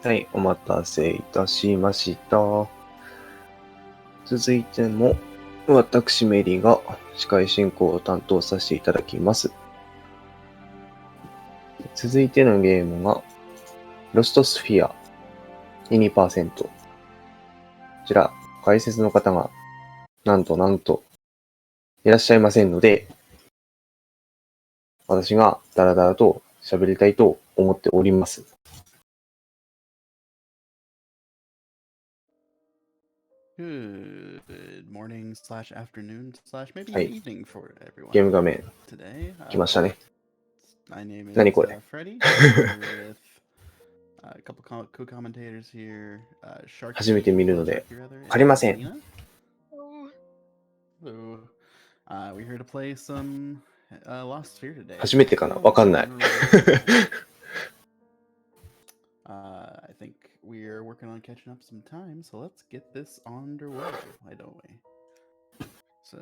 はい、お待たせいたしました。続いても、私メリが司会進行を担当させていただきます。続いてのゲームが、ロストスフィア 2%。こちら、解説の方が、なんと、いらっしゃいませんので、私がダラダラと喋りたいと思っております。Good morning slash afternoon slash maybe はい。 evening for everyone. ゲーム画面 Today, 来ましたね。 my name is 何これ Freddie. I'm here with a couple co-commentators here. 初めて見るので Sharky rather, わかりません。 and Lena. Hello. We're here to play some Lost Sphere today. 初めてかなわかんない。I think we're working on catching up some time, so let's get this underway. Why don't we? So,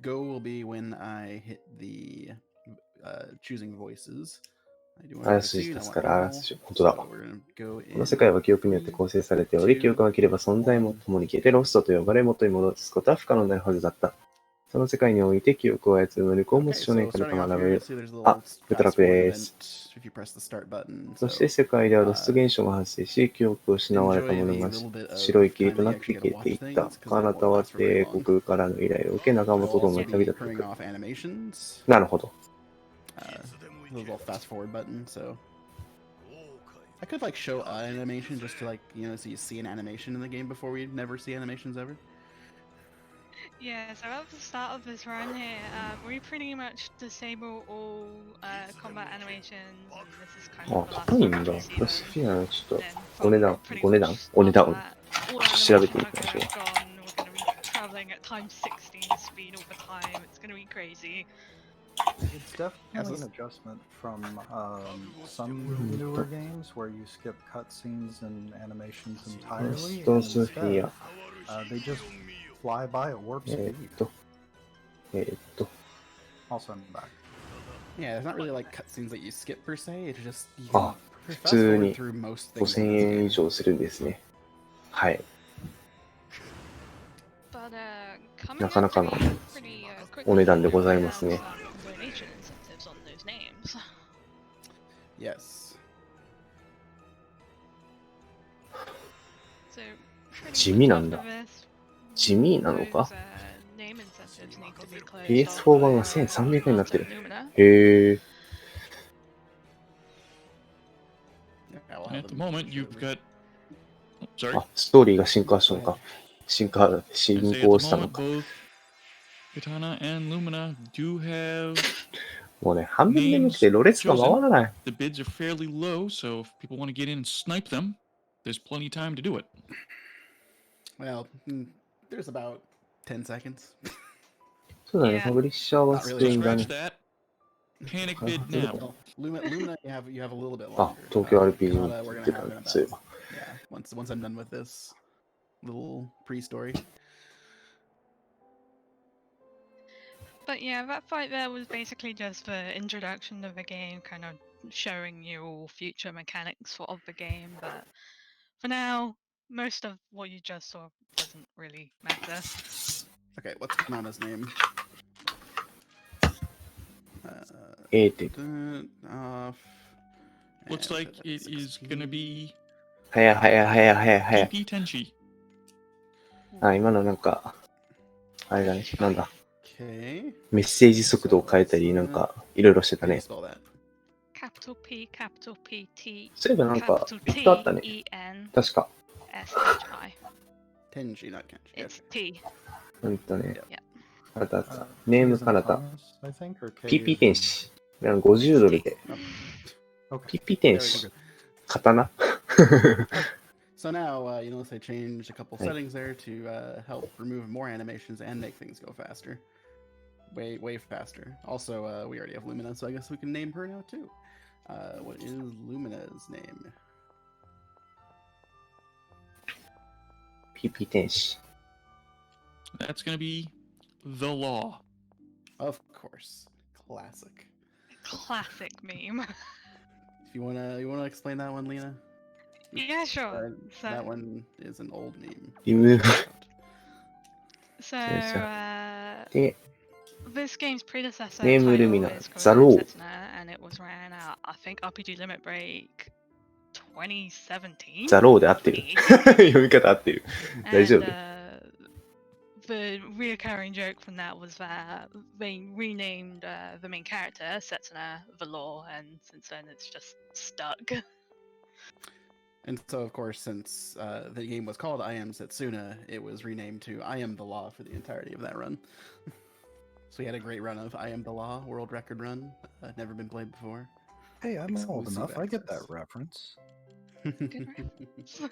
go will be when I hit the choosing voices. I do あ want ら to すじ proceed. で I す want から、あら normal. すじ。本当だ。 So we're gonna go この in 世界は記憶によって構成されており、記憶が切れば存在も共に消えてロストと呼ばれ元に戻すことは不可能になるはずだった。その世界において記憶を操る能力を持つ Okay, 少年 so から starting 学 off べ here, る。 you'll see there's a あ、 little グッドラッ fast ク forward です。 event if you press the start button. そして So 世界ではロスト現象が発生し、記憶を失われた enjoy 者 the が little bit 白 of い霧 time と that な you っ actually て get 消 to えてい watch った。 things, because あ they な won't たは last for very 帝 long. 国からの依頼を受け、仲間 We'll と共 also に旅 be 立ってい turning く。 off animations. なるほど。 The little fast forward button. So I could like show an animation just to like so you see an animation in the game before we never see animations ever. Yeah, so at the start of this run here, we pretty much disable all combat animations, and this is kind あ、 of the last 高い time んだ。 you see ロス them. フィアのちょっ Then と、お値 from 段、 pretty お値段 much お値 after 段 that, all 調べ animations てい are きましょう。 gone. We're going to be traveling at times 16 speed all the time. It's going to be crazy. It's definitely an adjustment from some newer games where you skip cutscenes and animations ロ entirely, スト and スフィ instead ア。 they just fly by at warp え speed. ーっと、Also, I'm back. Yeah, there's not really like cutscenes that you skip per se. It's just you あ、 can 普 fast 通 forward に through most things 5000 in this 円 game. 以上するんですね。はい。 But coming なかな up かの pretty お値 quickly, 段でご we ざい have ますね。 some donation incentives on those names. Yes. So 地 pretty 味 much なんだ。 after this, 地味なの those か name incentives need to be closed off ?PS4 版 by が1300円になってる。 Lumina. へー。 Yeah, we'll And have at the them moment, show you've them. got. Sorry. あ、ストーリーが進化したの Go か。 ahead. 進 I say at 行 the したの moment, か。 both Katana and Lumina do have もうね、半分眠く names てロレスが回 chosen. らない。 The bids are fairly low, so if people want to get in and snipe them, there's plenty of time to do it. Well, there's about 10 seconds. そうだね、 Yeah. パブリッシャーは Not 救 really いだ Scratch ね。 that. Panic bid now. Well, Lumina, you have a little bit あ、 longer. 東京 RPG に Kanata, 言 we're っ gonna てた have ね in。 そういえ about ば。 yeah. Once I'm done with this little pre-story. But yeah, that fight there was basically just the introduction of the game, kind of showing you all future mechanics of the game. But for now, most of what you just saw doesn't really matter. Okay, what's Kanata's name? A って、 Off. Looks and like set that it is gonna be 早い早い早い早い早い。 PP Tenchi. あ、今のなんか、あれだね、なんだ。 Okay. メッセージ速度を変えたり、なんか、いろいろしてた How do you ね。 spell that? Capital P, capital P, T, そういえばなんか、 capital きっとあったね。 T, E, N, 確か。 S, H, I. Tenji, not Kenji. It's Okay. T. うんとね Yeah.、あったあった。ネーム T is か in なた。 Thomas, I think, or K PP is 天 in- 使。50ドルで。 Okay. PP There 天 we go. 使 Good.。刀 So now, you notice I changed a couple Hey. settings there to help remove more animations and make things go faster. Way faster. Also, we already have Lumina, so I guess we can name her now too. What is Lumina's name? PP 天使。 That's gonna be the law. Of course, classic. Classic meme. If you wanna explain that one, Lena? Yeah, sure. That So, one is an old meme. リム so Yeah, yeah. this game's predecessor Name title Lumina, is called Zaro. Setna, and it was ran at, I think, RPG Limit Break 2017. ザローで合ってる maybe? 読み方合ってる大丈 And 夫 the reoccurring joke from that was that they renamed the main character, Setsuna, Valor, and since then it's just stuck. And so, of course, since the game was called I Am Setsuna, it was renamed to I Am the Law for the entirety of that run. So we had a great run of I Am the Law, world record run. Never been played before. Hey, I'm old Exclusive enough. I get that access. reference. Good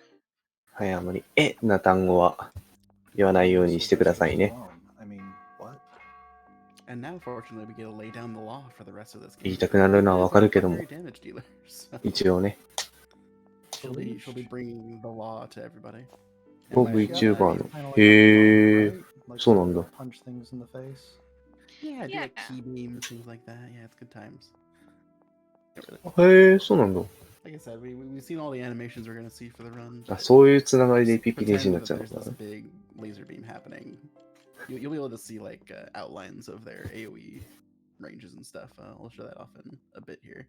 はいあまりな単語は言わないようにしてくださいね I mean, what? And now, fortunately, we get to lay down the law for the rest of this 言 game. いたくなるのはわかるけども Primary damage dealer. So 一応ね she'll be bringing the law to everybody. こ And う like, VTuber の Kinda like へえ right? Like そうなんだ punch things in the face. Yeah, do like Yeah. key beams, things like that. Yeah, it's good times. Yeah, really. へえそうなんだ Like I said, we've seen all the animations we're gonna see for the run. あそういうつながりで Just PPDG にな pretend っちゃ that うの there's か this big laser beam happening. You'll be able to see like outlines of their AOE ranges and stuff. I'll show that off in a bit here.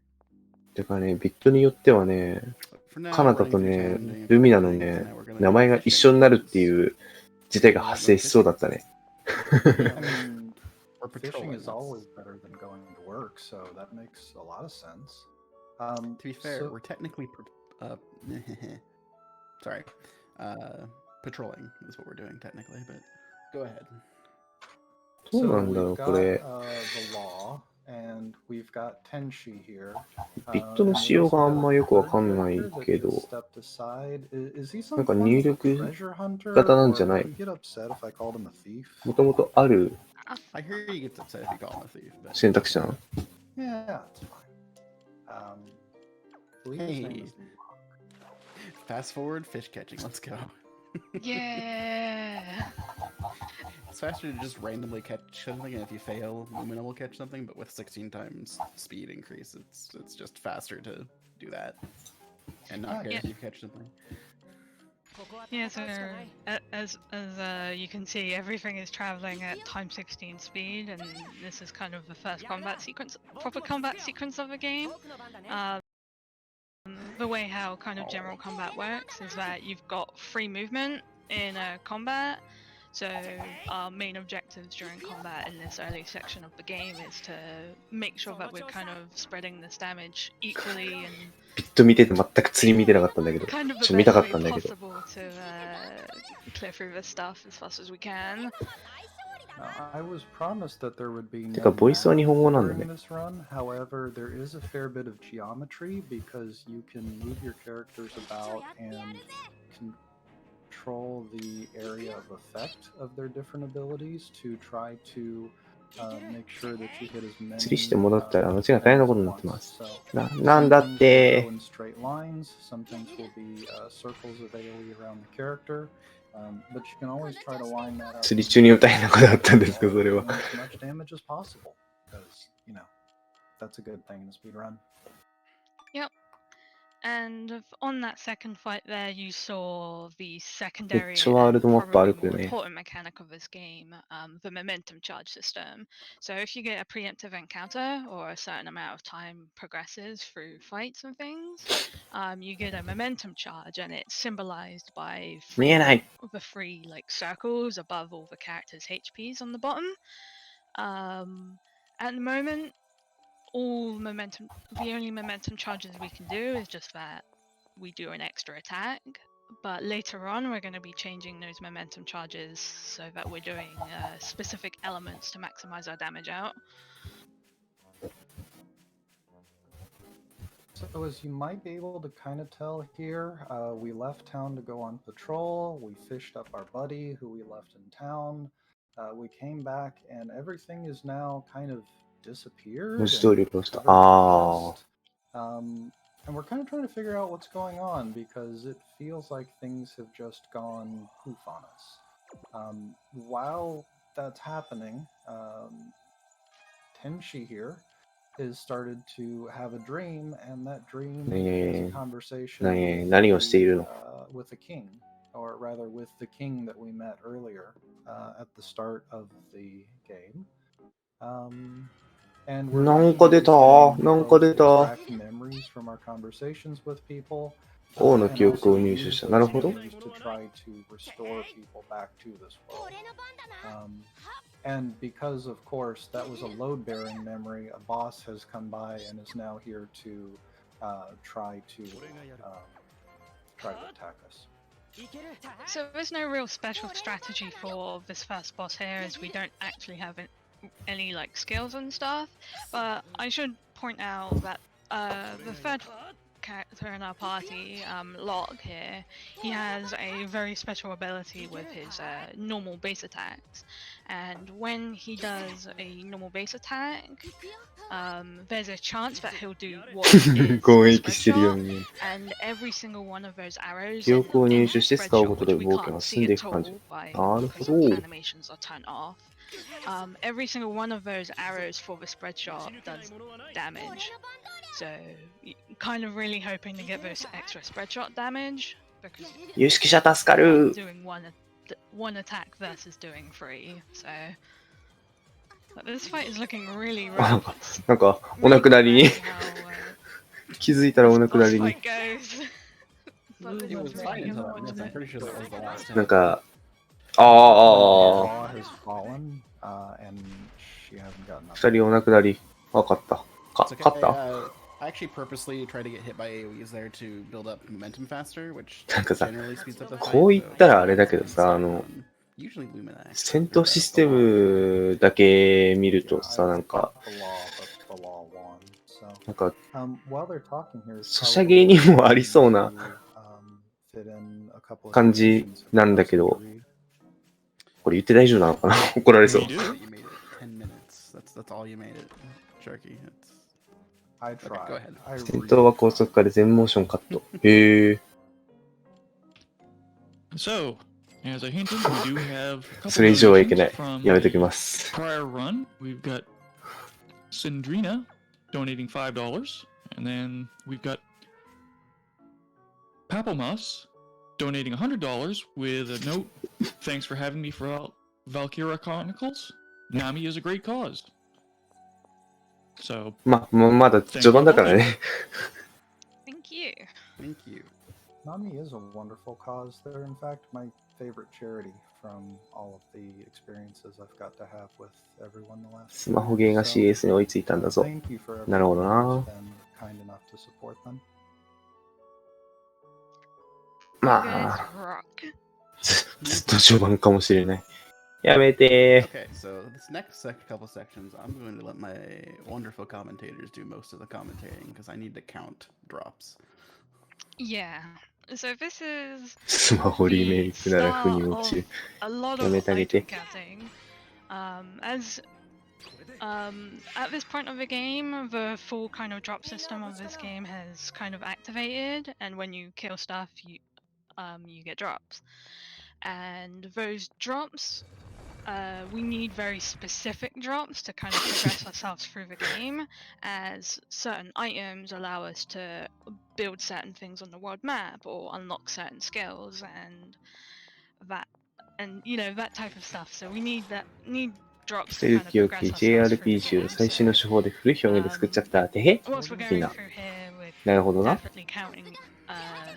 てかねビットによってはね For now, カナダ running と through ね town, doing a ルミナ couple の things, ね and now we're gonna 名 go 前が fishing. 一緒になるっていう事態が発生しそうだったね Yeah. I mean, Or fishing patrolling. is always better than going to work, so that makes a lot of sense. To be fair, so- we're technically sorry, patrolling is what we're doing technically. But go ahead. どうなん So だろ we've う got これ the law, and we've got Tenshi here. ビットの仕様があんまよくわかんないけどなんか入力型なんじゃないもともとある I hear he gets upset if you call him a thief. But 選択肢なの Yeah, it's fine. I believe his name Hey. is fast forward, fish catching. Let's go. Yeah. It's faster to just randomly catch something, and if you fail, Lumina will catch something. But with 16 times speed increase, it's just faster to do that, and not care if you catch something. Yeah, so as you can see, everything is traveling at time 16 speed, and this is kind of the first proper combat sequence of the game. The way how kind of general combat works is that you've got free movement in combat. So our main objectives during combat in this early section of the game is to make sure that we're kind of spreading this damage equally and ビット見てて全く釣り見てなかったんだけど kind of ちょっ the と見た best かっ way たんだけど possible to clear through this stuff as fast as we can. I was promised that there would be て no かボイスは日本語なんだ during ね this run. However, there is a fair bit of geometry because you can move your characters about and control the area of effect of their different abilities to try to make sure that you hit as many 釣りして戻ったら間違いなく大変なことになってます So なんだっ some things will て go in straight lines, some things will be circles of AoE around the character, but you can always try to line that up 釣り中に大変なことだったんですかそれは doing as much damage as possible because that's a good thing in a speed run. And on that second fight there, you saw the secondary It's a wild and map probably park, more really. important mechanic of this game, the momentum charge system. So if you get a preemptive encounter or a certain amount of time progresses through fights and things, you get a momentum charge, and it's symbolized by 見えない the three like circles above all the characters' HPs on the bottom. At the moment, the only momentum charges we can do is just that we do an extra attack. But later on, we're going to be changing those momentum charges so that we're doing specific elements to maximize our damage out. So as you might be able to kind of tell here, we left town to go on patrol. We fished up our buddy who we left in town. We came back and everything is now kind of disappeared. 文字通りロスト covered in あ dust. And we're kind of trying to figure out what's going on because it feels like things have just gone poof on us. While that's happening, Tenshi here is started to have a dream, and that dream Eh, is a conversation 何をしているの？ with the king, or rather with the king that we met earlier at the start of the game. And we're なん finding か that 出 we た can なんか both 出た extract memories from our conversations with people, 王の and 記憶を also 入 use 手した。 those なるほど。 memories to try to restore people back to this world. And because, of course, that was a load-bearing memory, a boss has come by and is now here to try to attack us. So there's no real special strategy for this first boss here, as we don't actually have any like skills and stuff. But I should point out that the third character in our party, Locke here, he has a very special ability with his normal base attacks, and when he does a normal base attack, there's a chance that he'll do what is 攻 a 撃 spread してるよう shot, に見える。 and every single one of those arrows 記 in 憶を入 in 手 that して spread 使う shot, ことで which we 冒険 can't は進 see んでい at く感じ。 all by なるほ because ど。 the animations are turned off. Every single one of those arrows for the spread shot does damage. So kind of really hoping to get this extra spread shot damage because 有識者助かる。 doing one attack versus doing 3. So but this fight is looking really あ rough. なんかお亡くなりに How 気づいたらお亡くな boss りに fight goes. But this It was is fine really until that. I'm unfortunate. pretty sure that was the last なん time. か The ああ law has fallen, and she hasn't gotten up. 二人お亡くなり。わかった。It's okay. 勝った I actually purposely tried to get hit by AoEs there to build up momentum faster, which なんかさ generally speeds up the こう fight. 言ったらあれだけどさ、Usually Lumina actually 戦闘システムだけ見る Yeah, とさ、 I なんか、 fought the law, but the law won. So, なんか、 while they're talking here, it's ソシャゲにもありそうな fit in a couple of 感じ situations なんだけど、 across the three. これ言って大丈夫なのかな怒られそう。 You made it 10 minutes. That's all you made it, Sharky. I Okay, tried. go ahead. I 戦 really 闘は高速化で全モーションカット。へえ。 So, as I hinted, we do have a couple それ以上はいけない donations。from やめとき the ます。 prior run. We've got Sindrina donating $5, and then we've got Papelmas donating $100 with a note. Thanks for having me for Valkyria Chronicles. Nami is a great cause. So, まだ序盤だからね。 Thank you. Thank you. Nami is a wonderful cause. They're, in fact, my favorite charity from all of the experiences I've got to have with everyone the last スマホゲーが CS に追いついたんだぞ。 Thank you for なるほど everyone な。 who's been kind enough to support them. ま You guys あ、 rock. ずっと序盤かもしれない。やめて Okay, so this next couple sections, I'm going to let my wonderful commentators do most of the commentating because I need to count drops. Yeah. So this is スマホリメイクなら腑に落ちる。 a lot や of めてあげて。 item counting. At this point of the game, the full kind of drop system of this game has kind of activated, and when you kill stuff, you get drops. And those drops, we need very specific drops to kind of progress ourselves through the game, as certain items allow us to build certain things on the world map or unlock certain skills and that type of stuff. So we need drops ス to テル kind of 記憶 progress ourselves through the JRPG を game. 最新の So 手法で古い表現で作っちゃった。てへ once we're みん going な。 through here, we're なるほどな。 definitely counting.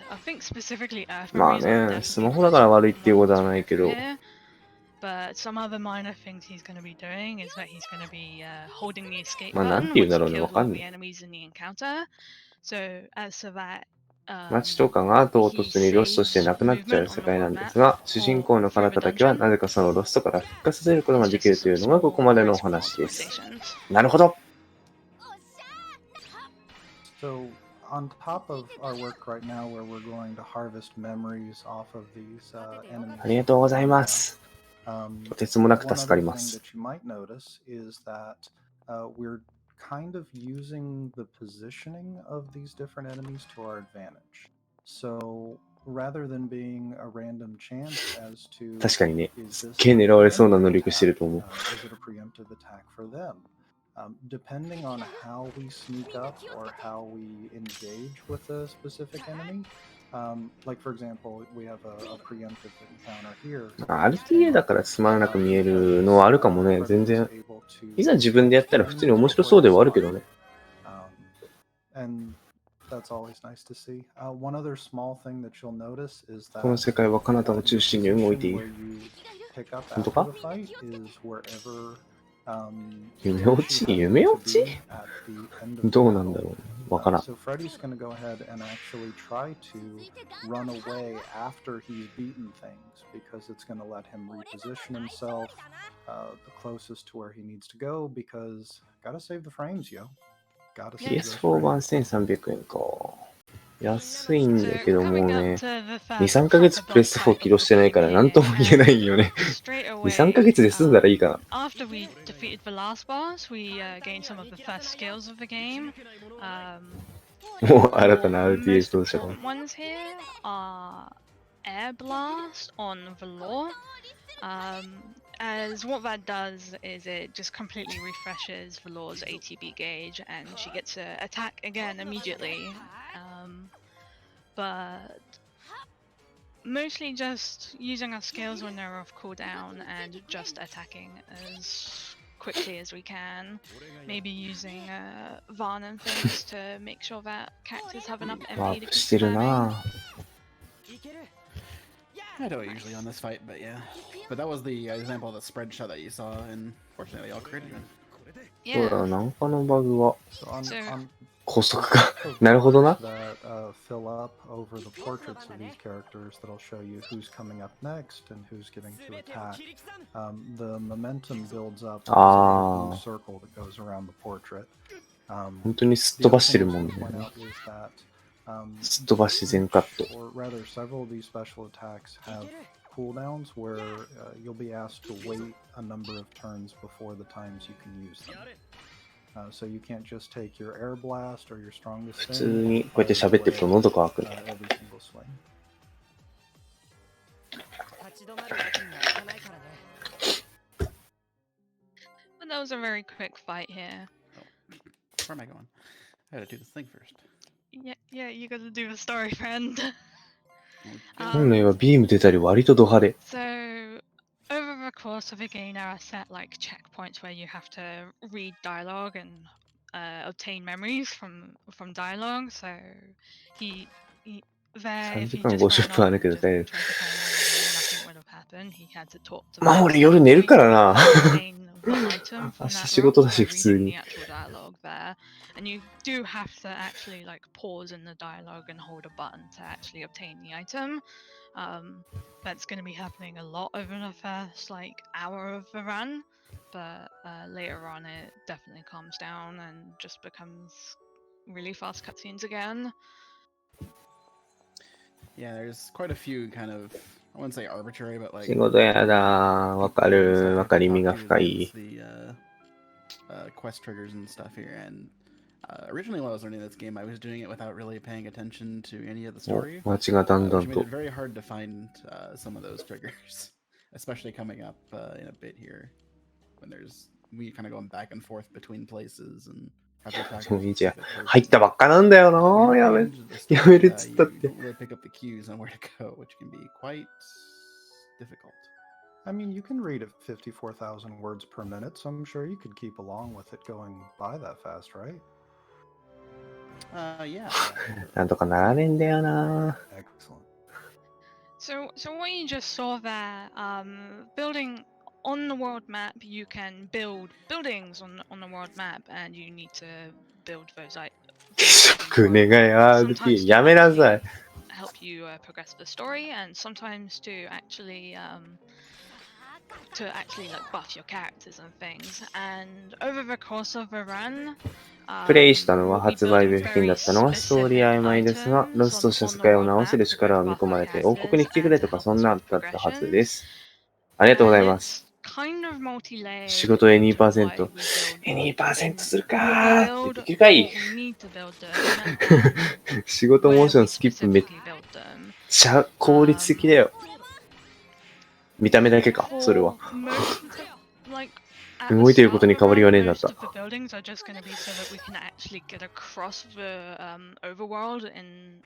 I think specifically Earth まあ Marines are ね、 definitely スマホだから悪いっていうことはないけど、 here. But some other minor things he's going to be doing is that he's going to be holding the escape まあなん button て言うん once だ he ろうね、わ kills か all ん the ない。 enemies in the encounter. So as to that, 街とかが後を突にロストしてなくなっちゃう世界なんですが、主人公の体だけはなぜかそのロストから復活させることができるというのがここまでのお話です。なるほど。 So, on top of our work right now, where we're going to harvest memories off of these enemies, ありがとうございます。 とてつもなく one 助か other りま thing す。 that you might notice is that we're kind of using the positioning of these different enemies to our advantage. So, rather than being a random chance as to 確かにね、 is すっ this げえ狙われそうな an 能力してると思う。 is it a preemptive attack for them? Depending on how we sneak up or how we engage with a specific enemy, like for example, we have a preemptive encounter here. RTA だからつまらなく見えるのはあるかもね。全然。いざ自分でやったら普通に面白そうではあるけどね。And that's always nice to see. One other small thing that you'll notice is that この世界は彼方を中心に動いている。本当か？夢落ち？夢落ち？どうなんだろう。わからん。So Freddie's going to go ahead and actually try to run away after he's beaten things because it's going to let him reposition himself the closest to where he needs to go because gotta save the frames, yo. Gotta save those PS4 版frames. 1300円か。安いんだけどもう coming ね。 up to the 2、 first 3ヶ月プレス4起動してないから何とも言えないよね。straight 2、 away, 3ヶ月で済んだらいいか after we defeated the last boss, we gained some of the first skills of the game. な。もう新たな the RTS most としたから。 important ones here are Air Blast on Valor. As what that does is it just completely refreshes Valor's ATB gauge and she gets to attack again immediately. But mostly just using our skills when they're off cooldown and just attacking as quickly as we can. Maybe using Varn and things to make sure that characters have enough ワ MP ー to プ keep してる spamming. な I don't usually on this fight, but yeah. But that was the example of the spread shot that you saw, and fortunately all critted him. そうだ Yeah. な。なんかのバグは So on So- 高速か。なるほどな。 that fill up over the portraits of these characters that'll show you who's coming up next and who's getting to attack. The momentum builds up as a blue circle that goes around the portrait. 本当にすっ The 飛 other ばしてる thing もん to ね。 point out is that すっ飛ばし全カット。 or rather several of these special attacks have cooldowns where you'll be asked to wait a number of turns before the times you can use them. So you can't just take your air blast or your strongest 普通にこうやって喋ってると喉乾くね。 every single swing. But that was a very quick fight here. Where am I going? I gotta do this thing first. Yeah, you gotta do the story, friend. 本来はビーム出たり割とド派手。 So, over the course of a game, there are set like checkpoints where you have to read dialogue and obtain memories from dialogue. So, he there, if 3時 he 間 just 50 ran 分あ on るけど just 大丈 tried to find memory, nothing would have happened. He had to talk to 夫。まあ them 俺夜寝るからな。 obtain the item from 明日 that 仕事 room だし by 普通 reading に the actual dialogue there. And you do have to actually like pause in the dialogue and hold a button to actually obtain the item. That's going to be happening a lot over the first like hour of the run, but later on it definitely calms down and just becomes really fast cutscenes again. Yeah, there's quite a few kind of, I wouldn't say arbitrary, but like 仕事やだ。わかる。わかりみが深い。 the quest triggers and stuff here. And originally when I was learning this game, I was doing it without really paying attention to any of the お story, 街がだんだ which ん made と it。very hard to find some of those triggers, especially coming up in a bit here when we kind of going back and forth between places and have to attack でもいいじゃん。 specific 入ったばっかなんだよな。やめ。 When you're new to the story, やめるっつったっ you て。 don't really pick up the cues on where to go, which can be quite difficult. I mean, you can read at 54,000 words per minute, so I'm sure you could keep along with it going by that fast, right? Yeah. なんとかならねえんだよな。 Excellent. So what you just saw there, building on the world map, you can build buildings on the world map, and you need to build those くねがや RP やめなさい。 help you progress the story, and sometimes to actually like buff your characters and things. And over the course of a run, プレイしたのは発売日付近だったのはストーリー曖昧ですが、ロストした世界を直せる力を見込まれて王国に来てくれとかそんなんだったはずです。ありがとうございます。仕事へ 2%。2% するかーってできるかい。仕事モーションスキップめっちゃ効率的だよ。見た目だけか、それは。at 動い the てる start こと of に the 変わりは run, ねえんだっ most た。 of the buildings are just going to be so that we can actually get across the overworld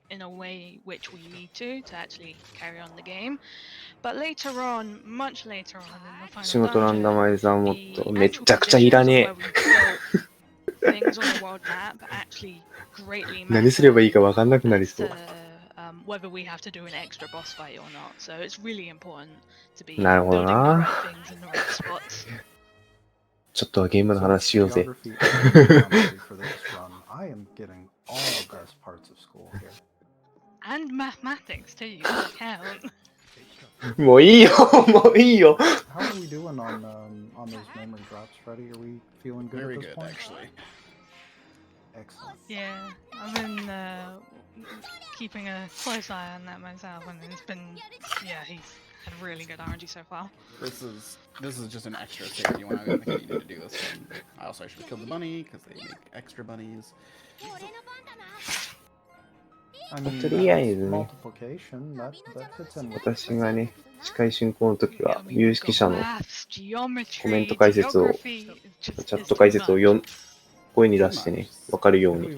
in a way which we need to actually carry on the game. But later on, much later on in the 仕 final 事ランダ dungeon, マイザーモッ the ド、めっ actual ちゃくちゃいら positions of ね where we built things on the world map actually greatly え。何すればいい matter かわかんなくなり as そう。 to whether we have to do an extra boss fight or not. So it's really important to be なるほど building the な。 right things in the right spots. ちょっとはゲームの So 話しようぜ。 geography is boundary for this run. I am getting all the best parts of school here. And mathematics too, you gotta count. もういいよ、もういいよ。 How are we doing on those memory drops, Freddie? Are we feeling good Very at this good, point? actually. Excellent. Yeah, I've been keeping a close eye on that myself, and it's been, yeah, he's had really good RNG so far. This is just an extra safety one. I didn't think I needed to do this one. I should have killed the bunny because they make extra bunnies. I mean, とりあえ that's ずね、 multiplication. That fits in with 私がね、司会進行の時は Yeah, we've 有識者 got の maths, geometry, コメント解説を、 geography, it's just- チャッ it's ト too 解説を much. 声に出してね、わかるよう If に we,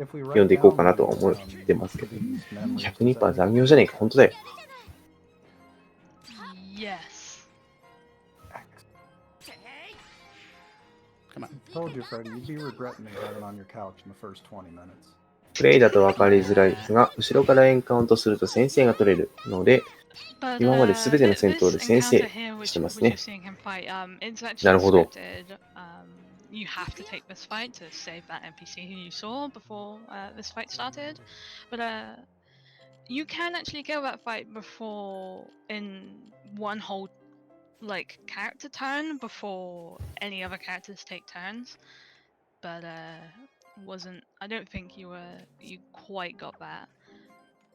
if we 読 write んでいこう down かなとは these, 思ってますけど。 these memories, does 102% that 残 make 業じゃねえか、本当だよ。 Yes. Come on. Told you, Freddie, you'd be regretting me having on your couch in the first 20 minutes. プレイだと分かりづらいですが、後ろからエンカウントすると先制が取れるので、 But, 今まで全ての戦闘で this 先 encounter 制 here, して which ます you're ね。 seeing him fight, it's な actually るほど。 scripted. You have to take this fight to save that NPC who you saw before this fight started. But you can actually kill that fight before in one whole like character turn before any other characters take turns. But I don't think you quite got that.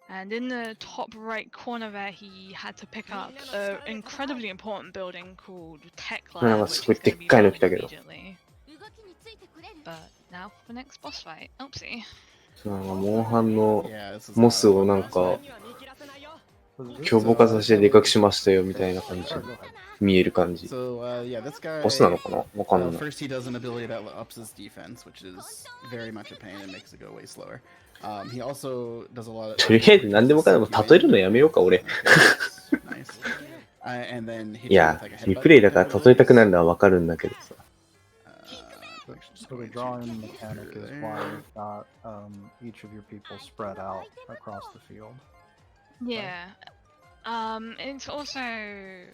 And in the top right corner there, he had to pick up an incredibly important building called Tech なん Lab, か which すごい he's で going っ to be かいの building 来たけど。 immediately. But now for the next boss fight. Oopsie. なんかモンハンの Yeah, this is モ not ス a を fun なん boss か fight. Was this, 凶暴化させてでかくしましたよみたいな感じ Sorry, go ahead. 見える感じ。 So yeah, this guy. ボスなのかなわかん Well, ない。 first he does an ability that ups his defense, which is very much a pain and makes it go way slower. He also does a lot of. とりあえず何でもかんでも例えるのやめようか、俺。 Nice. And then hit い you や with like a、リ headbutt プレイだから kind 例え of たくな abilities. るのはわかるんだけどさ。So the drawing mechanic is why you've got each of your people spread out across the field. Yeah. It's also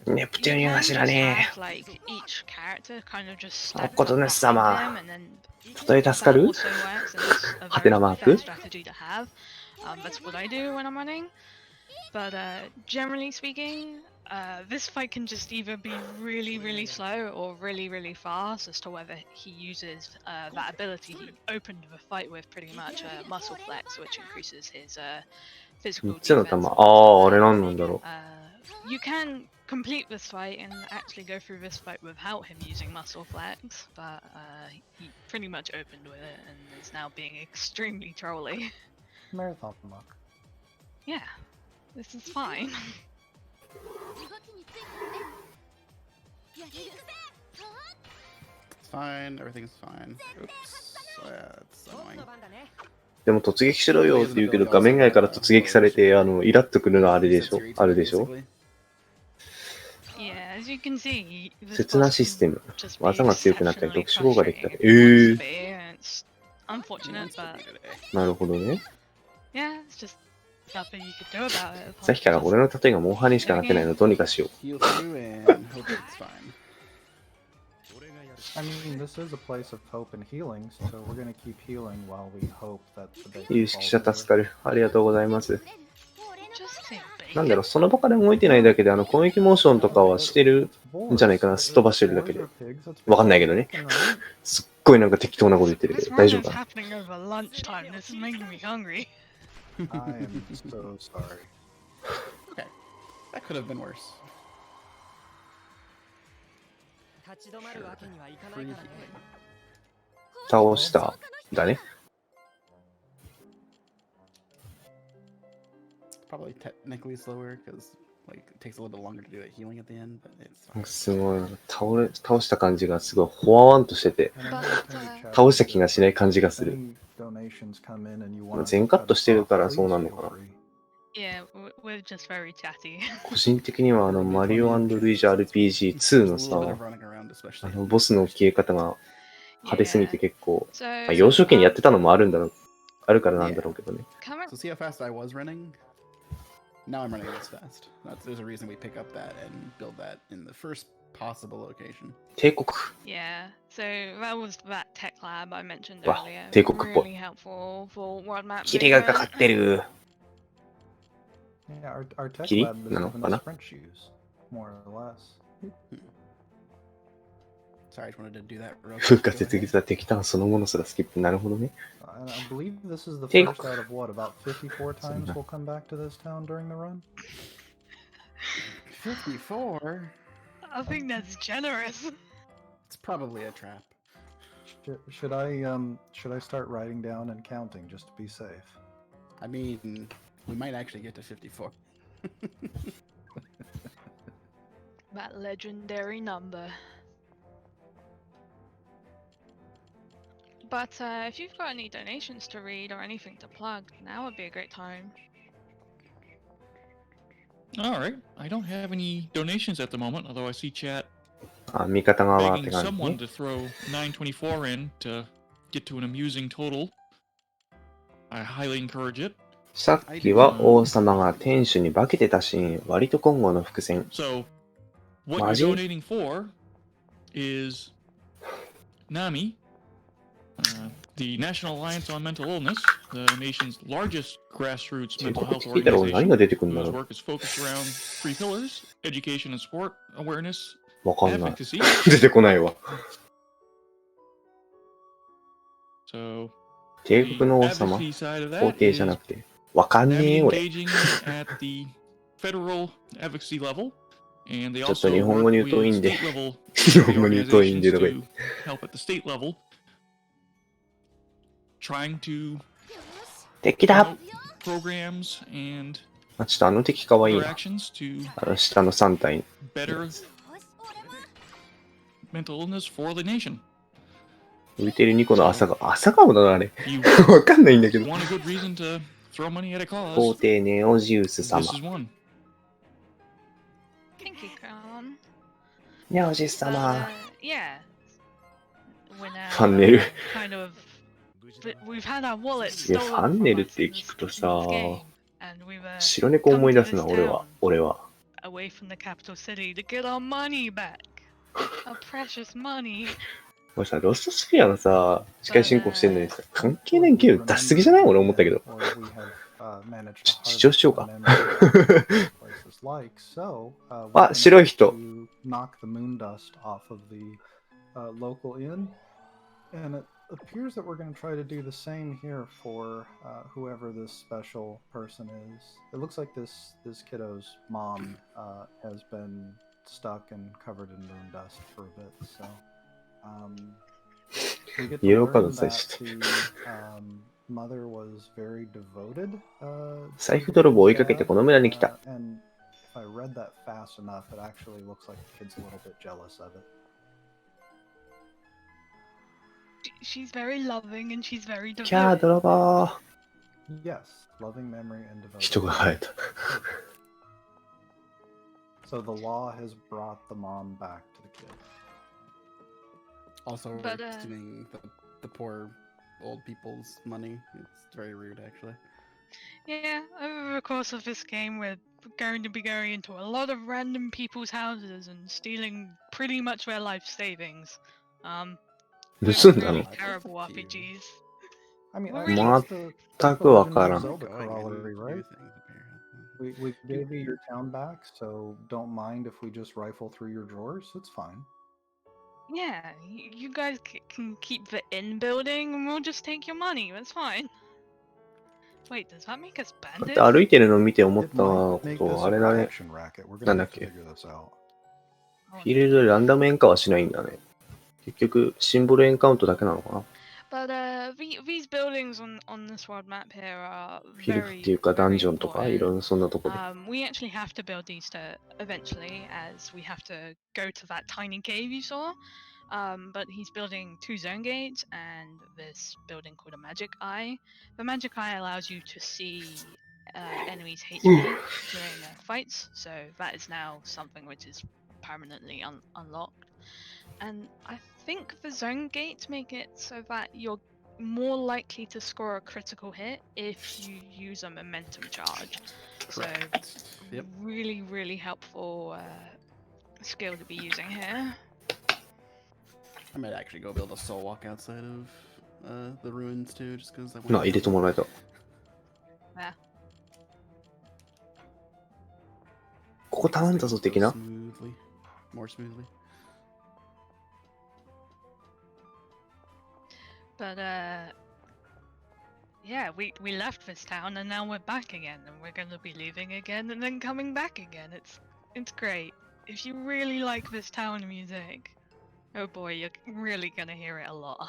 ネプテュー you ニ can が知ら just ね have like each character kind of just お stack こと up 主 behind 様 him, and then え。例え助か that る also works, and it's a ハテ very ナマー fair ク strategy to have. That's what I do when I'm running. But generally speaking, this fight can just either be really, really slow or really, really fast as to whether he uses that ability he opened the fight with, pretty much muscle flex, which increases his physical 3つの defense. 弾。ああ、あれ何なんだろ You can complete this fight and actually go through this fight without him using muscle flex, but he pretty much opened with it and is now being extremely trolly. Marathon luck. Yeah, this is fine. It's fine. Everything's fine. Oops. That's annoying. う。でも突撃しろよって言うけど、画面外から突撃されて、イラッとくるのはあれでしょあるでしょ Yeah, as you can see, this 切な boss システ can ム。 just be 技が強くなったり、 exceptionally 特殊効果ができた frustrating り。 if you want it to be, and it's unfortunate, but なるほどね。 yeah, it's just nothing you could do about it. さっきから俺の例えがモンハンにしかなってないのどうにかしよ Heal through and hope it's fine. I mean, this is a place of hope and healing, so we're gonna keep healing while we hope that the う。 bacon 有識者 falls 助かる。ありがとうございます。 Just say なんだろう、その場から動いてないだけで、攻撃モーションとかはしてるんじゃないかな。すっ飛ばしてるだけで。わかんないけどね。すっごいなんか適当なこと言ってるけ This ど、 run 大丈 is 夫かな。 happening over lunchtime. This is making me hungry. I am so sorry. Okay. That could have been worse. 立ち止まるわけにはいかないからね。倒しただね。 Probably technically slower because Like it takes a little bit longer to do that healing at the end, but it's fine. すごい、倒した感じがすごい、ほわわんとしてて、 And another thing to check 倒した is 気が if しない感じがする。 any donations come in and you want us to 全カッ cut ト it してる off, からそう please なの feel かな。 free. Yeah, we're just very chatty. 個人的にはマリオ&ルイージ RPG2 の There's a さ、 little bit of running around, especially. ボスの消え方が派手すぎて Yeah. 結構、 So 幼少期にやってたのもあるからなんだろうけどね。 coming. So see how fast I was running? Now I'm running this fast. There's a reason we pick up that and build that in the first possible location. 帝国。 Yeah. So that was that tech lab I mentioned Wow, earlier. 帝国っぽい。 Really helpful for world map 霧がかか movement. ってる。 Yeah, our tech Kiri? lab is No, given wala. us French shoes, more or less. Sorry, I just wanted to do that real 風 quick. 化接実は敵ターンそのものすらスキップ。なるほどね。 And I believe this is the Take- first out of what, about 54 times we'll come back to this town during the run? 54? I think that's generous. It's probably a trap. Should I start writing down and counting just to be safe? I mean, we might actually get to 54. That legendary number. But if you've got any donations to read or anything to plug, now would be a great time. All right. I don't have any donations at the moment, although I see chat あ、味方側って begging 感じ someone ね。 to throw 924 in to get to an amusing total. I highly encourage it. さっきは王様が天守に化けてたシーン、割と今後の伏線。 So, what Maji? you're donating for is NAMI, the National Alliance on Mental Illness, the nation's largest grassroots 帝 mental 国 health って聞いたら俺何 organization, が出てくるんだ whose ろ work is focused around three pillars: education and sport, awareness, う。わかんない。 advocacy. 出てこないわ。 So, 帝 the 国の王様 advocacy side of 皇 that 帝じゃ is なくて。わかんね NAMI え、俺。 engaging at the federal advocacy level, and they ちょっと also 日本語 work に疎い with んで。 state level 日本語に疎いん organizations でとか言 to って。 help at the state level, trying to 敵だ promote programs and あ、ちょっとあの敵かわいい other な。 actions to あの下の3体。 better mental illness for the nation. 浮いてる2個の朝顔だな、あれ。 If you わかんないんだけど。 want a good reason to throw money at a 皇 cause, 帝ネオジウス this 様。 is one. Thank you, Crown. ネオジウス But, 様。 yeah. We're now ファンネル。 kind of. We've had our wallets いや、 stolen ファン from ネルっ us て in 聞 this, くと in さ、 this game, and we've 白猫思い出すな、俺は。俺は。 away from the capital city to get our money back. Our precious money. これさ、ロストスフィアのさ、司会進行してんのにさ、関係ないゲーム出しすぎじゃない俺思ったけど。 主張しようか。あ、白い人。 knock the moon dust off of the local inn, and it appears that we're going to try to do the same here for whoever this special person is. It looks like this kiddo's mom has been stuck and covered in moon dust for a bit, so we get to learn that the mother was very devoted. 財布泥棒を追いかけてこの村に来た。 And if I read that fast enough, it actually looks like the kid's a little bit jealous of it. She's very loving and she's very キャー、 devoted. 泥棒。 Yes, loving memory and devoted. 人が生えた。 So the law has brought the mom back to the kid. Also, But, we're stealing the poor old people's money. It's very rude, actually. Yeah, over the course of this game, we're going to be going into a lot of random people's houses and stealing pretty much their life savings. We're 盗んだ really の terrible RPGs. I mean, Really? 全くわからん。 Zelda corollary, right? We gave you your town back, so don't mind if we just rifle through your drawers. It's fine. Yeah, you guys can keep the inn building and we'll just take your money. That's fine. Wait, does that make us だって bandits? 歩いてるのを見て思っ It た might こ make と this はあ a れだね。 collection racket. We're なん gonna だっ have to け。 figure this out. フィールドでランダムエンカはしないんだね。結局、シンボルエンカウントだけなのかな。But these buildings on this world map here are フィルフっ very ていうかダン very ジョンとかいろ important. んなそんなとこで。 We actually have to build these to eventually, as we have to go to that tiny cave you saw. But he's building 2 zone gates and this building called a magic eye. The magic eye allows you to see enemies' HP during fights, so that is now something which is permanently unlocked. And I think the zone gates make it so that you're more likely to score a critical hit if you use a momentum charge. So Yep. really, really helpful skill to be using here. I might actually go build a soul walk outside of the ruins too, just because I want. な、入れてもらえた。 Yeah. ここ頼んだぞ的な。 Smoothly, more smoothly. But yeah, we left this town and now we're back again, and we're gonna be leaving again and then coming back again. It's great. If you really like this town music, oh boy, you're really gonna hear it a lot.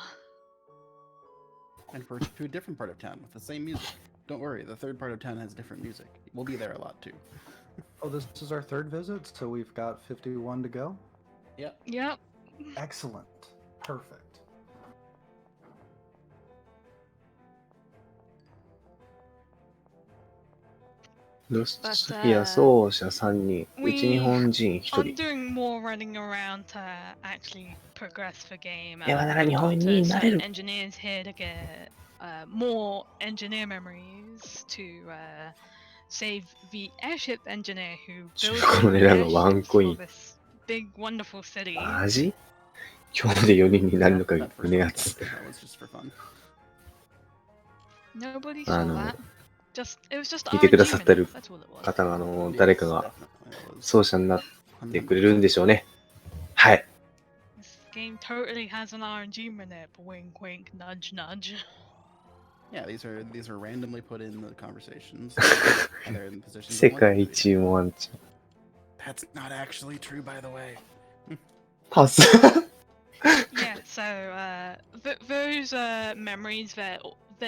And for to a different part of town with the same music. Don't worry, the third part of town has different music. We'll be there a lot too. Oh, this is our 3rd visit, so we've got 51 to go. Yep. Yep. Excellent. Perfect. ロストスフィア奏者3人、うち日本人1 I'm 人。 doing more running around to actually progress the game. いや、なら日本 talk 人 to になれ certain る。 engineers here to get more engineer memories to save the airship engineer who built これらのワン airships コイ for ン。 this big wonderful city. マジ？今日で4人になるのか That first 胸 one 熱。 that was just for fun. Nobody あ saw の、 that. It was just 聞いてくだ RNG さってる minutes, that's all it was. 方が誰かが Definitely, it was 奏者になってくれるんでしょうね。はい。 This game totally has an RNG minute. Wink, wink, nudge, nudge. Yeah, these are randomly put in the conversations. They're in positions 世 of one 界一もワンちゃん。 That's not actually true, by the way. パス。 Yeah, so those memories that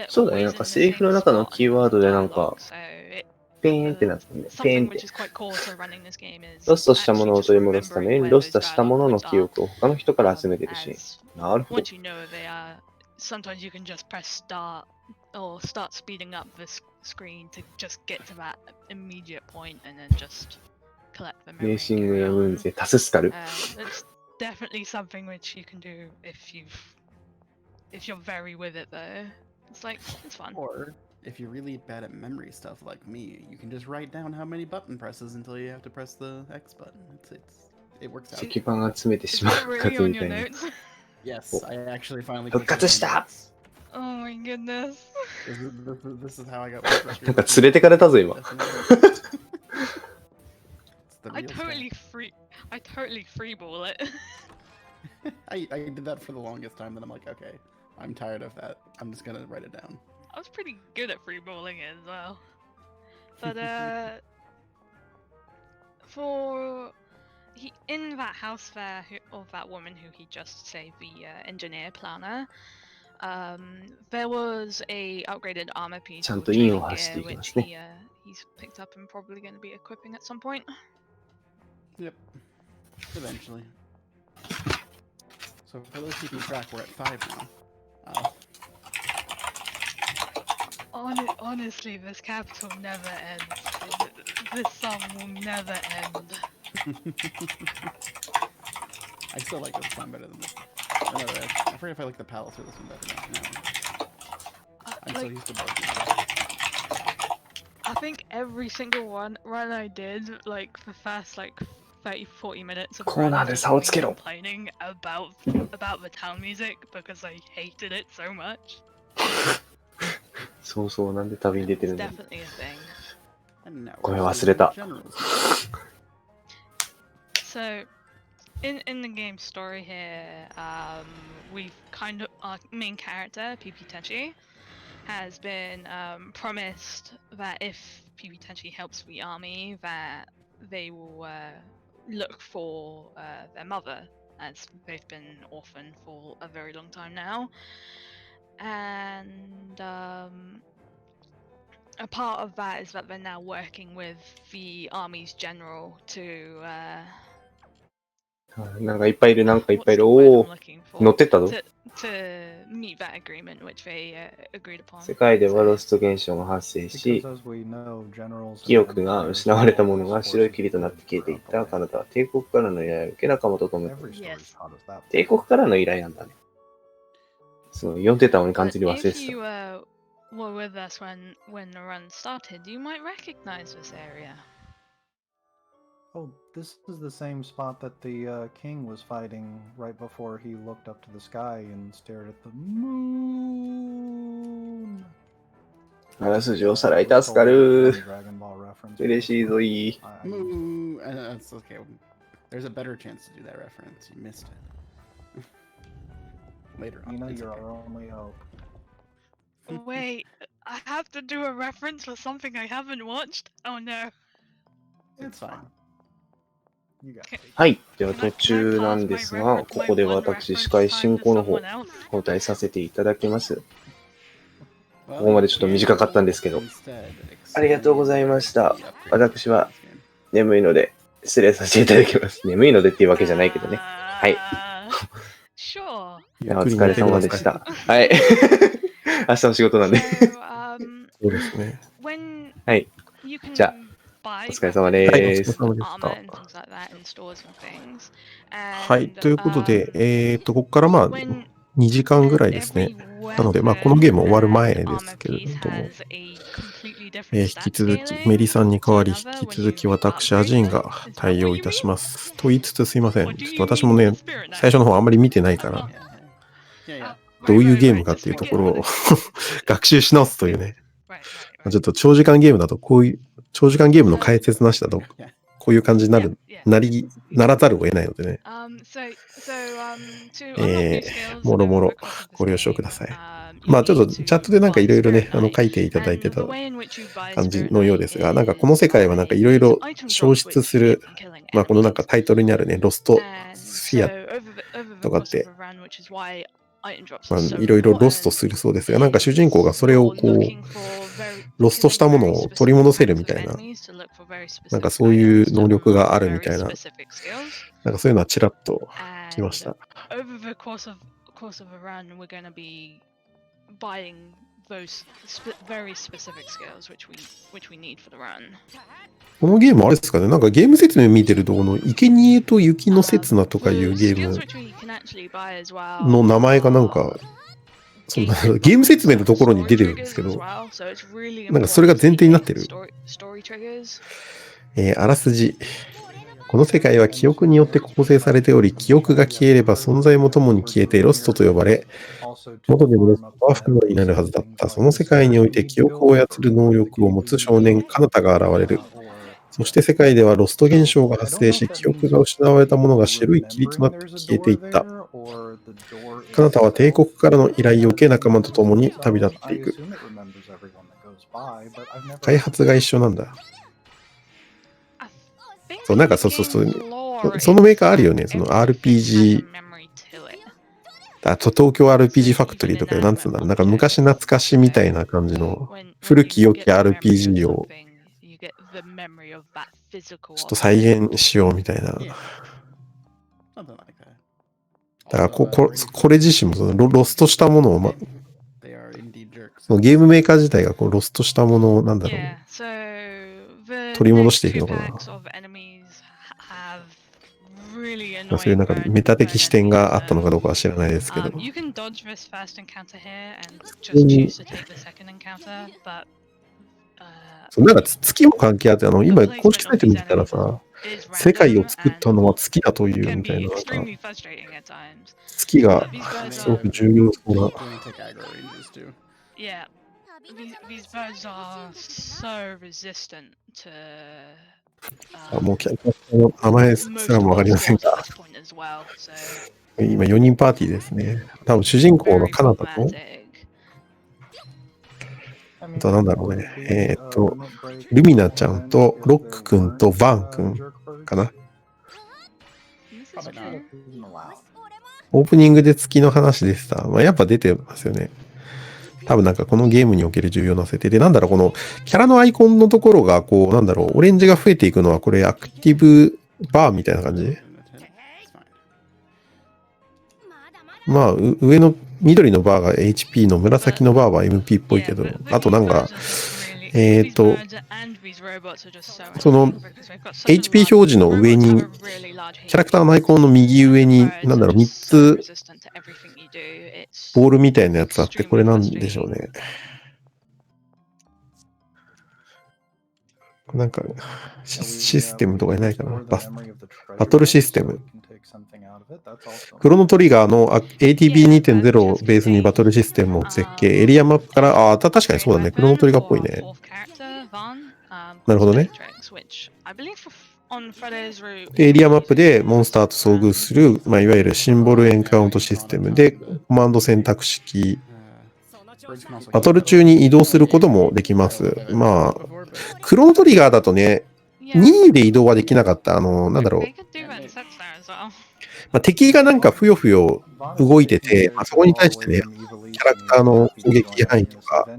そうだね、なんかセリフの中のキーワードでなんか、 so it, ペーンってなってね。ペーン something って which。is quite core to running this game is ロストしたものを actually 取 just り戻すため remembering に、 where ロス those トしたもの dialogue の points 記 are. 憶を他の人から集めてるシー As ン。なるほど。 once you know they are, sometimes you can just press start or start speeding up the screen to just get to that immediate point and then just collect the レー memory シ and ング carry やムーン on. ゼ、タススカル。 It's definitely something which you can do if you're very with it though. It's like it's fun. Or if you're really bad at memory stuff like me, you can just write down how many button presses until you have to press the X button. It works out. 石板集めて Is しま that う really 数 on みた your いな。 notes? Yes, I actually finally. 復活した Oh my goodness. This is how I got. my first なんか連れてかれたぞ今。 It's the I real totally freeball it. stuff. I did that for the longest time. Then I'm like, okay, I'm tired of that. I'm just gonna write it down. I was pretty good at freeballing it as well. But in that house there of that woman who he just saved, the engineer planner, there was a upgraded armor piece ちゃん called と印を training 発して gear, いきま which すね。 he's picked up and probably going to be equipping at some point. Yep. Eventually. So for those keeping track, we're at 5 now. Honestly, this capital never ends. This song will never end. I still like this one better than this. Or no, I forget if I like the palace or this one better now. I'm so Like, used to both. I think every single run I did, like the first like 30-40 minutes of the コーナー run で was 差を me つけろ。 complaining about the town music because I hated it so much. そうそう、なんで旅に出て It's るんだ。 definitely a thing. And now ごめん we're 忘れた。 generals. So, in the game story here, we've kind of our main character, PP Tenchi, has been promised that if PP Tenchi helps the army, that they will look for their mother, as they've been orphaned for a very long time now. and a part of that is that they're now working with the army's general to なんかいっぱいいる、なんかいっぱいい what's る。 the word お I'm お、 looking 乗 for ってったぞ。 to meet that agreement which they agreed upon. 世界ではロスト現象が発生し、 Because as we know, generals 記 and 憶が emperors 失われたもの always が白い forces 霧となって good 消えていっ corrupt た。 away. カナダは帝国からの依頼を受け仲間と共に。 Every story's Yes. taught us that. 帝国からの依頼なんだね。そう、読んでたのに完 But 全に忘れ if て you た。 were with us when the run started, you might recognize this area. Oh, this is the same spot that the king was fighting right before he looked up to the sky and stared at the moon. あらすじおさらい助 We're か told る。 one Dragon Ball reference. 嬉しいぞい。 I used it. Moo. That's okay. There's a better chance to do that reference. You missed it. Later on. You know, It's you're okay. our only hope. Wait, I have to do a reference for something I haven't watched? Oh no. It's fine. You got it. はい。では Can I 途中なんですが、ここで私、司会進行の方、交代させていただきます。ここまでちょっと短かったんですけど、ありがとうございました。私は眠いので失礼させていただきます。眠いのでっていうわけじゃないけどね。はい。 Sure. お疲れ様でした。はい。明日の仕事なんで。 So, そうですね。 when はい。 you can じゃあ、 buy お疲れ様 はい、お疲れです。様でし armor た。 and things like that in stores and things. はい、ということで、ここからまあ、 when 2時間ぐらいですね。 every なので、まあ、このゲーム終わる前で armor すけれ piece ども、 has a completely different 引 stat き続き、 scaling メリさんに代わり、 to 引 another き when 続き you 私、アジーン upgrade が them. Is that 対 what 応 you いた mean? します。と言いつつすいません。 Or ち do ょっと you 私も mean ね、 the spirit 最初の方あんまり見てないか I'm ら not.、Yeah. どういう Right, ゲー right, ムか right. っていう Just と forget ころ what を it is. 学習し直すというね。 Right, right, ちょ right. っと長時間ゲームだと、こういう、長時間ゲームの解説なしだと、 Yeah. こういう感じになる、 Yeah, yeah. ならざるを得ないのでね。 So to unlock new skills もろも over ろ the course of this ご了承く game, ださい。 you まあちょっと need チャッ to トでなんか buy いろいろね、 Spirit Knight. 書いていただいて And た the way in which you buy 感じ Spirit のよう Knight ですが、なんかこの is 世界はなんか by いろいろ using item 消 drops 失 which す you る get from killing まあこのなんか enemies. タイトルにあるね、ロスト And スフィ so ア over the とかっ course of て、 a run, which is why item drops ま are あ so いろいろロスト important, するそうですが、なんか主人公がそれを you're こう、 looking for very ロストし killing たも very のを取り specific 戻せる types み of たいな、 enemies to look for very なんか specific そういう items 能 to 力が unlock あるみ very たいな、 specific skills. なんかそういうのはちらっと来まし And た。 over the course of a run, we're going to be buying those very specific skills which we need for the run. このゲームあれですかね、なんかゲーム説明見てると、この生贄と雪の刹那とかいう The ゲー skills ム which we can actually buy as well の名前がなんか、 are そんな gated ゲーム説明 by のところに story 出てるんです triggers け as ど、 well, so it's really なんかそれが important 前 to 提 be になっ gated てる。 story triggers. あらすじ。この世界は記憶によって構成されており、記憶が消えれば存在もともに消えてロストと呼ばれ、元に戻すことは不可能になるはずだった。その世界において記憶を操る能力を持つ少年、カナタが現れる。そして世界ではロスト現象が発生し、記憶が失われたものが白い霧となって消えていった。カナタは帝国からの依頼を受け仲間と共に旅立っていく。開発が一緒なんだ。 I think そう、なんか the そうそうそう game's lore そのメーカーあるよ is ね。 that その everything has RPG a memory to it. あと東京 RPG ファクトリーとかなんつうんだろう。なんか昔懐かしみたいな感じの When 古 you き良き get the memory of RPG を something, you get the memory of that physical ちょっと再現しようみたいな。 Yeah. Something like that. だから Also, これ自身もそのロストしたものを、they are indeed jerks. そのゲームメーカー自体がこうロストしたものをなんだろう。 Yeah, so the 取り戻してい next く two のかな。 packs of enemies have really まあそういう annoying なんか burn メタ的視点 enemies があった to のかどうかは知らないですけど。 you can dodge this first encounter here and just choose to take the second encounter, but そうなんか月も関係あって、今公式サイト見てたらさ、 is 世界を random 作ったのは and 月だという can みたい be な、なんか extremely frustrating at times. 月が But these birds すごく are 重要そうな。 Gigantic aggro ranges too. yeah, these birds are so resistant to もうキャラクターの名前す most ら of もわか our りません skills が、 at this point as well. So 今4人パーティーですね。多分主人公の very カナダと、 problematic. あとなんだろうね。ルミナちゃんとロック君とバン君かな。 This is Probably not. true. オープニングで月の話でした。まあ、やっぱ出てますよね。多分なんかこのゲームにおける重要な設定で、なんだろう、このキャラのアイコンのところが、こう、なんだろう、オレンジが増えていくのは、これアクティブバーみたいな感じ？ It's fine. まあ、上の緑のバーが HP の紫のバーは MP っぽいけど、あとなんか、その HP 表示の上に、キャラクターのアイコンの右上に、なんだろう、3つボールみたいなやつあって、これなんでしょうね。なんか、システムとかいないかな。バトルシステム。クロノトリガーの ATB2.0 をベースにバトルシステムを設計。エリアマップから、確かにそうだね。クロノトリガーっぽいね。なるほどね。で、エリアマップでモンスターと遭遇する、まあ、いわゆるシンボルエンカウントシステムで、コマンド選択式。バトル中に移動することもできます。まあ、クロノトリガーだとね、任意で移動はできなかった。なんだろう。まあ、敵がなんかふよふよ動いてて、まあ、そこに対してね、キャラクターの攻撃範囲とか、キ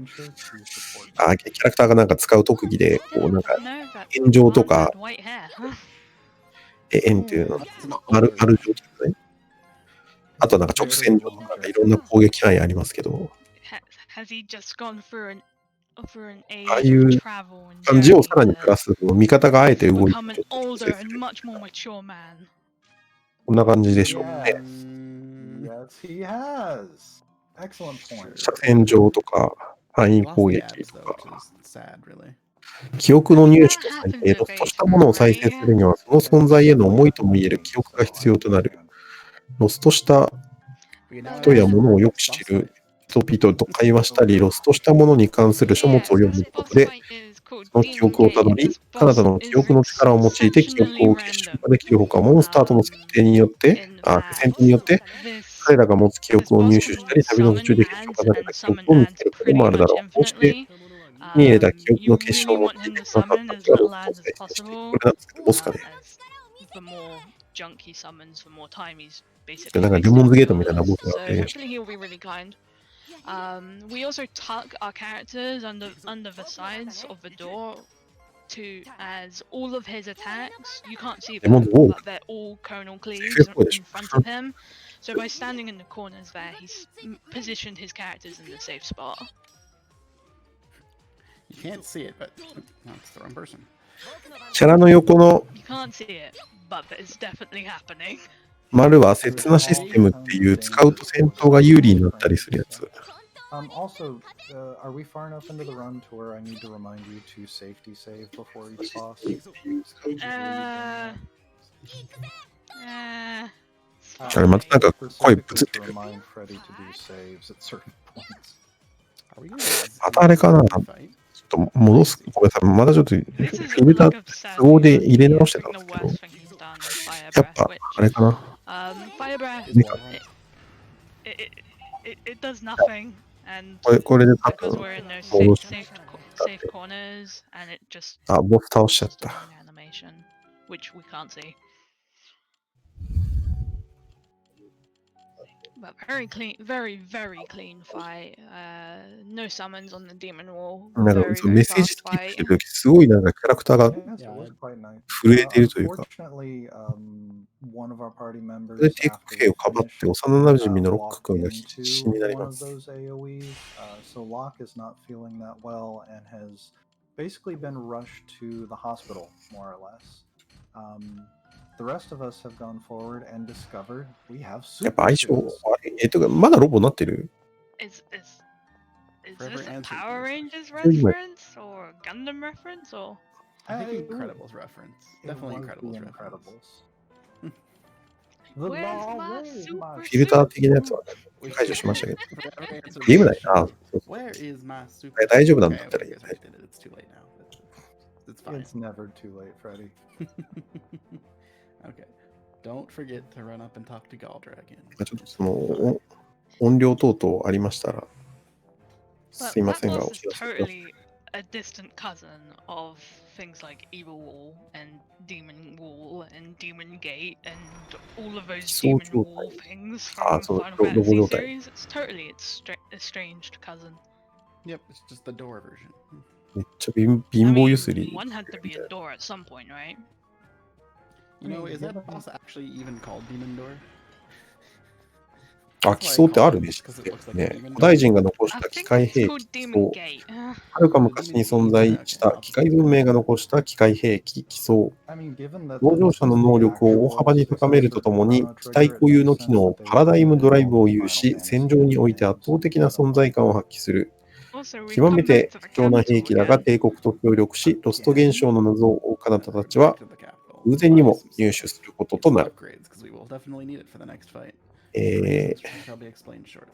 ャラクターがなんか使う特技で、こうなんか、炎上とか、円っていうの、丸状とかね。あとなんか直線上とか、いろんな攻撃範囲ありますけど、ああいう感じをさらにプラス、味方があえて動いてる。こんな感じでしょうね。斜線上とか、範囲攻撃とか。記憶の入手と再生、ロストしたものを再生するには、その存在への思いともいえる記憶が必要となる。ロストした人や物をよく知る人々と会話したり、ロストしたものに関する書物を読むことで、その記憶をたどり、カナダの記憶の力を用いて記憶を結集化できるほか、モンスターとの戦闘によって、彼らが持つ記憶を入手したり、旅の途中で結晶化された記憶を見つけることもあるだろう。こうして、手に入れた記憶の結晶を用いて、その方たちがロストを再生して、これなんですけど、ボスかね。なんかデモンズゲートみたいなボスがあって、we also tuck our characters under the sides of the door as all of his attacks, you can't see them, but they're all conal cleaves in front of him. So by standing in the corners there, he's positioned his characters in the safe spot. You can't see it, but that's the wrong person. キャラの横の You can't see it, but it's definitely happening. 丸は刹那システムっていう使うと戦闘が有利になったりするやつ。Also, are we far enough into the run to where I need to remind you to safety save before each boss? あれまたなんか声ぶつってる。 Remind Freddie to do saves at certain points. またあれかな、ちょっと戻す。ごめんなさい。まだちょっとフィルター都合で入れ直してたんですけど、やっぱあれかな。Fire breath, it does nothing. And これで多 because 分 we're in no 戻 safe, す。 safe corners, and it just ボス倒しちゃった。 animation, which we can't see. But very clean, very clean fight. No summons on the demon wall. なんか Very そのメッ very セージ fast スキップ fight. してるとき、すごいなんかキャラクターが Yes, it was quite nice. 震えてるというか、 Unfortunately, one of our party それ members でテイク after 兵 we をかばって finished 幼馴染のロック walked 君が必死に into なり one ま of す。 those AoEs. So Locke is not feeling that well and has basically been rushed to the hospital, more or less. The rest of us have gone forward and discovered we have やっ super ぱ相性 suits. 悪い。まだロボになってる？ Is Forever this a answered Power this Rangers question. reference or a Gundam reference or? I think Hey, Incredibles reference. It Definitely was Incredibles the reference. Incredibles. The Where's law, my where is super フ my ィルター suit? 的なやつは解除しましたけど。 Forever answered ゲーム内 the あ、 question. そうそう Where is my super 大丈夫なん suit? だったら Okay, いい I guess we did it. It's too late now. It's fine. It's never too late, Freddie. Okay. Don't forget to run up and talk to Galdra again. ちょっとその音量等々ありましたら、 But すいま that せんが、 boss お is 知らせください。 totally a distant cousin of things like Evil Wall and Demon Wall and Demon Gate and all of those So Demon true. Wall things Ah, from so Final logo Fantasy状態。 series. It's totally its estranged cousin. Yep, it's just the door version. めっちゃ貧乏ゆすり。 one had to be a door at some point, right? You know, is that boss actually even called Demon Door? あ、基礎ってあるね。ね。古代人が残し I た機 think 械 it's 兵 called 器、基 Demon 礎。 Gate. はるか昔に存在した機械文明が残した機械兵器、基礎。 I mean, given that 同乗者の能力を大幅に高めるとともに、機体固有の機能、パラダイムドライブを有し、戦場において圧倒的な存在感を発揮する。 Also, we've 極 come め back て to the 貴重な兵 capital 器だが again. 帝国と協力し、ロスト現象の謎を追う彼方たちは Back to the capital. 偶然にも Buy some 入 stuff. 手することとなる。 Upgrades, because we will definitely need it for the next fight. え Which shall be explained shortly.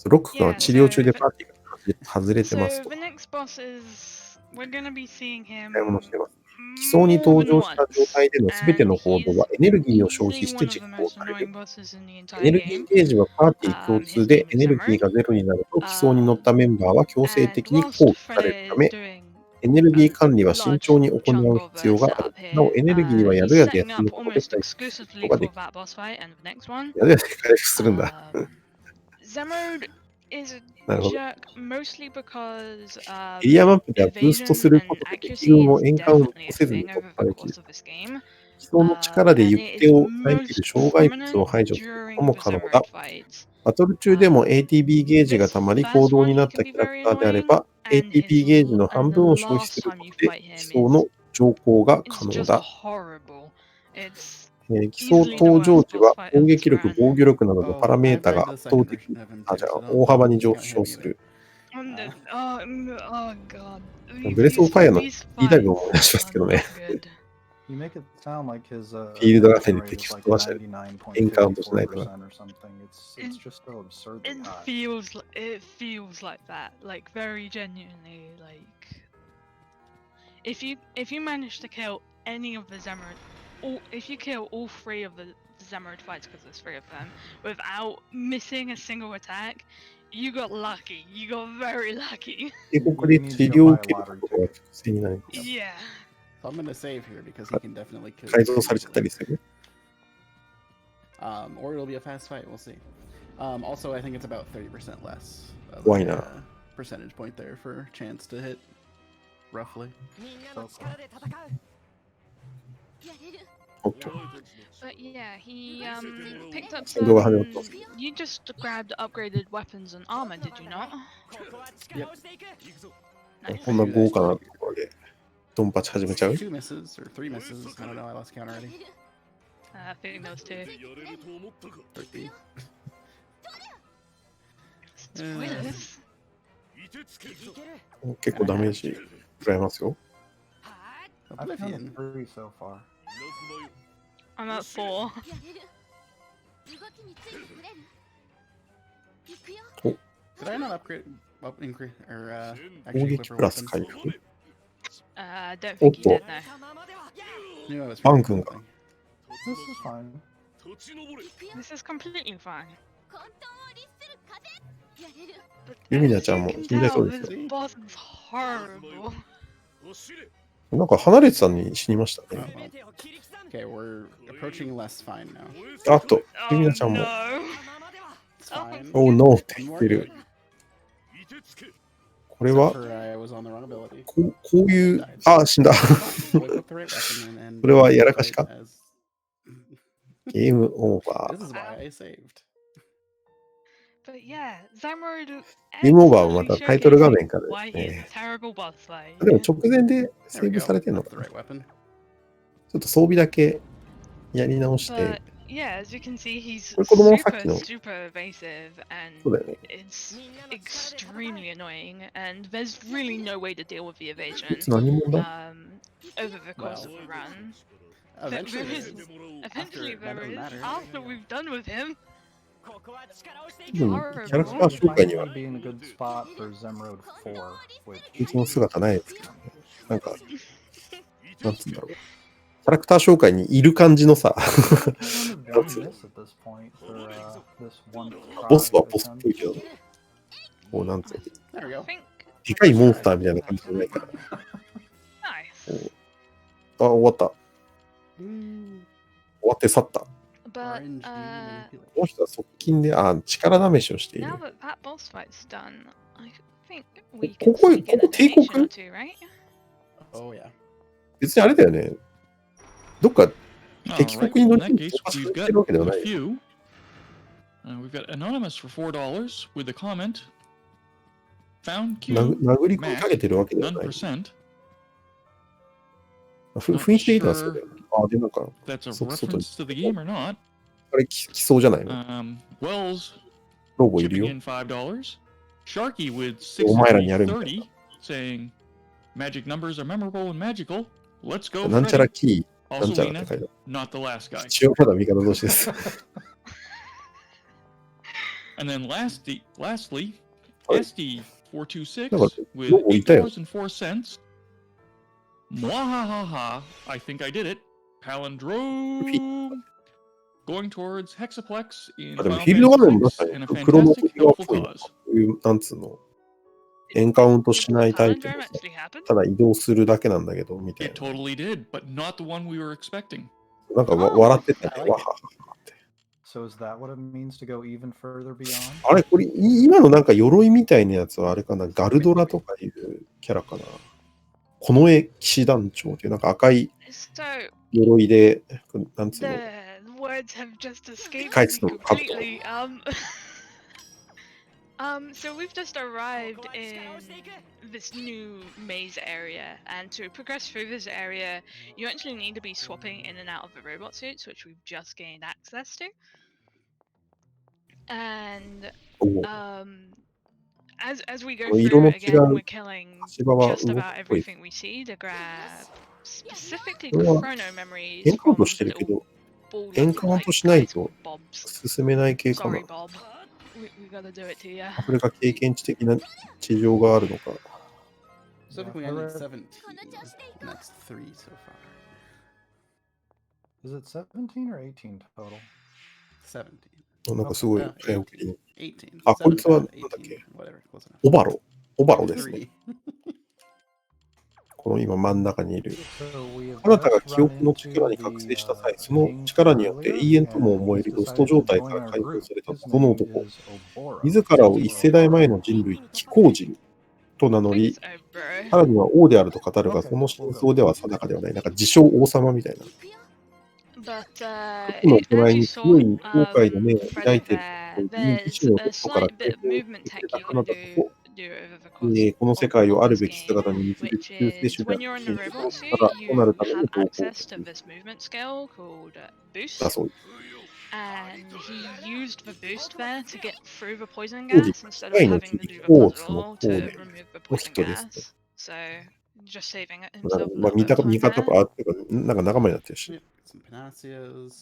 ロックが治療中でパーティーが外れてます So と。 the next boss is we're gonna be seeing him 買い物してます。基礎に more 登 than 場した状 once, 態での全て and の行動 he's はエネルギーを消費 easily して one of 実 the 行 most され annoying る。 bosses in the エ entire ネルギー game. ゲージはパーティー共通でエネルギーがゼロになると基礎に乗ったメンバーは強制 And 的に whilst 放棄される Freddeh た is め、 doing エネルギー a 管理は慎 large 重に行 chunk う of 必要があ setup る。なお、エ here, ネルギーは he's 宿屋で setting 休む up ことで almost 回復するこ exclusively とが for できる。 that boss fight and the next one. 宿屋で回復するんだ。 Zemrod is a なるほど。 jerk mostly because エリアマップではブースト evasion する and ことで敵 accuracy 軍を is 円環を残 definitely a せずに thing 突 over 破 the できる。 course of this game. 基礎の力で And 行く it 手 is を遮る most 障害物を prominent 排除すること during も the 可能だ。 Zemrod fights. バトル中でも ATB ゲージがたまり This 行動 first に one な he っ can た be キャラク very ターであれ annoying, ば and ATB ゲージの and 半 the 分を消費 last するこ time と you で fight 基 him 礎の is 乗降が it's 可能 just だ。 horrible. It's 基礎 easily the 登場 worst 時は boss fight 攻 of this 撃力、 run. 防御力などの Oh, パラメー I've タ read が the 圧倒 second 的 version of him あ、 too, じゃ so あ don't 大幅に discount 上 him 昇す either. る。 And the, oh god. ブレスオブファイアの These リーダー軍を fights 思い出しますけど are ね。 not good. You make it sound like his フィールド画面に rate 敵 is 吹っ like 飛ばしたり、エンカウントしないとな。 99.54% or something. It's just so absurdly It high. feels like that, like very genuinely, like if you manage to kill any of the Zemrod, if you kill all three of the Zemrod fights, because there's three of them, without missing a single attack, you got lucky. You got very lucky. 帝国で治療を受けることが複製になります。 Yeah. So I'm gonna save here because he can definitely kill 改 you 造されちゃった easily. りする。 Or it'll be a fast fight. We'll see. Also, I think it's about 30% less. Why not? Percentage point there for chance to hit, roughly. みんなの力で戦う OK。 But yeah, he picked up 戦闘が始ま some. った。 You just grabbed upgraded weapons and armor, did you not? ここは力をしていく Nice. こんな豪華なところでドンパチ始めちゃう。 2 misses or 3 misses. I don't know. I lost count already. I think those two. 30. Spoilers. いける 結構ダメージ食らいますよ。はーい I've Oblivion. done 3 so far. I'm at 4. Did I not upgrade, increase, or 攻 actually 撃 equip プ her ラス weapons? 回復。 I don't think you did, no. たままでは Knew I was Fun forgetting Kunga. something. This is fine. This is completely fine. ユミナちゃんも As you 死んじゃい can そう tell, ですよ。 this boss is horrible. なんか離れてたのに死にました Oh, ね。 well. 全てを切り刻む Okay, we're approaching less fine now. あっと、ユ Oh ミナちゃんも、 no. たままでは It's fine. Oh no って言 One って more る hit.。これは Except for I was on the wrong ability. こういう、あ、死んだ。 We'll equip the right weapon and これはやらかしか fight as- ゲームオーバ This ー。 is why I saved. But yeah, Zamrod ゲームオーバーはまたタイトル画面からで why す he's a ね。 terrible boss fight. でも直前でセ There ー we ブ go. されてるの That's か the な。 right weapon. ちょっと装備だけやり直して But、yeah, as you can see, he's これ子供の super, さっきの super evasive and そうだよね。 it's extremely annoying, and there's really no way to deal with the こい evasion つ何者だ over the course of the run. Eventually, there is- Eventually, that there doesn't is. matter. After we've done with him, ここは力をしていくでも、キャラクター紹介には Might be in a good spot for Zemrod 4, which こいつの姿ないですけどね。なんか、なんつうんだろう。キャラクター紹介にいる感じのさ、 I've only done this at this point for this one ボスはボスっ attempt. ぽいけど、こうなんつうの there we I go. think でかいモンスターみたいな感じじゃないから。 nice. あ、終わった。終わって去った。こ But RNG manipulation. の人は側近で、あ、力試しをしている now。that that boss fight's done, I think we Ko- can ko- sneak in ko- a donation teikoku? or two, right? Oh yeah. 別にあれだよね。どっか All 敵 right. 国に In 乗り that に case, おかしく we've して got るわけでは a ないよ。 few. We've got Anonymous for $4 with a comment. Found 殴 Q. 殴り込みかけてるわけでは None ない。 percent. 雰囲気でいいな、それ。あ、で、なんか、 That's a 外に reference to the game or not. あれ、来そうじゃないの？ Wells ロボいる chipping よ。 in $5. Sharky with お前らにやるみたい6330 saying magic numbers are memorable and magical. Let's go な。なんちゃら Freddeh. キー、なん Also ちゃらって Lena, 書いてある。 not the last guy. 一応まだ味方同士です。 And then lastly, はい SD426 なんか with ロボいたよ。 $8.04. Mwahaha, I think I did it. Palindrome. Going towards Hexaplex in あ、でも Final フィールド画面も Fantasy なん VI か and a 黒の fantastic 敵が helpful 多いな。 cause. こういう、なんつうの、エンカウントしないタイプ Palindrome のさ actually happened? ただ移動するだけなんだけど、みたい It な。 totally did, but not the one we were expecting. なんかあ笑ってたね。 I like わ it. はは。 So is that what it means to go even further beyond? あれ、これ、今のなんか鎧みたいなやつはあれかな、ガルドラとかいうキャラかな。この絵騎士団長っていうなんか赤い So 鎧で、なんつうの、 the words have just escaped Kites me don't completely. So we've just arrived ここは力をしていく in this new maze area, and to progress through this area, you actually need to be swapping in and out of the robot suits, which we've just gained access to. And おう as we go この色 through の違 again, う we're killing 足場は just 動く about っぽい。 everything we see to grab specifically これは chrono memories エンカウン from トして the るけ little ど、 ball エン looking カウン like トしない guys と called bobs. 進めない系かな Sorry,。Bob. We gotta do it to you. それが経験値的な事情があるのか。 Specifically, I need 17, and that's 3 so far. Is it 17 or 18 total? 17. なんかすごい早送りに。 18. あ、こいつは 7, なんだっけ whatever, close enough. オバロ。オバロですね。 3. この今真ん中にいる。 So we have あなたが just 記 run 憶の into 力に覚醒した the, 際、その king 力によって earlier, 永遠とも and 思え he's るロスト decided 状 to 態 join から our 解放 group. された His この name 男。 is Oboro. 自らを一世代前の人類、気候人と名乗 I think り it's、over. さらには王であると語るが、その真相では定かではない。なんか自称王様みたいな。 But 過去の as 行い you に saw, 強い後悔の念を抱い Freddeh ている there, という意 there's 志の a 男から slight 解 bit of 放を movement 受け tech てた you あな can た do と、 over the course この世 of 界をある this べき game, 姿に導く which 救世 is 主であ when る you're in 真 the 実 robot を suit, ただとなる you ための have 同行 access to this movement skill called だ boost, そう。 and he used the boost there to get through the poison 当時、 gas instead of 機械の having to 響 do き the をその puzzle 方 to 面 remove the の poison 人ですね。 gas. So just saving it まあ himself a まあ little 見 bit た of 見 time 方 there. あっていうか、なんか仲間になってるし。 Yep, some panaceas.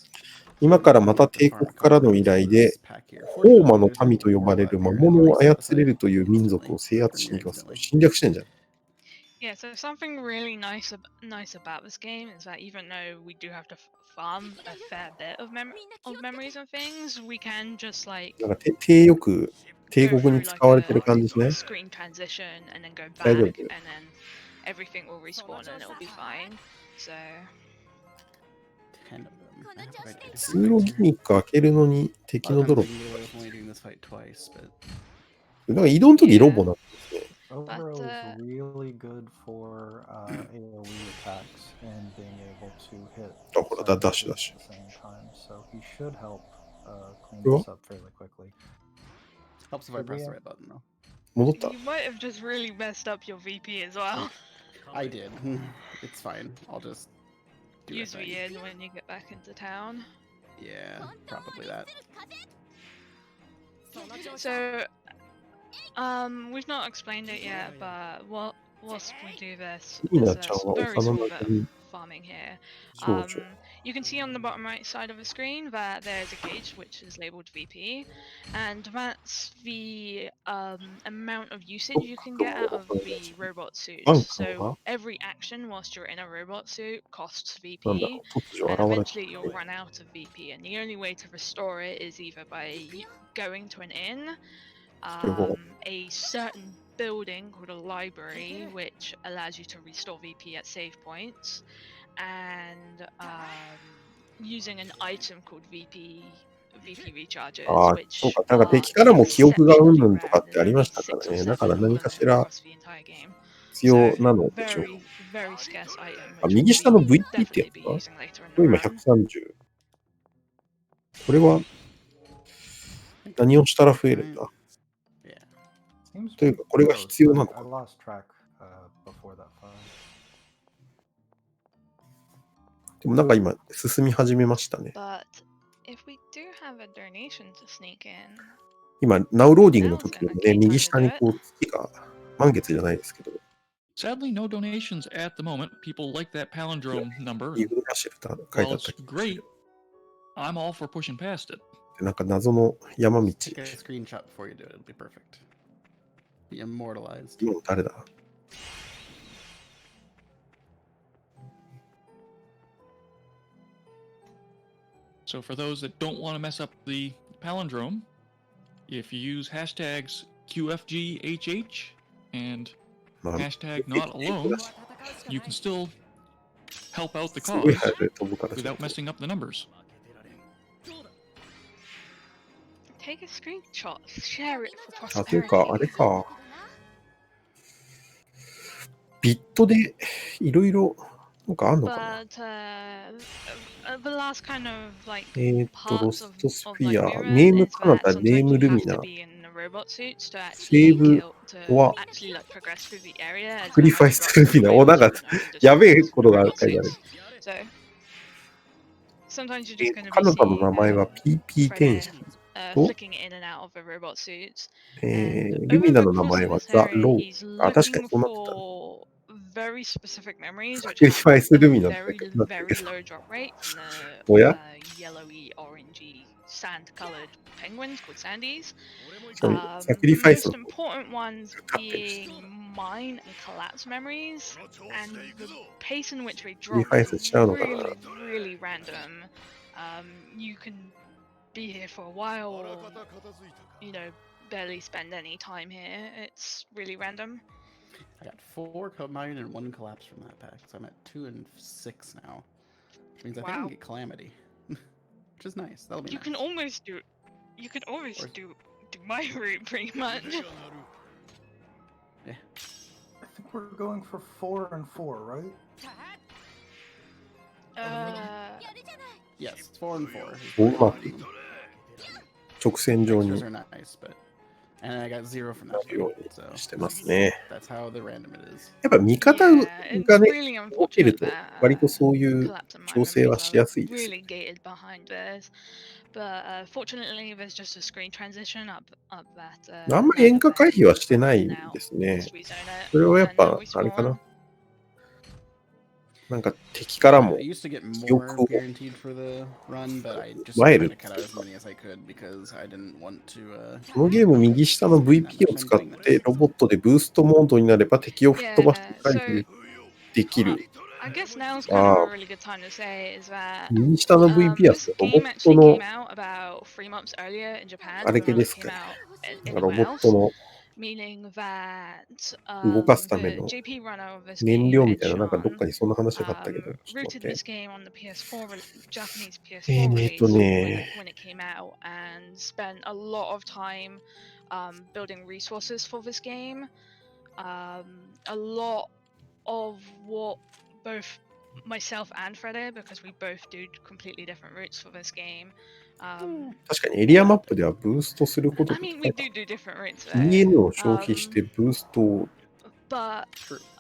今からまた帝国からの依頼で、大魔の民と呼ばれる魔物を操れるという民族を制圧しに行きます。侵略してんじゃん。 Yeah, so something really nice about this game is that even though we do have to farm a fair bit of memories and things, we can just like なんか手よく go 帝国 through に使われてる感じしない？ screen transition and then go 大 back 丈 and 夫。 then everything will respawn and it'll be fine. So 10 of them. I hope I did. 通路ギミック開けるのに敵の I'm ドロッ thinking of only doing this fight twice, but プ。なんか移動の時ロボなんですね。 Oboro is But, really good for AoE attacks and being able to hit あ、ほら、ダ several ッシュ groups ダッシュ。 at the same time, so he should help clean Cool. this up fairly quickly. helps if I Did press we the have- right button though. 戻った you might have just really messed up your VP as well. I did. It's fine. I'll just do Use that the thing. in when you get back into town. Yeah, probably that. So, we've not explained it yet, but whilst we do this, いい there's なちゃん a は very 幼 small な bit じみ of farming here. 少女。 You can see on the bottom right side of the screen that there's a gauge which is labeled VP, and that's the amount of usage you can get out of the robot suits. So every action whilst you're in a robot suit costs なんだ VP, ろう、突如 and 現れ eventually て you'll run out of VP, and the only way to restore it is either by going to an inn, a certain building called a library, which allows you to restore VP at save points, and using an item called VP VP recharges, ああ、 which そうか。なんか are 敵からも記憶がうんぬ exceptionally んとか rare. ってあり There's ま only したから 6 or ね。だから 7 何 of か them しら across the entire game. 必要なのでしょう。 Very, very scarce item, あ、 which 右下の we'll VP ってや definitely つ be か using later in こ the れ今 run. 130。これは何をしたら増えるんだ Yeah. Seems という pretty か、これが close. 必要なの I か。 lost track before that file. でもなんか今進み始めましたね。 But if we do have a donation to sneak in, 今、ナウローディングの時のね、右下にこう月が満月じゃないですけど、 Sadly, no donations at the moment. People like that palindrome number. イグルラシェルターの書いて While あった it's 気がす great, る。 I'm all for pushing past it. でなんか謎の山道。 Take a screenshot before you do it. It'll be perfect. Be immortalized. 今の誰だ So for those that don't want to mess up the palindrome, if you use hashtags QFGHH and まあ、 hashtag not alone, you can still help out the すごい cause 早く飛ぶからちょっ without と messing up the numbers. take a screenshot, share it for あ、という posterity. か、あれか。ビットでいろいろなんかあんのかな But the last kind of like ロ parts ス of, トス of フィ like ア、 Mirror ネーム is カナ that ダ、ネー sometimes ム you ル have ミ to ナ、 be in the robot suits to セー actually ブ kill to は actually like progress through the area. As クリファイスルミナ。お、なんかやべえことが書いてある。 So sometimes you're just going to カ be ナダの seeing 名前は PP 天使 Freddeh と、 flicking in and out of the robot suits. ル Over ミナ the の名 course 前 of は this ザ・ area, ロー。 he's あ、確かに looking そうなってたね。 for very specific memories, サ which クリファイ have スルミ a ナって very, なったけ very ど。 low drop rate from おや the yellowy, orangey, sand-colored penguins called sandies. サクリ The ファイス most important ones being mine and collapse memories, and the pace in which they サクリ drop ファイ is スしちゃうのかな really, really random. You can be here for a while, or, you know, barely spend any time here. It's really random. I got 4 mine and 1 collapse from that pack, so I'm at 2 and 6 now. Which means I think I can Wow. get Calamity. Which is nice. That'll be You nice. can almost do Or- do my route pretty much. Yeah. I think we're going for 4 and 4, right? Yes, it's 4 and 4. おうまく直線上に Extras are nice, but and I got 0 from な that るよ one, うに so してますね。 that's how the random it is. やっぱ味方 Yeah, it's がね、 really 動ける unfortunate と that 割とそういう collapse and 調 mine 整は memories し are やすいです。 really gated behind this. But fortunately, there's just a screen transition up that. あんまり演歌回避はしてないんですね。 Just rezone it それはやっ and ぱ then あれか respawn. な。なんか敵からも I used to get more 欲を guaranteed for the run, but I just 前 tried る to cut out as many as I could because I didn't want to. このゲーム右下の VP を使ってロボットでブーストモードになれば敵を吹っ飛ばして回避できる。 I guess now's kind of a really good time to say is that 右下の VP は this ロボ game ット actually の came out about 3 months earlier in Japan あれ than 系 it ですか came ね。 out ロ anywhere ボット else. の Meaning that 動かすため the の JP runner of this 燃 game, 料みたいななんかどっ Edsean, かにそんな話があったけど、ちょっと rooted 待っ this て。 game on the Japanese PS4 release when it came out and spent a lot of time building resources for this game. A lot of what both myself and Freddeh, because we both do completely different routes for this game. 確かにエリアマップではブーストすること I と mean, we do different routes there. EN を消費してブーストを But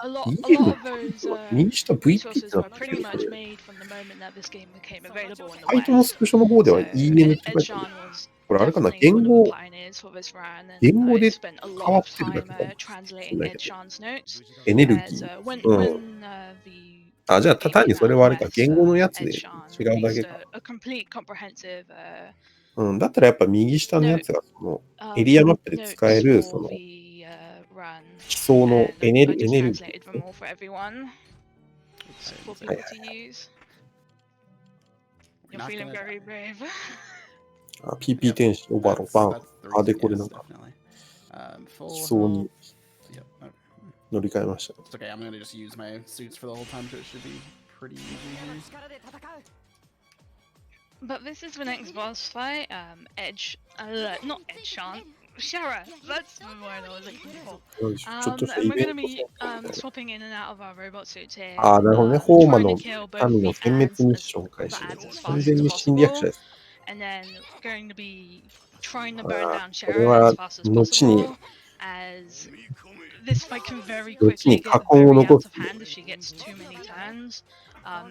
a lot EN of those 右下 VP って resources な were って pretty る much made from the moment that this game became available in the サイトの West. スクショの方では So EN って書いてある。 Edsean was これあれかな definitely 言 one of 語 the pioneers for this run, 言 and 語 I で spent a 変 lot わ of ってるだ time けかもしれ translating ないけど Edsean's notes. エネルギ As ー。 when うん。 the あ、じゃあ game 単に came それ out はあ in れ the か West, 言語のやつで Edsean 違うだ released けか。 a complete comprehensive うん、だったらやっぱ右下のやつがそのエリアマップで notes 使えるそ for の the run. 基礎の And エ I ネル just ギー translated them all for everyone for Oops, I people didn't say to use. You're Not feeling gonna very die. brave. あ PP 天使オバロ That's, バン that's the あで reason, これ yes, なんか definitely. 基 Full 礎に health. Yep. Okay. 乗り換えました。 It's okay. I'm gonna just use my suits for the whole time, so it should be pretty easy here. But this is the next boss fight. Edge, not Edge Shan, Shara. That's the word I was looking for. ちょっとしたイ And we're ベン gonna ト be センターみたいな。 swapping in and out of our robot suits here. ああ、なるほどね。ホーマ Trying to の kill both 神の the 殲滅 ads ミッ as ション開 the 始で ads as 完 fast 全 as に侵略者 possible, です。 and then going to be trying to あ burn あ、 down これ Shara は as fast as 後に、 possible, as this fight can very 後 quickly に get 禍根を very 残 out す of。hand if she gets too many turns.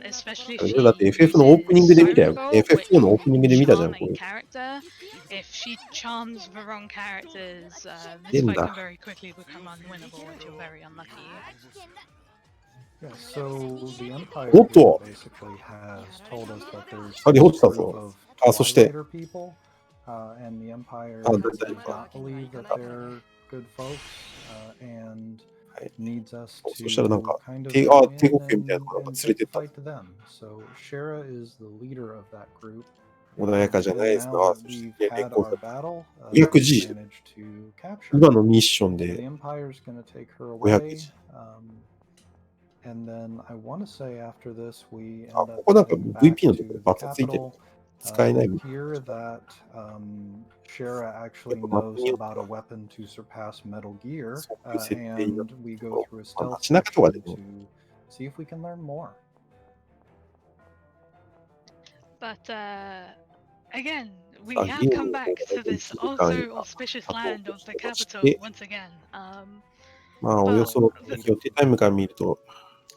Especially if だ she って FF のオープニン uses グで見たよ。 Siren Bolt, which FF4 のオープニング will で見たじゃん、 charm こ a れ。 character. If she charms the wrong characters, this 変 fight だ。 can very quickly become unwinnable if you're very unlucky. Yeah, so the Empire おっ here と basically has told us that there's 光落ち this た group ぞ。 of あ、そして、 Twilighter people, and the Empire あ、大 does 丈夫か。 not believe that they're good folks, and はい。 needs us そしたらなん to か、 kind of 帝 go 帝 in 国兵みたいなのがなん and か連れて take っ the た。 fight to them. So Shara is the leader of that group. 穏やかじゃない And ですな。 now そ that し we've て、 had こ our う battle, we've 200G。 managed to capture 今 her. のミッション The で Empire's going to take her 500 away. G。 And then I want to say after this, we あ、 end こ up こなんか heading back VP のとこ to ろ the バツついてる。 capital. 使えない We みたい hear that Shara な。 actually マップ knows によって about a は、 weapon to surpass Metal Gear, そういう設定になって and we るけ go ど、 through a まあ、 stealth 街中とかで mission も、 to see if we can learn more. But again, we あ、 have ゲーム come の方 back が大 to 体1 this 時間 also 今、 auspicious 経とう land と of し the てまし capital て、 once again. まあ、およ But そ、 the 予定タイムから見ると、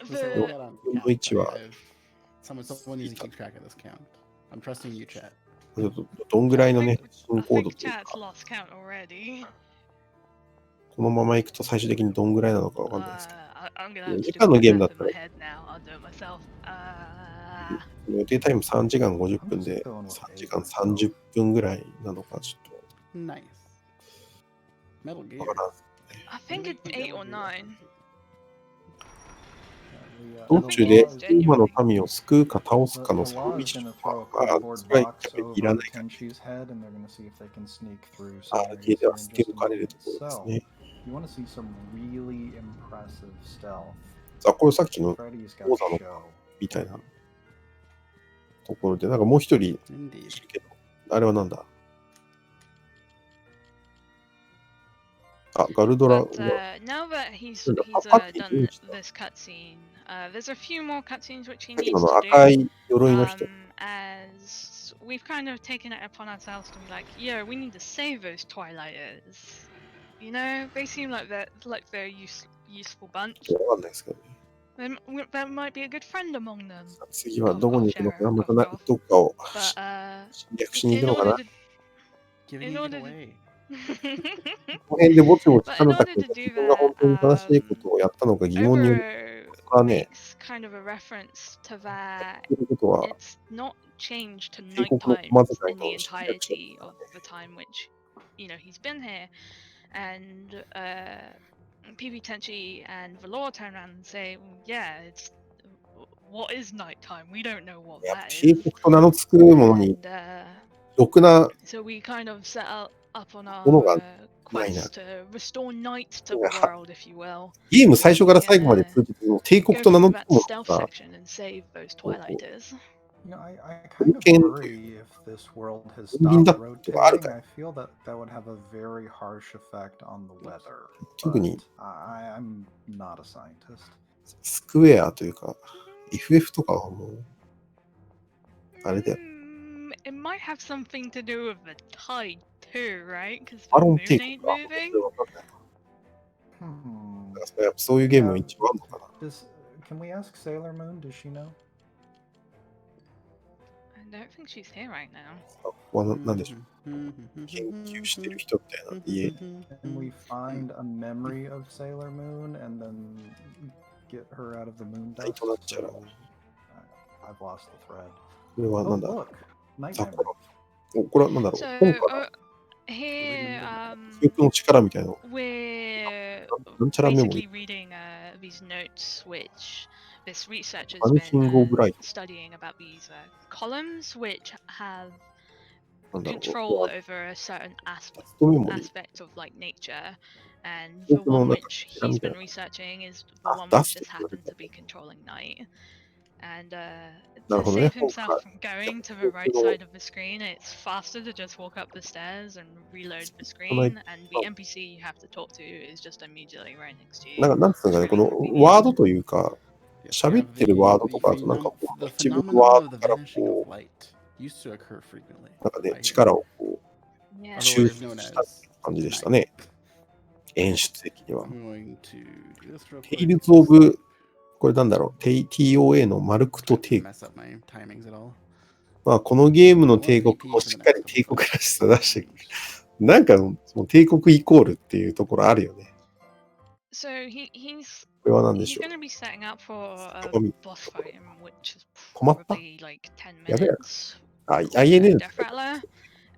So say we the got on 4分の count. 1は、 Someone needs to keep track of this count. I'm trusting you, chat. どんぐら I いのね、 think 進 I 行度 think という chat's か、 lost count already. このまま行くと最終的にどんぐらいなのかわかんないですけ I'm gonna ど、 have 2 to 時 do 間の quick ゲームだ math っ in た my ら、 head now. I'll do it myself. 予定タイム3時間50 I'm 分 just で、 going with 3時 eight 間 myself. 30分ぐらいなのか、ちょっ Nice. Metal と Gear. わからん。 I think it's 8 or 9. 道中で、ローマの民を救うか倒す The, かの the サ law ブミッ is ショ going ン to throw a は、あ cardboard それは box いら over ないから、 Tenchi's head, and they're going to see if they can sneak through あ some あ、 areas 家で here は in 捨て just お a かれる moment. ところです So, ね。 you want to see some really impressive stealth. あ、これさっきの Freddie's got 王 a 座の show. みたいなところで、なんかもう一人 Indeed. いるけど、あれはなんだ。あ、ガルドラ But now that he's Look, he's I've got the done image though. this cutscene, there's a few more cutscenes which he さっき needs の to 赤 do. い鎧の人。 As we've kind of taken it upon ourselves to be like, yeah, we need to save those Twilighters. You know, they seem like they're useful bunch. わかんないですけどね。 There might be a good friend among them. さあ次はどこに行くのかな、またどっかを But 侵略しに行く in のかな。 order to Giving In it order to- away. この辺でぼちぼち But 彼 in 女たち order が to do 自分が本当に正しいことをやったのか疑問に思う Over はね、 makes kind of a reference to that ということは、 it's not changed to 帝 night 国の times 駒使い in the の侵略者 entirety of the time which he's been here, and PB Tenchi and Valor turn around and say, well, yeah, it's what is nighttime? We don't know what やっぱ that 帝 is. 国と名の付くものに And ろくな so we kind of set up on ものが our ないな。 quest to restore night to the なんか world, if you will. ゲーム最初から最後まで通じて、帝国 Go と名 through の付 that くも stealth のが、 section and save those Twilighters. You know, I kind of Weekend. worry if this world has Weekend stopped up. rotating. I feel that that would have a very harsh effect on the weather. 特に But I'm not a scientist. スクエアというか、FF とかはもう、あれだよ。 It might have something to do with the tide too, right? Because バ the ロン moon 帝 ain't 国は、 moving. わかんない。 Hmm. だからやっぱそういうゲームが一番あるのかな。 Can we ask Sailor Moon? Does she know? I don't think she's here right now. ここはなんでしょう。研究してる人みたいな家。 Can we find a memory of Sailor Moon and then get her out of the moon dust? I've lost the thread. これは Oh, なんだ。 look. あ、 Night これこれはなんだろう。 So 本かな。 here, 記憶の力みたいなの。 we're なんちゃらメモリ basically reading these notes which this researcher's Vanishing been of Light. studying about these columns which have なんだろう。 control over a certain テストメモリ aspect of like nature, and Open the one on that which pyramid. he's been researching is the Ah, one that's which just the one. happened to be controlling night. And なる to ほどね。 save himself from going to the right side of the screen, it's faster to just walk up the stairs and reload the screen. And the NPC you have to talk to is just immediately right next to you. なんつうのかね、 It's こ really の convenient. ワードというか、 Yes, we 喋っ have てるワード the とか、あとなんかこう the 一部 phenomenon ワー of ド the から vanishing こ of light used to occur frequently. う、なんかね、 I hear. 力をこう、 Yeah. 抽 Otherwise 出 known した as 感じでしたね。 演出的には。 I'm going to do this real テ quick. イルズ・オブ、これなんだろう、TOA のマルクと帝国。 Mess up my timings at all. まあ、このゲームの帝国もしっかり帝国らしさ出してくる。なんか、その帝国イコールっていうところあるよね。 So he's これは何で he's しょ going to be setting up for a Tommy. boss fight, which is Tomata? probably like 10 Yeah, minutes. う。あ、called INN Death Rattler,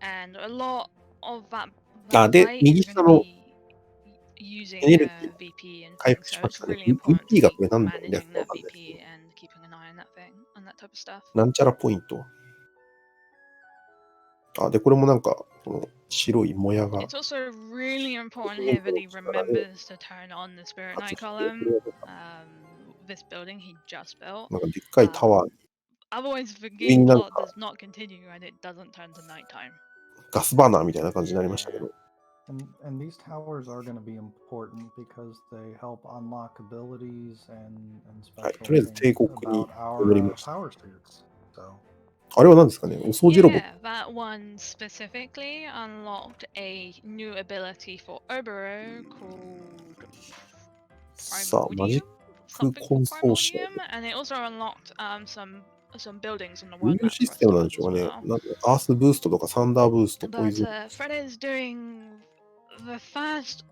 and a lot of that あ、 light で、 is 右 going 下 to の be using エネルギー VP and 回 things. 復し So ま it's したね。 really important to VP が keep これなんだろう、 managing 略 that わかんないですけ VP ど。 and keeping an eye on that thing, on that type of stuff. なんちゃらポイント。あ、で、これもなんか、この白いもやが。 It's also really important here that he remembers to turn on the Spirit Knight column. This building he just built. なんかでっかいタワーに Otherwise, the 上に game なん plot か does not continue and it doesn't turn to nighttime. ガスバーナーみたいな感じになりましたけど。 And these towers are going to be important because they help unlock abilities and はい、 special とりあえず帝 things 国に about 戻り our ました。 power suits. So あれは何ですかね、お掃除ロボッ Yeah, that one specifically unlocked a new ability for Obero called ト。さあ、マジッ Primordium? ク Something コン called ソーシア Primordium, and it also unlocked some buildings on the どう world いう map シ for ス us テ to ムなんで build しょ as うかね。 well. なんかアースブーストとかサンダーブースト、ポイ But ズン。 Freddeh is doing the first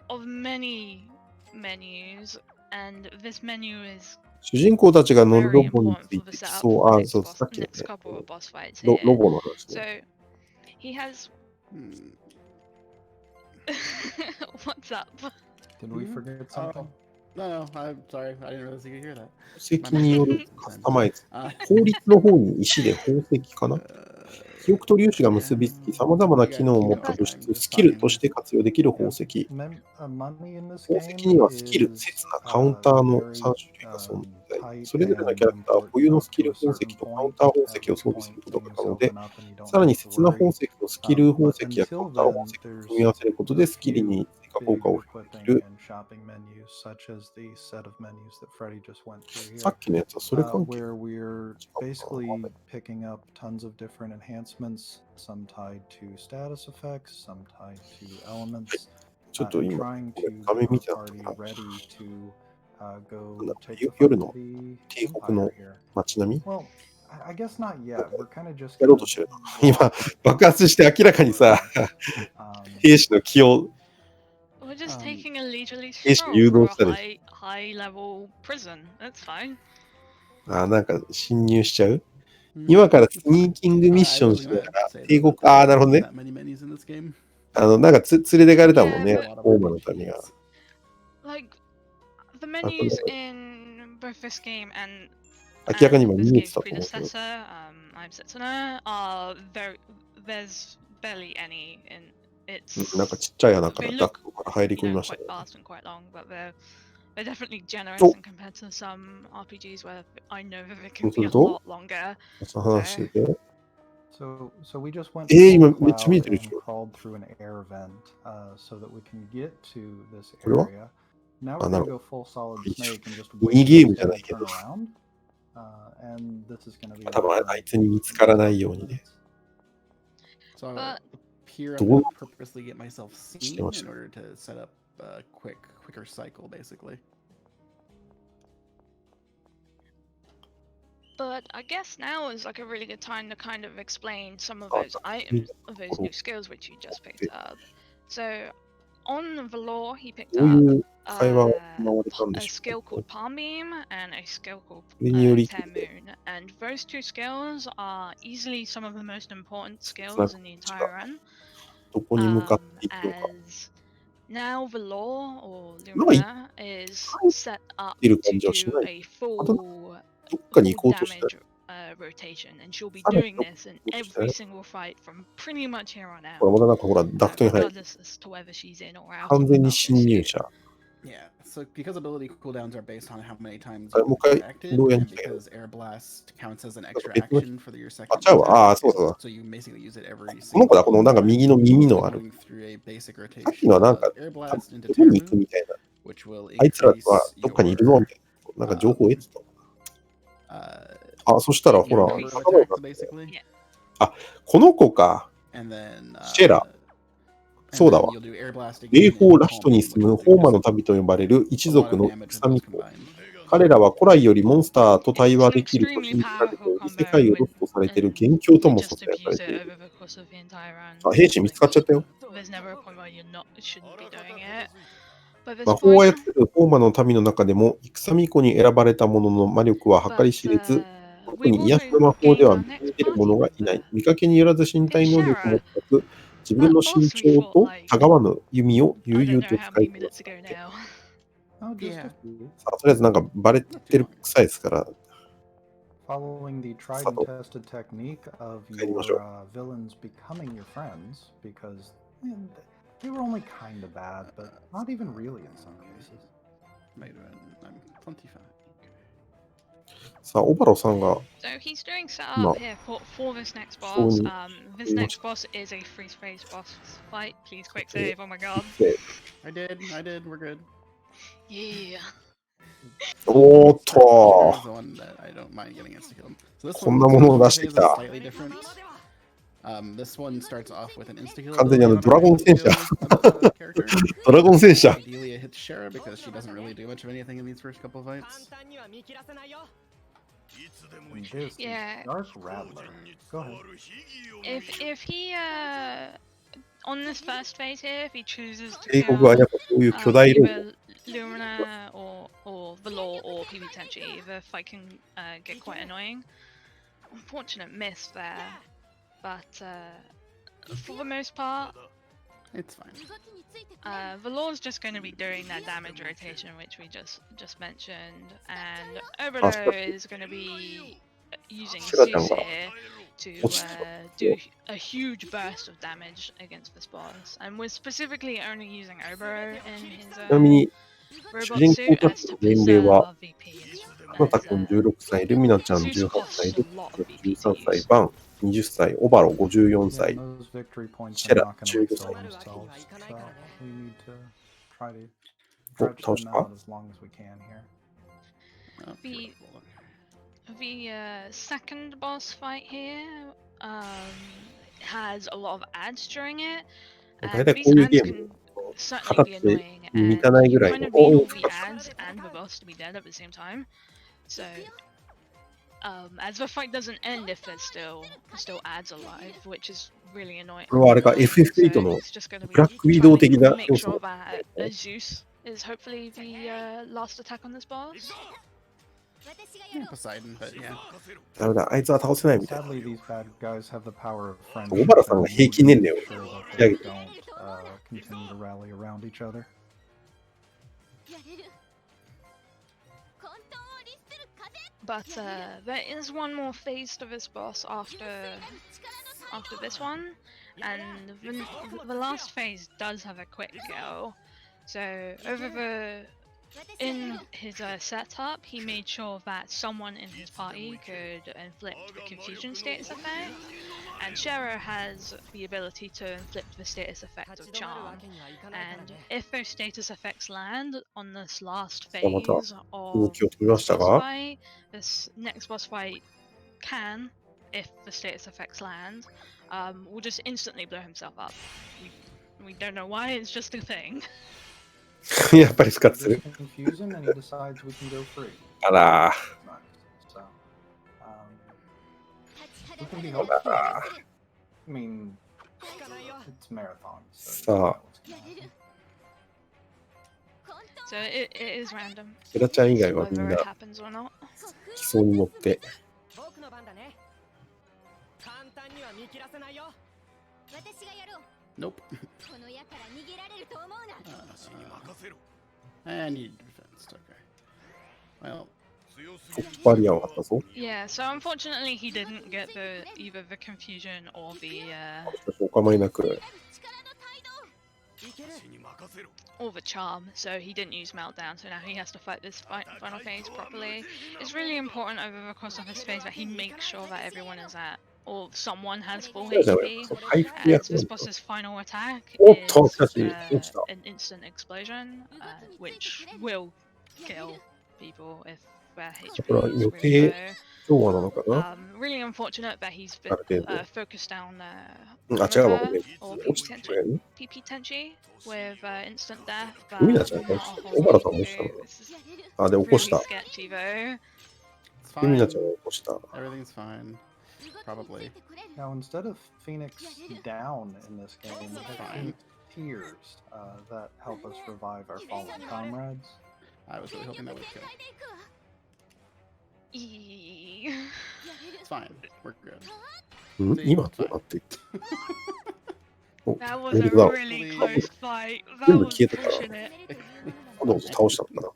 of many menus, and this menu is 主人公たちが乗るロ very ボに important つい for the て setup そう、 for あ、 the そう、 next, さっきの next ね、 couple of boss fights ロ here. ボの話 So ね。 he has. Hmm. What's up? did we forget something? No, I'm sorry. I didn't realize you could hear that. 宝石によるカスタマイズ。 Uh, 法律の方に石で宝石かな。記憶と粒子が結びつき、様々な機能を持った物質をスキルとして活用できる宝石。 Money in this 宝 game 石にはスキル、 is 刹那、カウンターの very, 3種類が存在。 tight それぞれのキャラクターは and 固有のスキ important ル up to a 宝石 certain とカウン point. ター宝 At 石を which 装備する point ことが things 可能で、 open up and you don't さらに have to 刹那宝 worry. 石とスキル宝 But 石やカウ until ンター宝 then, 石を there's 組み合わせることで a スキル few に追加 big 効果を付与で equipping きる。 and shopping menus, such as the set of menus that Freddie just went through さ here. っきのやつはそれ関係 Where we're basically picking up tons of different enhancements, some tied to status effects, some tied to elements, ちょっと and 今、 trying これ to 画面 get 見 our てなかった party から ready to go なんだ take the 夜 fight の to the 帝国の Empire here. 街並み Well, I guess not yet. We're kind of just やろう gonna としてるな。 walk 今、 right 爆発して明らかにさ、 um, 兵士の気を We're just Um, taking a leisurely 兵士に stroll 誘 through 導 a したでし high level prison. That's fine. ょ。あ、なんか侵入しちゃう hmm, 今から it's スニ fine. ーキングミッ I ション was し gonna ながら say 帝 though 国、 that ああ、 there なるほど aren't ね。 that many menus in this game. なんか連れてかれたもん Yeah, ね、 but- A lot of オーマの民が。 RPGs. Like the menus in both this game and 明らかに今 this 見え game's てたと思うけど。 predecessor, I'm Setsuna, are there's barely any in なんか it's ちっちゃい穴か they らダ look クトから入り込み you know ましたね quite。fast and quite long, but they're definitely generous Oh. and compared to some RPGs where I know that they So can be a so? lot longer. その話してて。 So we just went 今 full めっちゃ見え cloud てる and でしょ。 crawled through an air vent so that we can get to this これは area. Now あ、 we're な gonna る go full solid いい snake and just ミ wait ニ for ゲーム this じゃ guy ない to け turn ど、 around. And this is gonna be 多分 like あいつに見つからないようにね。 So But- here I'm Don't- gonna purposely get myself seen Still- in order to set up a quicker cycle, basically. But I guess now is like a really good time to kind of explain some of Oh, those items, of those new skills which you just picked up. So on Valor, he picked どうい up う会話を uh, 行われたんで a しょ skill うか。 called Palm Beam and a skill called それにより Tear Moon, and those two skills are easily some of the most important skills like in the entire run. どこに向かっていくのか。 As now Valor or Nice. Lumina is set up Still to can't just do like- a full どっかに行こ full うとしたら damage rotation, and she'll be Sorry, doing this in every single fight from pretty much here on ほら、 out, まだなんかほら、ダクトに入る。 regardless as to whether she's in or out. 完 of 全 the に Valkyrie 侵入 suit. 者。 Yeah. so because ability cooldowns are based on how many times Ah, you've もう一回 acted, どうやん and きたいの because Air Blast counts as an extra 別の action for your あ、 second ちゃうわ。 attack, ああ、そうそう。 so you basically use it every この子だ、 single このなんか time. 右の耳 We're のある。 going through a basic さっきのは rotation なんか of Air Blast into どこに行く Terramu, みたいな。 which will あいつらは increase どっかにいるの your みたいな。なんか情報を得てた。 uh, あ、そしたらほ your ら、 number of 頭が attacks basically, この子か。 and then シェラ。 and そうだ then わ。 you'll do Air Blast 霊 again 峰 into ラヒトに Calm, 住む which ホ will ーマの increase 民と呼ばれる a 一 lot 族 of の damage 草 with 巫 those 女。 combined. 彼らは古来よりモンスターと対話 It's で an きると extremely 信じられて powerful おり、 combo 世界をロ with, ストされている and 元凶と we も just ささやかれ abuse て it いる。 over the course of the entire あ、 round. 兵士見つかっちゃったよ。 There's never a point where you're not shouldn't be doing it. But this 魔法を操 point, るホーマの民の中でも、戦巫女に選ばれた者の魔力は計り but 知れず、特 we've に癒し also の魔法で gained は our 認 next めてる party 者がいない。 member. 見かけによらず身体能力も高く、自分の身長とたがわぬ弓を I 悠 don't 々 know と how 使い many こな minutes す。 ago now. Oh, just Yeah. a few. さあ、とりあえずなんかバレてる臭いですから、 Following the tried and Subtle. tested technique of Okay, your sure. villains becoming your friends, because they were only kind of bad, but not even really in some cases. Might have been, I'm 25. さあ、オバロさんが So he's doing No. setup here for this next boss. Sorry. This next boss is a freeze phase boss fight. Please quick Okay. save. Oh my god. I did, we're good. Yeah. おーっ Here's と the one that I don't mind getting insta kill. So this こんな one, ものを出 this して phase き is た。 slightly different. This one starts off with an insta kill. 完全に ability on ドラゴン our 戦車 insta-kill, character. ドラゴン戦車 Ideally, it hits Shara because she doesn't really do much of anything in these first couple of fights. And there's the Yeah. Dark Rattler. Go ahead. If he on this first phase here, if he chooses to 英国は kill やっぱこういう巨大ロボ either Lumina or Valor or PB Tenchi, the fight can get quite annoying. Unfortunate miss there, but for the most part, It's fine. Valor's just going to be doing that damage rotation which we just mentioned, and Obero is going to be using Zeus here to do a huge burst of damage against this boss, and we're specifically only using Obero in his ちなみに robot 主人 suit 公た as ち to の年 preserve 齢は our VP. カナタ君16歳、ルミナちゃん Zeus 18 costs 歳、 a ル lot of キ VP 13 to 歳、 use. バン20歳、オバロ54 Yeah, 歳 and those victory points Shut are up, not going to Judas. refill themselves, so we need to try to Oh, stretch touch them that. out as long as we can here. Oh, The- beautiful. The second boss fight here has a lot of ads during it, 大 and 体 these こういう ads ゲーム can certainly be 片手 annoying, に満 and たないぐ you らい kind の of need all お the ads and the boss to be dead at the same time. So, as the fight doesn't end if there's still ads alive, which is really annoying. これはあれか So FF8 の it's just gonna be ブラックウィ trying ドウ to 的な make 要素 sure that Zeus is hopefully the last attack on this boss. Yeah, Poseidon, but yeah. ダメだ、あいつは倒せないみたいな。 Sadly, these bad guys have the power of 小 friendship. 原さん and が we 平 need 均 to 年齢を make sure that 引き上 they げて don't continue to rally around each other. But there is one more phase to this boss after this one, and the last phase does have a quick go. So in his setup, he made sure that someone in his party could inflict the confusion status effect, and Shero has the ability to inflict the status effect of charm. And if those status effects land on this last phase 動 of きを取りま this した boss が、 fight, this next boss fight can, if the status effects land, will just instantly blow himself up. We don't know why, it's just a thing. やっぱり復活す Just る。 confuse him, and he decides we can go free. あら Nice. So, we can be helpful. I mean, it's marathon. So you know what's gonna happen. So it is random セラちゃん以外はみん whether な it happens or not. 基礎に乗って、 Nope. And you defense. Okay. Well, トップバリアを張ったぞ。 Yeah, so unfortunately he didn't get either the confusion or the しかしお構いなく、all the charm, so he didn't use Meltdown, so now he has to fight this final phase properly. It's really important over the course of this phase that he makes sure that everyone is at, or someone has full じゃない HP. そう回復や And つなん this だ。 boss's final attack おっと、 is しかし、落ちた。 an instant explosion, which will kill people if their これは HP is 予 really 定 low. 調和なのかな Really unfortunate that he's ある程度。 focused down うんあ、違うわ、ご Primitive めん。 or 落ちてくれる PP Tenchi with instant death, 海な but ちゃん、 not a 小 whole 原 lot さん you 落 can ちた do. の This is あ、で、起こし really た。 sketchy though. It's 海なちゃん fine. が起こした。 Everything's fine. Probably. Now, instead of Phoenix down in this game, we have Fine. Phoenix tears that help us revive our fallen comrades. I was really hoping that would kill. Eee. It's fine. We're good. ん今どうなっていったお、 That メ was ル a トダウン。 really close fight. 全 That 部 was 消えたから。 pushing it. 今度こそ倒したのかな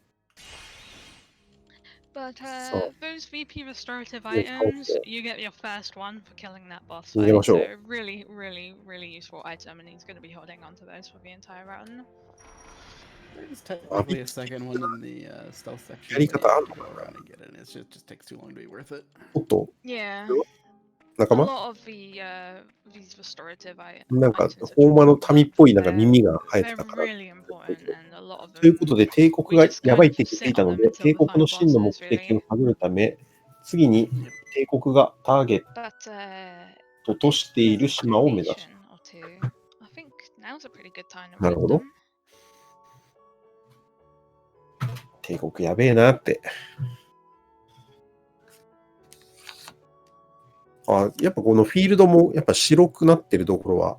But So- those VP restorative Yeah, items, okay. you get your first one for killing that boss Yeah, fight. So sure. really, really, really useful item, and he's going to be holding onto those for the entire run. There's technically a second one in the stealth section. やり but 方あ you んの have to か go な around and get it, and it just takes too long to be worth it. おっと、 Yeah. 仲 A 間 lot of the these restorative items. なんか items are ホーマの tricky, 民っぽいなんか but 耳が生えて they're たから。 really important, and a lot of という them ことで、帝国がやばいって気づいたので、帝国の真の目的を探るため、次に帝国がターゲッ But トとしている島を目指す。 location or two. I think now's a pretty good time to なる raid ほど them. 帝国やべえなって。あ、やっぱこのフィールドもやっぱ白くなってるところは、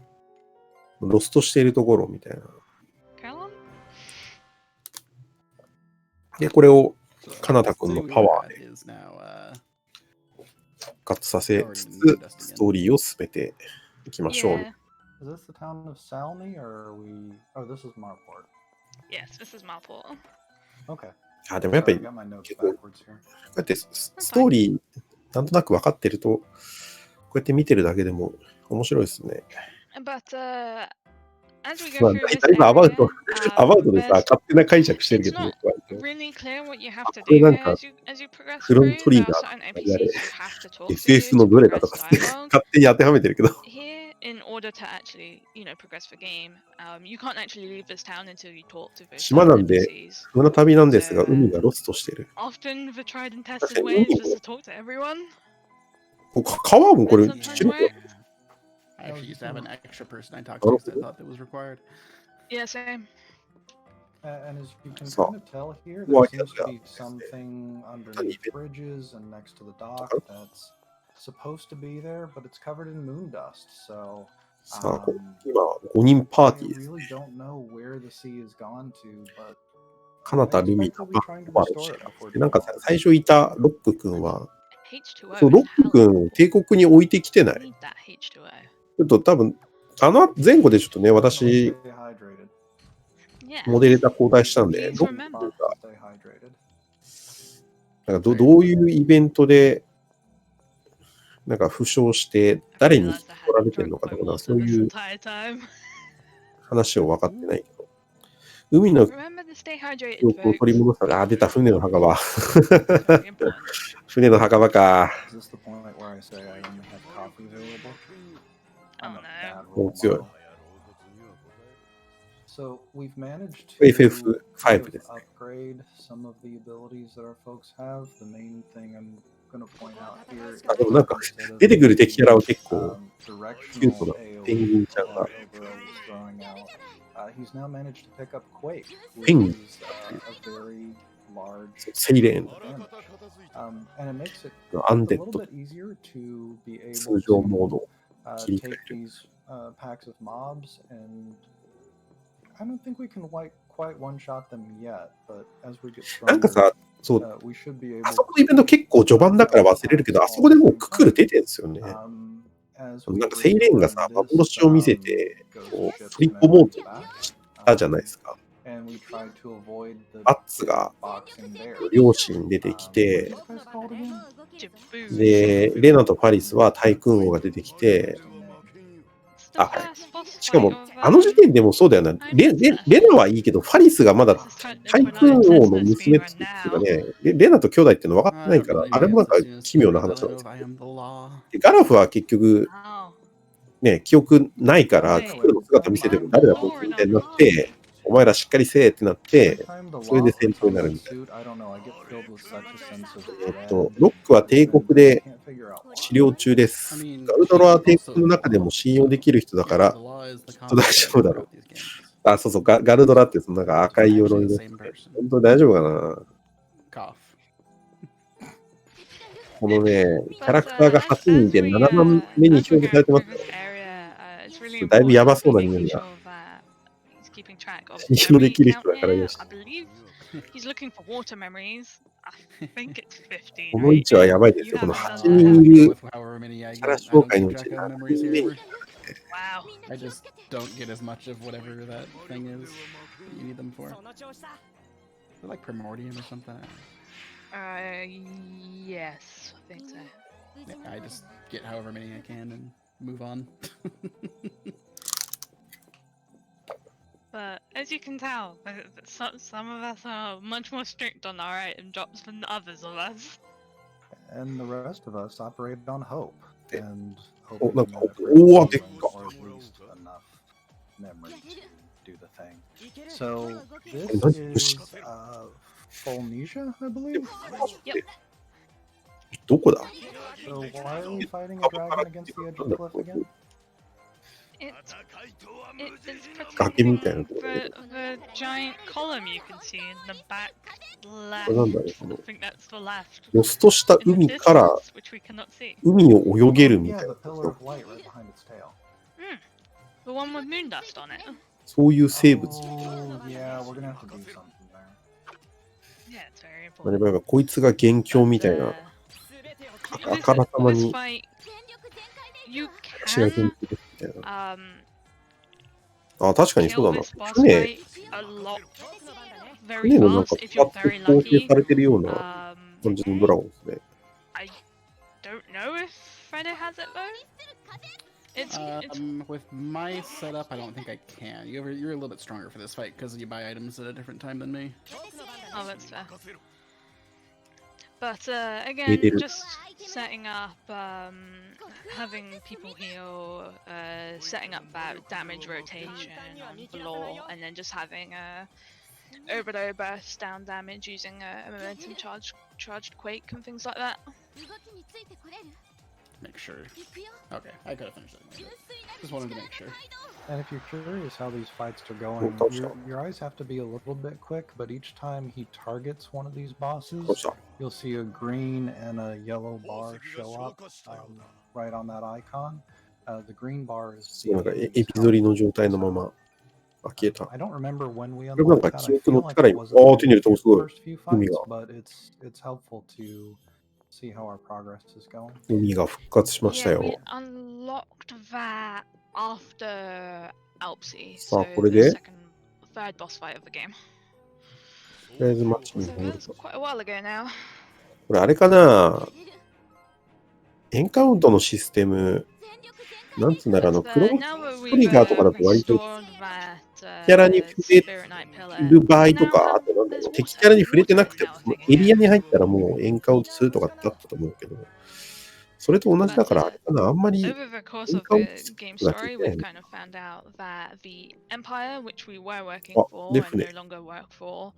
ロストしているところみたいな。 Carolyn? で、これを So, カナダ君の city パ we're ワー at で is now, 復活させつつ、ストーリーを進めていきましょう。 Yeah. Is this the town of Salmi, or are we? Oh, this is Marport. Yes, this is Malport. Okay. あ、でもやっぱり Sorry, I got my notes 結構 backwards here. こうやってストーリーなんとなく分かってると、こうやって見てるだけでも面白いですね。 But as we ま go あ、 through だ this いぶアバウト、 area, アバウトでさ、 there's 勝手な解釈してるけ it's ど、 not 割と really clear what you have to これ do なん here か as you progress フロン through. トリ There ガ are ー certain とかやれ NPCs you have to talk to FF の to どれかと progress かって dialogue. 勝手に当てはめてるけど、 Here, in order to actually, progress the game, you can't actually leave this town until you talk to those 島 certain なんで NPCs. 船旅なんですが、海がロストしてる。 Often the tried and tested Okay, way is ooh. just to talk to everyone. 川もこれ And sometimes 白 work. く I actually used to have an extra person I talked to because I thought that was required. Yeah, same. And as you can So, kind of tell here, well, there seems to yeah. be something underneath bridges and next to the dock that's supposed to be there, but it's covered in moon dust. So さあ、今5人パーティ I ーです。 really don't know where the sea has gone to, but カナタ、ルミナ、バッバルシェ。でなんか最初いたロック君は、 H2O. そうロック君、帝国に置いてきてない。 Need that H2O. ちょっと多分、前後でちょっとね、私、 stay hydrated. Yeah. モデレーター交代したんで、 Please ロック remember. 君が Stay hydrated. なんかどういうイベントで、なんか負傷して誰に取られてるのかとか、そういう entire time. 話を分かってないけど、海の Remember to stay hydrated, 記憶を folks. 取り戻したら、出た船の墓場。 Very important. 船の墓場か。 Is this the point where I say I only have coffee available? Oh I'm a no. bad Oh, role it's your- model. So we've managed to FF5 kind of ですね。 upgrade some of the abilities that our folks have. The main thing I'm going to point out here is あ、でもなんか instead of 出てくる敵キャラは結構 directional キュートなペンギンちゃん AoE が that Overall was throwing out, he's now managed to pick up Quake, which Ping. is a very large セイレーン damage. And it makes it アン a デッ little ド bit easier to be 通 able 常モー to ド 切り替え take る。 these packs of mobs, and I don't think we can quite one-shot them yet, but as we get なんか stronger, さ、そう、 we should be あ able そこのイベント結構序盤だから忘れるけど、あそこでもうククル出てるんですよね。 as なんかセイレーンがさ、幻を見せて、こう、フリップモードしたじゃないですか。 and we tried to avoid the バッツが boxing there. 両親出てきて、 What are these guys called again? Jaboo. で、レナとパリスは対空王が出てきて、the あ、 first boss しか fight も of あの時点でもそうだよな。レナはいいけど、ファリスがまだ this is タイ we're クー not ン in 王の Tesla 娘っ speedrun ていうか now. ね、レナと兄弟っていうの分かってない I から、 don't あれもなんか believe it. As soon as 奇妙な Freddeh 話なんで died す of I am the law. でガラフは結局 Oh. ね、記憶ないから、 Wait. キルの姿見せても誰だこいつみたいになって、お前らしっかりせえってなって、 Every time the それで law 戦 puts 闘に on なる that みたい suit, I don't know, I get filled with such a sense of な。 dread. ロックは帝国 I で can't figure out 治療中で I す。 mean, ガルドラは帝 also 国の中でも信用できる人だか yeah, ら the、law is the きっと大 common 丈 thread 夫だろ throughout these games. う。あ、そうそう、ガルドラってそのなんか赤い鎧 Actually の the same person. 本当に大丈夫かな。 Cough. このね、キャラ But クターが8 as, 人 as で we 7番目に as we 表示され go てま through す this から。 area, it's really だいぶやば important そうな to 匂 be い making が。 sure that he's keeping track of 信用で memory きる count 人だからよ here. し。 I believe he's looking for water memories. I think it's 15, この位 right? 置はやばいです You よ。この haven't 8 done I 人 that. have to い go る with however many I キャラ get. I 紹 don't 介の keep うち track 7 of memories 人 here 目。 ever. Wow. I just don't get as much of whatever that thing is that you need them for. They're like primordium or something. Yes, I think so. Yeah, I just get however many I can and move on. But as you can tell, some of us are much more strict on our item drops than others of us. And the rest of us operate on hope. Yeah. And Oh, hoping no, that hope. it brings Oh, healing, they- or at least enough memory to do the thing. So this What? is Pholnesia, I believe. どこだ So why are we fighting a dragon against the edge of the cliff again? It's崖 protecting みたいなところで。 the giant column you can see in the back これなん left. だろう、この I think that's the left. ロストした In the 海から distance, which we cannot see. 海を泳げる Oh, み yeah, たいな the pillar of light right behind its tail. The one with moon dust on it. そういう生物。 Oh, yeah, we're gonna have to do something there. Yeah, it's very や important. ばいやばいこいつが元凶みたい But, な。 this- あからさま this に fight, you 私が元 can 凶ですみたいな。 um あ、確かにそう kill だな。 this boss 船、 fight a lot very 船のなんか fast if 使 you're って very 構成 lucky. されてるような感じのドラゴンですね。 I don't know if Freddeh has it though. It's With my setup, I don't think I can. You're a little bit stronger for this fight because you buy items at a different time than me. oh, that's fair. But again, Maybe- just setting up, having people heal, setting up that damage rotation on the law, and then just having a overload burst down damage using a momentum charged quake and things like that. Make sure. Okay, I could have finished it. Anyway, but just wanted to make sure. And if you're curious how these fights are going, Oh, touchdown. your eyes have to be a little bit quick, but each time he targets one of these どう bosses, した you'll see a green and a yellow bar show up right on that icon. The green bar is そうなんか the エピゾリの状態のまま。あ、消えた。 I don't remember when we これなん unlocked か that. 記 I 憶の feel like 力 it に、 wasn't ああ、手に入れた、すごい。 first few 海 fights, が、 but it's helpful to see how our progress is going. 海が復活しました Yeah, よ。 we unlocked that after Alpsy, さ so あ、これ the で、 third boss fight of the game. とりあえず街に So 戻る that's quite a while ago now. これあれかなエンカウントのシステム、なんつうんだろう、But クロ now that ス we've トリガーとかだと割と restored that キャラに触れ Spirit Knight pillar, る場合と now か、あとなんだ there's ろう、敵 water. キャラに触れてなくて Water も is、その now a thing エリアに again. 入ったらもうエンカウントするとかだったと思うけど、それと同じだからあれかな、あんまり Over the course of Income the game like story, it we've then. kind of found out that the Empire, which we were working Oh, for and no definitely. longer work for,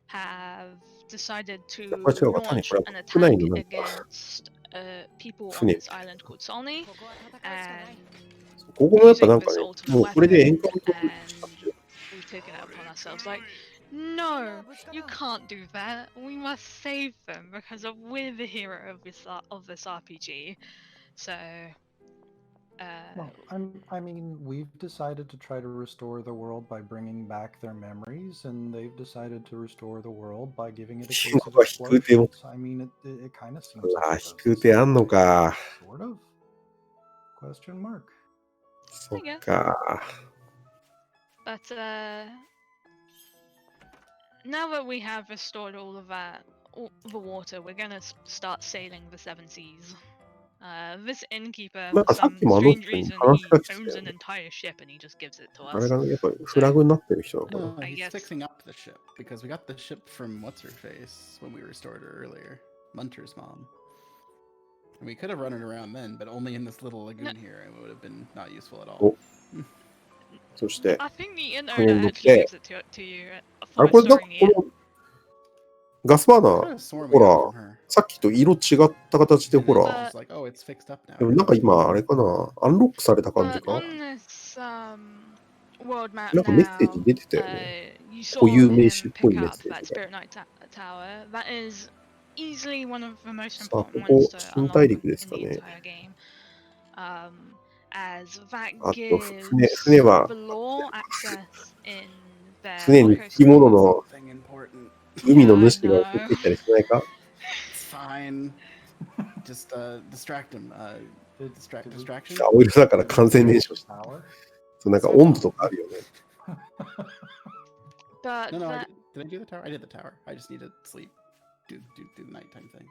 have decided to やっぱり違うわ、種 launch これ an は国内 attack のなんか、 against people on 船 this island called Solny, and ここもやっぱなん using か this ね、 ultimate もうこれでエン weapon, カウント and したっていう we've taken it upon ourselves. Like, no, you can't do that. We must save them because we're the hero of this RPG. So, Well, I mean, we've decided to try to restore the world by bringing back their memories, and they've decided to restore the world by giving it a case of ここは引く手を、 explosions. I mean, it kind of seems うわ like 引く手あんのか。 sort of question mark. そっか。 but now that we have restored all the water, we're gonna start sailing the seven seas. This innkeeper, なん for かさっ some きもあの strange 人に reason, 話し he かけてた owns よ an ね。 entire ship and he just gives it to あれ us. がやっぱりフラグになってる人なのかな。 No, I he's guess- fixing up the ship because we got the ship from what's her face when we restored her earlier, Munter's mom. And we could have run it around then, but only in this little lagoon here. It would have been not useful at all. おそして、 I think the inn この owner 乗っ actually て、 gives it to you あ for れこれなんか restoring the こ inn. のガスバーナ I ー、 could have sworn we ほ got it ら from her. さっきと色違った形で And ほ then ら、 she's like, oh, it's fixed up now. でもなんか今あれかな、アンロックされた感じ But か on this world map なんかメッセージ now, 出てたよね。 you saw 固有名詞 him っぽ pick いメッ up セー that ジが。 Spirit Knight tower. That is easily one of the most さあ、こ important こ ones to 新 unlock 大 in 陸です the かね。 entire game. As that あと gives 船は the law access in their 船に coastal 生き物の Something important. 海の主が送ってきたりしないか It's fine. Just distract him. Distraction? 青色だから完全燃焼してそうなんか温度とかあるよね。 But No, no. that, Did I do the tower? I did the tower. I just need to sleep. Do the nighttime thing.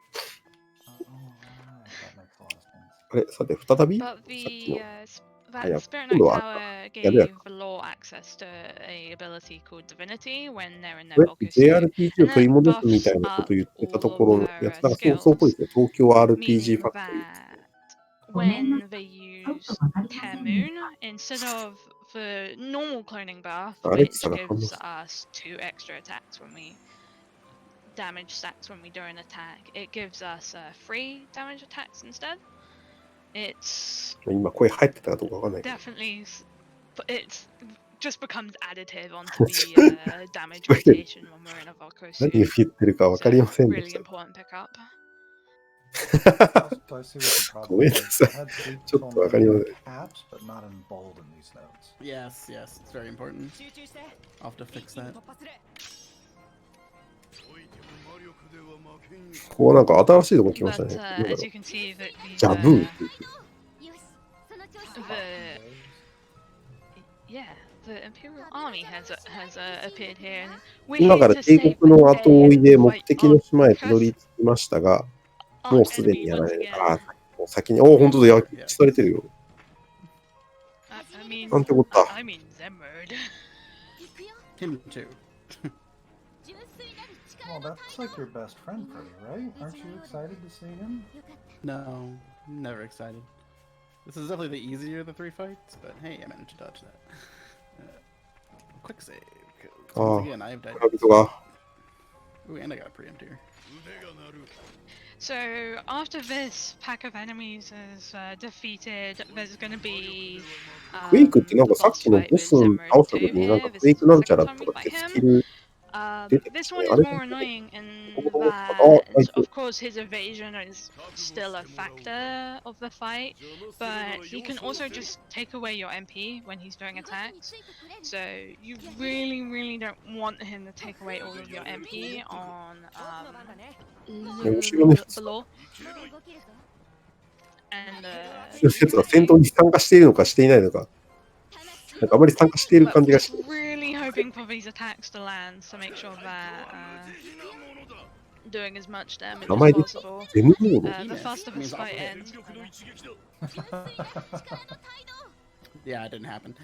Oh, right. That makes a lot of sense. あれさて、再び but さっき the の that yeah, Spirit 今 Knight 度は tower やるや gave the law access to a ability called Divinity when they're in their これ bulk suit, JRPG を and 取り that 戻すみたい buffs なこと up 言ってたと all ころ of のや her つ、なんかそうっぽい skills, ですね。東京 RPG meaning ファクトリー。 that when they use Tamoon instead of the normal cloning buff, which Alexa が反応 gives した。 us 2 extra attacks when we damage stacks when we do an attack, it gives us 3 damage attacks instead. It's 今声入ってたかどうかわかんないけど。 definitely it's just becomes additive onto the damage rotation when we're in a Volko 何を suit. 言ってるかわかりま So せんで really した。 important pickup. Also, I see what the ご problem めんな is. さい I had sleep ちょっとわかりません。 caps, but not in bold in these notes. Yes, yes. It's very important. 集中して I'll have to fix 一気に that. 突破する ここはなんか新しいとこ来ました But ね。なんだ as ろ you can see, that う。 these ジャブーって言って the yeah, the Imperial Army has appeared here. And we're 今 here から to 帝 save 国 the の後追 day いで and 目 fight 的の島へ our たどり着きましたが、もう arch すでに enemy やら once れる。 again. ああ、もう先に、おお、本当だ、焼き討ちされてるよ。 I mean, なんてこった。 I mean Zemrod. Him too. Well, that's like your best friend, Freddie, right? Aren't you excited to see him? No, never excited. This is definitely the easier of the 3 fights, but hey, I managed to dodge that. Quick save. 'Cause once again, I've died. 村人が。 Ooh, and I got a preempt here. So after this pack of enemies is defeated, there's going to be クエイクってなんか the さっ boss きの fight ボ with スを Zemrod 倒した 2時になんか here. ク This エイ is クなん the ちゃら second と time we か fight ってス him. キル Did it? This one is I don't more think- annoying in Oh, that, I of course, his evasion is still a factor of the fight, but he can also just take away your MP when he's doing attacks. So you really don't want him to take away all of your MP on 僕の番だね the law. And 後ろのやつは戦闘に参加しているのかしていないのか。なんかあまり参加している but 感じが we're して。 really hoping for these attacks to land to make sure that doing as much damage 名前 as 出た possible. ゼムモード The faster this Means fight I'll ends. Yeah, it didn't happen.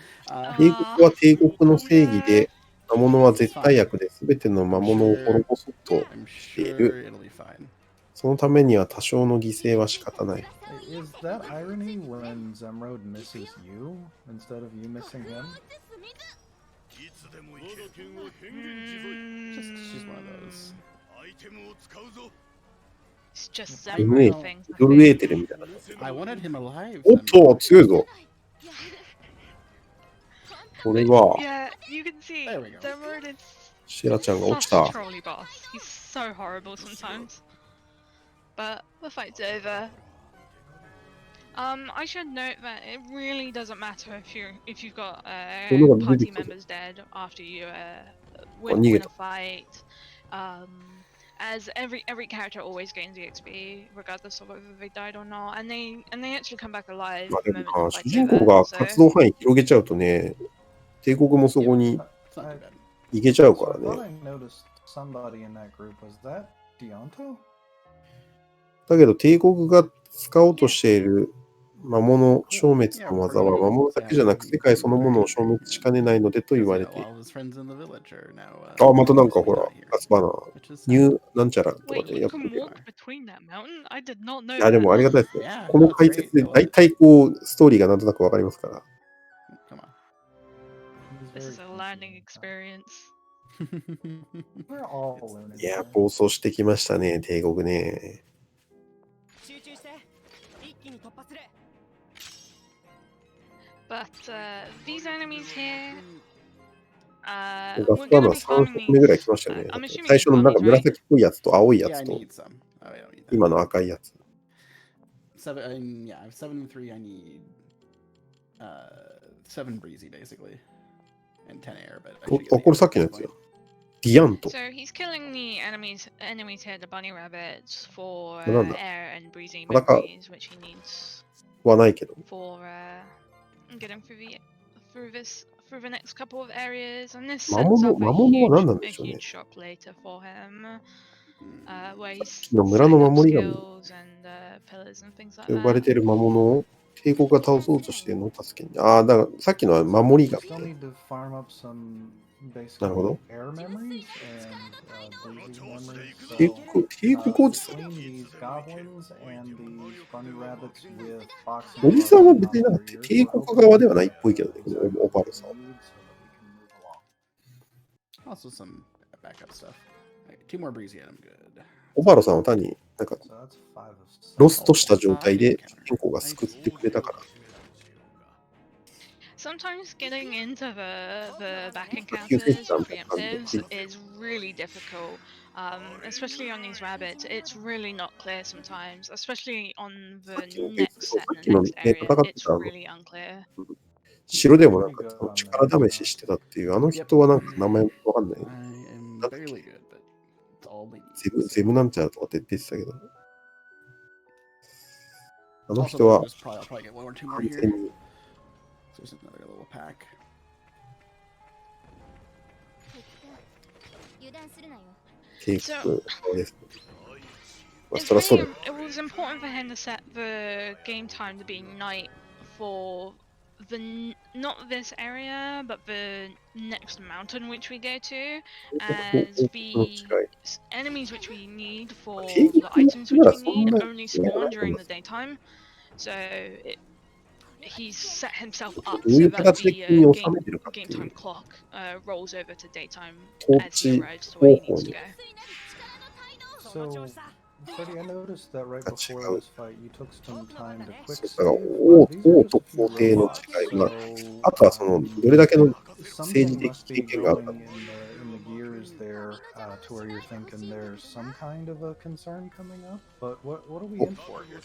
帝国は帝国の正義で、魔物は絶対悪で全ての魔物を滅ぼすと I'm してい sure る。 it'll be fine. そのためには多少の犠牲は仕方ない。 Is that irony when Zemrod misses you instead of you missing him? She's one of those. It's just イメ Zemrod ー things. ジ、ドルエーテルみたいな。 I wanted him alive. おっと、強いぞ。これは、 Yeah, you can see There we go. Zemrod is シェラちゃんが落ち such a た。 trolly boss. He's so horrible sometimes. But the fight's over. I should note that it really doesn't matter if you've got Oh, no, party really? members dead after you Oh, win a yeah. fight. As every character always gains EXP regardless of whether they died or not, and they actually come back alive まあ the でも moment な、 the 主 fight's 人公 over. が So 活動範囲広げちゃうとね、帝国もそこに It's not too bad. 行けちゃう So か I ら thought ね。 I noticed somebody in that group. Was that Deonto? だけど帝国が使おうとしている魔物消滅の技は魔物だけじゃなく世界そのものを消滅しかねないのでと言われている。あ、またなんかほら、ガスバナー、ニューなんちゃらとか Wait, で you やってる can けど。 walk between that mountain? I did not know いや、で that. もありがたいですね。 Yeah, この no, 解 great. 説で I love 大 it. 体こう、ストーリーがなんとなくわかりますから。 Come on. This is a learning experience. We're all learning. いや、 here. 暴走してきましたね、帝国ね。集中して一気に突破する But these enemies here, ガ we're スバ gonna ナー be 3 farming 色目ぐらい these. 来ましたよね。 I'm assuming 最 these 初のなんか buggies, right? 紫っぽいやつと青いや Yeah, つ I と need some. Oh, I don't need that. 今の赤いやつ。 Yeah, I have 7 and 3. I need 7 breezy basically, and 10 air. But I お should get あ、 the これ air さっきの at や some つや point.。ディアント。 So he's killing the enemies here, the bunny rabbits, for なんだ air and breezy 裸 memories, which he needs はないけど。 for getting through the next couple of areas. And this 魔 sets 物、 up 魔 a 物は huge 何なん a でしょうね huge。shop later for him, Hmm. where he's の村の setting up 守り神 skills and pillars and things like と呼ばれ that. ている魔物を帝国が倒そうとしているのを助けに。ああ、だからさっきのは守り We 神 still ね。 need to farm up some なるほ basically ど。 air memories and breezy memories. 帝 So 国、帝国落ちた。 between these goblins and these bunny rabbits with boxing おじさんは gloves 別に on なんか their ears, 帝 we're 国 hoping 側では to ないっ get ぽいけどね、この exactly オパ what ルさん we は。 need so that we can move along. Also some backup stuff. Right, 2 more breezy and I'm good. オパルさんは単になんか So that's 5 of ロ 6. ストした状態で主人公が救ってくれたから。 Sometimes getting into the back You encounters think and something preemptives is really difficult, especially on these rabbits. It's really not clear sometimes, especially on the さっきの next set さっ and き the の next ね、 area. 戦って It's たreally unclear. 城でもなんか Pretty good on 力 that. 試ししてたっていう、あの人はなんか名前わかんない。 I am barely good, but it's all we need. ゼムなんちゃらとかって出てたけど。あの Also, 人は I'll probably get 1 or 2 more 完 here. 全に So there's another little pack. 油断するなよ帝国です。まあ It's そりゃそうだ really, it was important for him to set the game time to be night for not this area, but the next mountain which we go to, 帝 as 国の違 the い。 enemies which we need for 帝 the 国 items な which ら we そん need な only に spawn ないと思 during う the daytime. So he's set himself up どうい so う that 形で the 国に収めてるかってい game time う clock rolls over to daytime 統 as he 治 arrives to where 方 he 法 needs to に go. So, Freddie, I noticed that right Gotcha. before this fight, you took some time to quick だから save. 王 These are 王 just と a few 皇帝の robots, 違いは、 so あとはそのどれだけの政治 something 的 must 経 be 験があるか going in the gears there to where you're thinking there's some kind of a concern coming up. But what are we in for here?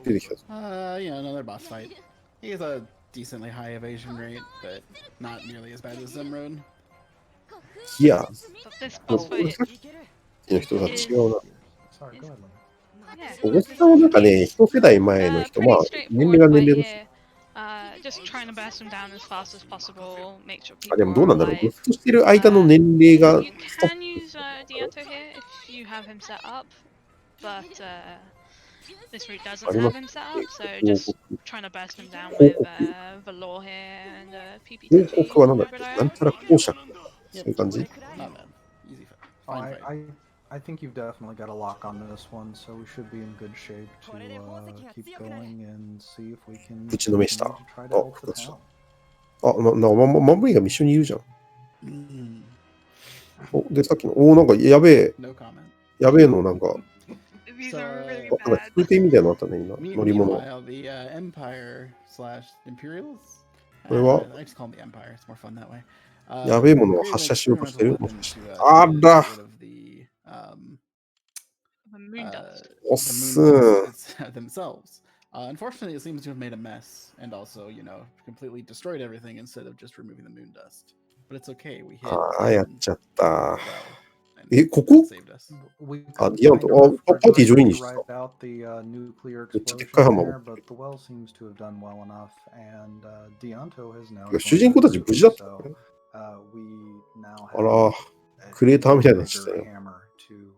出てきたぞ。 Another boss fight. He has a decently high evasion rate, but not nearly as bad as Zimrod. いや、 But this も boss うこれ fight さっきの人とは違うな。 Sorry, go ahead, Lynn. Yeah. おじさんはなんかね、一世代前の人、まあ Pretty、年齢が straightforward 年 fight 齢だし、 here. Just trying to burst them down as fast as possible, make sure あ、で people もどう are なんだろう。ロ alive. ストしてる間の年齢が You ストッ can use Dianto here if you have him set up, but this route doesn't have him set up, so just trying to burst him down with Valor here and 報 PPTG. 告はなんだっけ、 Freddeh. なんちゃら公爵。そういう感じ。 Not bad. Easy fight. Oh, Fine fight. I think you've definitely got a lock on this one, so we should be in good shape to keep going and see if we can ぶちのめした。 continue to try あ、 to help 復 the 活した。 town. 守りが一緒にいるじゃん。 Mm, おで、さっきの、おなんかやべえ、 no comment. やべえの、なんか、 These are really なんか bad. 聞いてみたいなのあったね、今。乗り物。 Meanwhile, the Empire slash Imperials. これは I just call them the Empire. It's more fun that way. やべえものを発射しようとしてる。 experimental もしかして weapons to, あ get ら rid of the, The moon dust. おっ the す moon ー。 dust themselves. Unfortunately, it seems to have made a mess and also, completely destroyed everything instead of just removing the moon dust. But it's okay. We hit ああ、やっ and ちゃった。 well, and え、ここ saved us. We Ah, couldn't Dianto. find Oh, enough pa- party Freddie join to is- ride out the nuclear It's a explosion Kahama. there, but the well seems to have done well enough, and Dianto has now 主人公たち無事だったの so we now あら have、クレーターみたいになっ a ちゃった bigger よ。 hammer to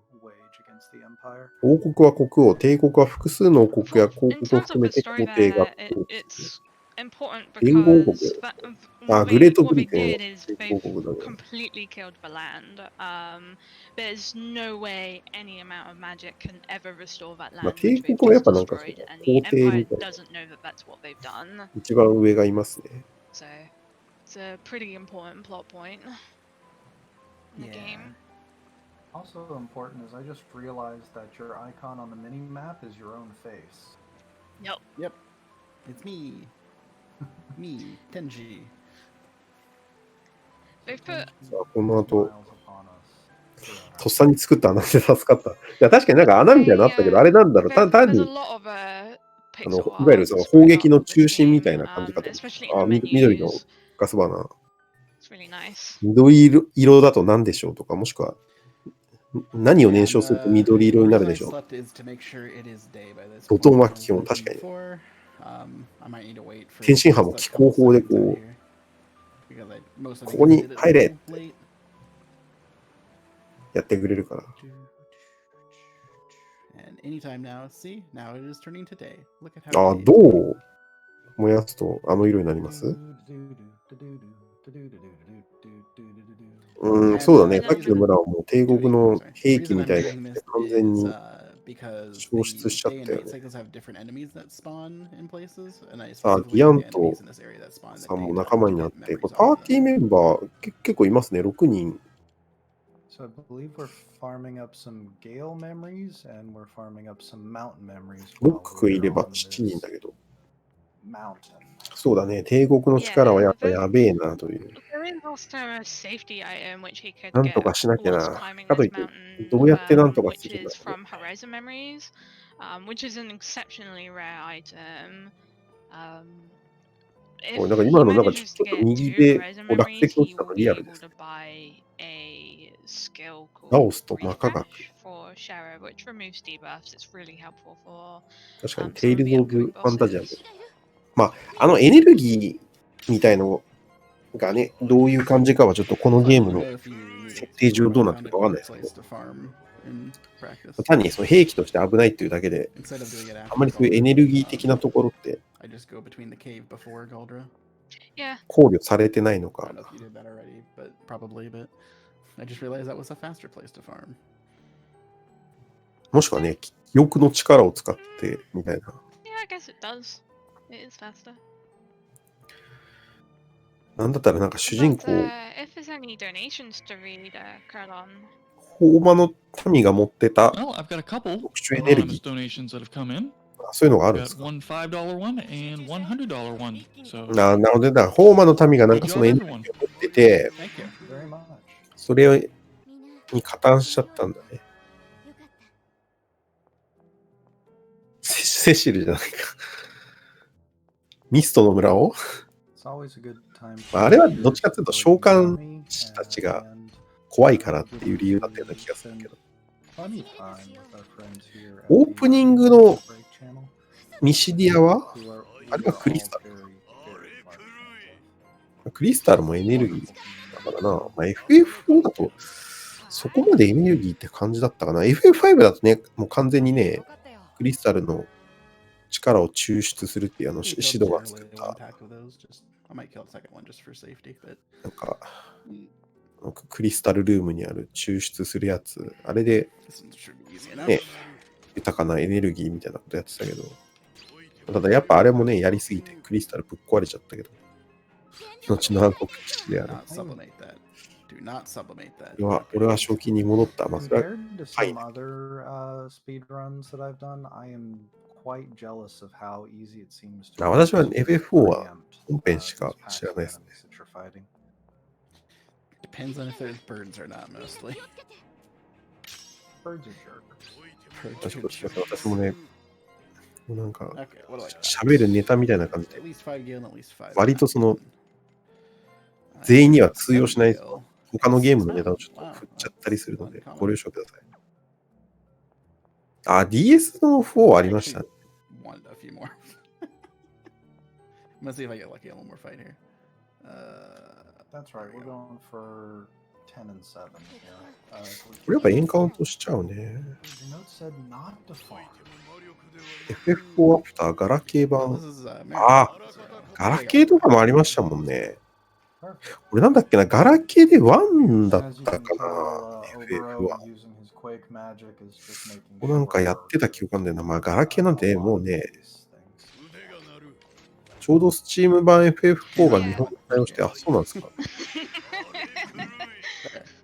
王国は国王、帝国は複数の王国や公 In 国を terms 含 of め the て story 皇帝が there, 統治する。 it's important 連合国 becauseグレート what ブリ they テンは did is 連合 they've 国だね。 completely killed the land. There's no way any amount of magic can ever restore that まあ land 帝 which they've 国はやっ just ぱなんかそ destroyed, の and the 皇帝 Empire みたいな doesn't know that that's what they've done. 一番上がいますね。 So it's a pretty important plot point in the Yeah. game. Also important is I just realized that your icon on the mini map is your own face. Yep. It's me. Me, Tenji. They've put さあこの後 Smiles upon us. とっさに作った穴で助かった。いや確かになんか穴みたいなのあったけど、あれなんだろう、単 there's a に lot of pixel いわゆる art その spread 砲 out 撃の on this 中心み game, たいな感じかと思 especially った。あ、 in the 緑の menus. ガスバナー。 It's really nice. 緑色だと何でしょうとか、もしくは何を Yeah, 燃焼すると緑色になるでしょ the う。 reason I slept is to make sure it is day by this ボトン point, は as 基本 mentioned 確かに。 before. I might need to wait for 天津飯も just 気 a 候 couple 法で seconds こ out う、 here, because most of ここに these did it 入れ a little late. やってくれるから。 And anytime now, see, now it is turning to day. Look at how あ、 it 銅 is. を燃やすとあの色になりますそうだね。さっきの村はもう帝国の兵器みたいなので完全に because 消失しちゃった day よ and ね。 night cycles have different enemies that spawn in places, and I あ、 specifically ギア like ン the と enemies in this area that spawn in the さんも daytime 仲間 to になっ get て、こ memories れパ off ー of ティー them. メンバー結構いますね。6人。 So I believe we're farming up some Gale memories and we're farming up some mountain memories. ロ while ックい we're れば on 7人 this だけど。 mountain. そうだね。帝国の力はやっぱやべえなという。 There is also a safety item which he could なんと get かしなきゃ whilst な。 climbing かと this いって、 mountain, どうやってなんとかす which るんだ is ろうね。 from Horizon Memories, which is an exceptionally rare item. これ If なんか he 今のなんかち manages ょ to っと get 右 two で Horizon こう落 Memories, 石落 he ちた will の be リアルで able す。 to buy a skill ラ called オスとマカガク。 Refresh for Shara, which removes debuffs. It's really helpful for 確かに、 some テイ of ル the ズ・オブ・ upcoming ファンタジアム。 bosses. まあ、エネルギーみたいのがね、どういう感じかはちょっとこの So ゲ I ーム don't の know if you need 設 it 定 to, 上 but どう I なって found る a かわかん quick ないですけど、 place to farm in practice. 単にその兵器として危ないっていうだけで、 Instead of doing it あま after りそういうエネルギー的な Galdra, ところって I just go between the cave before Galdra. Yeah, 考慮されてないの I か don't。know if you did that already, but probably. But I just realized that was a faster place to farm. もしくはね、記憶の力を使ってみたいな。 yeah, I guess it does. It is faster. なんだったらなんか主人 But 公、 if there's any donations to read, Carlon, ホーマの民が持ってた Well, I've got a couple 特殊エネルギ anonymous donations that have come in. ー、そういうのがあるん Got ですか。 one $5 one and one $100 one. So なので、だからホーマの民がなんかそのエネルギーを持ってて、 Thank you. Very much. それに加担しちゃったんだね。セシルじゃないか。ミストの村を It's always a good time あれはどっちかというと召喚師たちが怖いからっていう理由だったような気がするけど。オープニングのミシディアはあれはクリスタル。クリスタルもエネルギーだからな。まあ、FF4 だとそこまでエネルギーって感じだったかな。FF5 だとね、もう完全にね、クリスタルの力を抽出するっていうあのシドが作ったなんかクリスタルルームにある抽出するやつ、あれでね、豊かなエネルギーみたいなことやってたけど、ただやっぱあれもね、やりすぎてクリスタルぶっ壊れちゃったけど、後の暗黒騎士である。俺は正気に戻った。まあ、それは Compared to はい some other speed runs that I've done, I am quite jealous of how easy it seems to 私は preempt, FF4 は本編しか these 知らないですね。 enemies that you're fighting. Depends on if there's birds or not, mostly. Birds are jerks. 確かに私もね、もうなんか Okay, what do I got? 喋るネタみたいな感じで At least 5 gil and at least 5. 割とその全員には通用しない他のゲームのネタをちょっと振っちゃったりするのでご了承ください。あ、DS の4ありましたね。 Wanted a few more. Let's see if I get lucky on one more fight here. That's right. We're going for 10 and 7 here. これやっぱエンカウントしちゃうね。 The note said not to farm. FF4 アフター、ガラケー Well, 版。 this is American. ああ、 So, ガラケーとかもありましたもんね。 Perfect. これなんだっけな、ガラケーで1だっ As you た can か tell, な、FF Obero は。 using his Quake magic is just making これなんかやってた記憶なんだよな。まあガラケーなんてもうね、 these things. ちょうどスチーム版 FF4 が日本語対応して、あ、そうなんですか。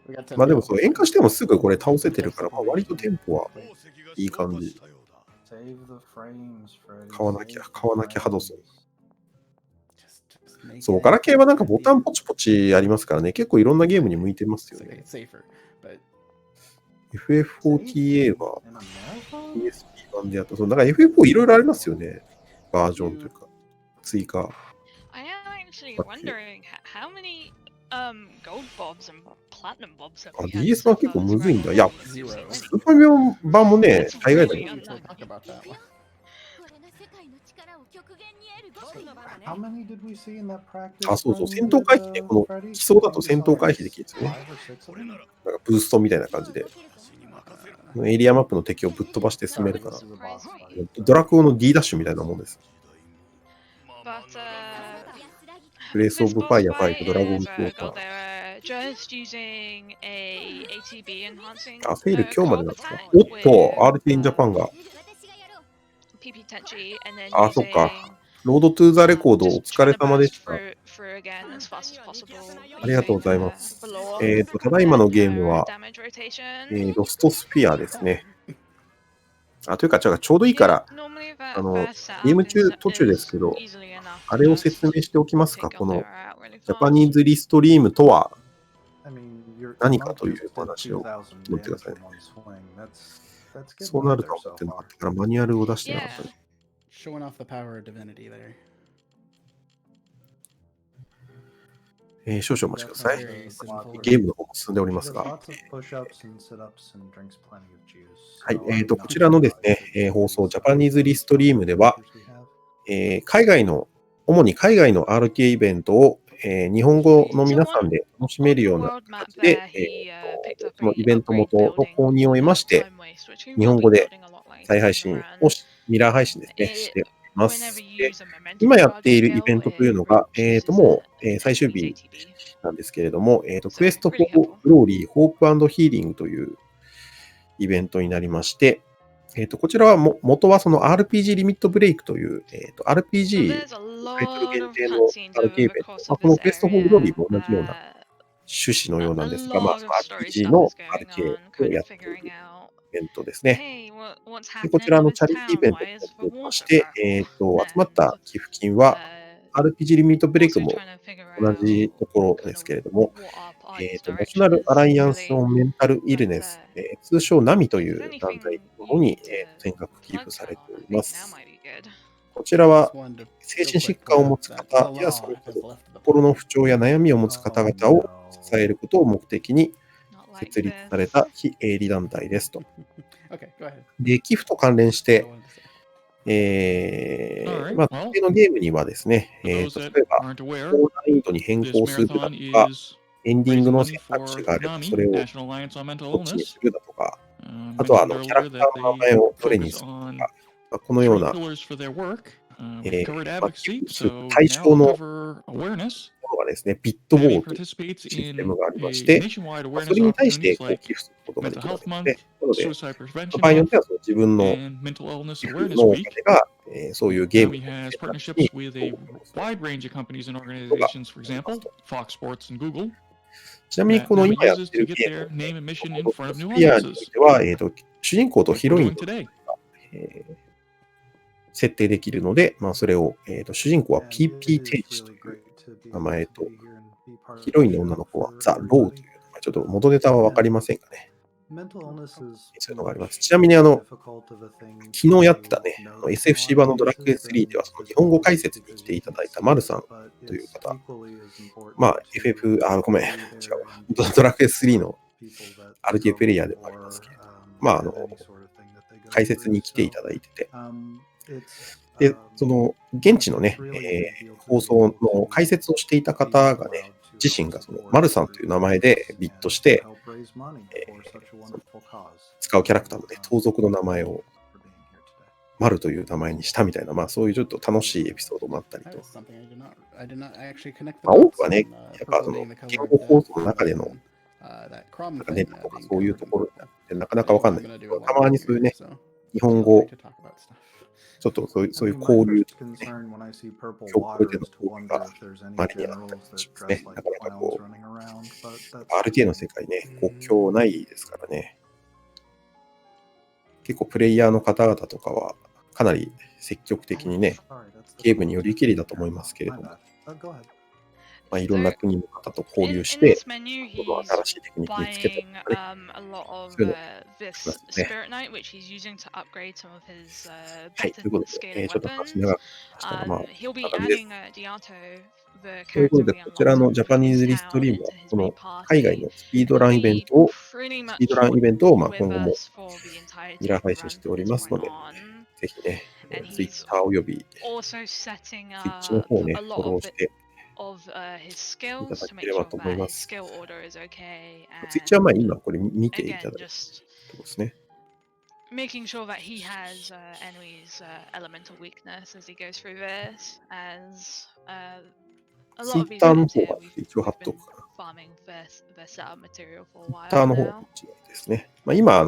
we got 10まあでもそう、 people. 演歌してもすぐこれ倒せてるから、まあ、割とテンポはいい感じ。 Save the frames, Freddie. 買わなきゃ、買わなきゃハドソン。 Just make そう、 it ガラケーはなんかボタン happy. ポチポチありますからね、結構いろんなゲームに向いてますよ So ね。 it's safer, but FF4TA は In America? PSP 版でやった。そう、だから FF4 いろいろありますよね。バージョンというか、追加。 I am actually Okay. wondering how many gold bobs and platinum bobs have あ、we had DS so は結構 far む this ずいんだ。 round? いや、 zero. スーパーミョン版もね、大概だ really よ。 We can talk about that one. How many did we see in that practice? あ、そうそう、 run 戦闘回避ね、この Freddie? 基礎だと戦闘回避できるんですよね。 5 or 6 of them? なんかブーストみたいな感じで、エリアマップの敵をぶっ飛ばして進めるから、 Surprise me. ドラクオの D ダッシュみたいなもんです。 But ブレイスオ this ブフ boss ァイヤー5、 ドラゴン fight クォ has ーター。 got there just using a ATB enhancing あ、セール今日までなんですか。 attack おっと、 with, RT インジャパンが、 PP Tenchi and then あ、そっか。 using ロードトゥーザレコードお just 疲れ trying to 様で burst した。 through again as fast as possible. ありがとうございま using, す。 Valor ただいまの and ゲーム her は、 damage rotation. ロストスフィアですね。あ、というか、ちょうどいいから、 Normally あ that の、 first ゲーム setup 中、途中 is ですけど、 easily enough あ to れを説 just 明しておきますか。 take こ your の power out really ジャパ fast. ニーズリストリームとは I mean, your 何かと monk いう just お did 話を 2,000 持ってくだ damage さい in ね。 one swing. That's good そうな work ると there は思 so ってなか far. ったから、マニュアルを出してなかったね。 Showing off the power of divinity there. 少々お待ちください。 Very simple. ゲームの方も進んでおり She ます does が、 lots of push-ups and sit-ups and drinks plenty of juice. はい、 So I'm こ not ちらのですね、 surprised that 放送、 she's, ジャパニーズリストリームでは、 we have. 主に海外の RTA イベントを、日本語の皆さんで楽しめるような On the world 形 map で there,、he picked up その a イベント upgrade 元の building 購入を得まし called て、 Time Waste, which we 日 will 本 be 語で building a lot later 再配 in the 信 run. をミラー配信ですね、 It- しておりま Whenever す。 you で use a momentum 今やっ charge ているイ skill, ベントという it のが、 reduces もう、 the 最終 enemy's 日 ATB. なんですけれども、クエスト・フ really ォー・ helpful. グローリー・ホープ&ヒーリングというイベントになりまして、こちらは元はその RPG リミットブレイクという、So RPG there's a タイトル lot 限 of 定の cutscenes RTA イ over ベン the ト。 course まあ、 of この this クエスト・フォー・グローリ area. ーも同じような趣旨のようなんですが、まあ、A lot of story RPG stuff の is going RTA on, を kind や of っている figuring out, イベントですね。hey, what's でこち happening ら in の this チャリティーイ town? ベント Why に is なっており the ま water して、 purple? 集まった And 寄付金は RPG リミットブレイク also も trying to figure 同 out じところ kind ですけ of れども、 what our party's ナショナ direction ル is アライアンス・ really. オン・メンタル・イルネス、通称 NAMI という団体のものに、全額寄付されておりま Now す。 might be good. こちらは Just wanted to 精 real 神疾 quick 患を point 持 out つ that 方 the や law その has left the 心の不調や悩みを持つ方々を支えることを目的に Not like 設立 this. された非営利団体ですと。 Okay, go ahead. で、寄付と関連して That's all I wanted to say. まあ、特定のゲームにはですね、 For 例え those ば、 that aren't aware, 高難易度に変 this 更するだと marathon か、 is エンディング raising の money 選択肢 for があれば、そ NAMI, れを National Alliance on Mental どっちに Illness. するだとか、あとは Mentioned キャラ earlier クタ that ーの名 they 前をどれに focus する on か、このよう three な、 pillars for their work. We've え covered まあ、 advocacy, 寄付する so 対 now 象 we'll の cover awareness. ものがですね、ビットボ NAMI ールという participates システ in ムがありまし a て、 nationwide まあそ awareness れに対して opportunities こう like 寄付することがで Mental きるわ Health けです Month, ね。なので、 Suicide Prevention 場合によっ Month, てはその自分の and Mental Illness 寄付 Awareness のお Week. 金が、そういうゲーム NAMI の has 選択肢 partnerships に with a wide range of companies and organizations, for example, Fox Sports and Google, ちなみに that この NAMI 今やっ uses て to る get ゲー their ム name and mission の in ロ front ス of ト new スフィアにおい audiences. ては、主人公と Like ヒ we're ロイン doing today. 設定できるので、まあ、それを、主人公は And PP it is 天使と really いう great to be 名 able 前 to と、 be here and be part of ヒロイン the の女 show の子は for ザ・ローという everybody. 名前、ちょっと元ネタはわかりませんがね。 Mental illness is そういうのがあります。 much ちなみにmore difficult of a thing 昨日やってた to ね、 know SFC from 版のドラクエ audiences 3 では than その日本語 physical 解説に because 来て you いた can だいた see マル it, さん but という it's 方、 equally as important まあ to FF、ごめん、違 be う there わ。 and be ドラクエ supportive 3の of people that RTA プレイヤー struggle でもありま or すけれど、まあ have any sort of thing that they go 解説 through. に来てい So ただいてて、 it's で、その現地のね、 really a big deal to 放 be 送 able の to 解説をしていた be 方がね、 allowed 自身がそのマルさんという名前でビットして、使うキャラクターのね、盗賊の名前をマルという名前にしたみたいな、まあそういうちょっと楽しいエピソードもあったりと。まあ多くはね、やっぱその言語構造の中でのなんかネットとかそういうところってなかなかわかんないけど、たまにそういうね、日本語、ちょっとそういう交流とかね、共通での交流がまれにあったりしますね。なかなかこう、RTA の世界ね、国境ないですからね。結構プレイヤーの方々とかは、かなり積極的にね、ゲームによりきりだと思いますけれども、まあ、いろんな国の方と交流して、新しいテクニックにつけたりとかね、そういうのですね。はい、ということで、ちょっと話長くなりましたが、まあ、こんな感じです。ということで、こちらのジャパニーズリストリームは、この海外のスピードランイベントを、まあ、今後もミラー配信しておりますので、ぜひね、Twitter および Twitch の方をね、フォローしていただければと思います。Twitch はまあ今これ見ていただいてとですね。Making sure that he has Enui's elemental weakness as he goes through this, as a lot of these Twitter の items 方 here は we've 一応貼っと been くかな。farming their setup material for a while Twitter の方は now. こちらですね。まあ、今、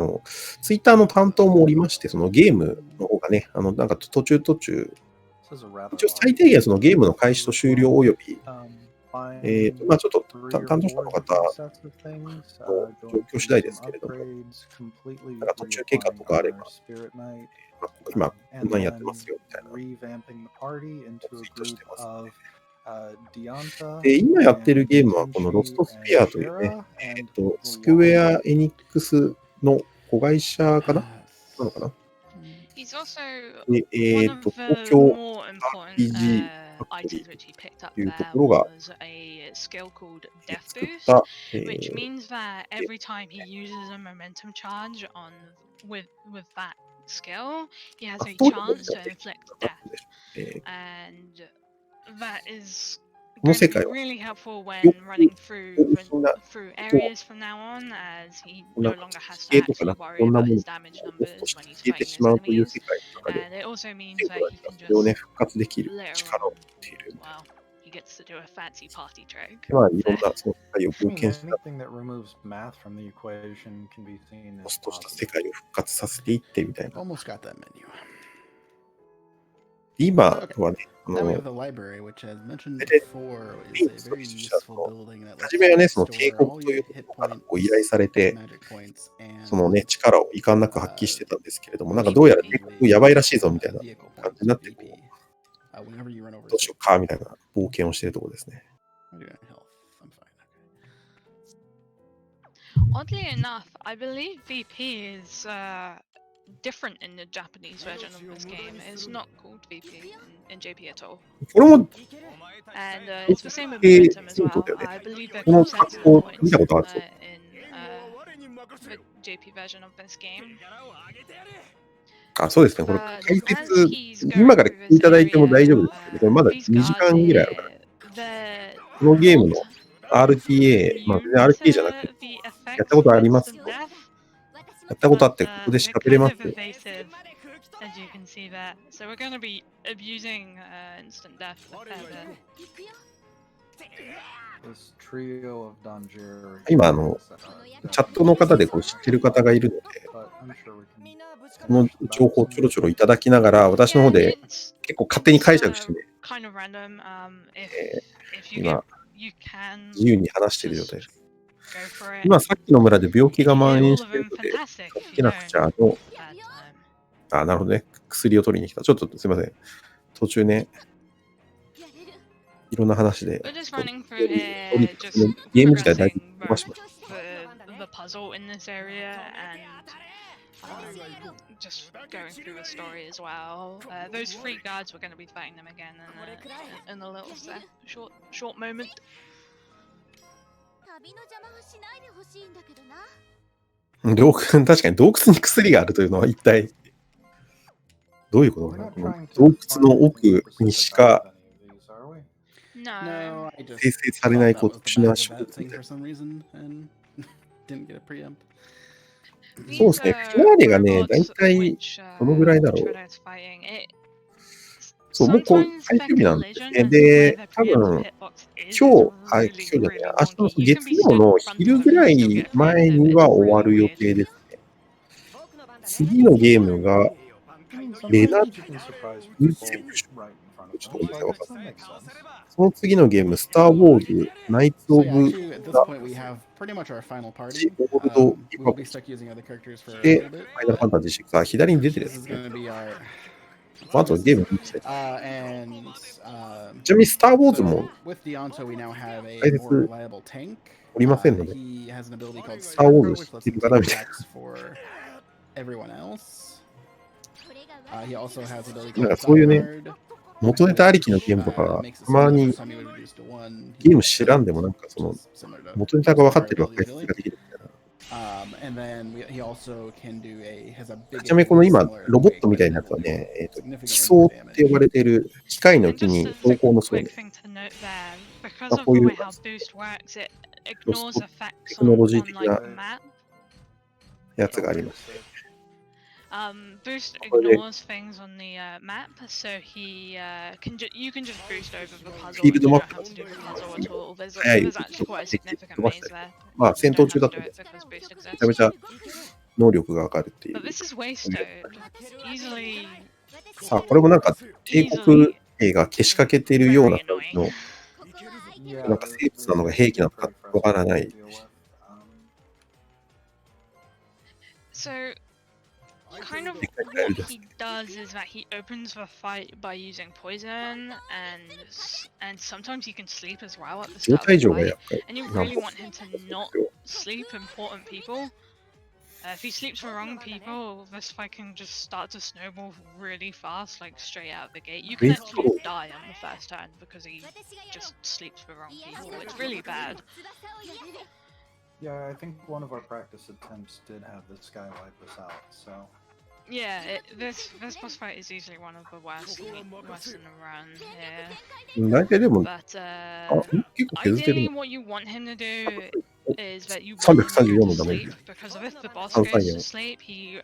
Twitter の担当もおりまして、そのゲームの方がね、なんか途中、一応最低限そのゲームの開始と終了および、まあちょっと担当者の方の状況次第ですけれども、なんか途中経過とかあれば、まあ、今、こんなんやってますよみたいな、ツイートしてますので。で、今やってるゲームは、このロストスフィアというね、スクウェア・エニックスの子会社かななのかな東京 RPG ファクトリーというところが作った、which means that every time he uses a momentum charge with that skill, he has a chance to inflict death. And that is going to be really helpful when running through areas from now on, as he no longer has to actually worry about his damage numbers when he's fighting his enemies. And it also means that he can just later on, well, he gets to do a fancy party trick. まあいろんなその世界を冒険した、ロストした世界を復活させていってみたいな。Almost got that menu. 今はね、Now we have the library, which as mentioned 大体 before メイン is の a ス very トーリーとしては useful building that 初めはね、その lets 帝 you 国 store と all いう your と hit ころから points, こう依頼されて、 magic points, and そのね、力を遺憾なく発揮してたんですけれども、なんかどうやら帝国やばいらしいぞみたいな vehicle 感 points, じになって、こ VP. う Whenever you run over どうしようかみたいな冒険をしているところですね。 I'm doing health. I'm fine. Oddly enough, I believe VP is different in the Japanese version of this game. It's not called VP in JP at all. これも And it's the same with momentum as well. I believe they're called sensitive points in the JP version of this game. あ、そうですね。これ But 解 as 説、 he's 今 going から through 聞いてい this ただいても大丈夫 area, ですけど、これまだ these 2時 guards 間ぐらいあるから、 here, they're このゲームの not RTA、まあ、全然 immune RTA じゃなく to て、 the や effects ったこと of あります instant と。 death. やったことあって、ここで They're 喋れ kind ま of すよ。 evasive, as you can see there. So we're going to be abusing instant death a fair bit. 今、チャットの方でこれ知ってる方がいるので、この情報をちょろちょろいただきながら、私の方 Yeah, で it's 結構勝手に解釈して、 kind of random. If you 今、 you can 自由に話している状態です。 go for it. 今、さっきの村で病気が You 蔓 hear 延 all し of ている them ので、 fantastic. 受 If け you なく don't, ちゃ、bad time. あ、なるほどね。薬を取りに来た。ちょっとすいません。途中ね、いろんな話で、 We're just ちょっ running と through here, just ゲーム自体大丈 progressing 夫飛ばしました。 the puzzle in this area and just going through the story as well. Those three guards, we're going to be fighting them again in a little short moment. 確かに洞窟に薬があるというのは一体どういうことなのかな。洞窟の奥にしか No. No, I just 生成されない thought こ that う was 特 the 殊な back 手 of 術 that み thing たい for some reason and didn't get a preempt. な。そうですね。フィナーレがね、だいたい どのぐらいだろう。 Freddeh is fighting. It そう、もうこう sometimes 最 their 終日なんです collision ね。 and で、 where their 多 preemptive 分、 hitbox is 今日、 is 今日 really, じゃない really や、明日 wonky. の You can 月 be 曜 stood の in front 昼 of ぐ him ら and still い get 前 preemptive. に It's は終わ really る予 weird. 定ですね。次のゲームが、 I mean, They sometimes not- you can surprise we- people right in front of ちょっと them, ごめんなさい、わ so かった。 that makes sense. その次のゲーム、スター・ウォーズ、ナイツ・ So オ yeah, ブ・ actually at this ザ・ point we have pretty much our final ジ party. オールド・リ We パ will ブ be リッ stuck using other characters for ク a で、 little bit. ファイナルファンタジー6、左に出てるや This つ is ね。 going to be our まあ、あとゲーム見て。 and ちなみに、スター・ウォーズ so も with Deonto we now have a 解説 more reliable tank. おりませんので、 He has an ability called スター・ウォ Scarecrow, ーズ which 知っ lets て him る take 方みたいな。 attacks for everyone else. He also has an ability なん called かそういうね、 Die Hard. 元ネタありきのゲームと That か、 makes it たま similar に to some you would reduce to one. ゲーム知らんでもなんかその Similar to 元ネタが分かってれば Star 解 ability 説ができるみたいな。 And then he also can do has a big ちなみにこの ability 今、 similar to ロボット Quake, みた but いな it やつは will ね、 do 基 significantly 層 more って呼ば damage. れてる機械の And 木 just に a 走行の層 quick で、 thing to note there, because Not of for the you, way how but- boost works, it Just ignores for effects technology on like thing. map. やつがあります。 Boost Oh, yeah. ignores things on the map, so he you can just boost over the puzzle. Field And you map. don't have to do the puzzle at all. There's Hey, there's actually quite a significant飛ばし maze たり there. まあ You 戦 just 闘 don't 中 have だ to と do め it because boost ちゃ exists. めちゃ能力が上がるってい But う。 this is wasted. Easily, さあ、これもなんか帝国兵がけしかけてるような very 感じの annoying. Yeah, なんか生物なのが兵器なのかわからない。 deal with. So, kind of Think I what know this. he does is that he opens the fight by using poison, and sometimes he can sleep as well at the 状 start 態 of the 上がや fight. っぱり。 And you なん really か want him to not sleep important people. If he sleeps the wrong people, this fight can just start to snowball really fast, like straight out of the gate. You can actually Restream. die on the first turn because he just sleeps the wrong people. It's really bad. Yeah, I think one of our practice attempts did have this guy wipe us out, so. Yeah, this boss fight is easily one of the worst in the run. Yeah, 大体でも、 but あ、結構削ってる ideally, の。 what you want him to do is that you 334 want him to go の to ダメー sleep ジ。 because if the boss 334 goes to sleep, he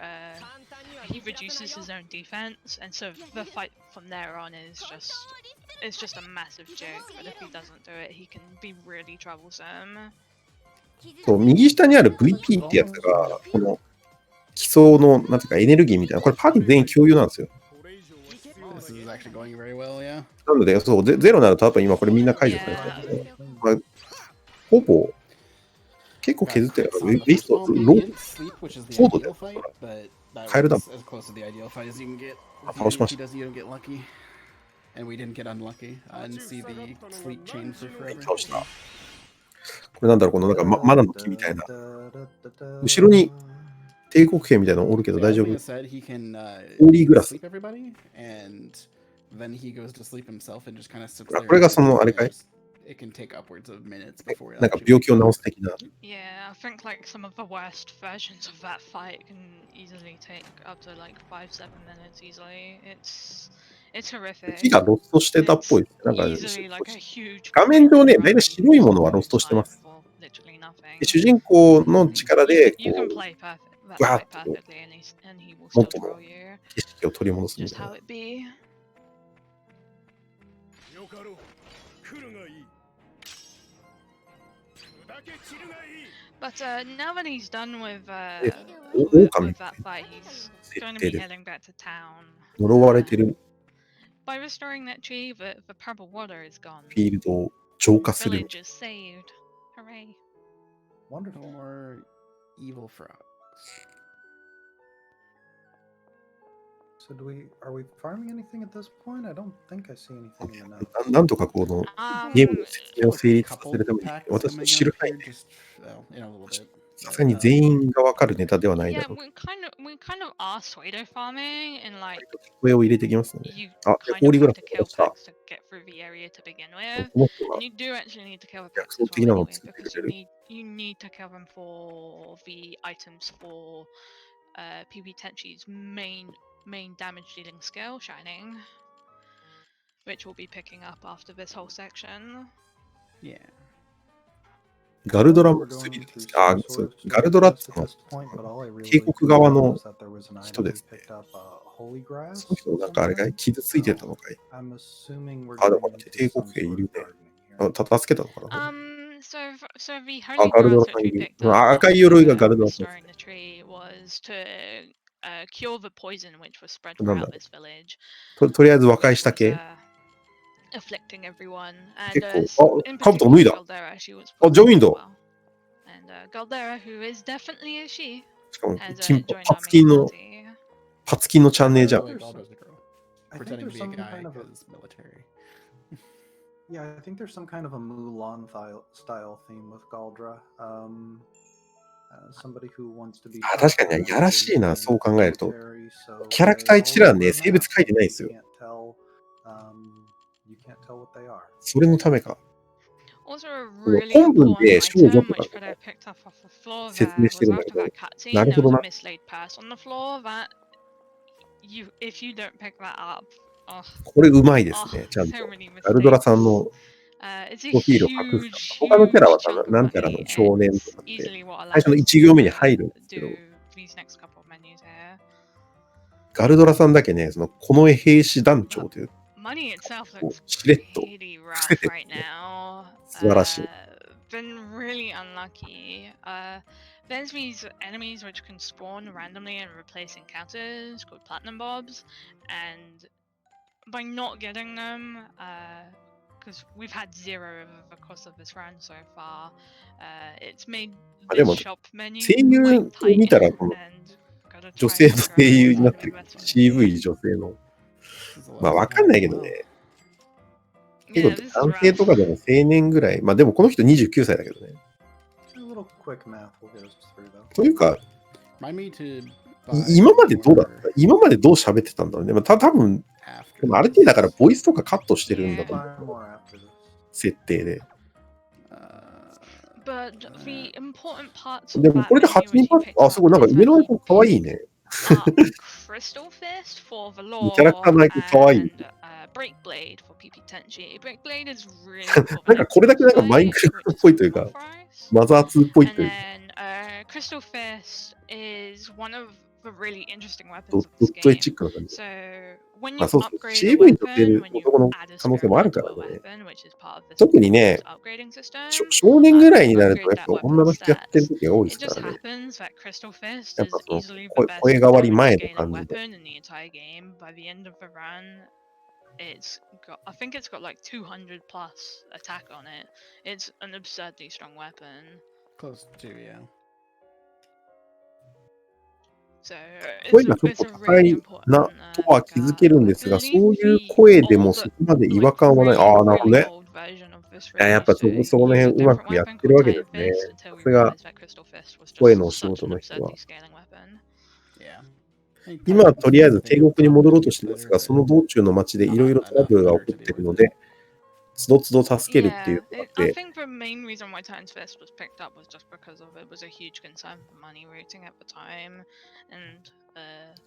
reduces his own defense, and so the fight from there on is just a massive joke. But if he doesn't do it, he can be really troublesome. そう右下にある VP ってやつが、この基礎の、なんていうか、エネルギーみたいな、これパーティー全員共有なんですよ。 This is actually going very well, yeah. なので、そう、ゼロになると、やっぱ今これみんな解除されてるんで、まあ、ほぼ、結構削ってる。 On the ベス first ト、 one, ロ he ー didn't sleep, which is the ソードで ideal fight, but that Kaeru wasだ。 as close to the ideal fight as you can get. あ、倒しまし He た。 does, you don't get lucky. And we didn't get unlucky and see the sleep chain for forever. 倒した。これなんだろう、このなんか、マナの木みたいな。後ろに帝国兵みたいなのおるけど So 大 as 丈 we 夫 have said, he can Holy grass. sleep everybody, and then he goes to sleep himself and just kind of sits あ there. これがそのあれかい It can take upwards of minutes before it なんか actually 病気を wakes 治 up. す的な。 Yeah, I think like some of the worst versions of that fight can easily take up to like 5-7 minutes easily. It's horrific. 木がロストしてたっぽいです。なんか、 Easily like a huge 画面上ね、大 run 体白いものはロストしてます。 for literally nothing. で主人公の力で、 You こ can う、 play that Wow. fight perfectly, and he will still もっとも throw you. 景色を取り戻すみ Just たい how な。 it be. But now that he's done with Ookami. that fight, he's going to 設定 be で heading back to town. 呪われてる By restoring that tree, the purple water is gone. フィールドを浄化する。 Village is saved. Hooray. Wonderful. No more evil frogs. So are we farming anything at this point? I don't think I see anything in the notes. なんとかこのゲームの説明を成立させるために、 Packs 私の coming 知る up 範囲 here で、 just in a little bit. さすがに全員がわかるネタではないだ Yeah, ろう。 we kind of are pseudo farming, and like 声を入れてきますので。 you あ、 kind ホーリー of グラ have フ to kill をした。 packs to get through the area to begin with. この人が And you do actually need to kill the 逆 packs 走 as 的 well なのを anyway, 作って because くれる。 you need to kill them for the items for PB Tenchi's main damage dealing skill, Shining. which we'll be picking up after this whole section. Yeah. ガルドラもスリルです。あ、そう、ガルドラってのは渓谷側の人ですね。その人なんかあれかい傷ついてたのかいあ、でも待って、帝国兵いるね。あ、助けたのかな So the あ、 holy ガルド grass ラさん which い we る。 picked あ、 up 赤い鎧が after ガルドラさん。 restoring the tree was to cure the poison which was spread なんだ throughout this village, とりあえず和解 which した was 系 afflicting everyone. And 結構、 in あ、カブト脱い particular, だ。 Galdera, she was あ、ジョイン as ド。 well. And Galdera, who is definitely a she, しかも、 has 金 joined パ our ツ main キンの、 party. パツキンのチャンネルじゃん。 By the way, Galdra's a girl. I think Pretending to there's be a some guy kind of a because military. yeah. I think there's some kind of a Mulan style theme with Galdra. Somebody who wants to be あ、確かにね、やらしいな、そう考えると。キャラクター一覧ね、性別書いてないんですよ。 それのためか。 Also, a really 本文 important で少女 item とか which Freddeh picked up off the floor 説 there 明して was るんだけ after ど、 that な cutscene, る there ほど was な。 a mislaid purse on the floor that if you don't pick that up, oh, これうまいです oh, ね、ちゃんと。 so many ガルドラ mistakes. さんの It's a プロフィールを隠す huge, 他のキャラは huge 多 chunk 分 of なんちゃらの money, 少年 and とかって easily what 最初 allows の us 1行目に to 入るんですけど、 do these next couple of menus here. ガルドラさんだけね、その近衛兵士団長という Money itself こ looks うしれっと pretty 伏せ rough て right now. 素晴らしい。 Been really unlucky. There's these enemies which can spawn randomly and replace encounters called platinum bobs, and by not getting them, because we've had 0 over the course of this run so far, it's made あ、で this も shop menu 声優 quite を tight, 見たら、この and gotta 女 try 性 and の figure 声 out 優 what's になっ gonna て be る。 best for CV 女性の。 This is a まあ lesson わかんないけ how ど well. ね。結 Yeah, 構 this is 男性 rough. とかでも青年ぐらい。まあでもこの人29歳だけどね。 A little quick math will get us through though. というか、 Remind me to 今までどうだった buy 今までどう喋ってたんだろうね。まあ、多分 after でもある程度だからボイスとかカットしてるんだ Yeah. と思う。 Buy more after this. 設定で。 But the important parts of でも that これで menu 8 which 人パ he ッ picked あ、すごい。なん up か is 上 that のアイ he コンかわいいね。 picked up Crystal Fist for the キャラクター law のアイコンかわいい。 and Break Blade for PP Tenchi. Break Blade is really for な the んかこれだけなんかマイン fight, クラフ which トっ is ぽいというか、 half price. マザー2っぽい And というか、 then Crystal Fist is one of the really interesting ド weapons of ッ this トエ game. チックな感じ。 So when ま you あそうそう。 upgrade a CV に乗せ weapon, る when you 男の add a 可能性 spirit もある mod か to ら a ね。 weapon, which is part of this 特にね、 upgrading system, 少年ぐらいに you なると、 upgrade やっぱ that 女 weapon's の人やってる stats. 時が多いで It すか just らね。 happens that Crystal Fist やっぱ is その easily the 声 best 声変わり damage 前の scaling 感じで。 weapon in the entire game. By the end of the run, I think it's got like 200 plus attack on it. It's an absurdly strong weapon. close to, yeah. So 声がちょっ it's と a 高 really い important なとは気づけるん I ですが、 believe そういう the 声でも old, そこまで違 like 和感はない。 really, ああ、なるほど really ね。 old version of this やっぱ release そこの used 辺 a うま different くやっ weapon てる called わけで Titan すね。 Fist さ until we すが realized that Crystal Fist was 声のお just 仕 such 事 an の人は。 absurdly scaling weapon. Yeah. 今はとりあえず帝国に戻ろうとしてますが、その道中の街でいろいろトラブルが起こっているので、つどつど助けるっていう Yeah, のがあっ I て、 think the main reason why Titan's Fist was picked up was just because of it was a huge concern for money routing at the time, and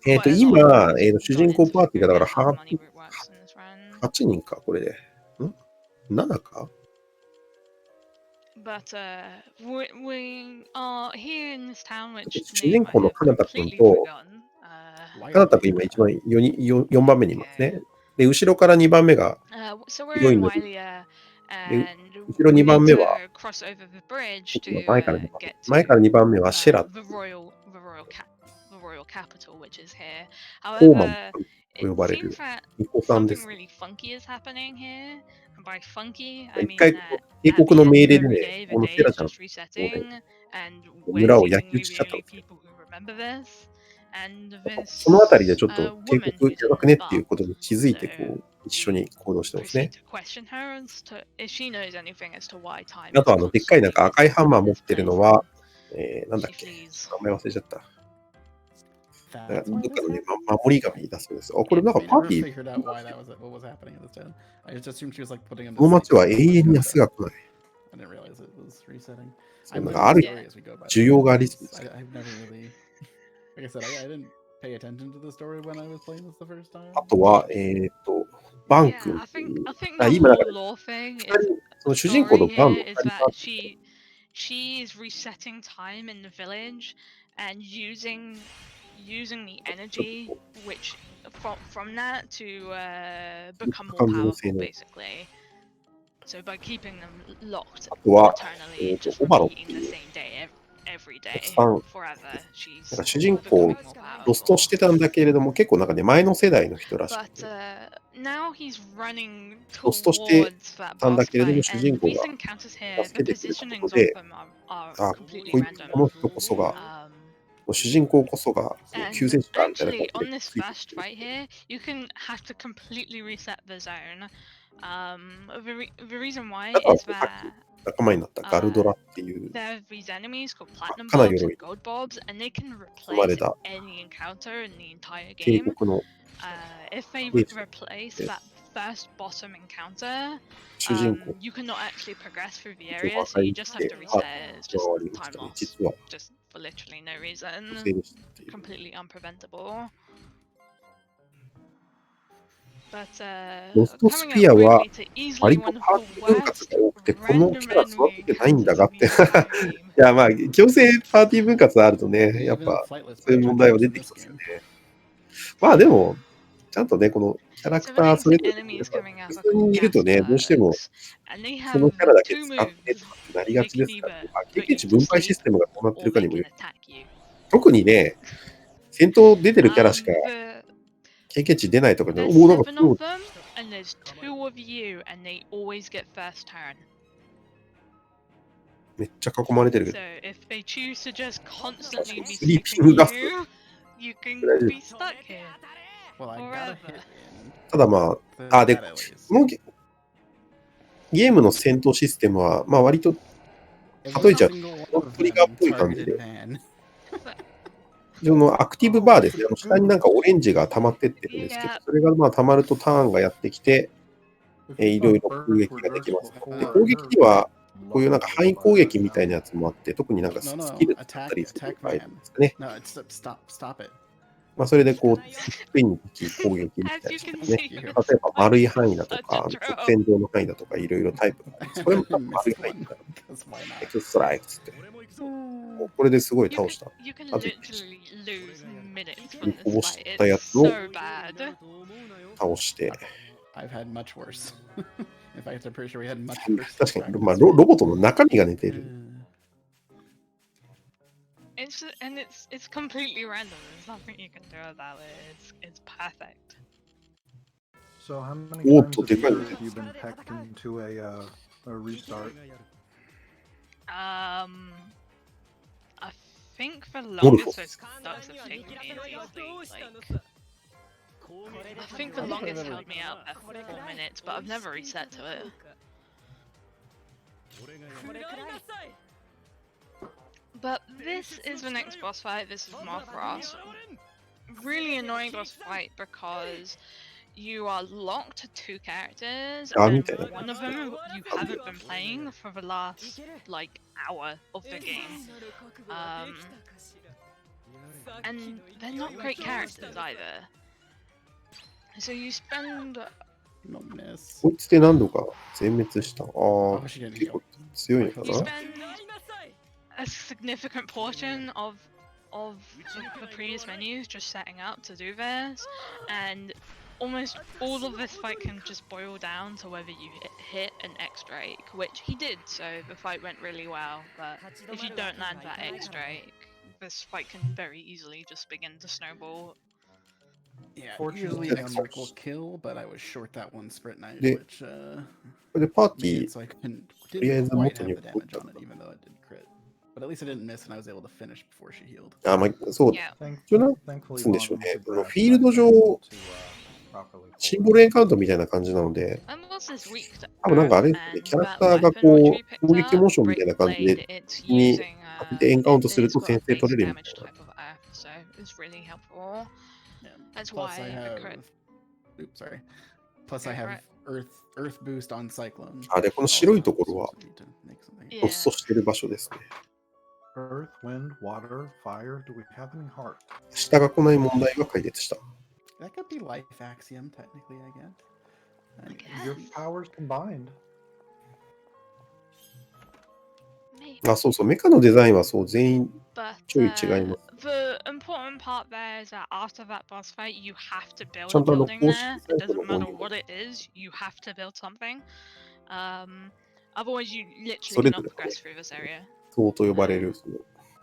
quite a lot 今、 of things 主 gone 人公 into パーティーがだ figuring から out how the money route works in this run. 8人か、これで。7か But we are here in this town, which 主人 name I 公の have カナタ君 completely と、 forgotten. カナタ君今一番4番目にいますね。で、後ろから2番目が、 So we're ヒロイ in ンの Wylia, で and 後ろ we 2番 need 目は、 to cross over the bridge 前 to から2番 get 前から to 2番目はシェラ、 the royal capital, which is here. コーマン However, と it 呼ばれる seems that 巫女さんで something す。 really funky is happening here. And by funky, I 一 mean 回、 that 帝 at 国 the の end 命 of 令で every ね、 day, the このセ day ラ is ちゃん just resetting, and we're 村を the 焼き only 討ちしちゃったん really ですよ。 people who remember this. And this そのあたりでちょっと帝 woman 国 who's や in ばく the ねっていう bar. ことに気づいて、こ So う、一緒に行動してます proceed ね。 to question her as to if she knows anything as to why time あ is とでっかいなんか constantly 赤いハンマー resetting 持 in っ this てる place. のは、なんだっ She け flees. 名前忘れちゃった。なんか That's ど why っか this のね、 happened? 守り神だそうです。あ、これ I なんか may パー never ティー、 figured out why that was what was happening in this town. I just assumed she was like putting him この to 街 sleep. は永遠に安が来ない。 I didn't realize it was resetting. そう I'm なん learning かあ the る story as we go by. 需要がありそうです。 I've never really, like I said, I didn't pay attention to the story when I was playing this the first time. あとは、バン Yeah, 君 I っていう think あ the 今なんか whole law thing 二 is 人、その the 主人公 story のバンの here 二 is 人 that が she is resetting time in the village and using the ちょっと energy こ which from that to う become more 感情性 powerful の basically. So by keeping them locked あとは、 eternally, just オバロっ repeating て the いう same day every おっ day さん、 forever, なん she's か主人公 becoming more ロスト powerful. してたんだけれども、結構なんかね、前の世代の人らしく But て、 now he's running ロストして towards that たんだ boss けれども、 fight, 主人 and 公 these が encounters here, 助 the けてくれたこ positionings と of で、 them are あ、 completely こ random. の人こそが、 主人公こそが救 And 世主だみたいな actually, 感じ on で this ついて first くる。 fight here, you can have to completely reset the zone. The reason why だから is さっ that き仲間になったガルドラっていう there are these enemies called platinum 赤な bobs 鎧 and gold bobs, and they can 生まれ replace た any encounter in the entire 帝 game. 国の If they 兵士 replace that first bottom encounter, 主人公 you cannot actually progress through the と area, 和 so 解 you し just have て to パー reset テ it. It's ィー just が回りまし time たね。 loss, 実は just for literally no 女 reason, 性でしたっていう。 completely unpreventable. But ロストス coming フィ up アは quickly to easily 割と one パ of ー the ティー分割 worst が多くて、この random キャラ育 enemy ててないんだ encounters がっ in て。 the entire game. いや、まあ、強制パーティー分割あるとね、 They やっ even ぱ flightless そういう問題は出てきますよね。まあでも、ちゃんとね、このキャラク So タ the ーそれ next ぞれ、やっ enemies ぱ coming up 普 are 通 called にいるとね、どうしても Gasbergs, and they その have キャラだけ two 使ってと moves. かってなりが They ちで can すから、 either まあ、経 put 験 you 値 to 分配シ sleep ステムがどうなってる or か they にも can よる。 attack you. 特にね、戦闘出てるキャラしか The 経験値出ないとかね、 there's おお、なんか seven すご of い them, and there's two of you, and they always get first turn. めっちゃ囲まれてるけ So ど、 if they choose to just constantly be スリーピン sleeping グガス you, you can Right. be stuck here. Well, I got a Forever. hit in. ただま The- あ、で、 that at least. このゲームの戦闘システムは、まあ割と Every 例えちゃう single one と of トリガーっ them ぽい感じ targeted で、 van. そのアクティブバーですね、下になんかオレンジが溜まってってるんですけど Yeah.、それがまあ溜まるとターンがやってきて、 If い you ろい thought ろ攻 birds 撃 were ができ dirts ます。で before, 攻撃 they're には、こういう low なんか範囲 by 攻撃みたい now. なやつもあって、特になんか No, ス no, キルだった attack, りする attack 場合 van. ですかね。 No, it's stop it. まあそれでこう、ペンに攻撃でき As たり you し can ますね。 see, 例 this えば丸い fight 範囲 is だと such か、 a 直 troll. 線上の範囲だとか、いろいろタイプがあって、これも I 丸い missed 範囲 one だ。 because why エ not? クストライクつって。もうこれですごい You 倒 can, した。 you can あと literally lose minutes に from こ this ぼし fight. たや It's つを so bad. 倒して。 I've had much worse. In fact, I'm pretty sure we had much worse. 確かに、 practice. まあロボットの中身が寝てる。 It's completely random. There's nothing you can do about it. It's perfect. So how many Oh, times to have you, defend have you been pecked into a restart? I think the Wonderful. longest those dogs have taken me is easily like I think the longest held me out there for 4 minutes, but I've never reset to it. But this is the next boss fight. This is Marthras. Really annoying boss fight because you are locked to 2 characters, Ah, and okay. one of them you haven't been playing for the last like hour of the game. And they're not great characters either. So you spend No miss. こいつで何度か全滅した。ああ、 Oh, she didn't 結構 heal. 強いのか you な。 spend a significant portion of the previous menus just setting up to do this, and almost all of this fight can just boil down to whether you hit an X-Drake, which he did, so the fight went really well, but if you don't land that X-Drake, this fight can very easily just begin to snowball. Yeah, Fortunately, usually I'm- X-Drake will kill, but I was short that one sprint night, The- which これでパーテ made ィ it so I couldn't とりあえ didn't ず quite 元 have に the 戻っ damage た on it, even though it did crit. But at least I didn't miss, and I was able to finish before she healed. あ、まあ、そう。 Yeah. Thankfully, Thankfully, なんつうんでしょうね。 Bonds この grabbed フィールド back 上 to, properly シン pull ボル it. エンカウントみたいな感じなので、 And what's this weak to 多分なんかあれですね、 and キャラク that ターが weapon こ which う we picked 攻撃 up, モーションみたいな感じ Breakblade, で it's に using 当ててエンカウントする it's と got 先 a 制 base 取れるみ damage たいな。 type of F, so it's really helpful. Yeah. That's Plus, why I the have. crit. Oops, sorry. Plus, I Okay, have right. Earth boost on Cyclone. あ、で、この which 白い also とこ helps ろは if you need to make something. Yeah. ロストしてる場所ですね。 Earth, wind, water, fire. Do we have any heart? 下が来ない問題が解決した。 That could be life axiom, technically, I guess. Your powers combined. あ、そうそう、メカのデザインはそう、全員 But ちょい違います。 the important part there is that after that boss fight, you have to build ちゃ a んとbuilding 公式 there. サイ It トの doesn't 方 matter に what it is, you have to build something. Otherwise, you そ literally れぞ cannot れ progress through this area. そうと呼ばれるその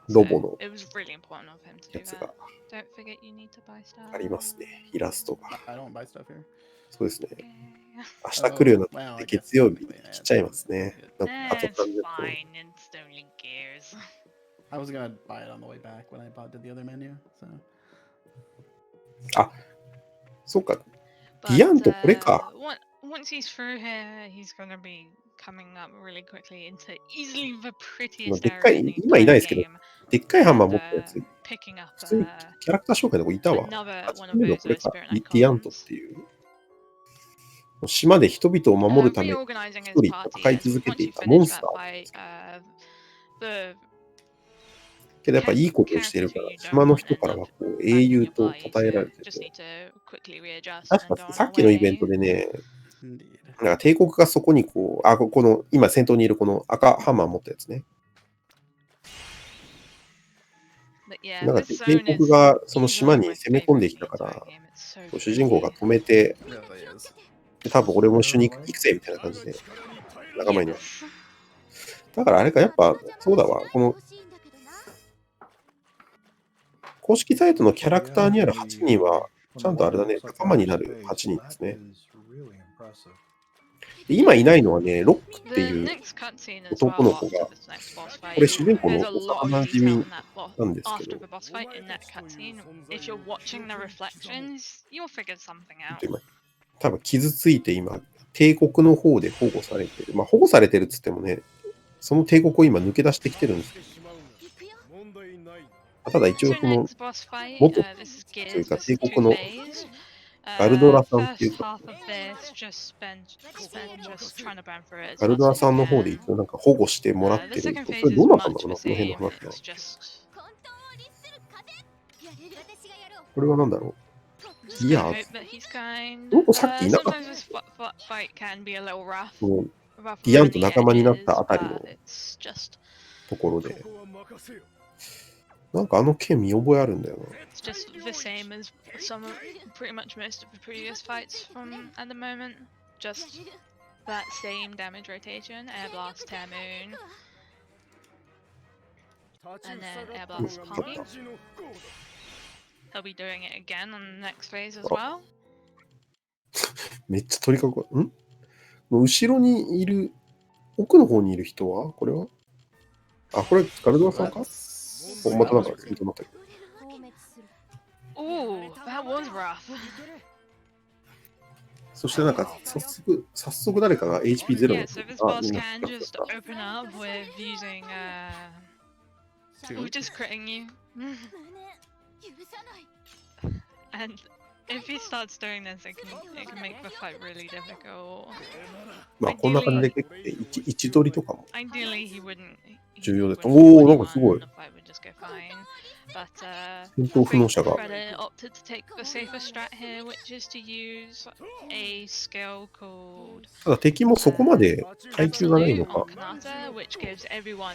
So ロボの it was really important of him to や do つ that. が Don't forget you need to buy stuff. ありますね。イラストが。 I don't buy stuff here. そうですね。 Okay. 明日来るようにな Well, って I guess 月曜日 technically I 来 had ちゃい to. ますね。 Good. なんかあと It's 30分。 fine, it's only gears. I was gonna buy it on the way back when I did the other menu. So あ、そうか。ギアンとこれか。 Once he's through here, he's gonna be coming up really quickly into easily the まあ prettiest でっか area い in the 今いない entire ですけど、 game. でっかいハンマー And 持ったやつ、 picking up 普通にキャラクター紹介の子いたわ。 another 初 one め of の those これか。 spirit デ knight ィアントっ columns. ていう。島で人々を守るため、 Reorganizing 一 his 人 party 戦い is 続け once てい you たモン finish ス that ター。 fight, the けどやっぱいいことをしてるから、島の人からはこう英雄と称えられて just て、 need to quickly readjust 確 and か go on さ our っきのイベン way. トでね、 indeed. なんか帝国がそこにこう、あ、この今先頭にいるこの赤ハンマー持ったやつね。 But yeah, なんか this 帝 zone 国 is がその easily 島に my 攻め込ん favorite で in き the たから entire game. It's so 主人公が pretty. 止めて、 It really is. で多分俺も一緒に行くぜみたいな感じで仲間になる。だからあれか、やっぱそうだわ。この公式サイトのキャラクターにある8人は、ちゃんとあれだね、仲間になる8人ですね。で今いないのはね、ロックって The いう next cutscene as 男 well の子 after が、 this next boss これ fight. 主人公の There's a lot of 幼 detail 馴染 in that なんですけ after ど、 the boss fight in that cutscene. If you're watching the reflections, you'll figure something out. 今多分傷ついて今、帝国の方で保護されてる。まあ保護されてるっつってもね、その帝国を今抜け出してきてるんですけど、ただ一応 So その next boss fight, 元 this is という gears. か This 帝 is 国 two の phase. ガルドラさんっていう First か、 half of this just spent just trying to burn through it as ガル fast ドラ as さ you んの方で can. 一応なんか保護してもらっ The てる。 second そ phase れ is どうなったんだ much ろうな、 the この辺の same. 話は。 It's just これは何だろう。 just いや gotta hope that he's kind. この子さっきいなかった Sometimes this fight can be a little rough. この Rough ギアン around と the 仲間になっ edges, たあたりの but it's just ところで、なんかあの剣見覚えあるんだよな。 it's just the same as pretty much most of the previous fights from at the moment. Just that same damage rotation, air blast, tear moon, and then air blast party. He'll be doing it again on the next phase as well. めっちゃ取り囲む。後ろにいる、奥の方にいる人はこれはあ、これガルドラさんか That's またなんかツイートになったけど。 Ooh, that was rough. そしてなんか早速誰かが HP0 に Yeah, なって so る this boss みんな can just open up with using two. just critting you. And if he starts doing this, it can make the fight really difficult. まあこんな感じで結構位置取りとかも Ideally, he wouldn't. He 重要だと。 wouldn't おお、 kill なんかすご anyone, い。 the fight would just go fine. But 戦闘不能者が Freddeh opted to take the safer strat here, which is to use a skill called ただ敵もそこまで階級がないの Absolute か on Kanata, which gives everyone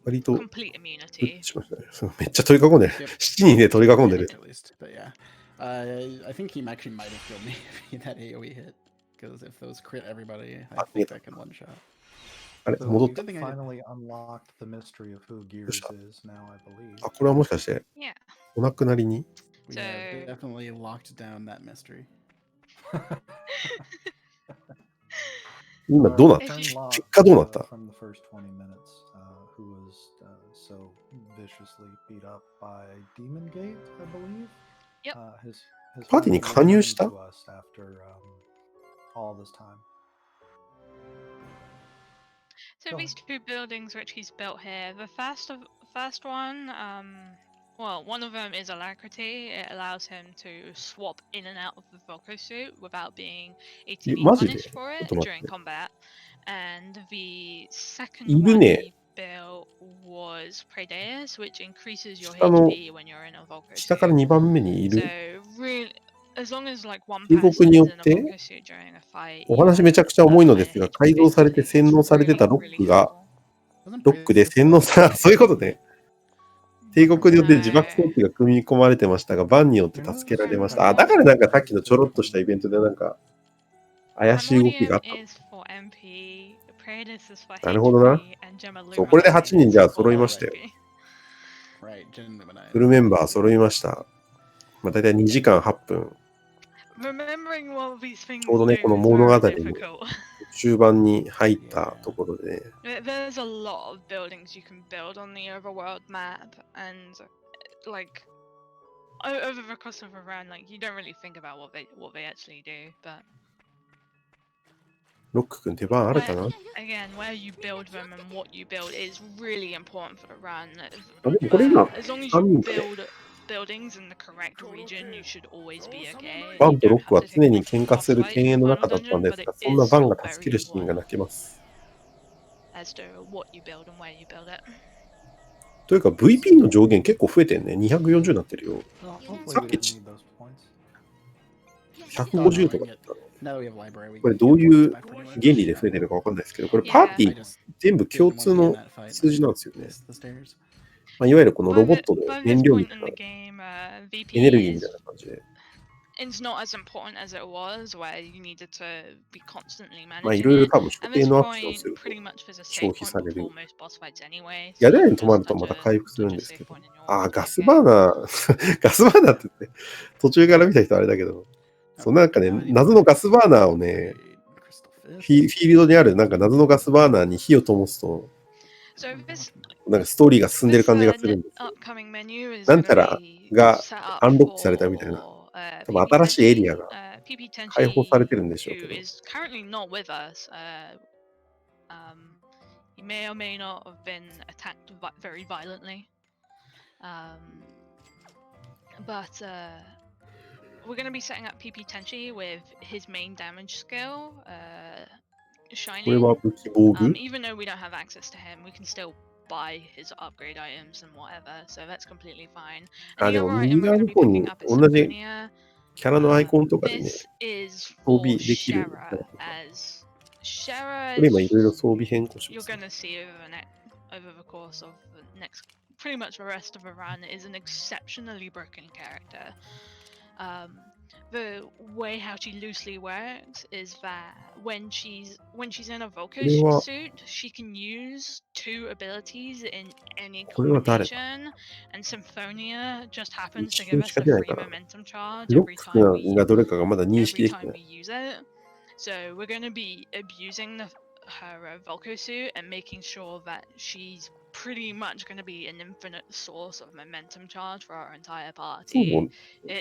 割と complete immunity. しましたね。そうめっちゃ取り囲んでる。7人で取り囲んでる。 At least, but yeah. I think he actually might have killed me if that AoE hit. Because if those crit everybody, I think I can one shot. あれ So 戻っ we've た。 finally unlocked the mystery of who Gears is now, I believe. あ、これはもしかして Yeah. お亡くなりに We So- have definitely locked down that mystery. 今どうなった Unlocked, 結果どうなった from the first 20 minutes, who was so viciously beat up by Demon Gate, I believe. Yep. His パーティーに加入した to us after all this time. So Go these two buildings which he's built here, the first one, well, one of them is Alacrity. It allows him to swap in and out of the Volko suit without being ATB マジで punished for ちょっ it と待っ during て。 combat. And the second いる one ね。 he built was Freddeh, which increases your 下の HP when you're in a Volko 下から suit. 2番目にい So る。 really, as long as like one 警告 person によ is っ in a て、 volca suit during a fight, お you 話 have めちゃくちゃ重いのですが、 higher 改造され HP て basically. 洗脳 It's されて really, たロッ really クが、 useful. Doesn't ロックで Freddeh 洗脳 still され、 have そういうことね。 帝国によって No. 自爆装置が組み込まれてましたが、バンによって助けられました。あ、だからなんかさっきのちょろっとしたイベントでなんか、怪しい動きがあっ Primordium is for MP, Predator is for た。なるほどな。 HP, and Gemma そう、これで Lumina 8人 is じゃあ for 揃いましたよ。 HP. Right, Gen Lumina フル is メンバー揃いました。まあ、だいたい2時間8分。 Remembering what these things ちょうどね、 do この is 物語 very の difficult. 中盤に入ったところでね、 There's a lot of buildings you can build on the overworld map, and like over the course of a run, like you don't really think about what they actually do. But ロック君出番あるかな。 again, where you build them and what you build is really important for the run. あ、でもこれ今、 As long as 3 you 人で、 build buildings in the correct region, you should always be okay. バ You ンとロ don't ック have は to 常 take に multiple 喧嘩 boss する fights 犬 in 猿 the の final 中だったん dungeon, です but が、 it そんな is バン still が助け very るシーンが important 泣けます。 as to what you build and where you build it. というか VP の上限結構増えてんね。240になってるよ。 Well, hopefully Suck we it. didn't need those points. 150とかだったの。 Now that we have library, we これ can どう get いう points back pretty much. 原理で増えてるかわかんないですけど、これ Yeah. パーティ I ー just 全部 didn't 共 want 通 to be in の that fight. 数字なんですよね。 Miss the stairs. まあ、いわゆるこのロボッ By トの this 燃料み point たい in な the game, エ VP ネルギーみたい is な感じで。 it's not as important as it was, where you needed to be constantly まあい managing ろいろ it. 多分所 At 定 this のアクションを point, すると pretty much there's a 消 save 費 point される。 before most boss fights anyway. 屋 So 根 you に can 止まる just とまた dodge 回復するん a ですけ save ど。 point in your ああ、 order ガ to ス go. バーナー、ガスバーナーって言って、途中から見た人あれだけど、そうなんかね、謎のガスバーナーをね、 Crystal フ Fist. ィールドにあるなんか謎のガスバーナーに火を灯すと、 So this なんかストーリーが進んでる this 感じがするんですよ。 upcoming menu is なん going ちゃ to ら be が set up アンロックされたみたいな。 for 多分 PP 新しいエリアが PP 開放され Tenchi, てるんでしょうけ who ど。 is currently not with us. He may or may not have been attacked very violently. But we're going to be setting up PP Tenchi with his main damage skill, これは Shining. 武器防具 Even though we don't have access to him, we can still buy his upgrade items and whatever, so that's completely fine. あ、 And で the も other 右 item we're 側 going の to be 方に picking up is 同じ Symphonia. キャラのアイコンとかでね、 This is 装 for 備できる Shara, as Shara これ今い is ろいろ装備変更しま you're すね。 going to see over the course of the next, pretty much the rest of the run, is an exceptionally broken character. The way how she loosely works is that when she's in a Volco これは suit, she can use 2 abilities in any これは誰だ combination, and Symphonia just happens 一 to 瞬 give し us か a 出ない free から、 momentum charge ロッ every ク time がどれかがまだ認識 every できて time な we い。 use it. So we're going to be abusing her Volco suit and making sure that she's pretty much going to be an infinite source of momentum charge for our entire そう party.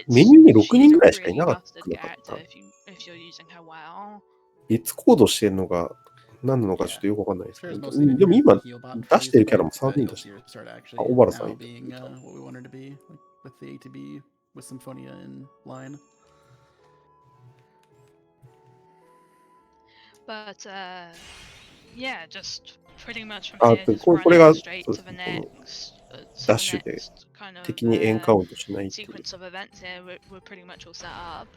メニューに6 She's 人 a ぐらいしかい really なかっ busted たなかっ character た。 if you're using her well. 別コードしてるのが何なのかちょっとよくわかんないですけ There's ど、 mostly でも今 heal bot 出してるキャラも but 3人 you'll だし see、her start あ、 actually 小原さん now いた。 being what we wanted to be, like with the ATB, with Symphonia in line. But yeah, just pretty much from あ、 here, で just これが running そう straight で to す the ね、この next, to ダッ the シュで next kind of 敵にエンカウントしないっていう。 sequence of events here. We're pretty much all set up.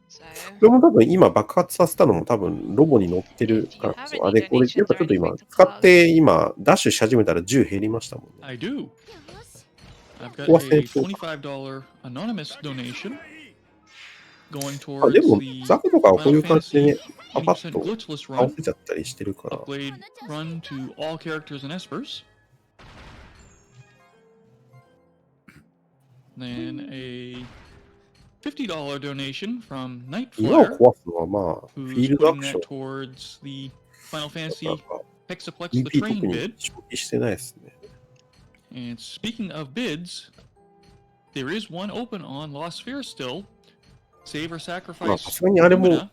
So これも多分今爆発させたのも多分ロボに乗ってるからこそ。あ、で、これやっぱちょっと今使って今ダッシュし始めたら10減りましたもんね。 I do. I've got ここは成 a 功。 $25 anonymous donation going あ、で towards も the ザクとかはこういう Final 感じでね Fantasy、パパッ 80% と glitchless 倒 run, せちゃったりしてるから。 upgrade run to all characters and espers. Then a $50 donation from Night 岩を Flyer, 壊すのはまあ、フィ who's ールドア putting クシ that ョン towards the Final だ Fantasy から Hexaplex the EP 特 Train に bid. 消費してないですね。 And speaking of bids, there is one open on Lost Sphere still. Save or まあ sacrifice さすがにあれも Lumina.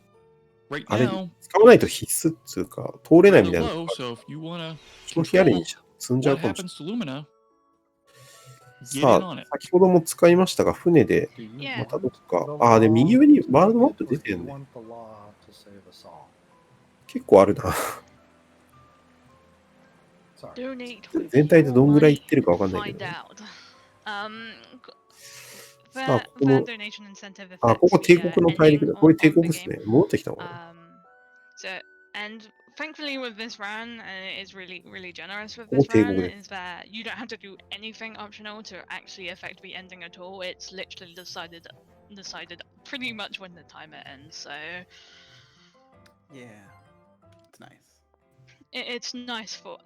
Right あれ now, 使わないと必須っつうか通れないみたい rather なの low, が so if you want to 消費あり control に積んじゃう what かもしれない。 happens to Lumina, get さ in あ on it. 先ほども使いましたが船で yeah, またどっかあーで右上にワールドマップ出てるね。 結構あるな。 donate. 全体でどんぐらいいってるかわかんないけ Find ど、ね、 out. Fair, ここの fair donation incentive ここ affects 帝 the 国の大陸 ending だ。これ of 帝 the 国です game. ね。戻ってきたのかな。 So, and thankfully with this run, and it is really, really generous with ここ this 帝 run, 国で。 is that you don't have to do anything optional to actually affect the ending at all. It's literally decided pretty much when the timer ends. So Yeah, it's nice. it's nice for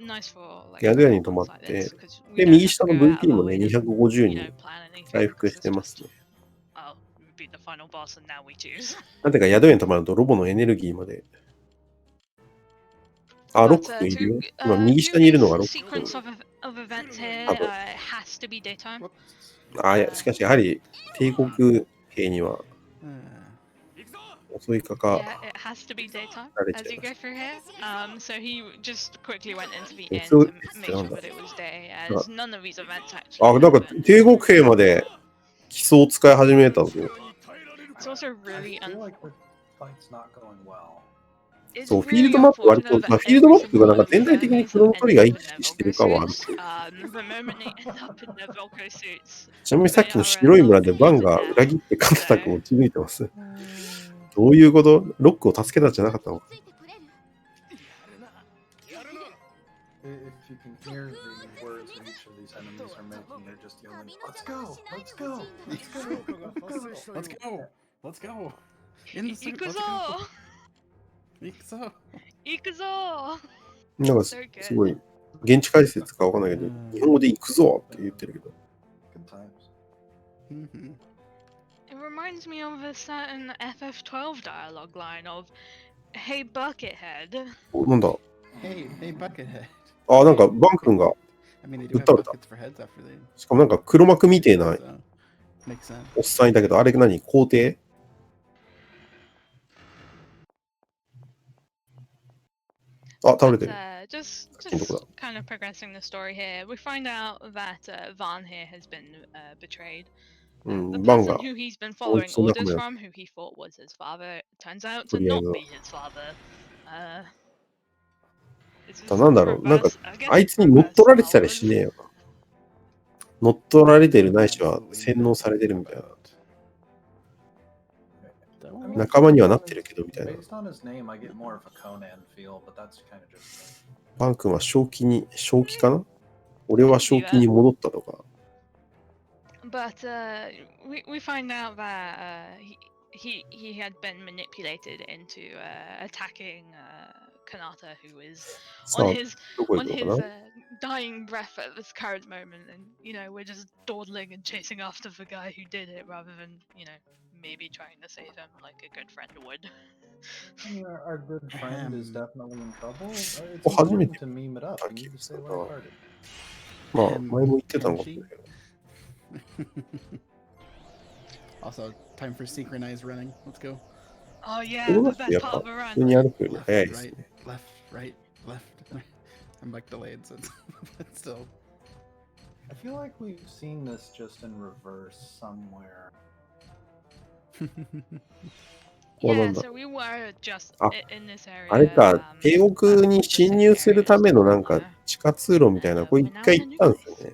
like 宿屋に泊ま runs っ like て this,、because we で、 don't 右 have 下 to の go out of VP our もね、 way to 250 you に know plan 回 anything 復 because し it's てます just ね。 oh we beat the final boss and now we choose. なんていうか、宿屋に泊まるとロボのエネルギーまで。ロッ But ク君いる to よ。今、右下にいるのがロック sequence 君。 of events here, 多分。 it has to be daytime. いや、しかしやはり帝国兵には Uh, 襲いかか Yeah, it has to be daytime られち as ゃい you ま go す。 through here. So he just quickly went into the そ inn う to make なん sure だ。 that it was day, あ as none of these events actually なんか happened. 帝国兵まで基礎を使い始めたぞ。 It's also I really feel like the fight's not going well. it's そう、フィール really ドマップ割と、 unfortunate that フィールド every マップが single なん one か of these 全体的に enemies クロ have ノトリ ended ガー up 意 in their 識して Volco るかはある suits. けど。 The moment they end up in their Volco suits, ちなみにさっ they きの are 白い村 locked でバン into が death. 裏切ってカンタタクを打ち抜いてます。 uh, どういうこと？ロックを助けたんじゃなかったのか。 If you can hear the words that each of these enemies are making, they're just yelling, "Let's go! Let's go! Let's go! let's go! Let's go! In the suit, let's go! Ikuzo! Ikuzo! Ikuzo! なんか So good. すごい、現地解説かわかんないけど、日本語で行くぞって言ってるけど。 Good times." Mm-hmm. It reminds me of a certain FF12 dialogue line of, "Hey Buckethead." なんだ。 Hey, Buckethead. なんかバン君が、 I mean, they do ぶっ have 倒れた。 buckets for heads after they. しかもなんか黒幕みてえな So, makes sense. おっさんいたけど、あれ何皇帝？ 倒れて But る。 just Kinda. kind of progressing the story here, we find out that Van here has been betrayed. う The ん、バン person が who he's been following そんな orders 感 from, who he thought was his father, turns out と to りあえ not ず be his father. It's だ just なんだろう、なんか reverse- I guess あい it's つに乗っ reverse 取られてたり Star しねえ Wars. よな。乗っ取られてるないしは洗脳されてるみたいな。 I mean, 仲間にはなってるけどみたいな。 Based on his name, I get more of a Conan feel, but that's kind of just. バン君は正気かな？俺は正気に戻ったとか。 But we find out that he had been manipulated into attacking Kanata, who is さあ on his どこ行 on く his のかな？ dying breath at this current moment, and we're just dawdling and chasing after the guy who did it, rather than maybe trying to save him like a good friend would. Our good friend is definitely in trouble. It's 初め important て to meme it up. You need to stay lighthearted. まあ、前も言ってたのかもしれないけど。 Also, time for synchronized running. Let's go. Oh yeah, この the 中 best でやっ part ぱ of a 普通 run. に歩くより Left, 早いです right, ね。 left, left. I'm like delayed, so it's still. I feel like we've seen this just in reverse somewhere. Yeah, so we were just あ、 in this area. あれか、帝国に侵入するためのなんか地下通路みたいな、これ一回行ったんですよね。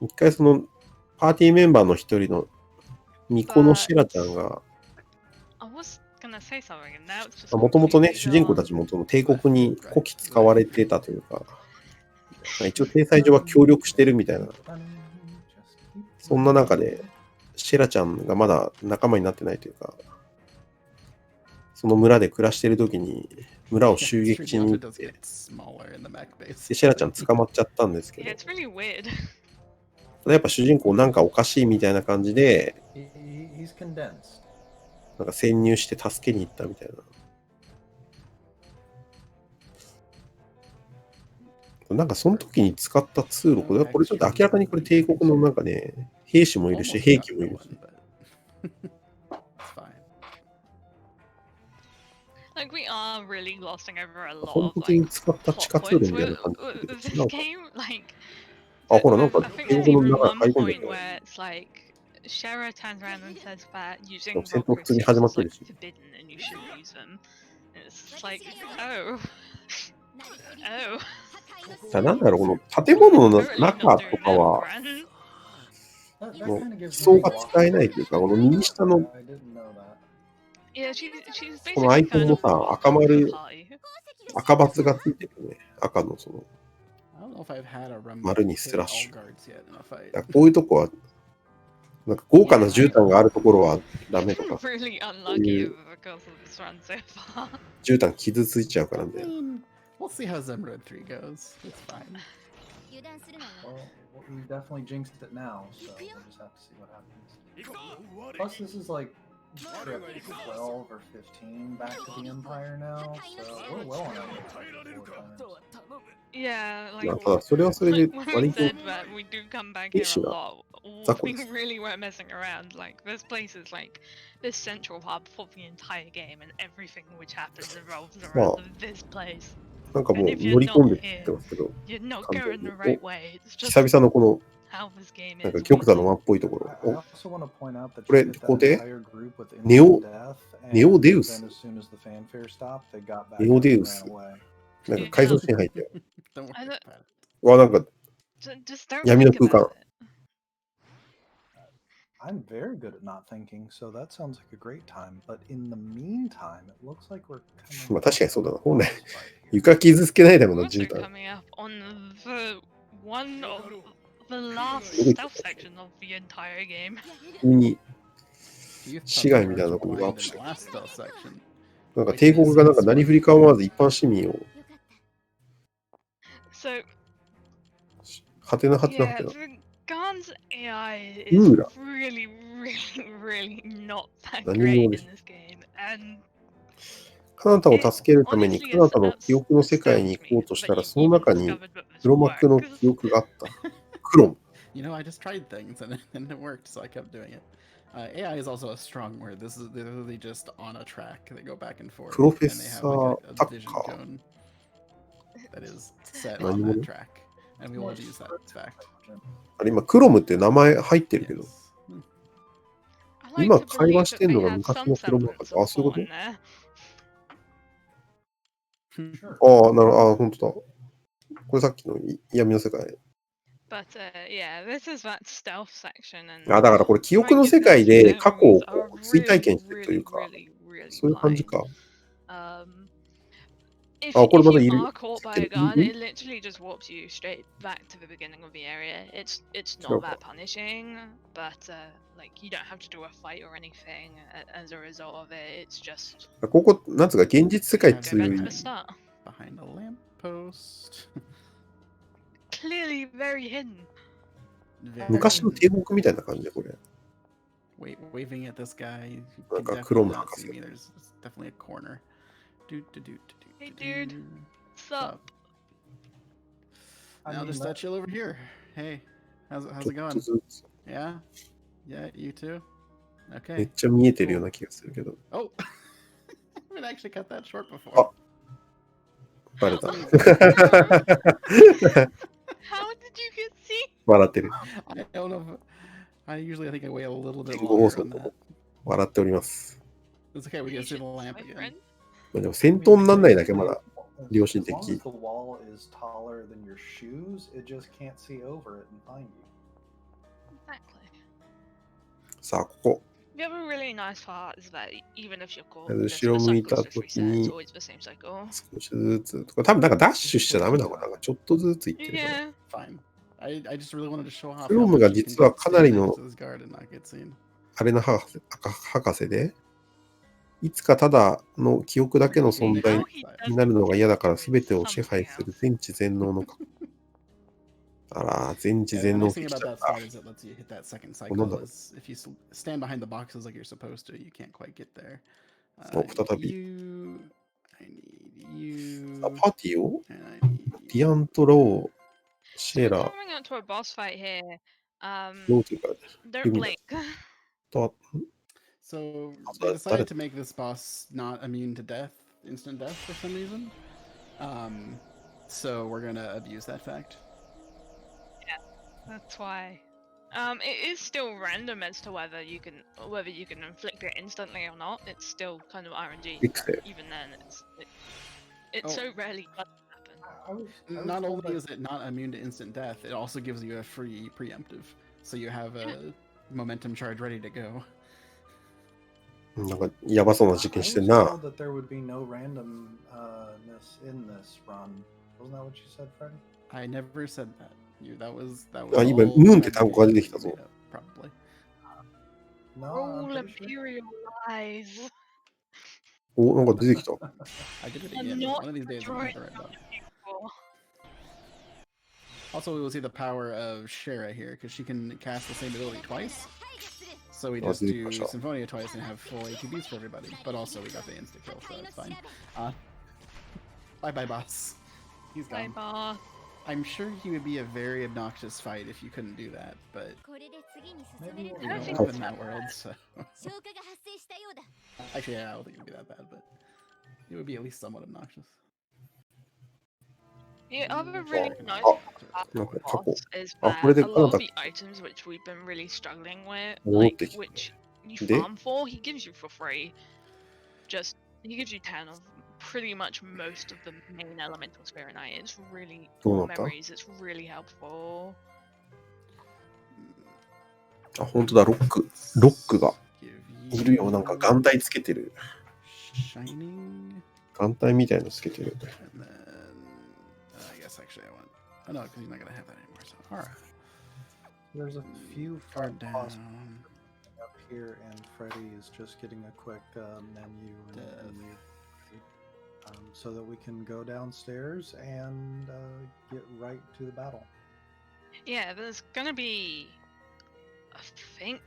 一回そのパーティーメンバーの一人のニコのシラちゃんが、 I was gonna say something, and now it's just もともとね、 completely 主人公 gone. たちもその帝国に古希使われてたというか、一応体裁上は協力してるみたいな、そんな中で、シェラちゃんがまだ仲間になってないというか、その村で暮らしてる時に村を襲撃しに行って、でシェラちゃん捕まっちゃったんですけど、 Yeah, it's really weird. やっぱ主人公なんかおかしいみたいな感じで、 He's condensed. なんか潜入して助けに行ったみたいな。なんかその時に使ったツール、これちょっと明らかにこれ帝国のなんかね、兵士もいるし、兵器もいるし。 Like we are really glossing over a lot 本 of 当に like 使った地 plot 下通路 points みたいな with, 感 with じ this なんか、 game. Like ほらなんか I think 帝 there's 国の even 中 one 入り込んで point る。 where it's like Shara turns around and says that using 戦闘 Volker 普通に suits 始まっ is てる like し。 forbidden and you shouldn't use them. And it's like, oh, oh. なんだろう、この建物の Totally 中 not と doing か that, は、 Gran. That この kind of 基 gives 礎 me が使えないというか、この右下の I didn't know that. Yeah, she's このア basically イコン kind の of さ、 part 赤 of the 丸、 party. 赤バツがついてるね。赤のその、 I don't know if I've had a remote 丸に hit スラッ all シュ。 guards yet in a fight. だからこういうとこは、なんか豪華な絨毯があるところはダメとか、 Really unlucky because of this run so far. 絨毯傷ついちゃうから I ね。 mean, we'll see how Zemrod 3 goes. It's fine. Well, we definitely jinxed it now, so we'll just have to see what happens. Plus, this is like trip 12 or 15 back to the Empire now, so we're well on our way to 4 times. Yeah, ま like あ、ただそれはそれで like when we 割と said that we do come back here a Issue. lot, That we was- really weren't messing around. Like this place is like this central hub for the entire game, and everything which happens revolves around this place. なんかもう乗り込んでって言ってますけど、 You're not 完全 going に the right way. It's 久 just 々のこの how this game なんか is. 玉座の間っぽいとこ I ろ。 also want to point out that これ you hit ここ that で entire group with Neo- instant death, Neo and Deus. then as soon as the fanfare stopped, they got back Neo up and Deus. ran away. なんか改造して入って。 Don't worry I don't- about it. わ、なんか Just don't 闇の think 空間。 about it. I'm very good at not thinking, so that sounds like a great time. But in the meantime, it looks like we're coming まあ確かにそうだな。本来 up to a boss fight here. 床傷つけないため We're の also 絨毯。 coming up on the one of the last Really? stealth section of the entire game. 急に You thought 市外 the みたいな guards とこ were にワー blind プ in し the て。 last stealth section. なんか帝国がなんかなりふり構わず一般市民を、 So はてなはてなは yeah, てな。 the Gan's AI is Ooh. really, really not that 何 great 者 in でしょう。 this game, and カナタを助けるために honestly, カナタの it's 記憶の世界に行こうとしたら、 that その you 中に discovered that this 黒幕の works. 記憶があった。クロム。 You know, I just tried things and it worked, so I kept doing it. AI is also a strong word. This is literally just on a track. They go back and forth, and they have like a vision Professor cone that is set Tucker. on that track, and we will abuse that fact. あれ今、クロムって名前入ってるけど、 Yes. I like 今 to 会話 believe してん that の they が had 昔 some のクロム semblance か。あ、 of そういう thought こ in there. Sure. と？ああ、なるほど。あ、本当だ。これさっきの闇の世界。 But yeah, this is that stealth section, and あ、だからこれ記憶の世界で過去をこう追体験してるというか、そういう感じか。 If, Oh, if what about you the- are caught by a guard, it literally just warps you straight back to the beginning of the area. It's Sure. not that punishing, but like you don't have to do a fight or anything as a result of it. It's just ここ、なんつうか、現実世界 go 強 back い to the start. Behind a lamppost. Clearly very hidden. Very 昔の帝国みたいな感じで、これ。 waving at this guy. You Like can a definitely chrome not hack. see me. There's definitely a corner. Hey, dude. What's up? I Now mean, just that- chill over here. Hey, how's ち it ょっと going? ずつ Yeah? Yeah, you too? めっ Okay. ちゃ見えてるような気がするけど。 Oh! I haven't actually cut that short before. Oh. バレた。 How did you get see? 笑ってる。 I don't know if... I usually think I wait a little bit 言語放 longer 送 on that. 笑っております。 It's okay, we You can see should the see lamp my again. friend. まあでも戦闘になんないだけまだ As 良心 long as 的。 the wall is taller than your shoes, it just can't see over it and find you. Exactly. さあ、ここ。 The other really nice part is that even if you're caught, 後 the ろ向いた cycle's just 時 reset. に It's always the same cycle. 少しずつとか、多分なんかダッシュしちゃダメなのかな。なんかちょっとずつ行ってるから。 Yeah. Fine. I just really wanted to show off クロ how ムが much you can 実は just かな stand りの next to this guard and not get seen. あれな博士で、いつかただの記憶だけの存在 How he does になるのが嫌だから it 全てを is 支配 something する else. 全知全能のあら、全知 Yeah, 全 the 能 nice って thing き about ちゃっ that た。 slide is it lets you hit that second cycle. Is if you stand behind the boxes like you're supposed to, you can't quite get there. お、再び。 I need you. あ、パーティーを And I need デ you. ィアントロー、シ So ェ we're ラ、 coming up to a boss fight here. ローというか、 Don't Give me blink. と、 So Also, they that- decided to make this boss not immune to death, instant death for some reason. So we're gonna abuse that fact. That's why. It is still random as to whether you can inflict it instantly or not. It's still kind of RNG. Fix it. Even then, it Oh. so rarely does happen. I was Not told only that- is it not immune to instant death, it also gives you a free preemptive. So you have a momentum charge ready to go. なんか、やばそうな実 I 験して was んな。 told that there would be no randomness in this run. Wasn't that what you said, Freddie? I never said that. That was あ、今、 all ムーンって単語が出てきた fabricated ぞ。 made up, probably. No, All I'm pretty sure. Imperial lies. お、なんか出てきた。 I did it I'm again. not One of these days I'm gonna destroying have the right button. people. Also, we will see the power of Shara here, because she can cast the same ability twice. So we Oh, just really do push up. Symphonia twice and have full ATBs for everybody. But also we got the insta kill, so that's fine. Bye bye, boss. He's Bye, gone. boss. I'm sure he would be a very obnoxious fight if you couldn't do that, but Maybe we we'll I don't think live it's in that not world, bad. so... Actually, yeah, I don't think it would be that bad, but it would be at least somewhat obnoxious. The other really nice Oh, part no, about couple. boss is Oh, that what did a lot of Canada- the items which we've been really struggling with, Oh, like take it. which you They- farm for, he gives you for free. Just he gives you 10 of pretty much most of the main elemental spirit knight. It's really Oh, or not that. memories. It's really helpful. あ、本当だ、ロック。ロックが Give いるよ。なんか眼帯つけてる。 Shining... 眼帯みたいのつけてる。 And then I guess actually I want. Oh no, because you're not gonna have that anymore. So alright. There's a few Far fun boss down. up here, and Freddie is just getting a quick menu and Death. leave, so that we can go downstairs and get right to the battle. Yeah, there's gonna be, I think,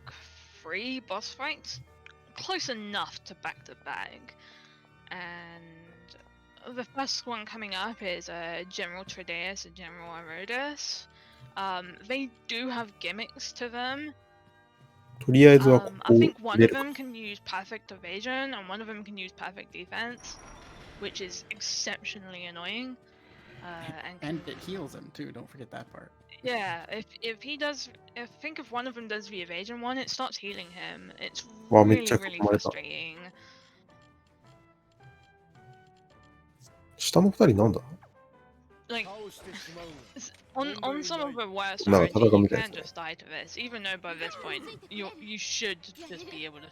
3 boss fights, close enough to back to back. And the first one coming up is General Freddeh and General Arodus. They do have gimmicks to them. とりあえずはこ I こ think one 出 of るか。 them can use perfect evasion and one of them can use perfect defense, which is exceptionally annoying. And it heals him too. Don't forget that part. Yeah, if he does, I think if one of them does the evasion one, it starts healing him. It's Wow, really, me check really my- frustrating. 下の二人なんだ Like on some of the worst No, RNG, I don't you get can it. just die to this. Even though by this point you should just be able to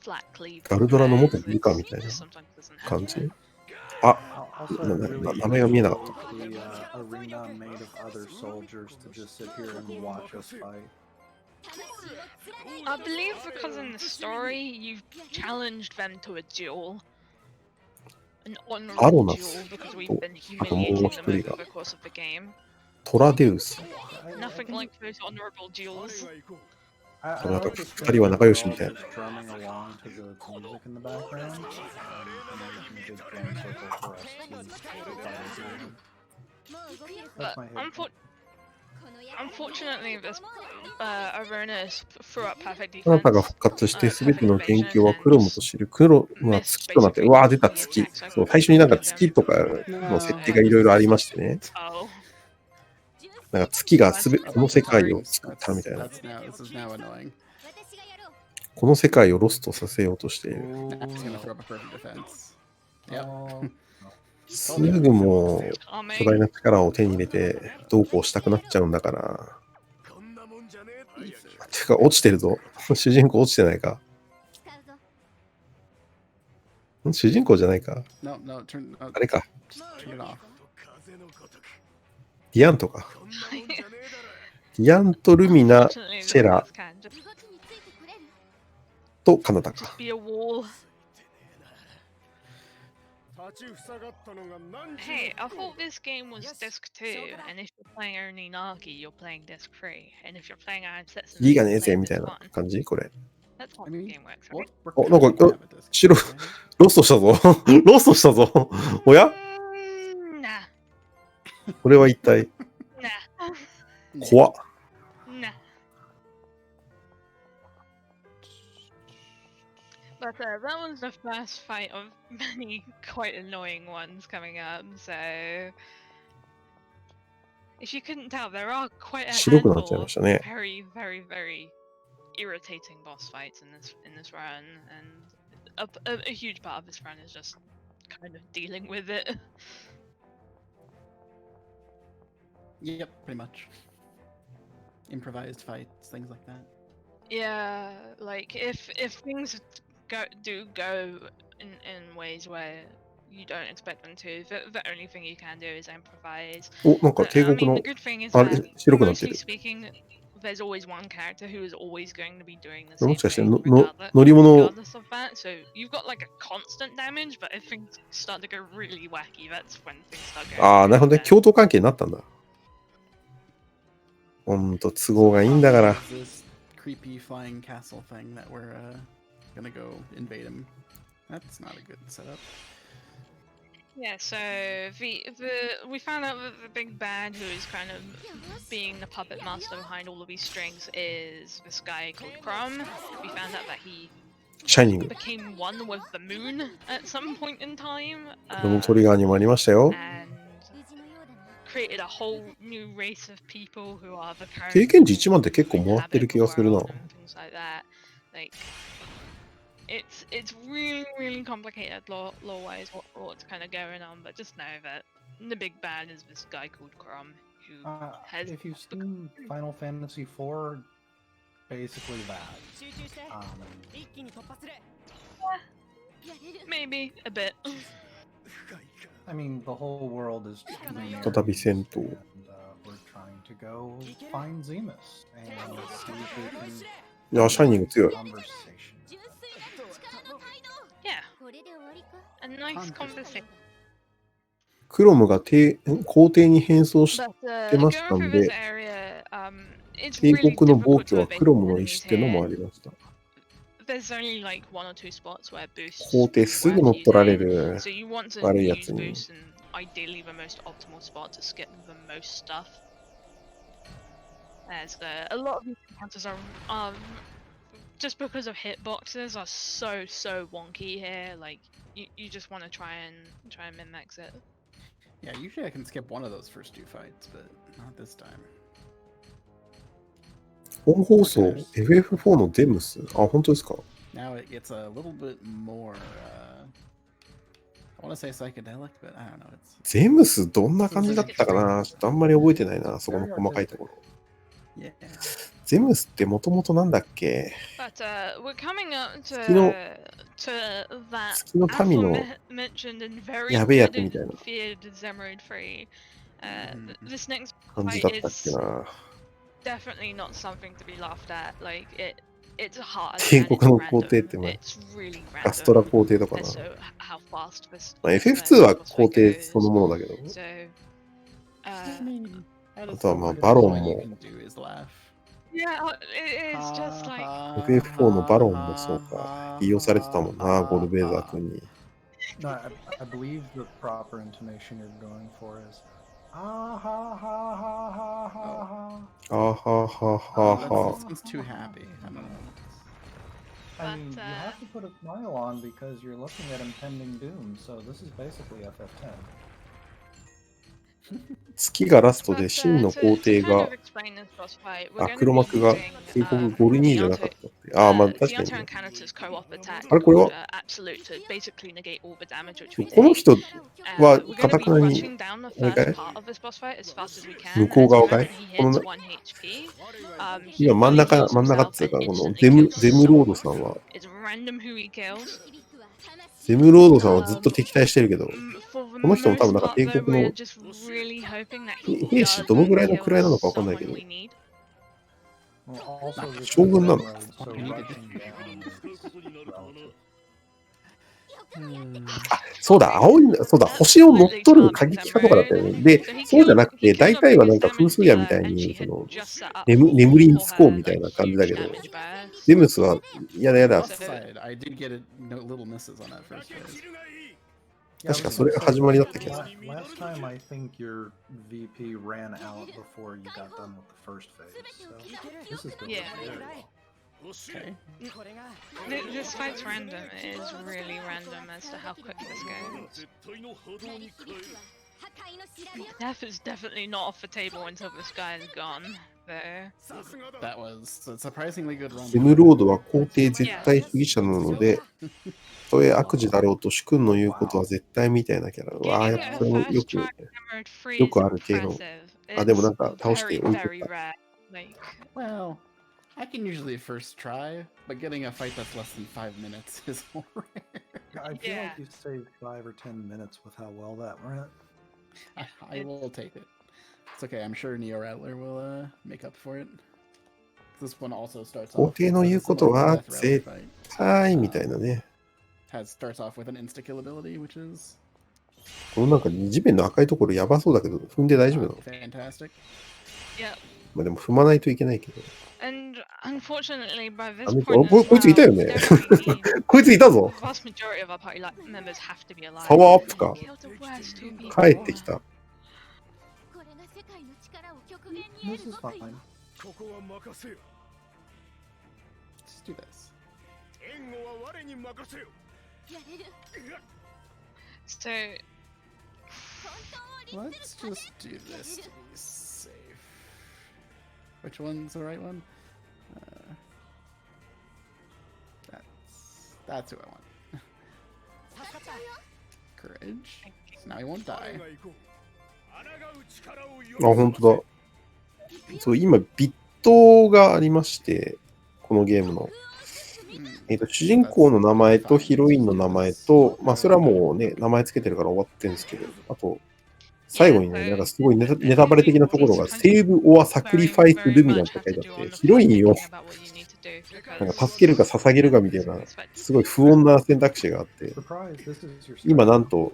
flat cleave. ガルドラの元 threads. 部下みたい It な just sometimes doesn't 感 happen. じあ、 Also, No, I no, really no, 名前が見えなかっ appreciate the arena made of other soldiers to just sit here and watch us fight. I believe because in the story you've challenged them to a duel. An honorable Aronas. duel because we've been あともう humiliating 一 them 人 over が the course of the game. トラデウス。 Nothing like those honorable duels. I So like like this a game buddy where wa we're nakayoshi all mitai. just drumming along to the music in the background, and making a big drum circle for us to fight as well. That's my hate. Unfortunately, this Aronis threw up perfect あな defense. たが復活して全ての研究はクロムと知る。クロムは月となって、うわー出た月。そう、最初になんか月とかの設定がいろいろありましてね。 Oh, なんか月がすべこの世界を作ったみたいな。 This is now annoying. この世界をロストさせようとしている。 That's gonna throw up a perfect defense. Yep. Oh, すぐもう Tommy. 巨大な力を手に入れてどうこうしたくなっちゃうんだから。てか落ちてるぞ。主人公落ちてないか。主人公じゃないか。 No, turn. あれか。 Turn it off. ディアントか。ディアント、ルミナ、 Unfortunately, シェラ this can just とカナダか。 be a wall. Hey, I thought this game was disc 2, and if you're playing only Nagi, you're playing disc 3, and if you're playing Ancestors, リーガねえ you're ぜ playing みたい disc な 1. 感じこれ。 That's how I the mean, game works, we're, right? we're Oh, no, kinda go- gonna have a disc, Shiro- right? ロストしたぞ。ロストしたぞ。おや Nah, これは一体 nah, 怖っ。 nah. But that was the first fight of many quite annoying ones coming up, so if you couldn't tell, there are quite a 白くなっちゃい handful ま of したね。 very, very, very irritating boss fights in this run, and a huge part of this run is just kind of dealing with it. Yep, pretty much. improvised fights, things like that. Yeah, like if things do go in ways where you don't expect them to, the only thing you can do is improvise. お、なんか But, 帝 I 国 mean, の the good thing is あれ that 白くなってる。 mostly speaking, there's always one character who is always going to be doing the も same しかして thing 乗り物 regardless of that. So you've got like a constant damage, but if things start to go really wacky, that's when things start going. ああ、なるほどね。 really 共闘関係になったんだ。ほんと都合がいいんだから。 There's this creepy flying castle thing that we're gonna go invade him. That's not a good setup. Yeah, so we found out that the big bad who is kind of being the puppet master behind all of these strings is this guy called Crumb. We found out that he シャイニング。 became one with the moon at some point in time. このトリガーにもありましたよ。 And created a whole new race of people who are the 経験値1万って結構もらってる気がするな。 things like that. Like it's really really complicated lore-wise what's kind of going on, but just know that the big bad is this guy called Crumb who has. If you've seen Final Fantasy IV, basically that. 集中して一気に突破する Maybe a bit. I mean, the whole world is 再び戦闘。 and we're trying to go find Zemus and see if we can いや、シャイニング強い。 conversation. Yeah, a nice conversation. クロムが皇帝に変装し But てました going ん through this で、 area, it's 帝 really 国の暴 difficult 挙 to は evade クロムの意 enemies 思ってのもあ here. りました。 There's only like one or two spots where boosts 皇帝すぐ worth 乗っ取られ using. る。 So you want to 悪いや use つに。 boosts and ideally the most optimal spot to skip the most stuff. As a lot of these encounters are just because of hitboxes are so wonky here. Like you just want to try and min-max it. Yeah, usually I can skip one of those first two fights, but not this time. 本放送 FF4 のデムス。あ、本当ですか？ Now it gets a little bit more, I want to say psychedelic, but I don't know. It's ゼムスどんな感じだったかな？ちょっとあんまり覚えてないな、そこの細かいところ。 yeah. ゼムスってもともとなんだっけ？ But we're coming up 月の to that 月の民の mentioned and very やべえやつみたいな feared Zemerod 3. This next 感じ fight だったっけ is な。 definitely not something to be laughed at. Like it's hard. 帝国の皇帝って前 It's really ガストラ random 皇帝とかな。 as to how fast this. まあ、FF2 は皇帝そのものだけど。 So, I mean, how does あとはまあ the バロン all you も can do is laugh. yeah, it is just like. FF4 のバロンもそうか。利用されてたもんな、ゴルベーザー君に。 No, I believe the proper intonation you're going for is ah ha ha ha ha ha ha. あははは That は。 sounds too happy. I don't know. I mean, you But, have to put a smile on because you're looking at impending doom, so this is basically FF10. 月がラストで真の皇帝が、あ、黒幕が帝国ゴルニーじゃなかったって。ああ、まあ確かにね。あれこれはこの人はかたくなに、あれかい向こう側かいこの今真ん中っつうか、このゼムロードさんは、ゼムロードさんはずっと敵対してるけど、この人も多分なんか帝国の兵士どのぐらいの位なのかわかんないけど、 Well, also, this is 将軍なの road, so rushing down is relative. そうだ、青い、そうだ、星を乗っ取る過激派とかだったよね。で、そうじゃなくて、大体はなんか風水屋みたいに、その、眠りにつこうみたいな感じだけど、ゼムスは、やだやだ、 Plus side, I did get little misses on that first phase. 確かそれが始まりだった気がする。 Last time, I think your VP ran out before you got done with the first phase. So this is going Yeah. very well. Okay. This fight's random. It is really random as to how quick this goes. Death is definitely not off the table until this guy is gone. There. That was a surprisingly good run. ゼムロードは皇帝絶対主義者なので、たとえ悪事だろうと主君の言うことは絶対みたいなキャラ。わあ、やっぱそれもよくある系の。あ、でもなんか倒して置いてた。Like, Well, I can usually first try, but getting a fight that's less than 5 minutes is more rare. I feel Yeah. like you saved 5 or 10 minutes with how well that went. I will take it. It's okay. I'm sure Neo Rattler will make up for it. This one also starts 皇 off 帝の言うことは Death Rattler 絶 fight. 対みたいなね。 Starts off with an insta kill ability, which is このなんか地面の赤いところやばそうだけど、踏んで大丈夫なの？ fantastic. yeah. まあでも踏まないといけないけど。 And unfortunately, by this あの point こ as こいついたよ well, ね there we need- こいついたぞ the vast majority of our party members have to be alive. パワーアップか Kill the worst two people. 帰ってきた。 これが世界の力を極限に This 得る is 極意 fine. ここは任せよ。 Let's do this. 援護は我に任せよ。やれる So, 本当を律 Let's する just do this to be safe. Which one's the right one? That's who I want. 助かったよ Courage. So now he won't 我 die. が行こう。抗う力をよ。あ、本当だ。そう、今、ビットがありまして、このゲームの。主人公の名前とヒロインの名前と、まあ、それはもうね、名前つけてるから終わってるんですけど、あと、最後にね、なんかすごいネタバレ的なところが、セーブ・オア・サクリファイス・ルミナって書いてあって、ヒロインをなんか助けるか捧げるかみたいな、すごい不穏な選択肢があって、 Surprise, this is your 今なんと、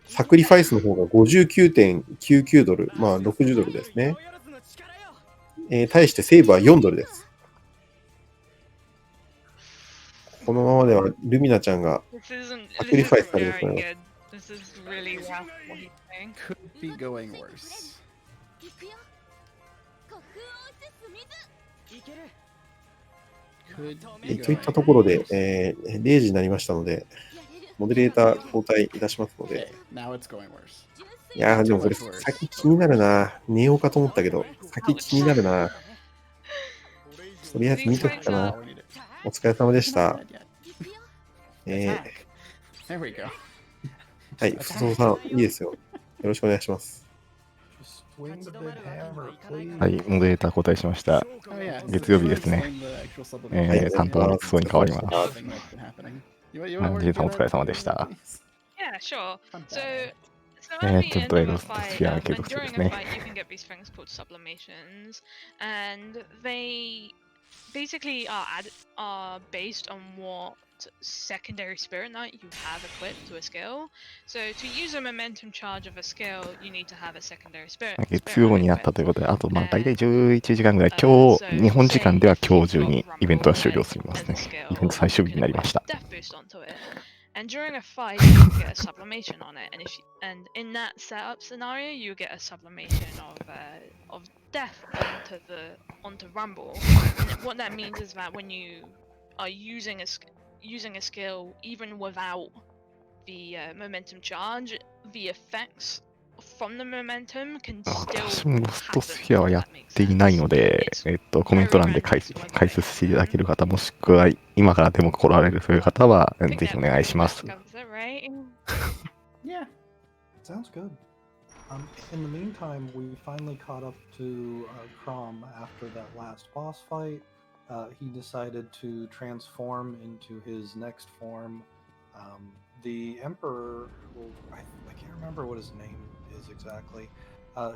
サクリファイスの方が 59.99 ドル、まあ60ドルですね。対してセーブは4ドルです。このままではルミナちゃんが this isn't Sacrifice veryされる good. This is really rough what he's saying. Could be going worse. 行くよ虚空を映す水いける Could be といった going ところで、0時になりましたので、やれるモデレーター交代いたしますので、 Okay, now it's going worse. 純粋いやーでもこれ先気になるな。寝ようかと思ったけど、先気になるな。とりあえず見とくかな。 We need it. お疲れ様でした。 Not yet. 行くよ Attack. There we go. はい、ふつおさん、いいですよ。よろしくお願いします。 Swing the big hammer, please. はい、モデレーター交代しました。 Oh, yeah. 月曜日ですね。 Explain the actual supplement. はい担当はクソに変わります。 Thing that's been happening. You wanna ジェイさん do お疲れ that? 様でした。 Yeah, sure. I'm So, bad. so at the ちょっ end と of a Restream fight, は継 and 続する during です a ね。 fight, you can get these things called sublimations, and they basically are based on what secondary spirit knight you have equipped to a skill. So to use a momentum charge of a skill, you need to have a secondary spirit. 月曜になったということで、あとまあ大体11時間ぐらい、今日、日本時間では今日中にイベントは終了するますね。イベント最終日になりました。 Death boost onto it. And during a fight, you can get a sublimation on it, and in that setup scenario, you get a sublimation of death onto Rumble. And what that means is that when you are using a skill, even without the momentum charge, the effects from the momentum can 私 still もロストスフィア happen, はや if っ that makes ていない sense. ので、コメント欄で解説していただける方、もしくは今からでも来られるという方は、 I think ぜひ that お願いします pretty much。covers it, right? Yeah. Sounds good. In the meantime, we finally caught up to Crom after that last boss fight. He decided to transform into his next form. The Emperor, who I can't remember what his name is exactly,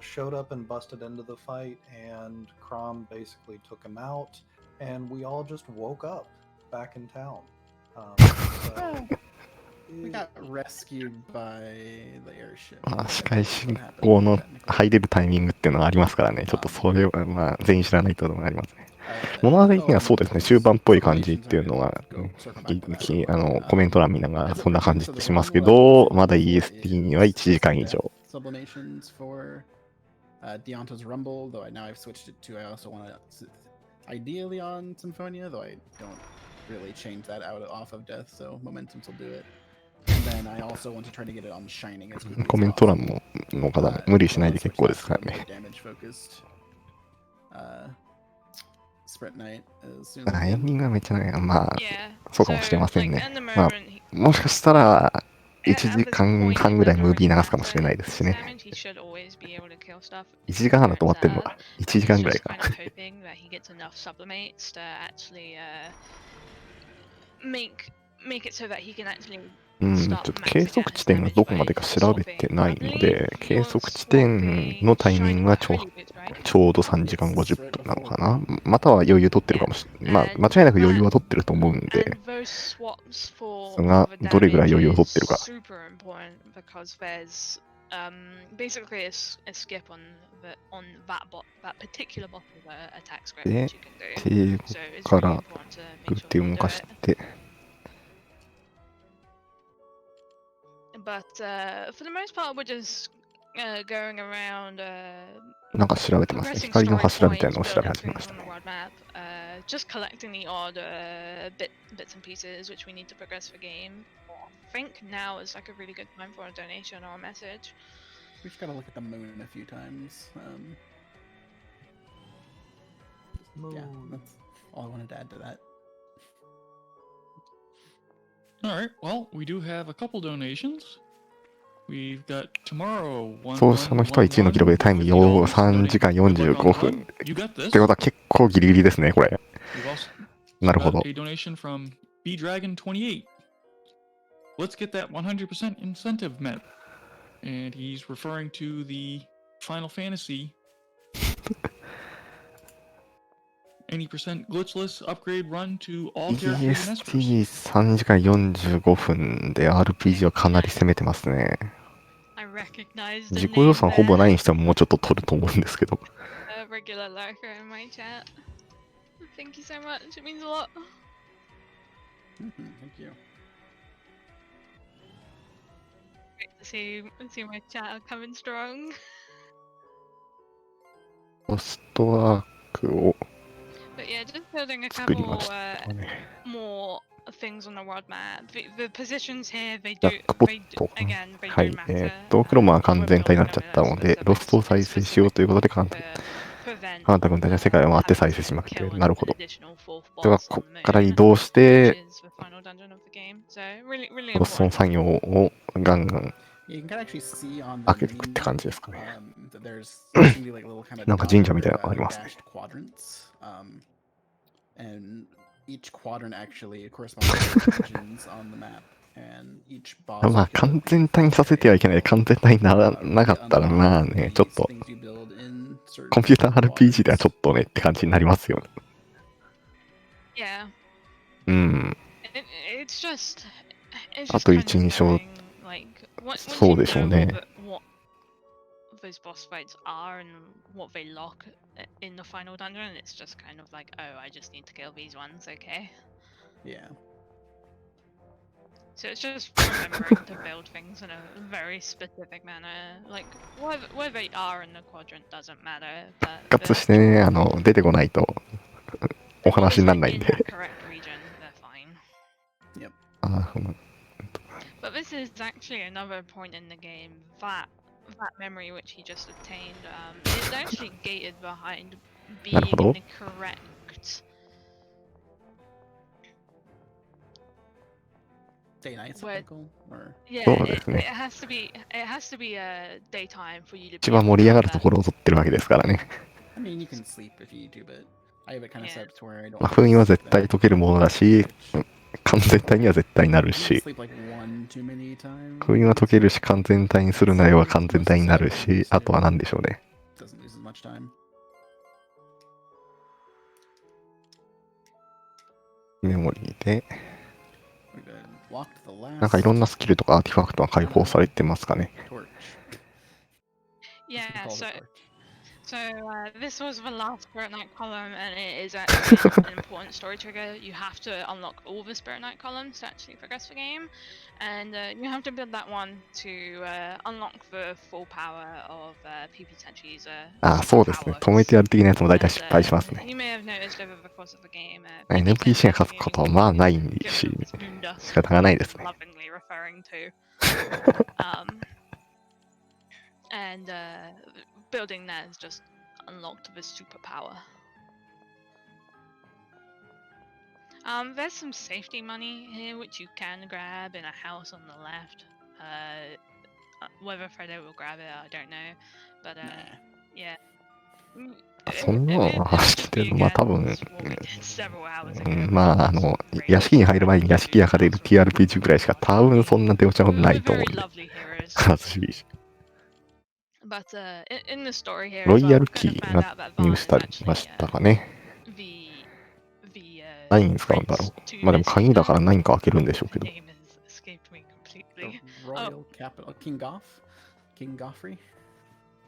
showed up and busted into the fight, and Crom basically took him out, and we all just woke up back in town. So, We got rescued by the airship. まあ、視界進行の入れるタイミングっていうのがありますからね、ちょっとそれはまあ全員知らないところがありますね。物語的にはそうですね、終盤っぽい感じっていうのが、コメント欄見ながらそんな感じってしますけど、まだ EST には1時間以上。 Sublimations for Deonta's Rumble, though now I've switched it to I also want to ideally on Symphonia, though I don't really change that out off of Death, so Momentums will do it. And then I also want to try to get it on Shining as quickly as コメント欄 possible. の方も無理しないで結構ですからね。 Damage focused. Sprint Knight as soon as タイミングがめっちゃない。まあ、 Yeah. そうかもしれません like, ね at the。まあ、 moment, もしかしたら、1時間半ぐらいムービー流すかもしれないですしね。1時間半だと思ってるのが1時間ぐらいか。ちょっと計測地点がどこまでか調べてないので、計測地点のタイミングがちょうど3時間50分なのかな。または余裕取ってるかもしれない。まあ、間違いなく余裕は取ってると思うんで、それがどれぐらい余裕を取ってるか。で、英語からグッて動かして、なんか調べてますね。光の柱みたいなのを調べ始めましたね。Just collecting the odd bits and pieces which we need to progress the game. I think now is like a really good time for a donation or a message. We just gotta look at the moon a few times. Yeah, that's all I wanted to add to that. Alright, well, we do have a couple donations. We've got tomorrow そう、その人は1位の記録でタイム3時間45分。ってことは結構ギリギリですね、これ。なるほど。A donation from bdragon28. Let's get that 100% incentive met. And he's referring to the Final Fantasy any percent glitchless upgrade run to all characters and espers. EST3 時間45分で RPG はかなり攻めてますね。自己予算ほぼないにしてももうちょっと取ると思うんですけど。Regular lurker in my chat. Thank you so much. It means a lot. Thank you. Great to see my chat coming strong. ロストワークを But yeah, just building a 作り couple ましたね。 more things on the world map. The positions here, they ジャ do, ックポッ they ト。 again, they は do い。 matter. クロマは完全体になっちゃったので、ロストを再生しようということでカンタ君たちは世界を回って再生しまくってる。なるほど。では、こっから移動して、ロストの作業をガンガン You can actually see on 開 the けていくって感じですかね。 that there's seem to be like little kind of なんか神社みたいなのがありますね。 dashed quadrants. And each quadrant actually corresponds to regions on the map. And each boss まあ、完全体にさせてはいけない。完全体にならなかったら、まあね、ちょっと、コンピューター RPG ではちょっとねって感じになりますよね。Yeah. うん。 It's just あと一印象、そうでしょうね。 what those boss fights are and what they lock in the final dungeon, it's just kind of like, oh, I just need to kill these ones, okay? Yeah. So it's just remembering to build things in a very specific manner. Like, where they are in the quadrant doesn't matter, 復活してね、出てこないとお話にならないんで。 Yep. あ、 But this is actually another point in the game that memory which he just obtained is actually gated behind being the correct day-night cycle, or yeah, そうですね。 it has to be a daytime for you to 一番盛り上がるところを取ってるわけですからね。 I mean, you can sleep if you need to, but I have it kind of set up to where I don't. まあ、封印は絶対解けるものだし、完全体には絶対なるし、封印は解けるし、完全体にするなよは完全体になるし、あとは何でしょうね。メモリーで、なんかいろんなスキルとかアーティファクトが解放されてますかね。 Yeah, so this was the last Spirit Knight column, and it is actually an important story trigger. You have to unlock all the Spirit Knight columns to actually progress the game, and you have to build that one to unlock the full power of PP Tenchi's あ、そうですね。止めてやる的なやつも大体失敗しますね。 You may have noticed over the course of the game, NPC が勝つことはまあないし、仕方がないですね。 lovingly referring to. And building that has just unlocked the superpower. There's some safety money here which you can grab in a house on the left. Whether Freddeh will grab it, I don't know. But yeah. そんなの話聞いてる、まあ多分、 several hours ago. まあ屋敷に入る前に屋敷焼かれる TRPG ぐらいしか多分そんな出落ちたことないと思うんで。 Lovely heroes. 数しびし But in the story here ロ as イ well, ヤル I've キ kind ー of が found out that 入 Vine したり is まし actually たかね。 the 何に使うんだろう。まあでも鍵だから何か開けるんでしょうけど。 name has escaped me completely. The royal capital, King Goff, King Goffrey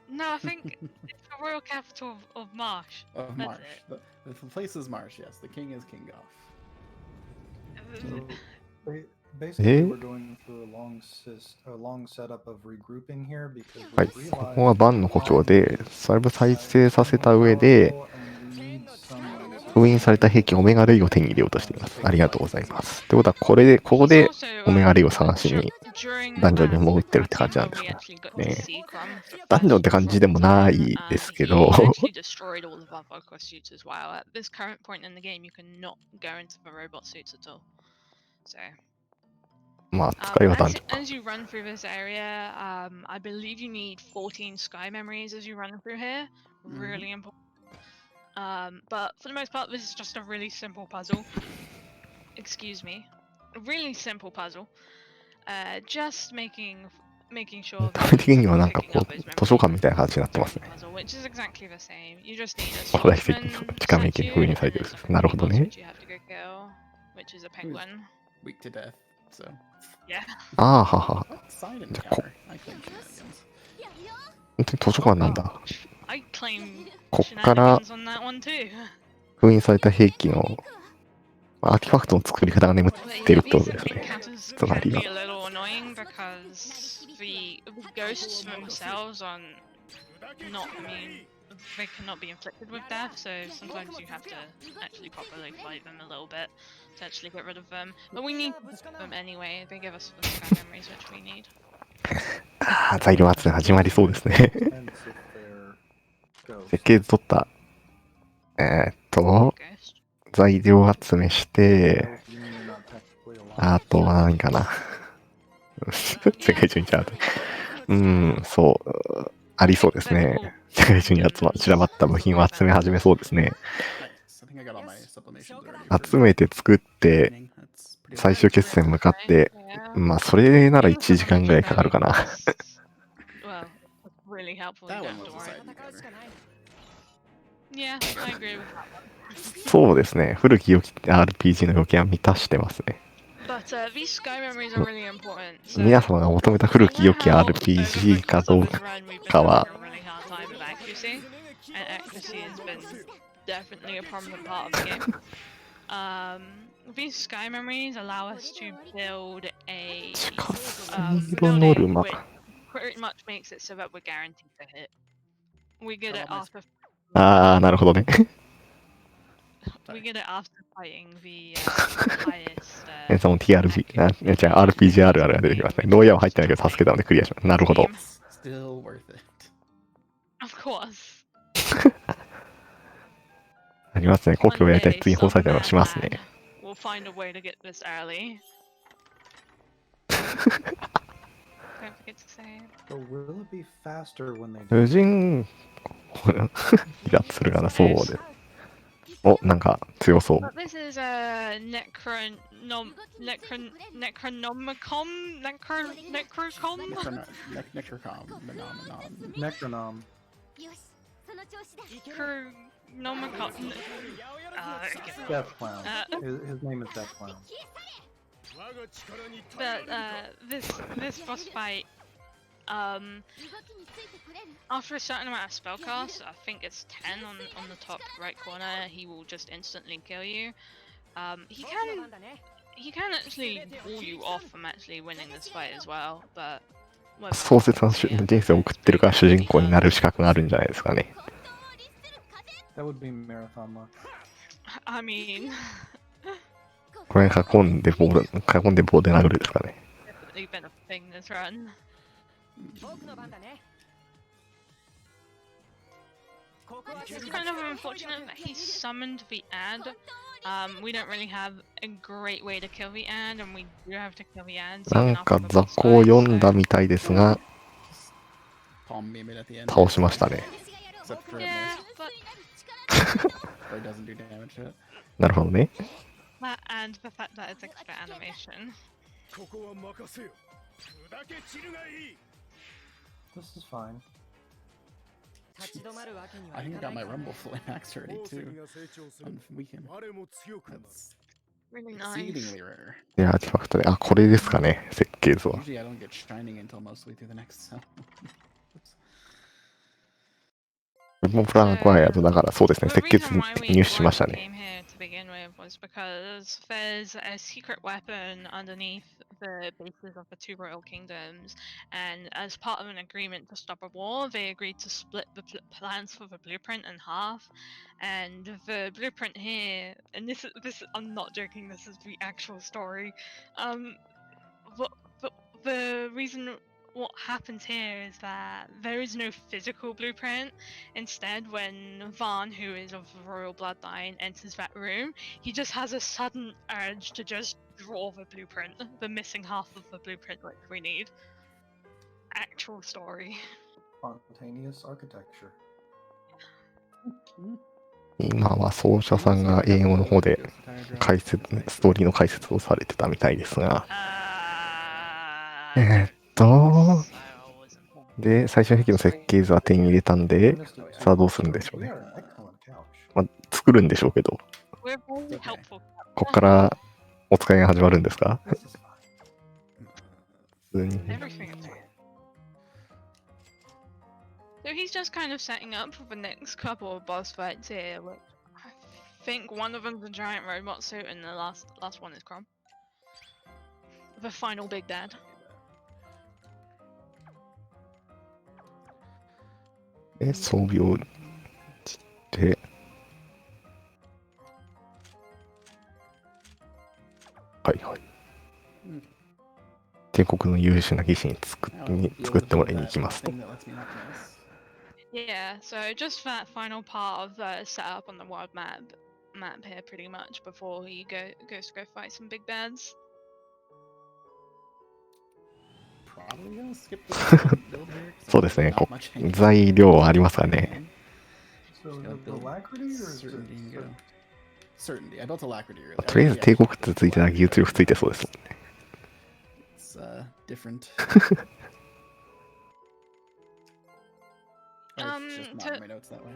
No, I think it's the royal capital of Marsh. of That's Marsh. it. The place is Marsh. Yes, the king is King Goff. Basically, we're going through a long setup of regrouping here because はい、 we ここはバンの故郷で、だいぶ再生させた上で、 封印された兵器オメガレイを手に入れようとしています。ありがとうございます。ってことはここでオメガレイを探しにダンジョンに潜ってるって感じなんですかね。ダンジョンって感じでもないですけど。まあ使いはダンジョン。 As you run through this area, I believe you need 14 sky memories as you run through here. Really important. But for the most part, this is just a really simple puzzle. Excuse me. A really simple puzzle. Just making sure タイ的にはなんかこう図書館みたいな形になってますね。 which is exactly the same. You just need a 古代的 swordsman 地下迷宮に封印されてる。なるほどね。 which you have to go kill, which is a penguin. Weak to death, so. Yeah. ああはは。 Side じゃあ encounter. I claim shenanigans. 本当に図書館なんだ。 I claim こっから shenanigans on that one too. 封印された兵器のアーティファクトの作り方が眠ってるってことですね。つまりは。 be a little annoying because the ghosts themselves are not immune. They cannot be inflicted with death, so sometimes you have to actually properly fight them a little bit to actually get rid of them. But we need them anyway. They give us the sky memories which we need. ああ、材料集め始まりそうですね。設計図取った。材料集めして、あとは何かな。世界中にちゃう。そう、ありそうですね。世界中に散らばった部品を集め始めそうですね。集めて作って、最終決戦向かって、まあ、それなら1時間ぐらいかかるかな。そうですね。古き良き RPG の要件は満たしてますね。皆様が求めた古き良き RPG かどうかは、These sky memories allow us to build a 地下水色ノルマ。 pretty much makes it so that we're guaranteed to hit. We get it after. ああ、なるほどね。We get it after fighting the highest. その TRP、じゃあ RPG あるあるが出てきますね。牢屋は入ってないけど助けたのでクリアします。なるほど。Still worth it. Of course. ありますね。故郷をやりたい追放されたりはしますね。We'll find a way to get this early. Don't forget to save. So will it be faster when they 無人、イラッとするかな、そうで。お、なんか強そう。This is a Necronomicon? Necronom. Death Clown. His name is Death Clown. But this boss fight, after a certain amount of spellcast, I think it's 10 on the top right corner, he will just instantly kill you. He can actually pull you off from actually winning this fight as well, but 壮絶な人生を送ってるから主人公になる資格があるんじゃないですかね。That would be marathon luck. I mean, これ囲んで棒で殴るですかね。definitely been a thing this run. It's kind of unfortunate that he summoned the ad We don't really have a great way to kill the ad, and we do have to kill the ads. なんか雑魚を読んだみたいですが、 Palm beam it at the end. 倒しましたね。 Except for Yeah, but or it doesn't do damage to it. なるほどね。 that and the fact that it's extra animation. ここは任せよ。砕け散るがいい。 This is fine. I think I got my rumble full max already 宝石 too. が成長する。 On weekend. 我も強くなる。 That's Really nice. exceedingly rare. で、アーティファクトで、あ、これですかね、設計図は。 Usually I don't get shining until mostly through the next cell. もうプランアクワイアードだからそうですね、 The 設計図 reason why we 入手しました brought the ね。 game here to begin with was because there's a secret weapon underneath the bases of the two royal kingdoms, and as part of an agreement to stop a war, they agreed to split the plans for the blueprint in half. And the blueprint here, and this I'm not joking, this is the actual story. What the reason what happens here is that there is no physical blueprint. Instead, when Vaughn, who is of the royal bloodline, enters that room, he just has a sudden urge to just draw the blueprint, the missing half of the blueprint which we need. Actual story. Spontaneous architecture. 今は奏者さんが英語の方で解説、ストーリーの解説をされてたみたいですが、で、最終兵器の設計図は手に入れたんで、さあどうするんでしょうね。まあ、作るんでしょうけど、 We're very helpful. こっからお使いが始まるんですか？ 普通に。 Everything is So he's just kind of setting up for the next couple of boss fights here. Which I think one of them's a giant robot suit, and the last one is Crom. The final big bad. で、装備をして、はいはい。帝国の優秀な技師に作ってもらいに行きますと。 Thing that lets me not miss. Yeah, so just that final part of the setup on the world map here, pretty much before he goes to go fight some big bads. Probably gonna skip the build here. そうですね、 Not much hanging. 材料はありますからね。 So Just the gotta build alacrity or is it certainty and go. Certainty. I built alacrity earlier. とりあえず帝国ってついてたら技術力ついてそうですもんね。 It's different. Just not in my notes that way.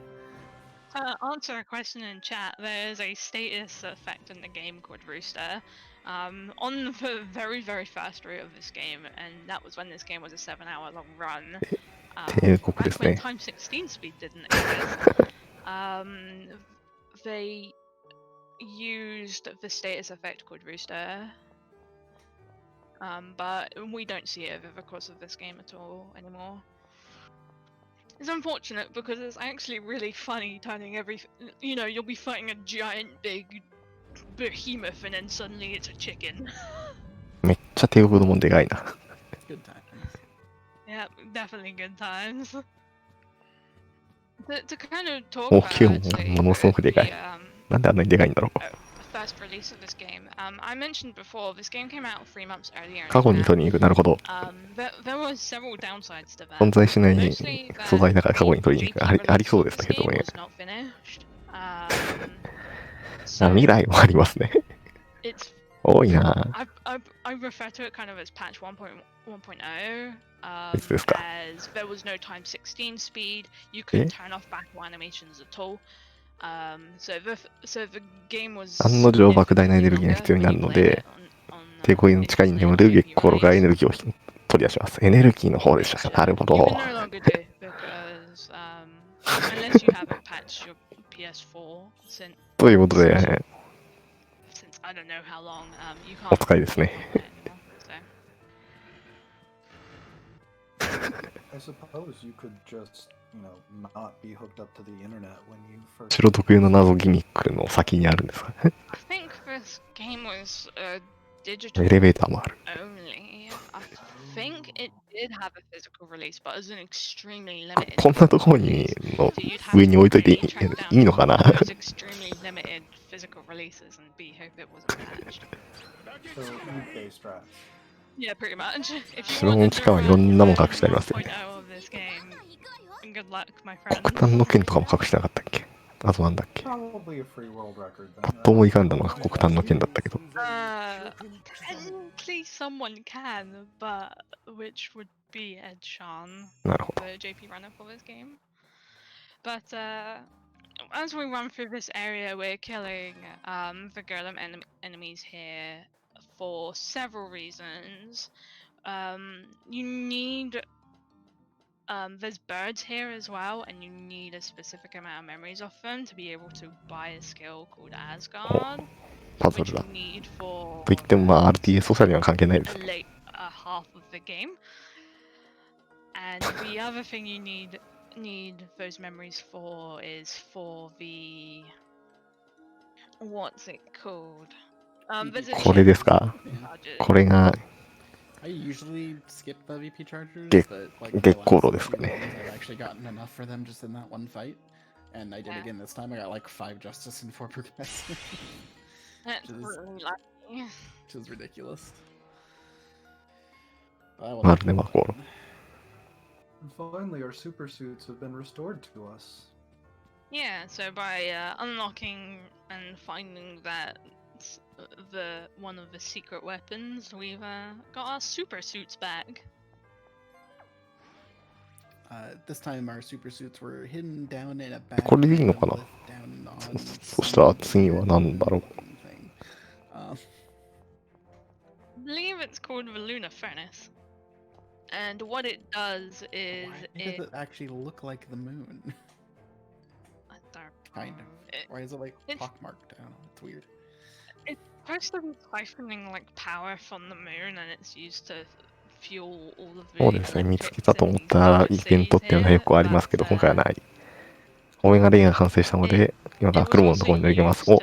To answer a question in chat, there's a status effect in the game called Rooster. On the very, very first route of this game, and that was when this game was a 7-hour long run. Back when time 16 speed didn't exist, they used the status effect called Rooster. But we don't see it over the course of this game at all anymore. It's unfortunate because it's actually really funny turning you'll be fighting a giant big behemoth and then suddenly it's a chicken. めっちゃ帝国のもんでかいな。 Good times. Yeah, definitely good times. To kind of talk 大 about きい actually ものすごくでかい。 the, なんであんなにでかいんだろう。 first release of this game. I mentioned before, this game came out 3 months earlier. 過去に取りに行く。なるほど。 There were several downsides to that. 存在しない Mostly 素材だから過去に取りに行く。ありそうですけど game ね。 was not finished. あ、未来もありますね。 It's 多いな。 I refer to it kind of as patch 1.1.0. いつですか？ As there was no time 16 speed, you couldn't turn off battle animations at all. So the game was 案の定莫大なエネルギーが必要になるので、帝国の地下に眠る月光がエネルギーを取り出します。エネルギーの方でしたか。なるほど。 You can no longer do because unless you haven't patched your PS4 since ということで、 since I don't know how long, you お can't 使いですね。 I suppose you could just, not be hooked up to the internet when you first. 城特有の謎ギミックの先にあるんですか。 I think this game was digital エレベーターもある。 only. I think it did have a physical release, but it was an extremely こ limited. んなところにの So you'd have 上に置いといて to track down いいのかな。 those extremely limited physical releases and B, hope it wasn't patched. So UK strats. Yeah, pretty much. If you 白の wanted 地 to 下はいろ run んなもん隠してありますよ 1.0 ね。 of this game, good luck, my 黒炭 friend. の剣とかも隠してなかったっけ？あとなんだっけ？ Probably a free world record パ then, ッと思い right? 浮かんだのが黒炭の剣だったけど。 Technically someone can, but which would be Ed Sean, なるほど。 the JP runner for this game. But as we run through this area, we're killing the golem enemies here for several reasons. You need there's birds here as well, and you need a specific amount of memories of them to be able to buy a skill called Asgard, パズ which ルだ。 you need for と言ってもまあ RTS ソシャルには関係ないです the ね。 late half of the game. And the other thing you need those memories for is for the what's it called? There's a これですか？ charges. これが I usually skip the VP chargers, Ge- but like the Gekoro last ですか few ね。 runs, I've actually gotten enough for them just in that one fight. And I did Yeah. again this time. I got like 5 justice and 4 progressive, That's Just- really lucky. which is ridiculous. But I will な take るね、 it. マコーロ。 And finally, our super suits have been restored to us. Yeah, so by unlocking and finding that the one of the secret weapons, we've got our super suits back. This time our super suits were hidden down in a bag. これでいいのかな？ down on そしたら some 次は何だろう。 thing. I believe it's called the Lunar Furnace. And what it does is Why it. does it actually look like the moon? I don't Kind of. know. It, Why is it like It's- pockmarked? I don't know. It's weird. it's supposed to be siphoning like power from the moon, and it's used to fuel all of the. そうですね、見つ electric けたと思った cities イベントっていうのはよくありますけど、今回はない。オメガレイが完成したので、今から It クロ was モのところ also に逃げます。 used お、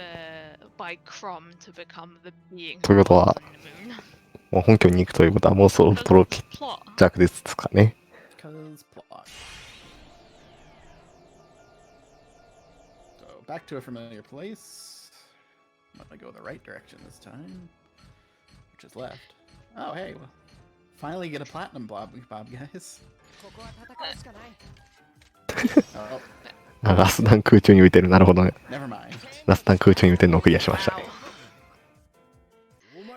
by Crom to become the being ということは who lives on the moon. もう本拠に行くということはもうそろそろ Because it's plot. 着ですかね。 Because plot. So back to a familiar place. I'm gonna go the right direction this time, which is left. Oh hey, well, finally get a platinum bob, guys. ここは戦うしかない。 Oh, あ、ラスダン空中に浮いてる。なるほどね。 never mind. ラスダン空中に浮いてるのをクリアしましたね。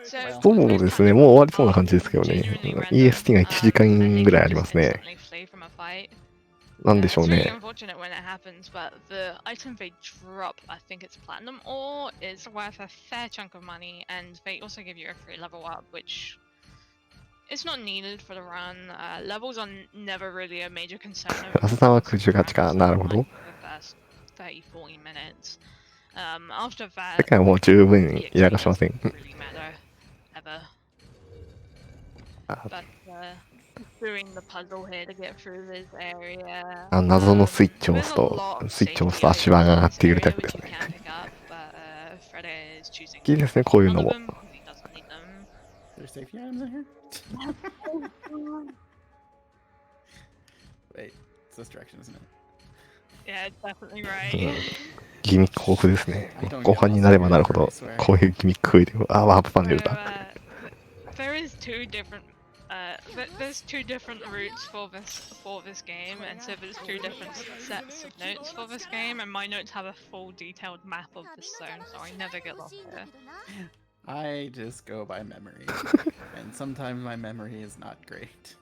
So そうですね、もう終わりそうな感じですけどね。EST が1時間ぐらいありますね。なんでしょう It's really ね。 unfortunate when it happens, but the item they drop, I think it's platinum ore, is worth a fair chunk of money, and they also give you a free level up, which is not needed for the run. Levels are never really a major concern. ラスダンは空中勝ちか。なるほど。 30, 40 minutes. After 世 that, 界はもう十分 the やらかしません。 doesn't really matter ever. あ But doing the puzzle here to get through this area. あ、謎のスイッチを押 there's す a と lot、of スイッチを押すと safety 足場が上が items ってい in る this タイプ area です which ね you。can pick up, but Freddeh is choosing いいですね、こういう none の of も。 them because he doesn't need them. There's safety items in here. Wait, it's this direction, isn't it? Yeah, definitely うん right. ギミック豊富ですね。後半になればなるほど、こういうギミック増えてる。あ、ワープパネ So, ルだ。 there is two different. There's two different routes for this game, and so there's two different sets of notes for this game, and my notes have a full detailed map of the zone, so I never get lost here. I just go by memory, and sometimes my memory is not great.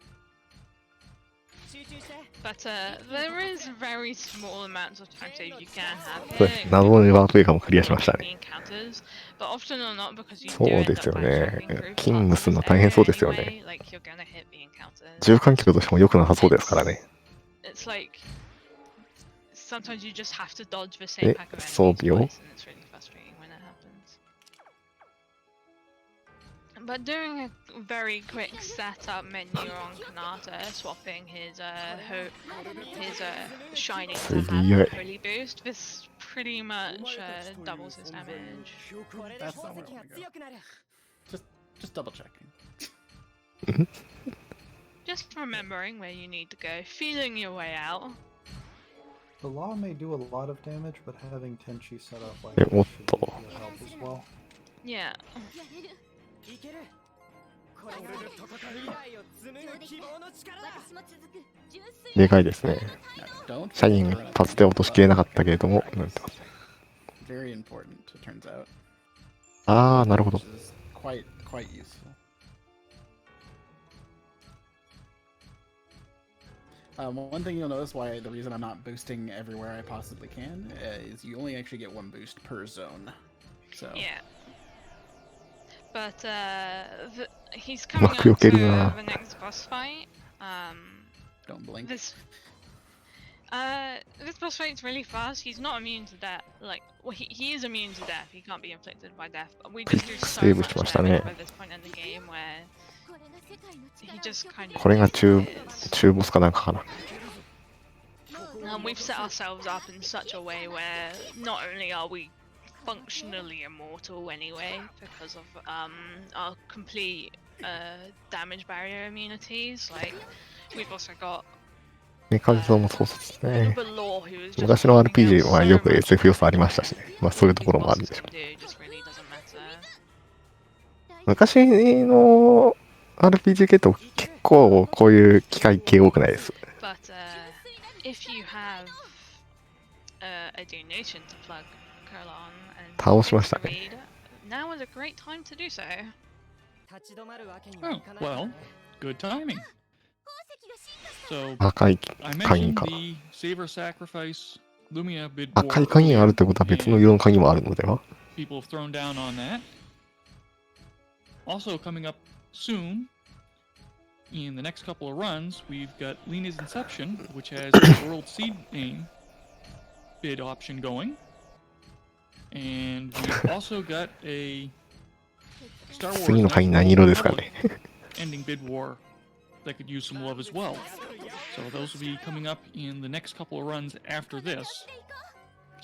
集中して。 But there is very small amounts of time save you can have そう here. です。謎のレバートエイカもクリアしましたね。 Encounters, but often or not because you そ do う end で up すよね backtracking through。キング parts す of るの this 大変そう area ですよね。 anyway, like you're gonna hit the encounters. 重観客としても良くなさそうですからね。 It's like sometimes you just have to dodge the same pack of enemies 装備を twice, and it's really frustrating when it happens. But doing a very quick setup menu on Kanata, swapping his shining to have Yeah. a holy boost, this pretty much doubles his damage. これで That's 宝 not 石 where I が wanna go. 強くなる。 Just double checking. Just remembering where you need to go, feeling your way out. The law may do a lot of damage, but having Tenchi set up like え、おっ should と。 be a help as well. Yeah. いけるこれが未来を紡ぐ希望の力だ私も続く純粋でかいですね。 Don't 社員達で落としきれなかったけれども、なんてますね。 very important, it turns out. あー、なるほど。 Which is quite useful. One thing you'll notice why the reason I'm not boosting everywhere I possibly can is you only actually get one boost per zone. So Yeah. But he's coming up to うまく避けるな。 the next boss fight. don't blink. This boss fight's really fast. He's not immune to death. Like, well, he is immune to death. He can't be inflicted by death. But we just do so Save much しましたね。 damage by this point in the game where he just kind of これが中 disappears. 中ボスかなんかかな。 We've set ourselves up in such a way where not only are we functionally immortal anyway because of our complete damage barrier immunities, like we've also got メカニズムもそうですね。 Below who is just 昔の RPG はよく so SF 要素ありましたしね。まあそういうところもあるんでしょう。 do just really doesn't matter. 昔の RPG 系統結構こういう機械系多くないです。 But if you have a donation to plug Kurlon and 倒しましたね。 read, now is a great time to do so. 立ち止まるわけに Oh, はいかないから well, ね good timing. So, 赤い I 鍵 mentioned か。 the Saber Sacrifice Lumia bid 赤い鍵があるってことは別の色の鍵もあるのでは？ people have thrown down on that. Also coming up soon, in the next couple of runs, we've got Lena's Inception, which has a World Seed Name bid option going. And we've also got a Star Wars 次の鍵何色ですかね？ ending bid war that could use some love as well. So those will be coming up in the next couple of runs after this.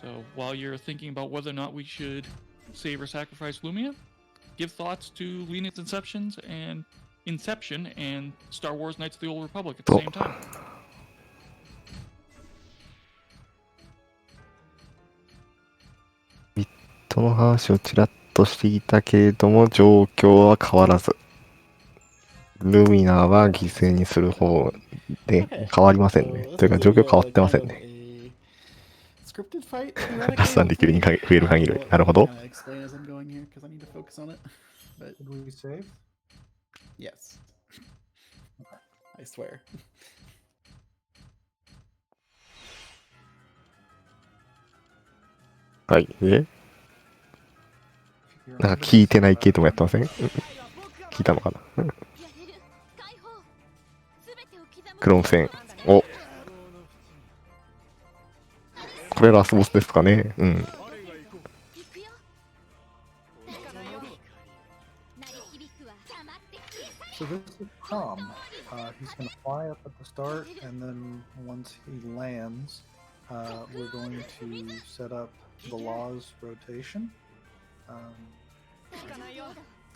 So while you're thinking about whether or not we should save or sacrifice Lumia, give thoughts to Lena's Inception and Star Wars Knights of the Old Republic at the same time. その話をちらっとしていたけれども状況は変わらず。ルミナは犠牲にする方で変わりませんね。というか状況変わってませんね。 Scripted fight 合算できるに増える限り。なるほど。 explain as I'm going here because I need to focus on it. But Did we save? yes. I swear. はい。で、なんか聞いてない系ともやってません？聞いたのかな？クローン戦。お。これラスボスですかね？うん。 So this is Tom. He's going to fly up at the start, and then once he lands, we're going to set up the law's rotation.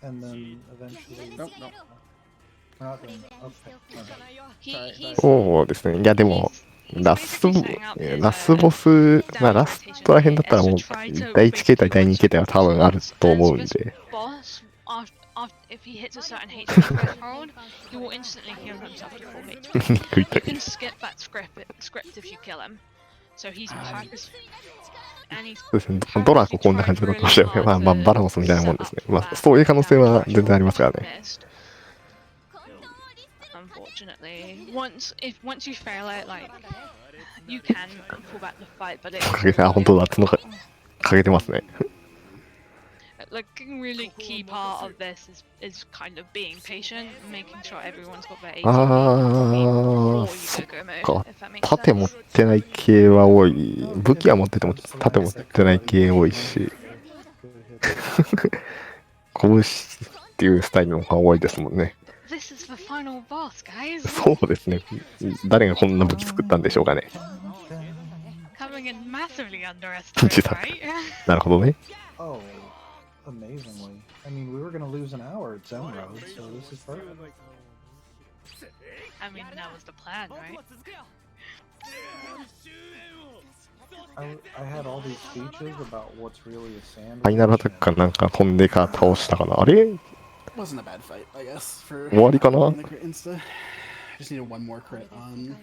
And then eventually... Nope, nope. We're not doing that. Okay. He, he's, そうですね。いやでも、ラスボス、まあラストら辺だったらもう、第1形態、第2形態は多分あると思うんで。 boss, if he hits a certain HP threshold, he will instantly heal himself to full HP. You can skip that script if you kill him. So he's purpose. And he's そうですね。ドラコこんな感じだとしたら、まあバラモスみたいなもんですね。まあそういう可能性は全然ありますからね。 Unfortunately, once you fail it, like you can pull back the fight, but it's かけて、あ、本当だ、角かけてますね。 like a really key part of this is kind of being patient, making sure everyone's got their ATP ああ、 before そ you っ go go mode, か。 if that makes 盾持っ sense. てない系は多い。武器は持ってても盾持ってない系多いし。拳っていうスタイルの方が多いですもんね。 This is the final boss, guys. そうですね。誰がこんな武器作ったんでしょうかね。 Coming in massively underestimated, right? なるほどね。 Oh, amazingly. I mean, we were going to lose an hour at Zenroad, so this is perfect. I mean, that was the plan, right? I had all these speeches about what's really a フ sandwich. ァイナルアタックかなんか飛んでから倒したかな。あれ Wasn't a bad fight, I guess. For 終わりかな。 the crit insta. I just needed one more crit on.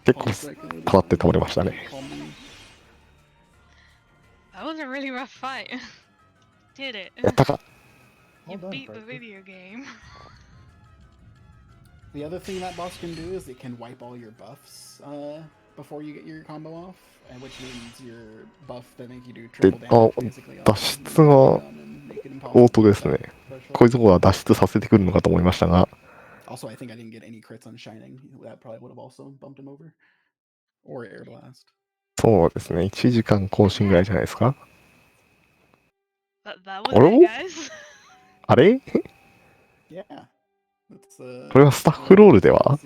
結構パラって倒れましたね。 That was a really rough fight. Did it? やったか。 You Well done, beat the Freddeh. video game. The other thing that boss can do is it can wipe all your buffs before you get your combo off, and which means your buff that make you do で、 triple あ damage、basically 脱出がオートですね。こういうところは脱出させてくるのかと思いましたが。 Also, I think I didn't get any crits on Shining. That probably would have also bumped him over. Or Air Blast. そうですね。1時間更新ぐらいじゃないですか。 That was it, guys. あれ Yeah. That's, これはスタッフロールでは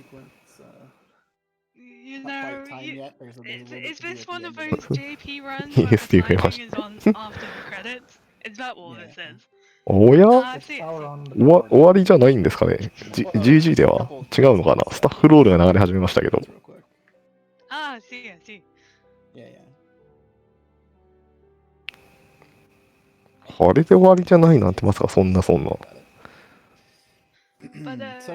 You Not know, quite time you, yet. There's a little is, bit is to do this at the one end of of it. those JP runs where the Yes, you timing must. is on after the credits? Is that what Yeah. this is? おや Ah, I see it. Power on the 終わりじゃないんですかね。GG では違うのかな。スタッフロールが流れ始めましたけど。 Real quick. Ah, I see, I see. Yeah, yeah. これで終わりじゃないなんてまさかそんな。 So,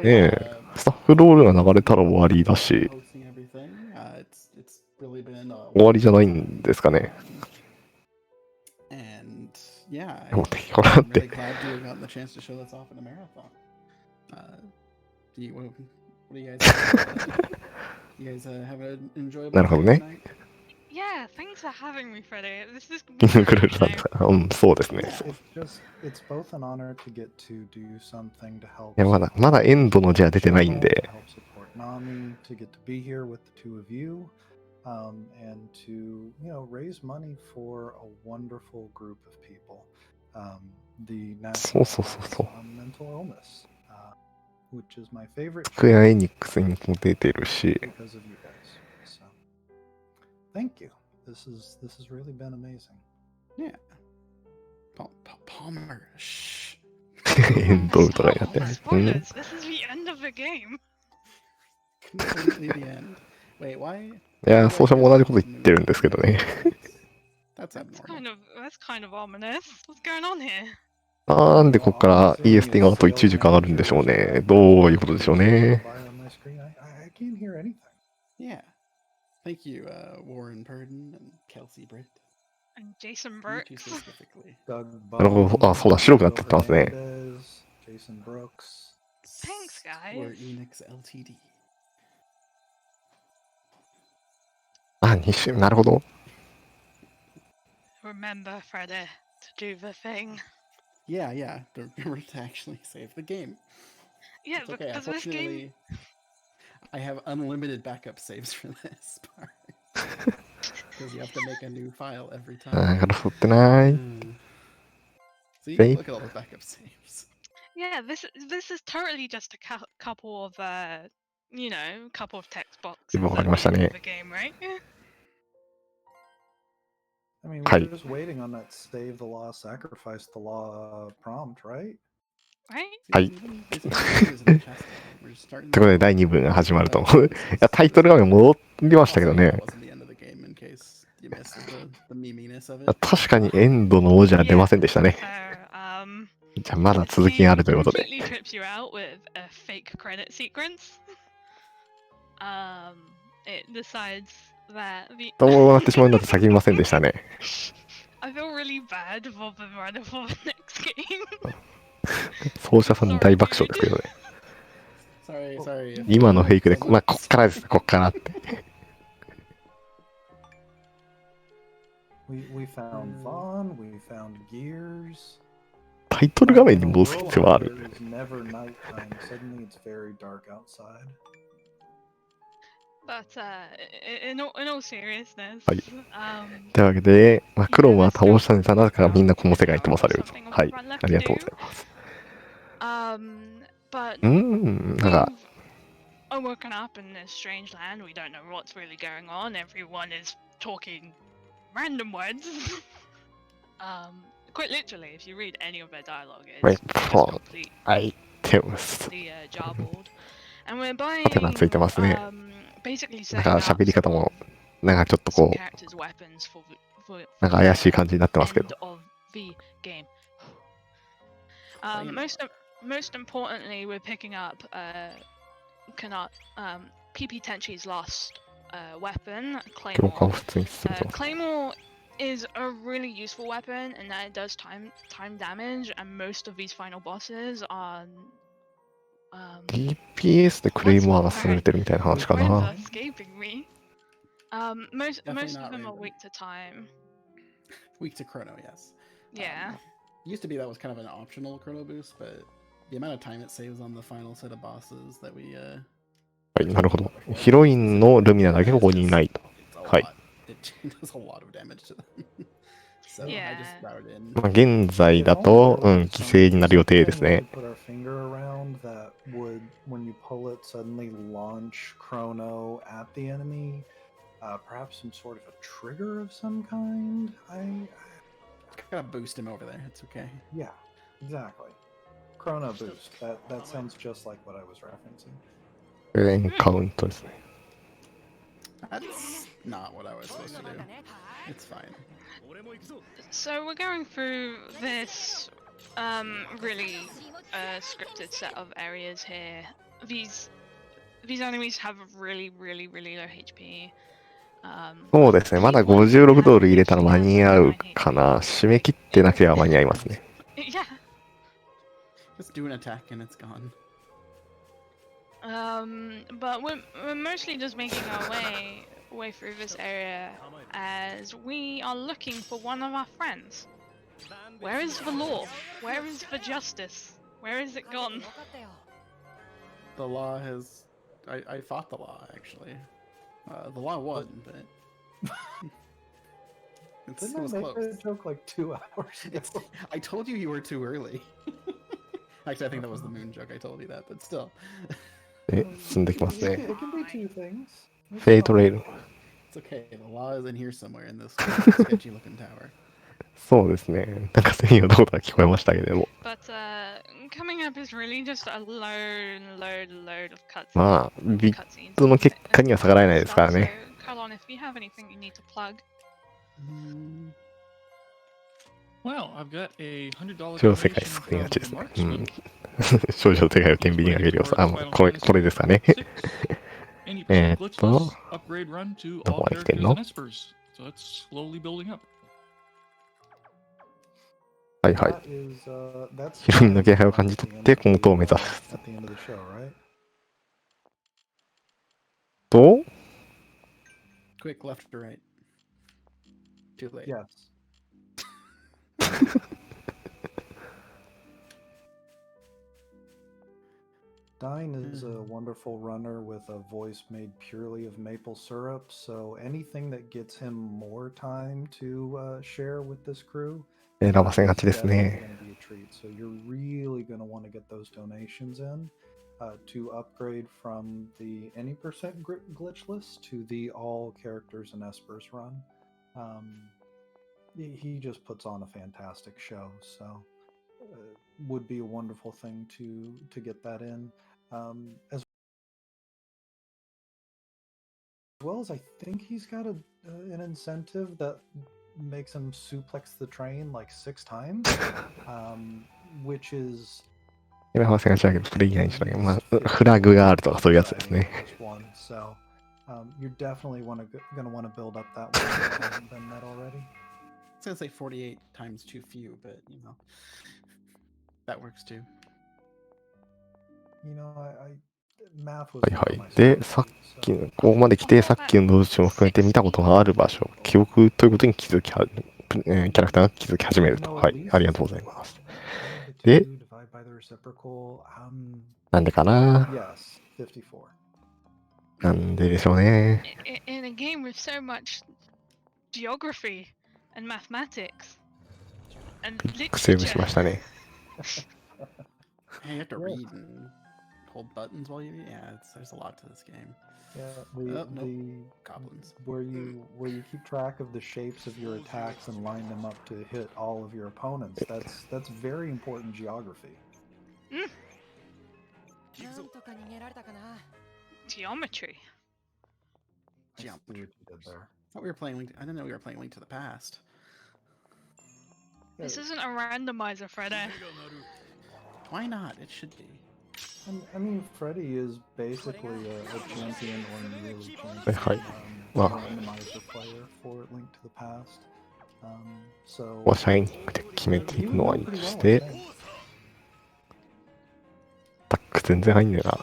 ねえ、スタッフロールが流れたら終わりだし、 hosting everything. It's really been 終わりじゃないんですかね。 And yeah, でも敵かなっ I'm て really。glad to have gotten the chance to show this off in a marathon. What do you guys? You guys have an enjoyable なるほどね。 night? Yeah, thanks for having me, Freddie. This is クルールさんだ。うん、そうですね。 It's both an honor to get to do something to help. いや、まだエンドの字は出てないんで。 To help support Nami, to get to be here with the two of you, and to raise money for a wonderful group of people. The National そう。 on Mental Illness, which is my favorite. スクエアエニックスにも出てるし、 Because of you guys. So, thank you. This has really been amazing. Yeah. Palmer. Shh. エンドとかになってる。うん。 Spoilers, this is the end of the game. Completely the end. Wait, why? いや、奏者も同じこと言ってるんですけどね。 That's That's abnormal. kind of ominous. What's going on here? なんでここから EST があと1時間あるんでしょうね。どういうことでしょうね。 I can't hear anything. Yeah. Thank you, Warren Purdon and Kelsey Britt. And Jason You two Brooks. specifically. Doug なるほど。あ、そうだ、白くなってってますね。 Jason Brooks. Thanks, Square guys. Enix Ltd. あ、2週、なるほど。 Remember, Freddie, to do the thing. Yeah, yeah. Remember to actually save the game. Yeah, It's okay. because this game. Unfortunately, I have unlimited backup saves for this part. Because you have to make a new file every あ time. ガラス取ってない。 See, Save. look at all those backup saves. Yeah, this is totally just a couple of couple of text boxes Well, at the I must end say. of the game, right? I mean, Hi. we're just waiting on that save the law, sacrifice the law prompt, right? Right? Hi. It's in the chest. We're just starting ということで、第2部が始まると思う。いや、タイトル画面戻りましたけど Also, ね that。wasn't the end of the game in case you missed the meminess of あ it. 確かにエンドの文字は出ませんでしたね。 So, じゃあ、まだ続きがあるということで。 completely trips you out with a fake credit sequence. It decides that the どうなってしまうんだと叫びませんでしたね。 I feel really bad for the runner for the next game. 奏者さん大爆笑ですけどね。 Sorry. 今のフェイクで、まあ、こっからです、こっからって。 We found Vaughn, we found Gears. タイトル画面に戻す必要はある。 It's never nighttime. Suddenly it's very dark outside. But in all seriousness, はい。というわけで、まあ、クロムは倒したネタだからみんなこの世界に飛ばされると。はい。ありがとうございます。 but なんか、 we've woken up in this strange land. We don't know what's really going on. Everyone is talking random words. Quite literally, if you read any of their dialogue, it's Wait, just hold on. completely アイテムス。 jarbled. And we're buying ハテナついてますね。basically なん setting か up 喋り方も、なんかちょっと some こう、 characters' weapons for なんか怪しい感じになってますけ end ど。 of the game. Claymore. Most importantly, we're picking up PP Tenchi's last weapon, プロ化を Claymore. 普通に進めてます。 Claymore is a really useful weapon in that it does time damage, and most of these final bosses are DPS でクレイモアが進めてるみたいな話か words な。 are escaping me. Most Definitely of not them are Raven. weak to time. Weak to chrono, yes. Yeah. Used to be that was kind of an optional chrono boost, but the amount of time it saves on the final set of bosses that we はい、なるほど。ヒロインのルミナだけここにいないと。 it's a はい。 lot. It does a lot of damage to them. So I Yeah. just routed in. まあ、現在だと、犠牲になる予定ですね。 Put our finger around that would, when you pull it, suddenly launch Chrono at the enemy. Perhaps some sort of a trigger of some kind. Gotta boost him over there. It's okay. Yeah, exactly. Chrono boost. That sounds just like what I was referencing. エンカウントですね。 That's not what I was supposed to do. It's fine. So we're going through this really scripted set of areas here. These enemies have really low HP. そうですね。まだ56ドル入れたら間に合うかな。締め切ってなければ間に合いますね。 Yeah. Just do an attack and it's gone. But we're mostly just making our way through this area as we are looking for one of our friends. Where is the law? Where is the justice? Where is it gone? The law has. I fought the law actually. The law won, but it Didn't was I make close. that joke like 2 hours ago? I told you were too early. Actually, I think that was the moon joke. I told you that, but still. で、進んできますね。 It can be two things. フェイトレイル。 It's okay. The law is in here somewhere in this sketchy looking tower. そうですね。なんか専用のことが聞こえましたけれども。 But coming up is really just a load of cutscenes. まあ、ビットの結果には逆らえないですからね。 So, Carlon, if you have anything you need to plug. Well, I've got a $100少女世界救いがちですね。うん。少女世界を天秤に上げる要素。あ、もうこれですかね。どこまで来てんの？ はいはい。 ヒロインの気配を感じ取って、この塔を目指す。 と Quick, left to right. Too late. Yes. Dine is a wonderful runner with a voice made purely of maple syrup, so anything that gets him more time to share with this crew 選ばせがちですね。 is gonna be a treat. So you're really going to want to get those donations in to upgrade from the any percent glitch list to the all characters and espers run. He just puts on a fantastic show, so would be a wonderful thing to get that in. As well as I think he's got an incentive that makes him suplex the train like 6 times, which is 選ばせがちだけど、プレイヤーにしなきゃ。まあ、フラグがあるとかそういうやつですね。 So you're definitely going to want to build up that one if you haven't done that already. I was gonna say 48 times too few, but you know, that works too. You know, math was はいはい。で、さっきの、ここまで来て、さっきの同士も含めて見たことがある場所、記憶ということに気づきは、キャラクターが気づき始めると。はい。ありがとうございます。で、なんでかな？ なんででしょうね。 In a game with so much geography and mathematics and セーブし literature. ましたね。 Hey, you have to read and hold buttons while you. Yeah, there's a lot to this game. Yeah, the goblins. Where you keep track of the shapes of your attacks and line them up to hit all of your opponents. That's very important geography. Geometry. I see Jumped. what you did there. I thought we were playing Link. I didn't know we were playing Link to the Past. This isn't a randomizer, Freddeh. Why not? It should be. I mean, Freddie is basically a champion or a really Hi. champion Wow. randomizer player for Link to the Past. So ここはシャイニングで決めてい he くの would はいい do と pretty し well, て、 I think. タック全然入んねえな。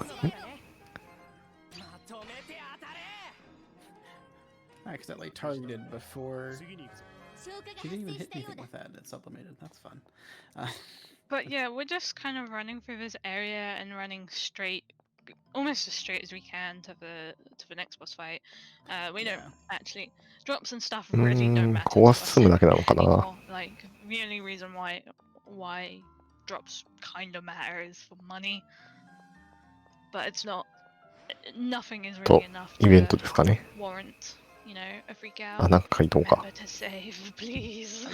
I accidentally targeted before. She didn't even hit anything with that. It sublimated. That's fun. But yeah, we're just kind of running through this area and running straight, almost as straight as we can to the next boss fight. We don't actually drops and stuff really don't matter. 壊すむだけなのかな。 anymore. Like the only reason why drops kind of matter is for money, but it's not. Nothing is と really enough イベント to ですかね。 warrant, you know, a freak out. あ、なんか移動か。 Remember to save, please.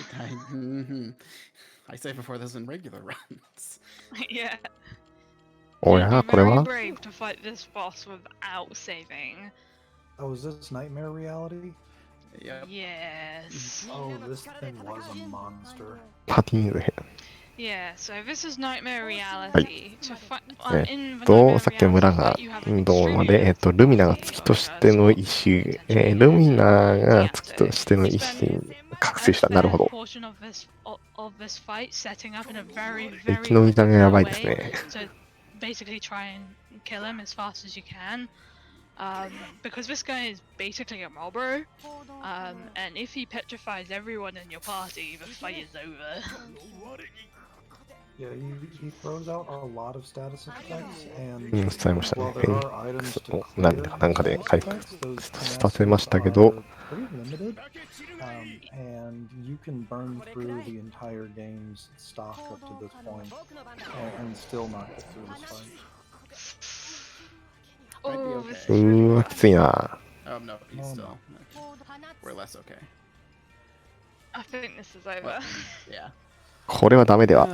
I say before this in regular runs. Yeah. お You'd や、 be これ very は brave to fight this boss without saving. Oh, is this nightmare reality? Yep. Yes. Oh, this thing was a monster. パティーンズ Yeah, so this is nightmare reality. To fight in the と、 nightmare さっきの村 reality が fight, you have an どうまで、 extremely ルミナが月としての石、ルミナが月としての石に覚醒した。なるほど。 portion of this fight setting up in a very 生きの見た目がやばいですね。 So basically try and kill him as fast as you can. Because this guy is basically a mobro, and if he petrifies everyone in your party, the fight is over. Yeah, he throws out a lot of status effects, うん、 and 伝えましたね while。there are items to なん clear なんかで those 回復 effects, those させましたけど、 are pretty limited, and you can burn through the entire game's stock up to this point and still not get through this fight. Might be Oh, okay. this う is ーわ、きついな。 Oh no, he's Oh, still. no. We're less okay. I think this is over. Yeah. これはダメでは。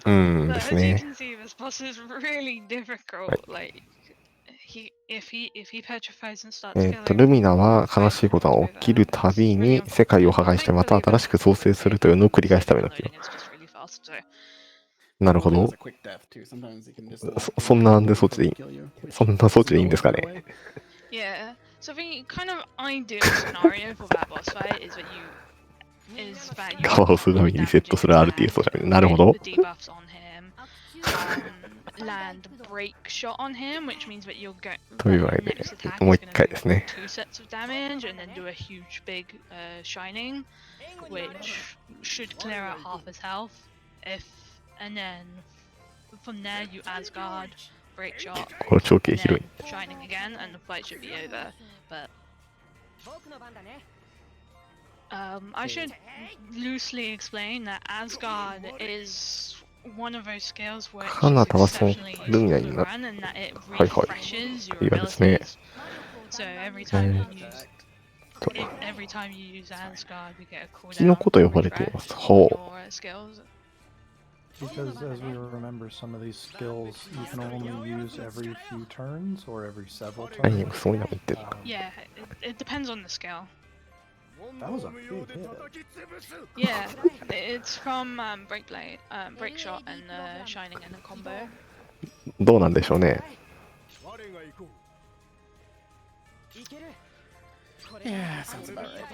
うんで But す as you ね。 can see, this boss is really difficult. Like, if he petrifies and starts killing, ルミナは悲しいことが起きるたびに世界を破壊してまた新しく創生するというのを繰り返すための機能。 it's just really fast. So なるほ Hopefully ど it's。a quick death too. Sometimes he can just そんな安全装置でいい kill you. そんな装置でいいんですかね。 yeah, so the kind of ideal scenario for that boss fight is that you カバーをするためにリセットする RTS としてなるほど。 the debuffs on him, land break shot on him, which means that you'll get というわけで next attack もう is 一 gonna 回 do ですね。 two sets of damage and then do a huge big shining, which should clear out half his health. And then from there you Asgard, break shot, この長径 and 広 then い。 shining again, and the fight should be over. But I should loosely explain that Asgard is one of those skills which カナ is タはその exceptionally ルミナ useful に to な run and that it はいはい refreshes your いいわけですね。 abilities. So every time you use Asgard, we get a キノ cooldown コと呼ばれてい refresh ます。 on ほう。 your skills. Because as we remember, some of these skills you can only use every few turns or every several シャイニン turns. グすごいな、言ってる。 Yeah, it depends on the skill. That was a big hit. Yeah, it's from Breakblade, Break Shot, and Shining in a combo. どうなんでしょうね。 Yeah, sounds about right.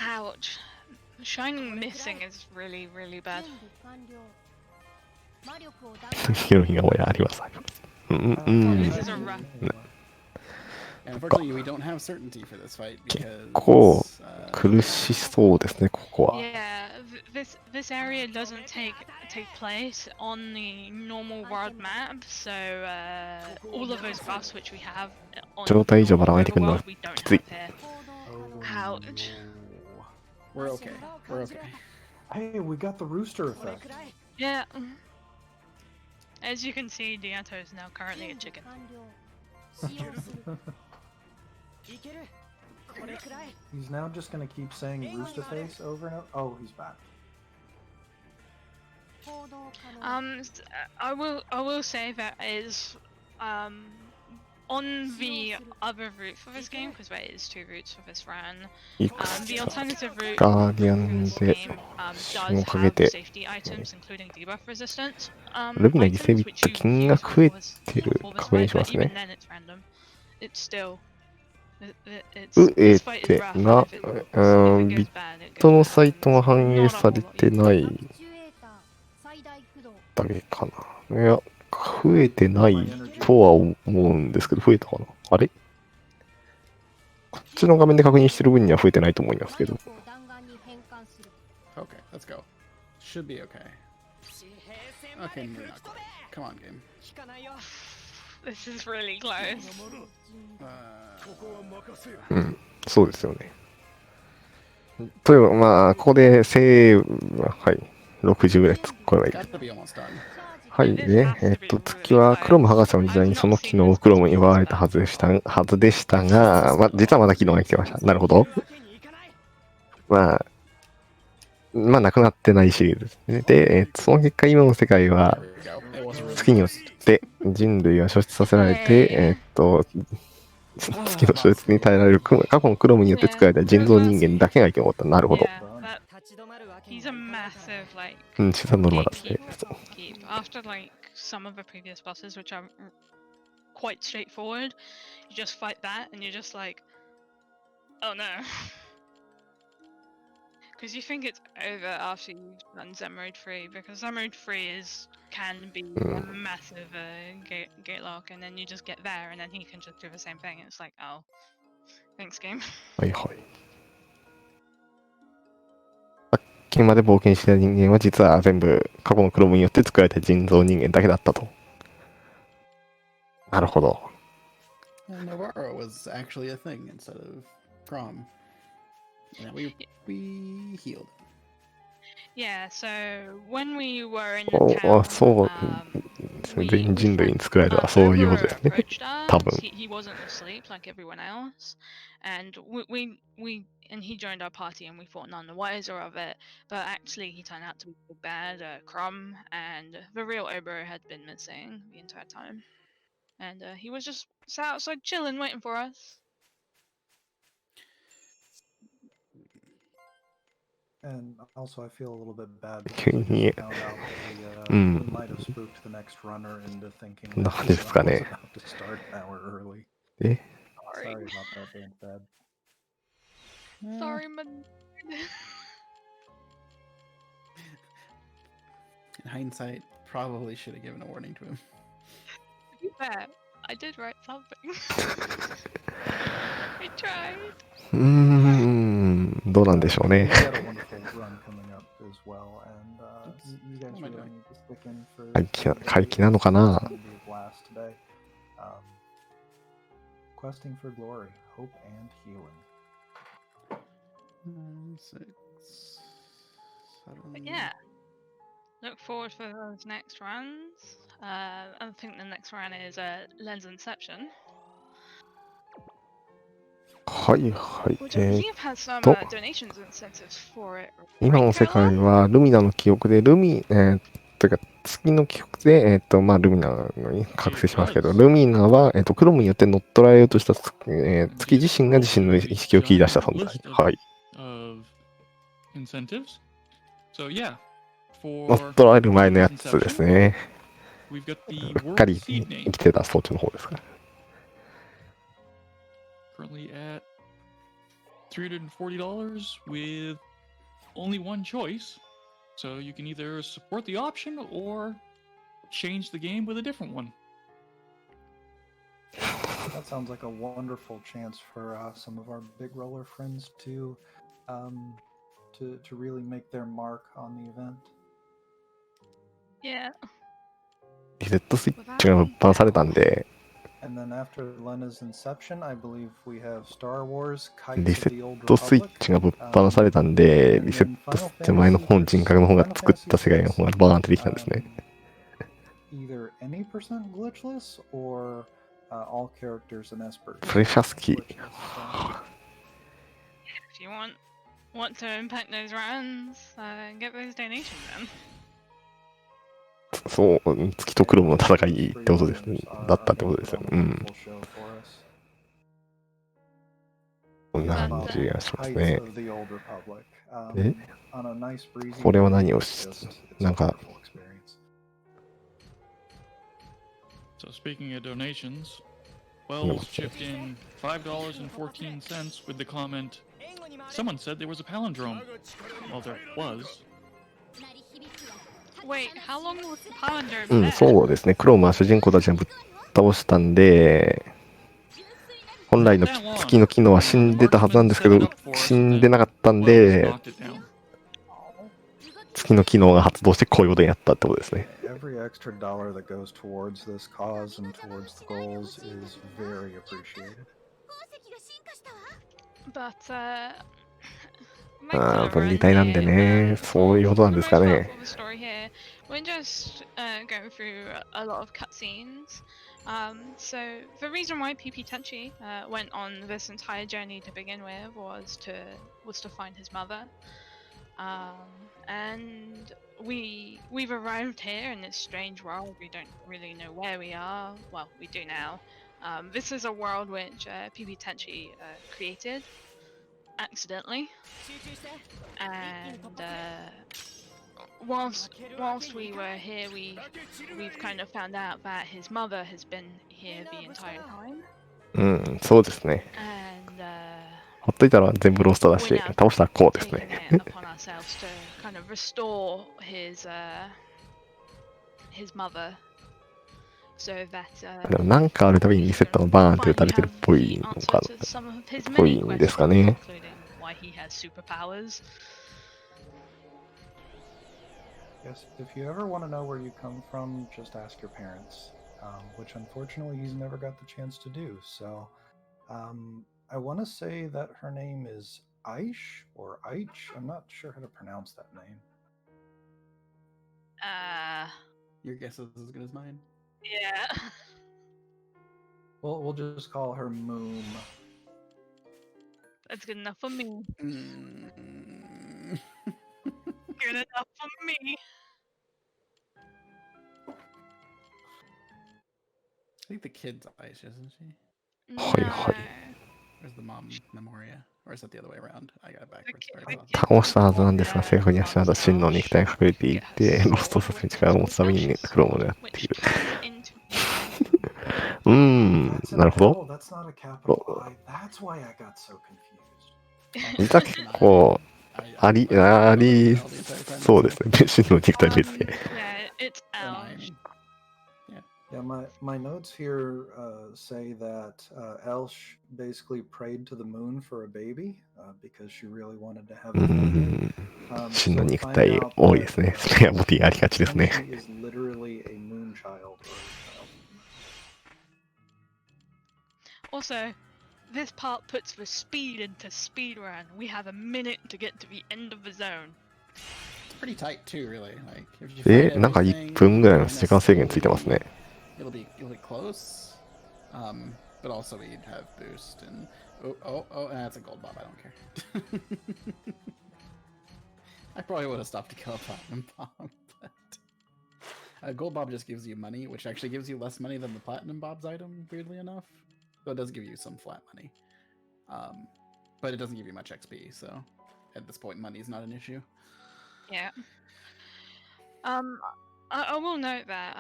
Ouch. Shining missing is really, really bad. ヒロインが親あります。うんうん。 This is a rough. And unfortunately, we don't have certainty for this fight 結 because 構苦しそうですね、ここは。 Yeah, this area doesn't take place on the normal world map, so all of those buffs which we have on 状態以上ばらまいて the くるの world は we don't きつい。 have here. Ouch. we're okay. We're okay. Hey, we got the rooster effect. Yeah. As you can see, Dianto is now currently a chicken. He's now just gonna keep saying rooster face over and over. Oh, he's back. I will say that is on the other route for this game, because there is 2 routes for this run, いく the つ alternative route ガーディア through ン this で game 血 does をかけ have て、 safety items, including debuff resistant ルミナ犠牲 items, ビッ which ト you 金が use 増え for this, てる for this 確認 fight, しま but す even ね。 then it's random. It's still...増え This fight is て rough, が、 and if it ビ goes ッ bad, it ト goes の bad, サイ and トが there's 反映 not a さ whole れ lot て you can な do. いだけかな。いや、増えてないとは思うんですけど、増えたかな。あれこっちの画面で確認してる分には増えてないと思いますけど。Okay, let's go. Should be okay. Okay, you're not quite. Come on, game. This is really close. うん、そうですよね。というまあ、ここでセーブは、はい、60ぐらい突っ込めばいい。 Got to be almost done. はいね、次はクロム博士の時代にその機能をクロムに奪われたはずでしたが、実はまだ機能が来てました。なるほど。まあ、なくなってないシリーズですね。で、その結果、今の世界は There we go. It wasn't really 月によって人類は消失させられて、月の消失に耐えられる過去のクロムによって作られた人造人間だけが生き残った。なるほど。 Yeah, that, he's a massive, like, うん、小さなノルマだって。 gatekeep. After, like, some of the previous bosses, which are quite straightforward, you just fight that, and you're just like, oh no. Because you think it's over after you've done Zemroid 3, because Zemroid 3 can be a massive gate lock, and then you just get there, and then he can just do the same thing. It's like, oh, thanks, game. はいはい。さっきまで冒険してた人間は実は全部過去のクロムによって作られた人造人間だけだったと。なるほど。And Navarro was actually a thing instead of Crom. And we healed. Yeah, so when we were in お the town, そう、全員人類に作られたそういうことだよね。 approached us. 多分。 He wasn't asleep like everyone else, and and he joined our party, and we thought none the wiser of it. But actually, he turned out to be bad, Crumb, and the real Obo had been missing the entire time, and he was just sat outside chilling, waiting for us. And also, I feel a little bit bad Can because I you- just found out that we might have spooked the next runner into thinking that なん the ですか run was ね。 about to start an hour early. え Sorry about that, being bad. Sorry, man. In hindsight, probably should have given a warning to him. To be fair, I did write something. I tried. どうなんでしょう We ね。 got a wonderful run coming up as well, and you guys What am I really doing? need to stick in for 回帰なのかな。 It's gonna be a blast today. Questing for glory, hope, and healing. 6, 7. But yeah, look forward for those next runs. I think the next run is Lens Inception, はいはい。 which I believe has some と donations incentives for it. 今の世界はルミナの記憶でというか月の記憶でまあルミナに覚醒しますけど、ルミナはクロムによって乗っ取られようとした月自身が自身の意識を切り出した存在。はい。 Of incentives. So yeah, 乗 for っ取られる前のやつですね。 we've got the うっか world り seed 生 name きてた装置の方ですから。 currently at $340 with only one choice. So you can either support the option or change the game with a different one. That sounds like a wonderful chance for some of our big roller friends to really make their mark on the event. Yeah. リセットスイッチがぶっ放されたんで、 And then after Lena's inception, I believe we have Star Wars, リ Kites セ of the Old ットスイッ Republic. チがぶっ放されたんで、リセット手前の方、人格の方が作った世界の方がバーンってできたんですね。 Either any percent glitchless or all characters and espers. プレシャスキー。 If you want to impact those runs, get those donations in. そう、月とクロムの戦いってことですね。だったってことですよ。うん。 Show for こんな感じがしますね。 Heights of the Old Republic. え On a nice breezy これは day, 何を it's し just- it's なん a か wonderful experience. So speaking of donations, Wells chipped in $5.14 with the comment, "Someone said there was a palindrome." Well, there was. Wait, how long was the palindrome うん、 there? そうですね。クロームは主人公たちをぶっ倒したんで、本来の月の機能は死んでたはずなんですけど、死んでなかったん Wells で、 knocked it down. 月の機能が発動してこういうことになったってことですね。 Every extra dollar that goes towards this cause and towards the goals is very appreciated. But, ああ、分離体なんでね、そういうことなんですかね。 For the story here, we're just going through a lot of cutscenes. So the reason why PP Tenchi went on this entire journey to begin with was to find his mother. And we've arrived here in this strange world. We don't really know where we are. Well, we do now. This is a world which PP Tenchi created accidentally, and whilst we were here, we've kind of found out that his mother has been here the entire time. うん、そうですね。 And ほっといたら全部ロースターだし、倒したらこうです taking ね。 it upon ourselves to kind of restore his mother, so that でもなんかあるたびにリセットがバーンって打たれてるっぽいのか、 っぽいんですかね。 why he has superpowers. Yes, if you ever want to know where you come from, just ask your parents, which unfortunately he's never got the chance to do. So I want to say that her name is Aish or Aich. I'm not sure how to pronounce that name. Your guess is as good as mine. Yeah. Well, we'll just call her Moom. That's good enough for me. Mm. Good enough for me. I think the kid's Aish, isn't she? Hoi, hoi. Where's the mom, Memoria? Or is that the other way around? I got it backwards. Sorry about 倒したはずなんですが、政府に足な真の肉体が隠れていて、ロストさせる力を持つために、ね、クロームを狙っている。なるほど。 That's not a capital I. That's why I got so confused. 実は結構ありそうですね。真の肉体ですね。 Yeah, it's Elsh. Yeah, my notes here say that Elsh basically prayed to the moon for a baby because she really wanted to have a baby. 真の肉体多いですね。スペアボディありがちですね。 She is literally a moon child. Also, this part puts the speed into speedrun. We have a minute to get to the end of the zone. It's pretty tight too, really. Like, if you fight なんか1分ぐらいの時間制限ついてますね。 It'll be close, but also we'd have boost and that's a gold bob. I don't care. I probably would have stopped to kill a platinum bob, but gold bob just gives you money, which actually gives you less money than the platinum bob's item. Weirdly enough, so it does give you some flat money, but it doesn't give you much XP. So at this point, money is not an issue. Yeah. I will note that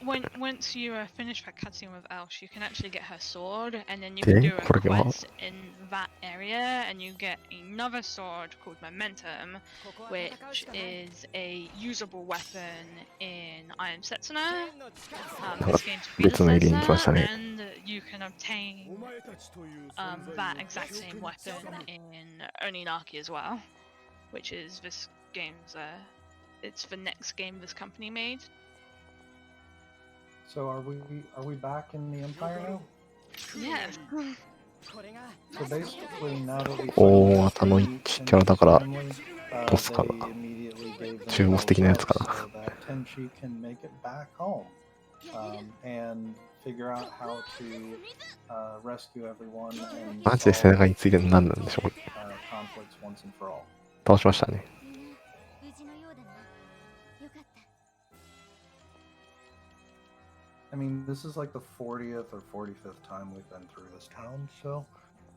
once you finish that cutscene with Elsh, you can actually get her sword, and then you can do a quest in that area, and you get another sword called Momentum, which is a usable weapon in I Am Setsuna, this game's predecessor, and you can obtain that exact same weapon in Oninaki as well, which is this game's it's the next game this company made. So are we back in the Empire now? Yes. So basically now that we おー、の1キャラだから、ボスかな。 they immediately gave them 中ボス的なやつかな。 so that Tenchi can make it back home and figure out how to rescue everyone and マジで背中についてるの何なんでしょう。 conflicts once and for all. 倒しましたね。 I mean, this is like the 40th or 45th time we've been through this town, so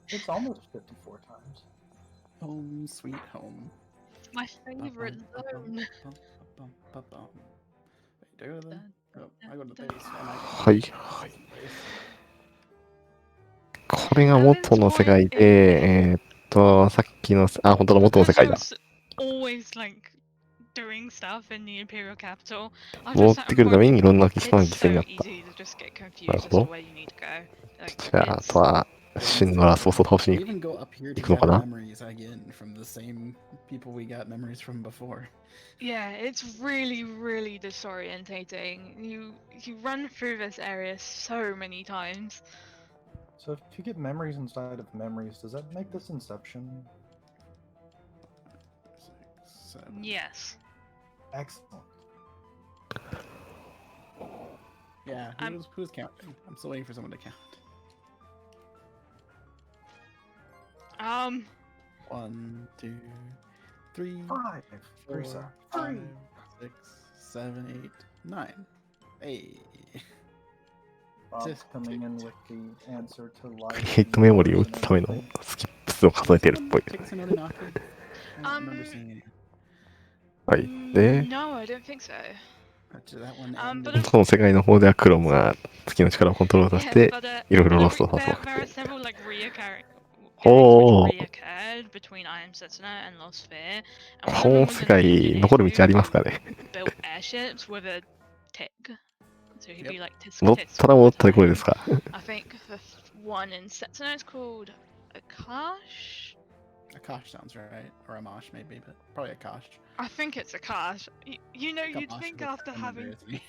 It's almost 54 times. Home sweet home. My favorite zone. Wait, do I go to the? Oh, I go to the base. And I はいはい。 base. これが元の世界で、さっきの、あ、本当だ、元の世界だ。 That's always like doing stuff in the Imperial capital. I've 戻 just っ sat て and くるため point. にいろんな人が It's 犠牲に so なった。 easy to just get confused as to Naruhodo. where you need to go. Like, じゃあ、あ it's とは、真のラスボスを倒し We に even go up here to 行くのか gather な。 memories again from the same people we got memories from before. yeah, it's really, really disorientating. You run through this area so many times. So if you get memories inside of memories, does that make this Inception? 6, 7. Yes. Excellent. Yeah, who's counting? I'm still waiting for someone to count. 1, 2, 3, 5. 4, 3, sir. 5, 6, 7, 8, 9. Hey. Bob's Just coming in with the answer to life. ヘイトメモリーを打つためのスキップ数を数えてるっぽい。 Take us another knocker. I don't remember seeing any. はい。で、 No, I don't think so. Actually, that one but ended. 元の世界の方ではクロムが月の力をコントロールさせ Yeah, て、 but いろいろロストを there させ there are て。 several like reoccurring Oh. which reoccurred between I Am Setsuna and Lost Sphere. And こ one の of them was 世 an 界 engineer 残る道ありますか who ね。 built airships with a tick. So he'd be Yep. like tisk 乗っ tisk たら all 戻っ the たらこれで time. すか。 I think the one in Setsuna is called Akash. Akash sounds right. Or Amash, maybe, but probably Akash. I think it's Akash. You know, you'd Amash think would after sound having weird to me.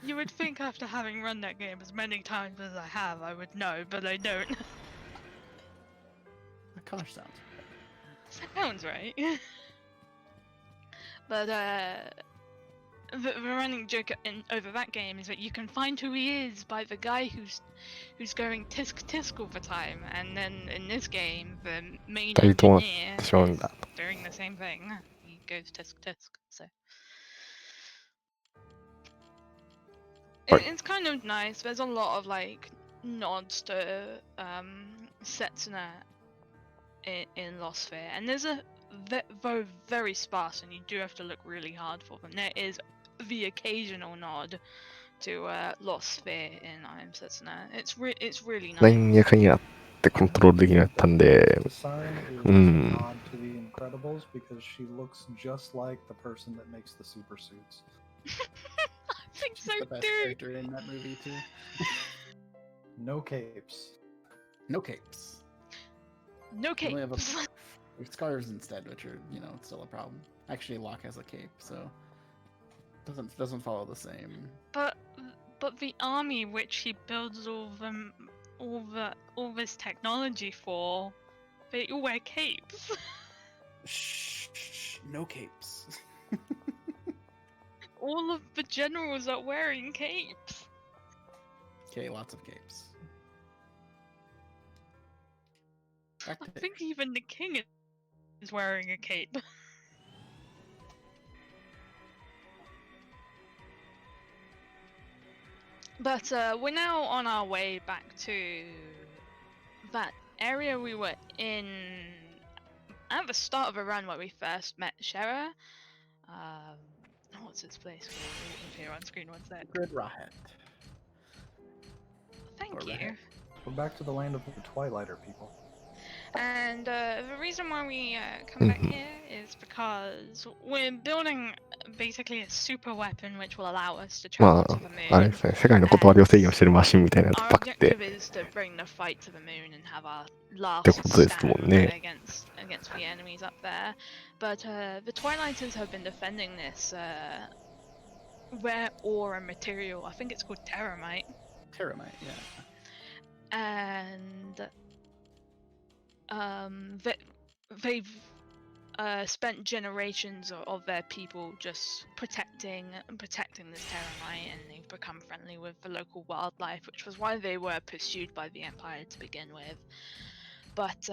you would think after having run that game as many times as I have, I would know, but I don't. Akash sounds right. Sounds right. But the running joke over that game is that you can find who he is by the guy who's going tisk tisk all the time, and then in this game the main 二人とも engineer しまうん is だ。 doing the same thing. He goes tisk tisk. So Right. it's kind of nice. There's a lot of like nods to Setsuna in Lost Sphere, and there's though very sparse, and you do have to look really hard for them. There is the occasional nod to Lost Sphere in I Am Setsuna. It's really な nice. んやかんやってコントロールできなかったんで、 The sign is a Hmm. nod to the Incredibles because she looks just like the person that makes the super suits. I think She's so the best too. character in that movie, too. No capes. No capes. No They only have capes. scarves instead, which are, it's still a problem. Actually, Locke has a cape, so doesn't follow the same. But the army which he builds all this technology for, they all wear capes. Shh, no capes. All of the generals are wearing capes. Okay, lots of capes. Back I to think even the king is wearing a cape. But we're now on our way back to that area we were in at the start of a run where we first met Shera. What's its place called? Here on screen, one sec. Grid Rahet. Thank Or you. Rahet. We're back to the land of the Twilighter people. And the reason why we come back here is because we're building basically a super weapon which will allow us to ま travel to the あ、あれ moon. ですね、世界の断りを制御してるマシンみたいなやつ Our ばっかって objective is to bring the fight to the moon and have our って last ことですもん stand ね。 against the enemies up there. But the Twilighters have been defending this rare ore and material. I think it's called Terramite. Terramite, yeah. And they've spent generations of their people just protecting this terramite, and they've become friendly with the local wildlife, which was why they were pursued by the Empire to begin with. But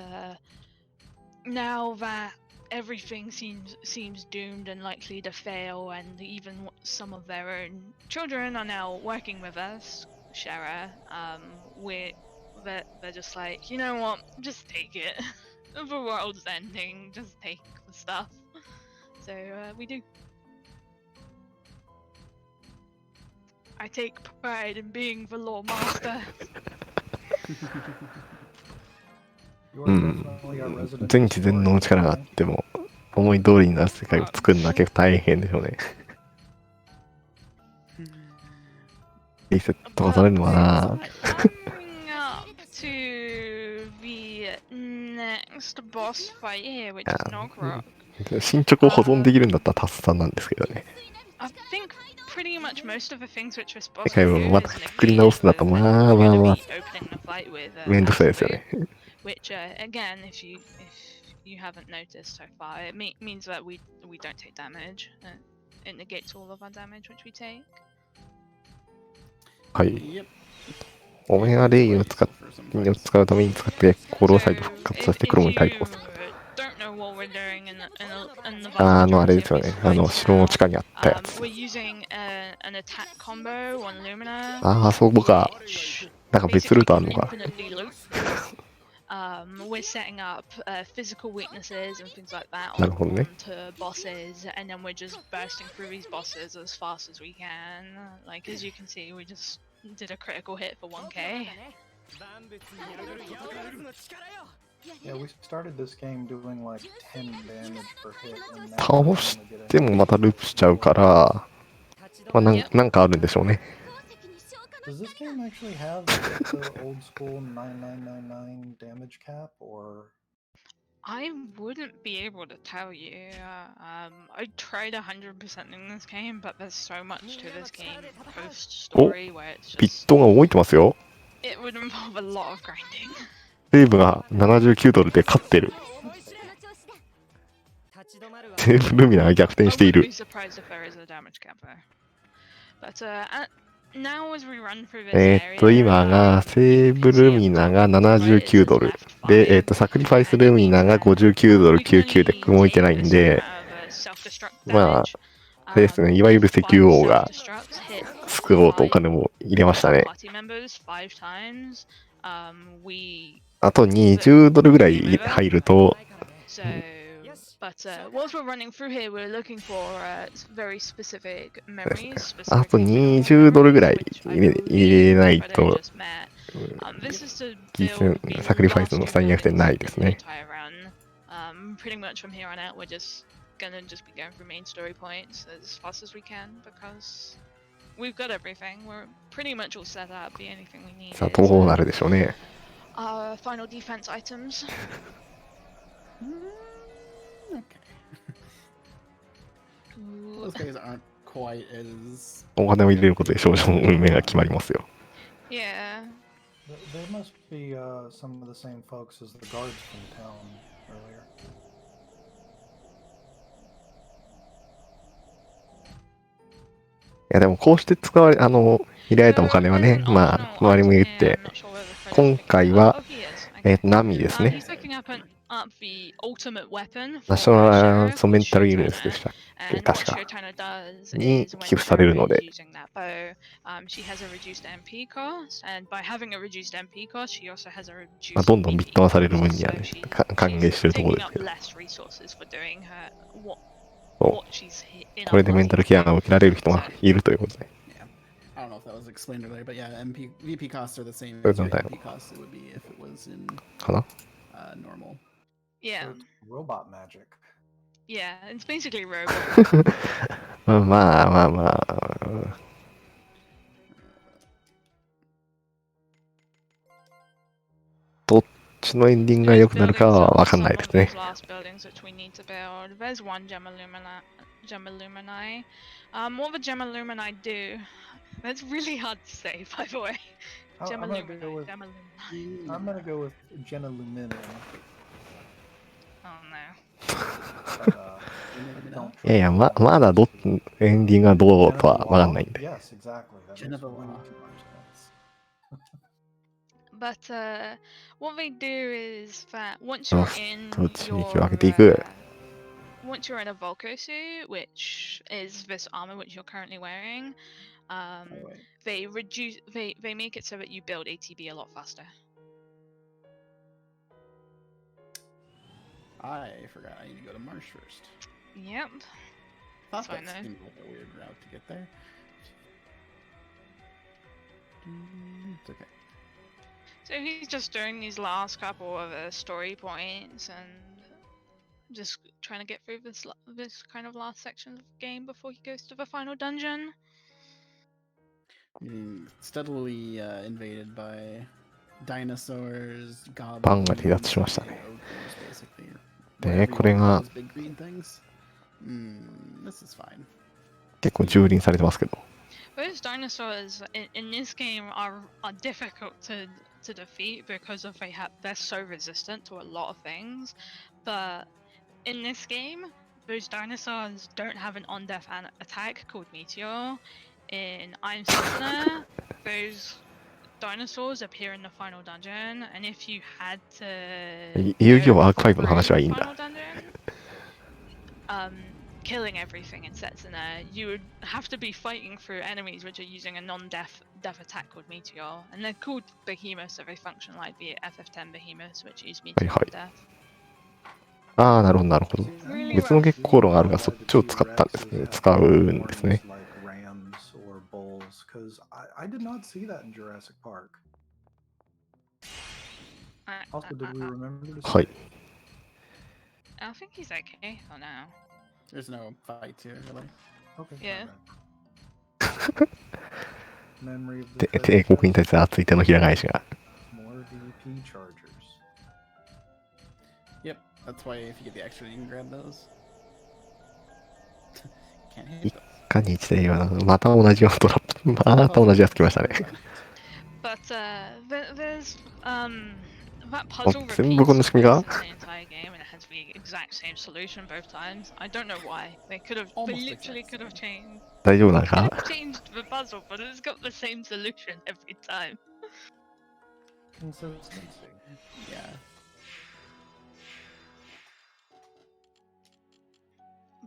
now that everything seems doomed and likely to fail, and even some of their own children are now working with us, Shera, they're just like, you know what, just take it. The world's ending, just take the stuff. So we do. I take pride in being the law master. 全知全能の力があっても思い通りになる世界を作るのは結構大変でしょうね。リセットがされるのかな。 Coming up to the next boss fight here, which is Nogrok. 進捗を保存できるんだったら達算なんですけどね。I think pretty much most of the things which we're 世 supposed 界 to を do ま is た an 作り直すんだとまあ we're まあ gonna まあ be opening the fight with めんどくさいですよね。 which again, if you haven't noticed so far, it means that we don't take damage. It negates all of our damage which we take. はい。 Yep. オメガレイを使うために使ってコロを再度復活させて黒に対抗する。don't know what we're doing in the あれですよね。城の地下にあったやつ。 we're using an attack combo on Lumina. ああ、そうか。なんか別ルートあるのか。 Infinitely loop. We're setting up physical weaknesses and things like that なるほどね。 onto bosses, and then we're just bursting through these bosses as fast as we can. Like, as you can see, we just did a critical hit for 1k. Yeah, we started this game doing like 10 damage per hit. And now 倒 we're し gonna get てもまたループしちゃうから、まあなんかあるんでしょうね。 Does this game actually have the old school 9999 damage cap, or? I wouldn't be able to tell you. I tried 100% in this game, but there's so much to this game post story where it's ピッ just トが動いてますよ。 it would involve a lot of grinding. セーブが79ドルで勝ってる。セーブルミナが逆転してい I る wouldn't be。surprised if there is a damage cap there. But now as we run through this area, 今がセーブルミナが79ドルで、サクリファイスルミナが59ドル99で動いてないんで、まあ、あれですね、いわゆる石油王が救おうとお金を入れましたね。あと20ドルぐらい入ると、 But whilst we're running through here, we're looking for very specific そう memories. ですね。あと20ドルぐらい入れないと、サクリファイスの再逆転ないですね。 Pretty much from here on out, we're just gonna just be going through main story points as fast as we can because we've got everything. We're pretty much all set up. The only thing we need さあ、どうなるでしょうね。 is final defense items. Okay. Those guys aren't quite as. お金を入れることで少々の運命が決まりますよ。 Yeah. They must be some of the same folks as the guards from town earlier. いやでもこうして使われ、入れられたお金はね、まあ、周りも言って、今回は、ナミですね。ナショナルソメンタルユニスでしたっけ、確か。に寄付されるので。まあ、どんどんビットがされる分にはね、歓迎してるところですけど。これでメンタルケアが受けられる人がいるということで。I don't know if that was explained earlier, but yeah, VP costs are the same as VP costs it would be if it was in normal. Yeah. So it's robot magic. Yeah, it's basically robot. まあまあまあ。どっちのエンディングが良くなるかはわかんないですね。There's one Gemma Lumini. What the Gemma Lumini do? That's really hard to say, by the way. Gemma Lumini. Gemma Lumini. I'm gonna go with Jenna Lumina. Oh no. いやいや、まだエンディングがどうとはわかんないんで。 Yes, exactly. That makes way too much sense. But what they do is that once you're in once you're in a Volko suit, which is this armor which you're currently wearing, they make it so that you build ATB a lot faster. I forgot I need to go to Marsh first. Yep. Thought Fine, that though. seemed like a weird route to get there. It's okay. So he's just doing these last couple of story points and just trying to get through this kind of last section of the game before he goes to the final dungeon. Being steadily invaded by dinosaurs, パンが離脱しましたね。で、これが big green things. This is fine. 結構蹂躙されてますけど。 Those dinosaurs in this game are difficult to defeat because they're so resistant to a lot of things. But in this game, those dinosaurs don't have an on-death attack called Meteor. In I'm Summoner, those dinosaurs appear in the final dungeon, and if you had to 遊戯王 go アーク5の話はいいん through the だ。 final dungeon, killing everything in Setsuna, you would have to be fighting through enemies which are using a non-death attack called Meteor, and they're called behemoths, so they function like the FF10 behemoths which use Meteor on death. ああ、なるほど、なるほど。別の月光炉があるが、そっちを使ったんですね。使うんですね。 I did not see that in Jurassic Park. Also, did we remember to はい。 I think he's okay for now. There's no fight here, really. Okay. Yeah. Memory of the 帝国に対する熱い手のひら返しが。 more VP chargers. Yep, that's why if you get the extra, you can grab those. Can't hit 一 those. 家に一台はまた同じようなトラップ。また同じやつ来ましたね。 But there's that puzzle repeats全部この仕組みが twice in the entire game, and it has the exact same solution both times. I don't know why. They Almost literally exact could have same. changed. 大丈夫なのか Changed the puzzle, but it's got the same solution every time. Consistency. Yeah.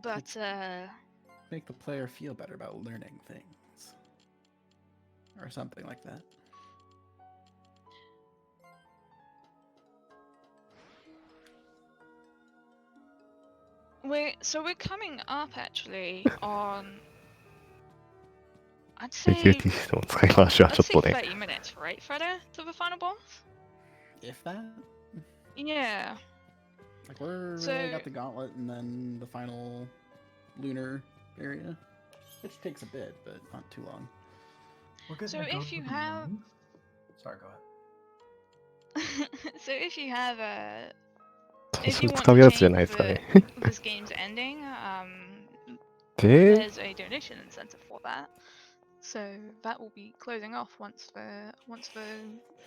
But Make the player feel better about learning things. Or something like that. we're coming up actually on. I'd セキュリ say ティシステムを使い回しは I'd ちょっ say とね。 30 minutes, right, Freddeh, to the final boss? If that? Yeah. Like, we're So- really got the gauntlet and then the final lunar area. Which takes a bit, but not too long. We're getting So to go if to you the have- moon? Sorry, go ahead. So if you have a 最 if 初 you に want 使う to やつじゃ change ないですかね。 this game's ending, で、 there's a donation incentive for that. So that will be closing off once the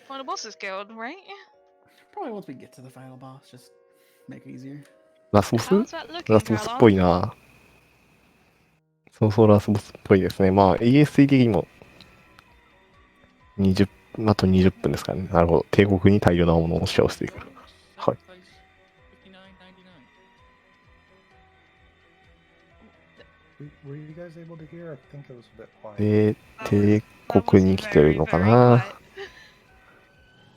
final boss is killed, right? Probably once we get to the final boss, just make it easier. ラスボス How's that ラ looking, スボスっぽい Carlon? な。そうそう、ラスボスっぽいですね。まあ、ESC 的にもあと20分ですかね。なるほど。帝国に大量なものを押し合わせていく。はい。 Were you guys able to hear? I think it was a bit quiet. で、 帝 That 国 was に来てる very, のか very な。 quiet.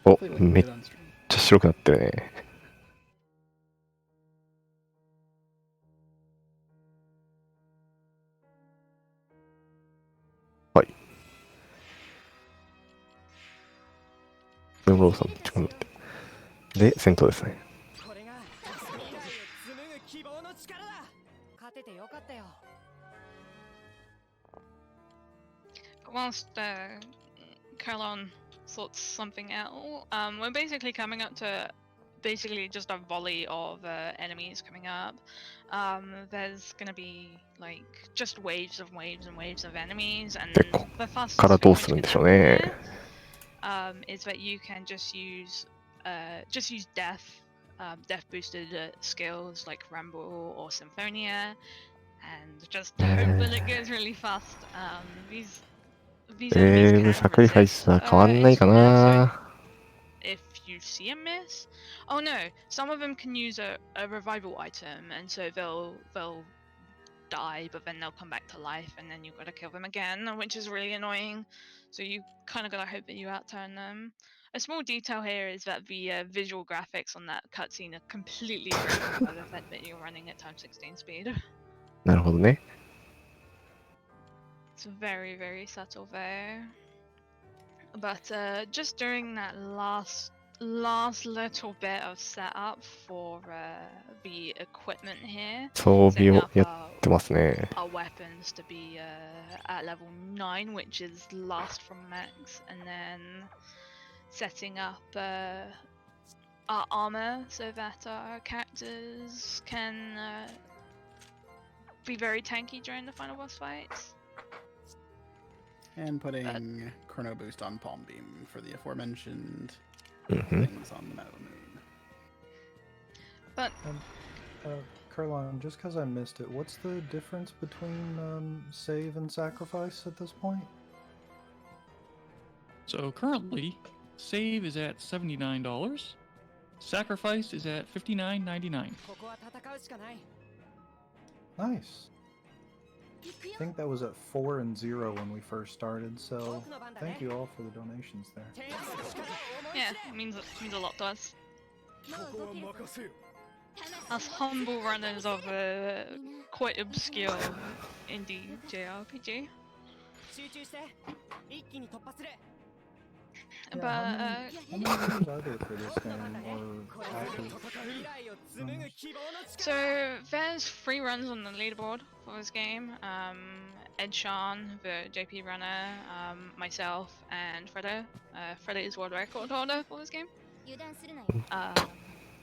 お、 Hopefully it looks めっ good on stream. ちゃ白くなってるね。はい。ブローさん、近くなって。で、戦闘ですね。これが未来へ紡ぐ希望の力だ。勝ててよかったよ。 Whilst Carlon sorts something out, we're basically coming up to basically just a volley of enemies coming up. There's gonna be like just waves of enemies, and で、こ the fastest から way どう in するん which で can しょう happen ね。 there, is that you can just use death boosted skills like Ramble or Symphonia, and just hope that it goes really fast. These enemies can サクリファイス resist は変わんないか instant death, so な。 if you see a miss, oh no, some of them can use a revival item, and so they'll die, but then they'll come back to life, and then you've got to kill them again, which is really annoying. So you kind of got to hope that you outturn them. a small detail here is that the visual graphics on that cutscene are completely driven by the fact that you're running at times 16 speed. なるほどね。 It's very, very subtle there. But just doing that last little bit of setup for the equipment here, 装備 setting を up やってますね。 our weapons to be at level 9, which is last from max, and then setting up our armor so that our characters can be very tanky during the final boss fights. And putting Chrono Boost on Palm Beam for the aforementioned うんふん things on the Metal Moon. But Kurlon, just because I missed it, what's the difference between save and sacrifice at this point? So currently, save is at $79. Sacrifice is at $59.99. ここは戦うしかない Nice. I think that was at 4 and 0 when we first started, so thank you all for the donations there. yeah, it means a lot to us. ここは任せよ Us humble runners of a quite obscure indie JRPG. 集中して一気に突破する But how many views are there for this game, or after? 未来を紡ぐ希望の so 力 there's 3 runs on the leaderboard for this game. Ed Sean, the JP runner, myself, and Freddeh. Freddeh is world record holder for this game. 油断するなよ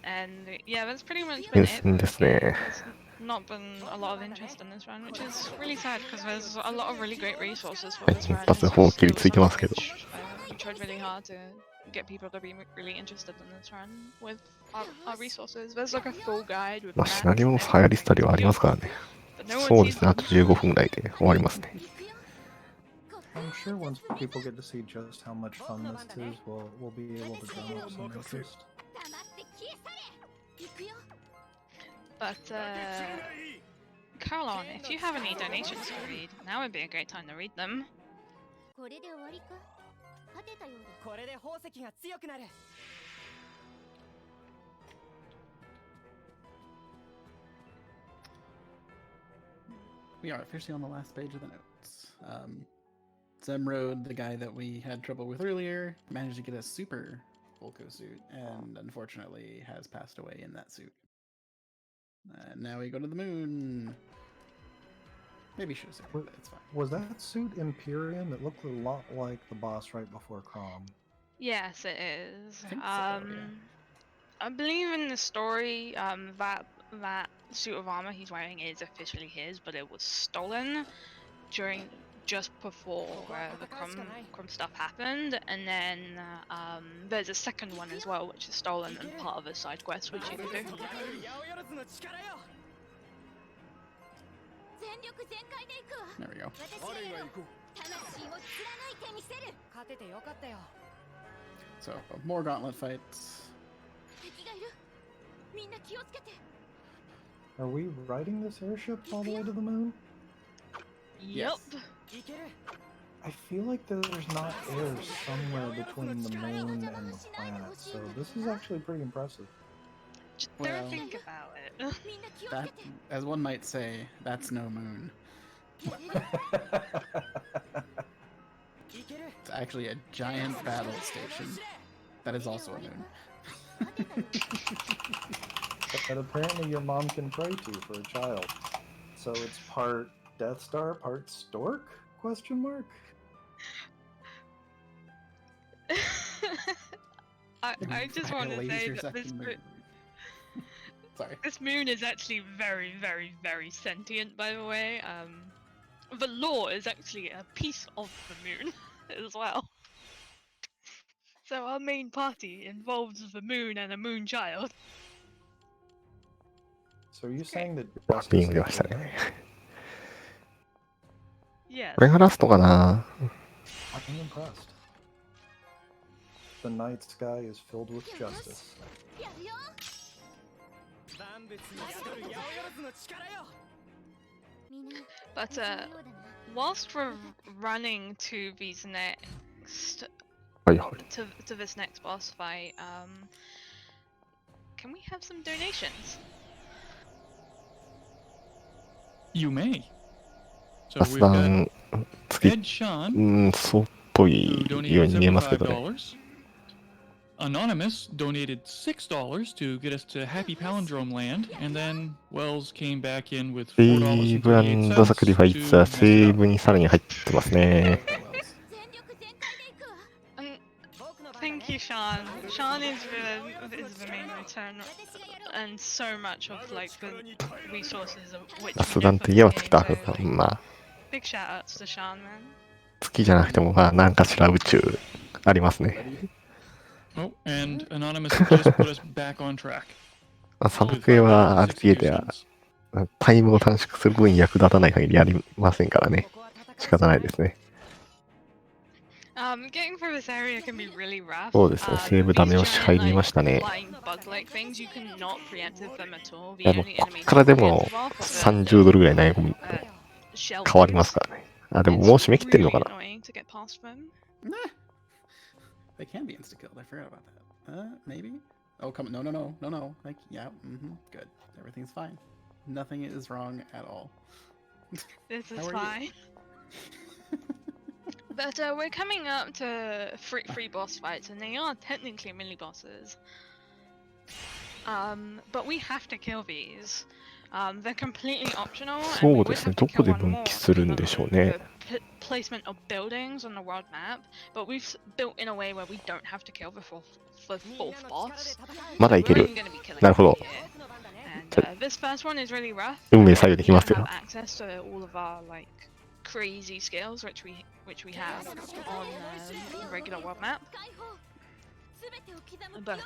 And yeah, that's pretty much been it. ですね。 There's not been a lot of interest in this run, which is really sad because there's a lot of really great resources for this run. 一発砲切りついてますけど。 We tried really hard to get people to be really interested in this run with our resources. There's like a full guide with まあ、 maps シナリオも流行りしたりはありますからね。 but no そう one で sees すね。あと15分ぐらいで終わりますね。 I'm sure once people get to see just how much fun this is, we'll be able to drum up some interest. 黙って消え去れ行くよ But Carlon, if you have any donations to read, now would be a great time to read them. これで終わりか勝てたようだこれで宝石が強くなる We are officially on the last page of the notes. Zemrod, the guy that we had trouble with earlier, managed to get a super Volko suit and unfortunately has passed away in that suit. And now we go to the moon. Maybe should have said it, but it's fine. Was that suit Imperium? It looked a lot like the boss right before Crom. Yes, it is. I think so, yeah. I believe in the story, that suit of armor he's wearing is officially his, but it was stolen just before the Crom stuff happened, and then there's a second one as well, which is stolen and part of a side quest which you can do. 全力全開で行くわ There we go. 私らよ魂を貫いてみせる勝ててよかったよ So, more gauntlet fights. 敵がいるみんな気をつけて Are we riding this airship all the way to the moon? Yup. いける I feel like there's not air somewhere between the moon and the planet, so this is actually pretty impressive. Just Well, don't think about it. みんな気をつ That, けて as one might say, that's no moon. いける It's actually a giant battle station. That is also a moon. That apparently your mom can pray to for a child. So it's part Death Star, part Stork? Question mark? I just want to say Laser that this second moon. Sorry. this moon is actually very, very, very sentient, by the way. The lore is actually a piece of the moon as well. So our main party involves the moon and a moon child. So are you saying that ピ Justice ング出ま is した the- ね。 Yes. これがラストかな。 I'm impressed. The night sky is filled with justice. やるよ万物に宿る八百万の力よみんな But 無事のようだな whilst we're running to these next はいはい。 to this next boss fight, can we have some donations? You may. So 雑 we've got 談、月、 Ed Sean, そうっぽ who いよう donated に見えますけどね。 $75. Anonymous donated $6 to get us to Happy Palindrome Land, and then Wells came back in with セーブ&サクリファイツはセーブにさらに入ってますね。 And thank you, Sean. Sean is the main return, and so much of like the resources of which 雑 we 談 get と for いえば this 月 game. だ。 So まあ、 big shout outs to Sean, man. 月じゃなくてもまあ何かしら宇宙ありますね。 Oh, and Anonymous just put us back on track. サブ with クエは 5 RTA では executions. タイムを短縮する分役立たない限りやりませんからね。仕方ないですね。 Getting through this area can be really rough. そうですね、セーブダメ押し入りましたね。 Flying bug-like things, you cannot preemptive them at all. い The やもう only こ enemies っからで you can も preemptive off are 30ドルぐらい投げ込む shell 変わります bugs. からね。あ、でももう締め切ってんのか Really な。 annoying to get past them. Nah. They can be insta killed. I forgot about that. Maybe. Oh, come on. No. Like, yeah. Good. Everything's fine. Nothing is wrong at all. This is How are you? fine. But we're coming up to three boss fights, and they are technically mini bosses. But we have to kill these. They're completely optional. And そ we う would ですね、 have ど to こ kill で one 分 more 岐するんでしょうね。 the placement of buildings on the world map. But we've built in a way where we don't have to kill the fourth boss. まだいけ We're る。 even gonna be killing なるほど。 here. And this first one is really rough. 運命左右でき We ま don't すよ have。access to all of our like crazy skills which we have on the regular world map. But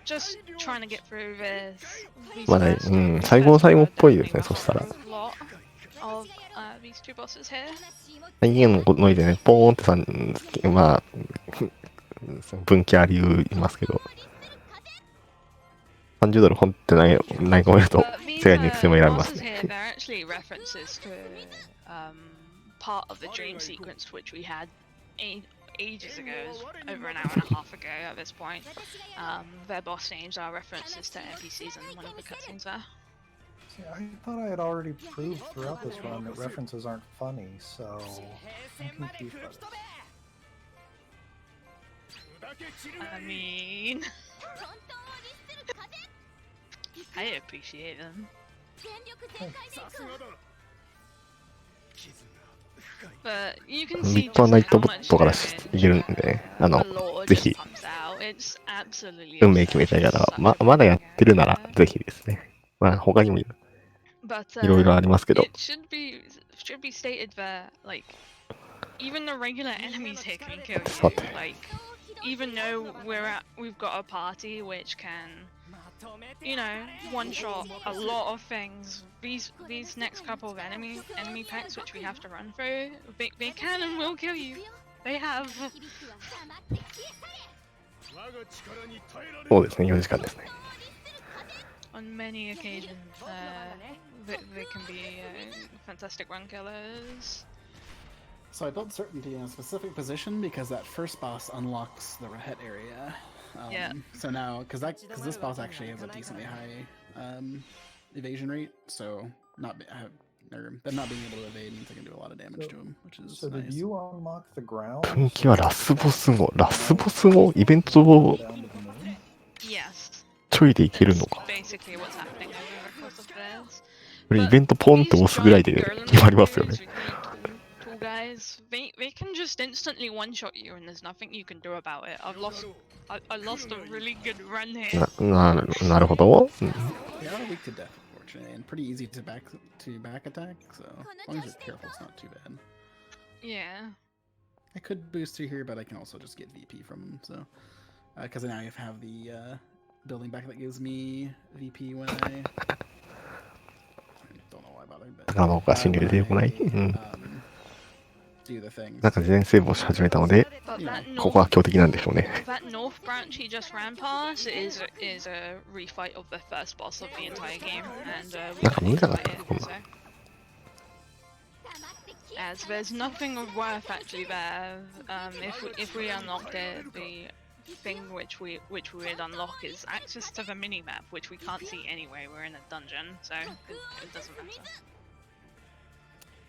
just trying to get through this. these まだ、 first 最後の最後っぽい definitely ですね、そしたら。 a lot of these two bosses here. 家のノイでね、ポーンってまあ、分岐あり言いますけど、30ドル本って投げ込めると But these 世界に行く手も選びます bosses ね。 here, they're actually references to part of the dream sequence which we had ages ago, over an hour and a half ago at this point. Their boss names are references to NPCs in one of the cutscenes there. See, I thought I had already proved throughout this run that references aren't funny, so I'm confused by this. I mean, I appreciate them. But you can 立 see 派なナイ just ト how ボッ much トから damage いけるんでね、a lore ぜ just ひ、 pumps out. It's absolutely 運命決めたい方は、まだやってるなら、ぜひですね。まあ、他にもい But ろいろありますけど、 it should be stated that like even the regular enemies here can kill you. Like even though we've got a party which can, you know, one shot a lot of things. These next couple of enemy packs which we have to run through, they can and will kill you. They have. そうですね、4時間ですね。 On many occasions, they can be fantastic run killers. So I built certainty in a specific position because that first boss unlocks the Rahet area. Yeah. So now, because this boss actually has a decently high evasion rate, so them not being able to evade means I can do a lot of damage to him, which is So did nice. you unlock the ground? 分岐はラスボス後イベントを Down to the moon? Yes. ちょいでいけるのか。 Basically, what's happening over the course of this. これイベントポンって押すぐらいで決まりますよね。 Tall guys, they can just instantly one-shot you, and there's nothing you can do about it. I lost a really good run here. なるほど。They are weak to death, unfortunately, and pretty easy to back attack. So as long as you're careful, it's not too bad. Yeah. I could boost through here, but I can also just get VP from them. So because now I have the building back that gives me VP when I don't know why I bothered, but あ、おかしいんで出てこない。 do the thing. なんか事前セーブをし始めたので、 But that ここは強敵なんでしょうね。 that north branch he just ran past is a refight of the first boss of the entire game, and we なんか見えなかっ fight たな、こん it, な。 so. as there's nothing of worth actually there. If we unlocked it, the thing which we would unlock is access to the mini map, which we can't see anyway. We're in a dungeon, so it doesn't matter.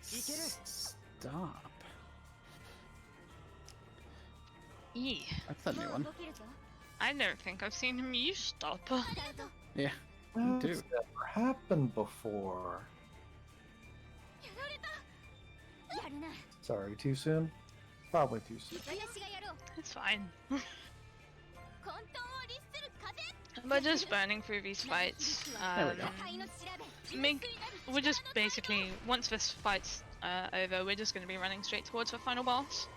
Stop. That's a new one. I don't think I've seen him use stop. Yeah, me too. That's never happened before. Sorry, too soon? Probably too soon. It's fine. We're just burning through these fights. There we go. We're just basically, once this fight's over, we're just going to be running straight towards the final boss.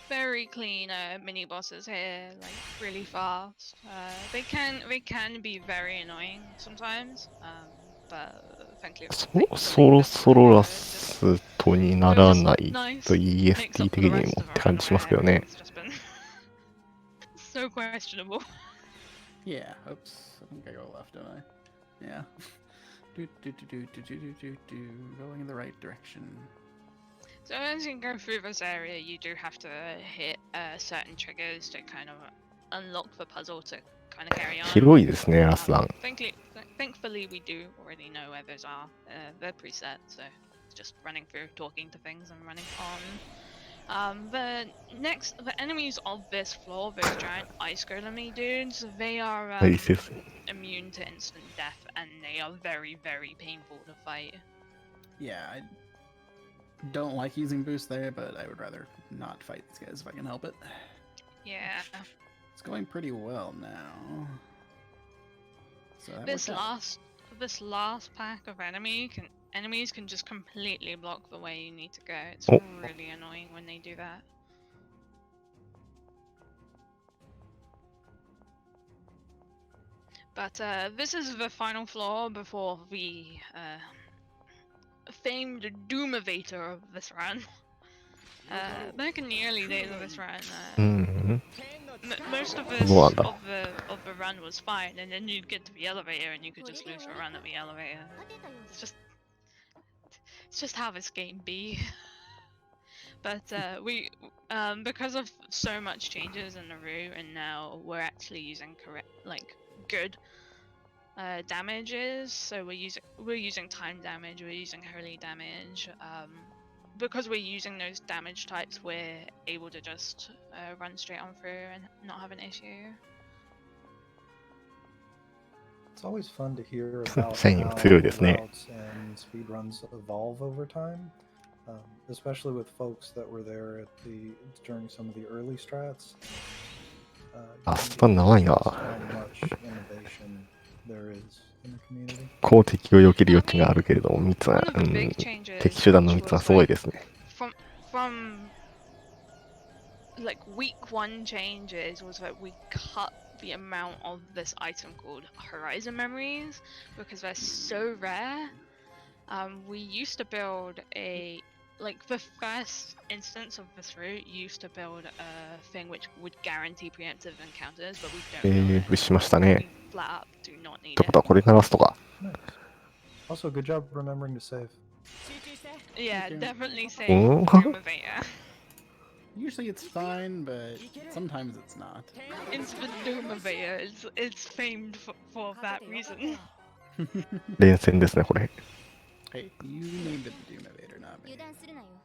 Very clean mini bosses here, like really fast. They can be very annoying sometimes, but thankfully. そろそろラストにならないと EST 的にもって感じしますけどね。 So questionable. Yeah, oops. I think I go left, don't I? Yeah. Going in the right direction. So as you go through this area, you do have to hit certain triggers to kind of unlock the puzzle to kind of carry on. 広いですね、ラスラン。 Thankfully, we do already know where those are. They're preset, so it's just running through, talking to things, and running on. The enemies of this floor, those giant ice golem dudes, they are immune to instant death, and they are very, very painful to fight. Yeah, I don't like using boost there, but I would rather not fight these guys if I can help it. Yeah. It's going pretty well now. So This last pack of enemies can just completely block the way you need to go. It's really annoying when they do that. But this is the final floor before the famed Doomovator of this run. Back in the early days of this run, most of the run was fine, and then you'd get to the elevator and you could just lose the run at the elevator. It's just how this game be. But we because of so much changes in the route, and now we're actually using good damages. So we're using time damage, we're using holy damage. Because we're using those damage types, we're able to just run straight on through and not have an issue. It's always fun to hear about how 戦意も強いですね。 routes and speedruns evolve over time, especially with folks that were there during some of the early strats. ラスト長いな。 how much innovation there is in the community. こう敵を避ける余地があるけれども、密は、敵手段の密はすごいですね。 From like week 1 changes was that we cut the amount of this item called Horizon Memories because they're so rare. We used to build the first instance of this route used to build a thing which would guarantee preemptive encounters, but we don't. しましたね。 We flat up do not need ってことはこれがラストか。 Also, good job remembering to save. Yeah, definitely say Oh. Doomovator. Usually it's fine, but sometimes it's not. It's the Doomovator. It's famed for that reason. 連戦ですね、これ。 Hey, you named it the Doomovator, not me.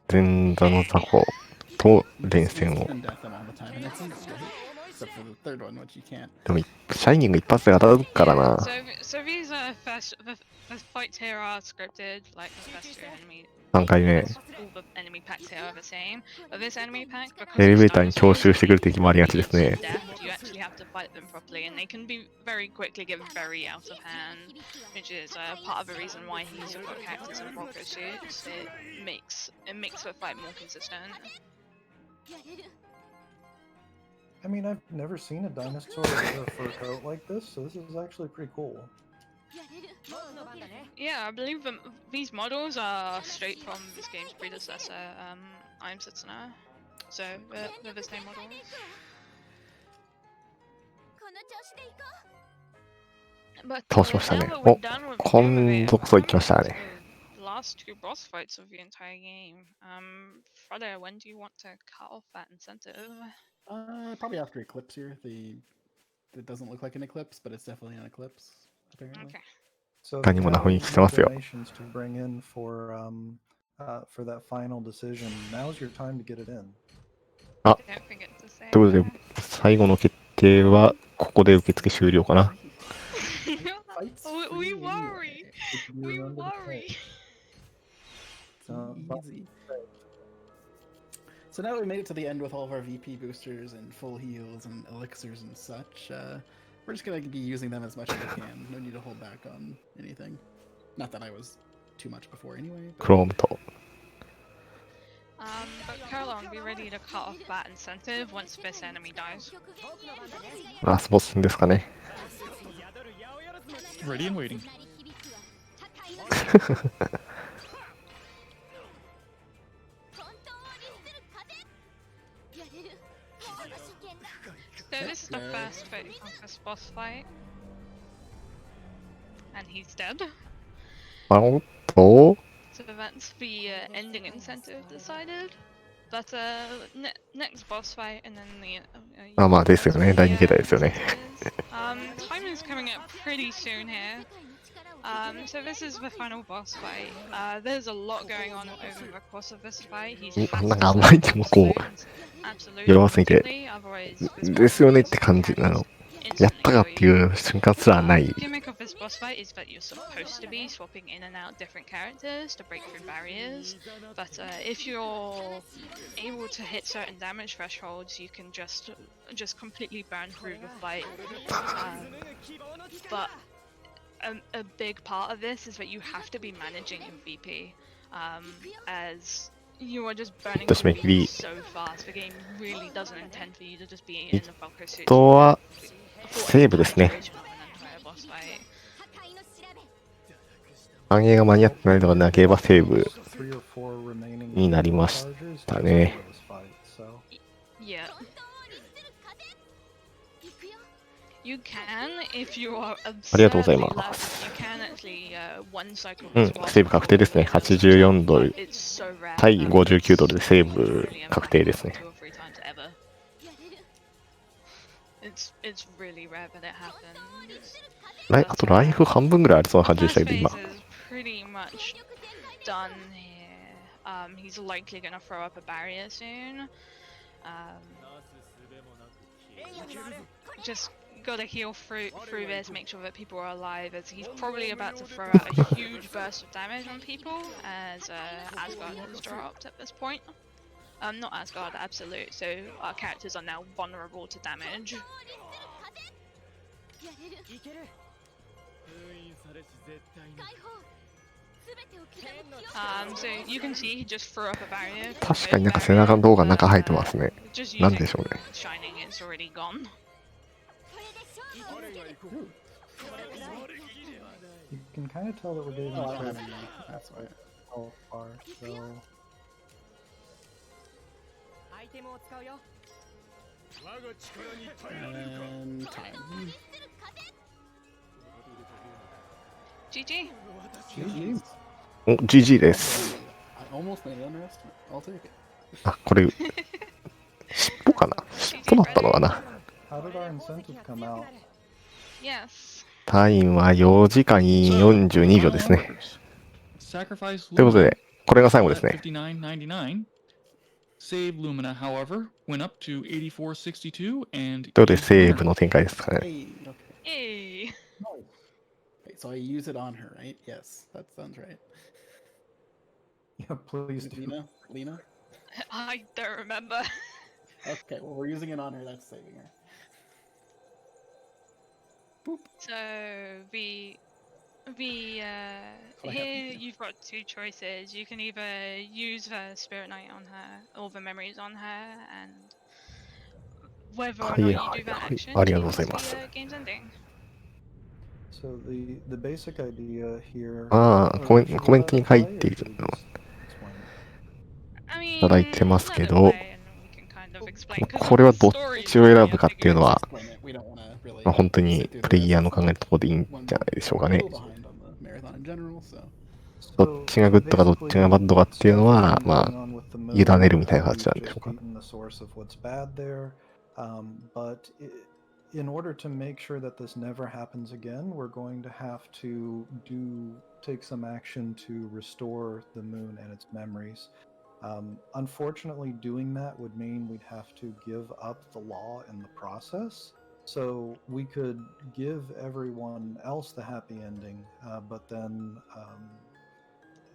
前座の雑魚と連戦を。 Spin death them all the time, and it's easy to hit. Except for the third one, which you can't. でも、シャイニング一発で当たるからな。 So these the fights here are scripted, like the first two enemy. 3回目。 All the enemy packs here are the same, but this enemy pack, because エレベーターに徴収してくる敵もありがちですね。 you actually have to fight them properly, and they can be very quickly get very out of hand, which is part of the reason why he's got cactus and bronco suits. It makes the fight more consistent. I mean, I've never seen a dinosaur wear a fur coat like this, so this is actually pretty cool. Yeah, I believe these models are straight from this game's predecessor, I'm Setsuna. So they're the same models. But 倒しましたね。 now that お、 we're done with the 今 game of it, 度こそ we're 行きました coming ね。 to the last two boss fights of the entire game. Freddeh, when do you want to cut off that incentive? Probably after Eclipse here. It doesn't look like an eclipse, but it's definitely an eclipse, apparently. Okay. So 他にもな雰囲気してますよ。 donations to bring in for that final decision. Now's your time to get it in. あ、 Don't forget to say ということで、最後の決定はここで受付終了かな。Fights we free worry. Did you We remember to worry. say? So, Easy. So now we made it to the end with all of our VP boosters and full heals and elixirs and such. We're just gonna be using them as much as we can. No need to hold back on anything. Not that I was too much before anyway. クロームと。 But Caroline, be ready to cut off that incentive once this enemy dies. ラスボスですかね。 Ready and waiting. So this is the first bit of this boss fight. And he's dead. あおっと、 So that's the ending incentive decided. But next boss fight and then the あ、まあですよね。第2形態ですよね。 time is coming up pretty soon here. So this is the final boss fight. There's a lot going on over the course of this fight. He's なんかあまりにもこう、 absolutely 弱すぎて、 otherwise this ですよねって感じなの。やったかっていう瞬間すらない。 The gimmick of this boss fight is that you're supposed to be swapping in and out different characters to break through barriers, but if you're able to hit certain damage thresholds, you can just completely burn through the fight. But a big part of this is that you have to be managing your VP, as you are just burning through VP so fast. The game really doesn't intend for you to just be in the Falco suit. あとはセーブですね。反映が間に合ってないのがなければセーブになりましたね。 Yeah. You can, if you are ありがとうござい absurdly ま lucky, す。 you can actually one cycle うん、 this one. セーブ確定ですね。84ドル It's so rare. 対59ドルでセーブ確定ですね。 Two or three times ever. It's really rare that it happens. あとライフ半分ぐらいありそうな感じでしたけど、 First 今。 phase is pretty much done here. He's likely gonna throw up a barrier soon. Just gotta heal through this, make sure that people are alive, as he's probably about to throw out a huge burst of damage on people, as Asgard has dropped at this point. Not Asgard, Absolute, so our characters are now vulnerable to damage. So you can see he just threw up a barrier. 確かになんか背中の動画の中入ってますね。なんでしょうね。 Shining, it's already gone. You can kind of tell that we're getting Oh, I don't close have any. That's why. so far. So And time. GG. GG. お、GG です。 I almost made an underestimate. I'll take it. あ、これ、尻尾かな尻尾だったのかな。 How did our incentive come out? Yes. タイムは4時間42秒ですね。 Sacrifice ということ Lumina で、これが最後で at すね。 59.99. Save Lumina, however, went up to 84.62 and ということで、セーブの展開ですかね。 Hey, okay. Hey. Wait, so I use it on her, right? Yes, that sounds right. Yeah, please do. Lena? I don't remember. Okay, well, we're using it on her. That's saving her. Boop. So here you've got two choices. You can either use the Spirit Knight on her or the memories on her, and whether or not you do that action changes the game's ending. So the basic idea here. ああ、コメントに書いているの。 I mean, いただいてますけど、 another way, and we can kind of explain, 'cause これはどっ the story ちを選ぶかっていうのは、 We don't want to really まあ、本当にプレイヤーの考えるところでいいんじゃないでしょうかね。どっちがグッドかどっちがバッドかっていうのは、まあ、委ねるみたいな形なんでしょうか。In order to make sure that this never happens again, we're going to have to take some action to restore the moon and its memories. Unfortunately, doing that would mean we'd have to give up the law in the process. So we could give everyone else the happy ending, but then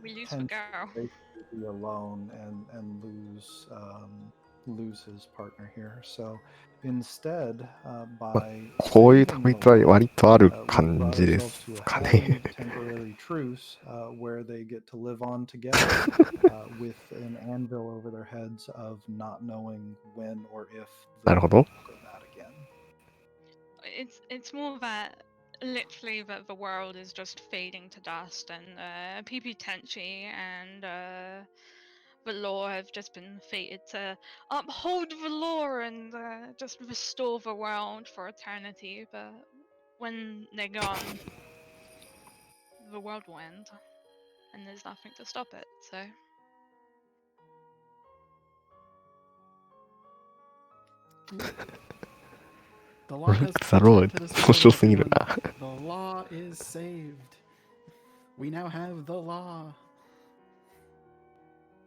we lose the girl. Be alone and lose his partner here. So instead, by こういうタイトは割とある感じですかね。temporary truce, where they get to live on together with an anvil over their heads of not knowing when or if なるほど。 It's more that literally that the world is just fading to dust, and PP Tenchi and the law have just been fated to uphold the law and just restore the world for eternity. But when they're gone, the world will end, and there's nothing to stop it. So. The law has The law protected us from everyone. The law is saved. We now have the law.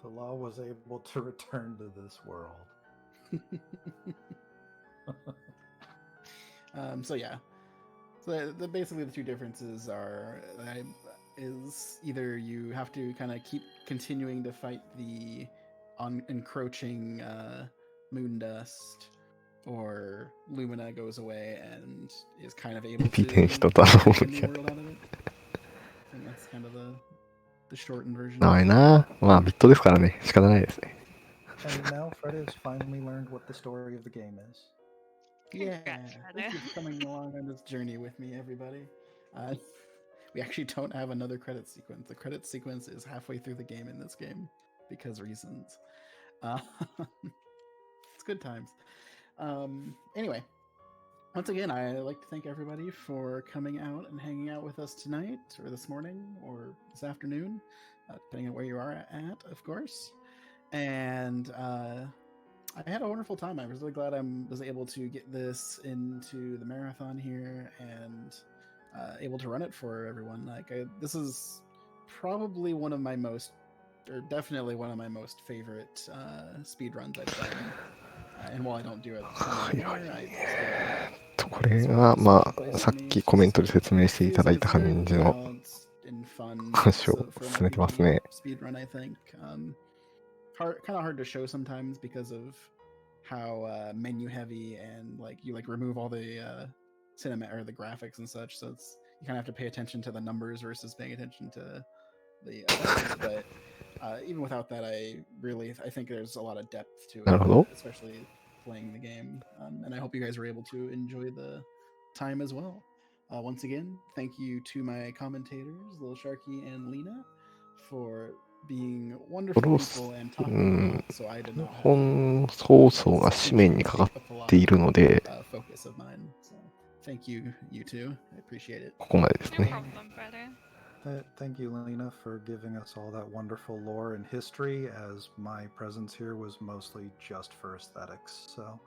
The law was able to return to this world. So yeah. So basically the two differences are is either you have to kind of keep continuing to fight the encroaching moon dust, or Lumina goes away and is kind of able to make a new world out of it. I think that's kind of the shortened version. ないな。まあビットですからね。仕方ないですね。And now Freddeh has finally learned what the story of the game is. Yeah, thank you for coming along on this journey with me, everybody. We actually don't have another credit sequence. The credit sequence is halfway through the game in this game because reasons. It's good times. Anyway, once again, I'd like to thank everybody for coming out and hanging out with us tonight, or this morning, or this afternoon, depending on where you are at, of course. And I had a wonderful time. I was really glad I was able to get this into the marathon here and able to run it for everyone. This is probably one of my most, or definitely one of my most favorite speed runs I've done. And while I don't do it anymore, I これがまあさっきコメントで説明していただいた感じの話を進めてますね。 Speedrun, I think. Kind of hard to show sometimes because of how menu heavy and you remove all the cinema or the graphics and such, so it's you kind of have to pay attention to the numbers versus paying attention to the but even without that, I think there's a lot of depth to it, especially playing the game, and I hope you guys were able to enjoy the time as well. Once again, thank you to my commentators, Lil Sharky and Lena, for being wonderful people and talking so I did not have 本放送が紙面にかかっているので、 focus of mine. So thank you, you two. I appreciate it. ここまでですね。 Thank you, Lena, for giving us all that wonderful lore and history, as my presence here was mostly just for aesthetics. So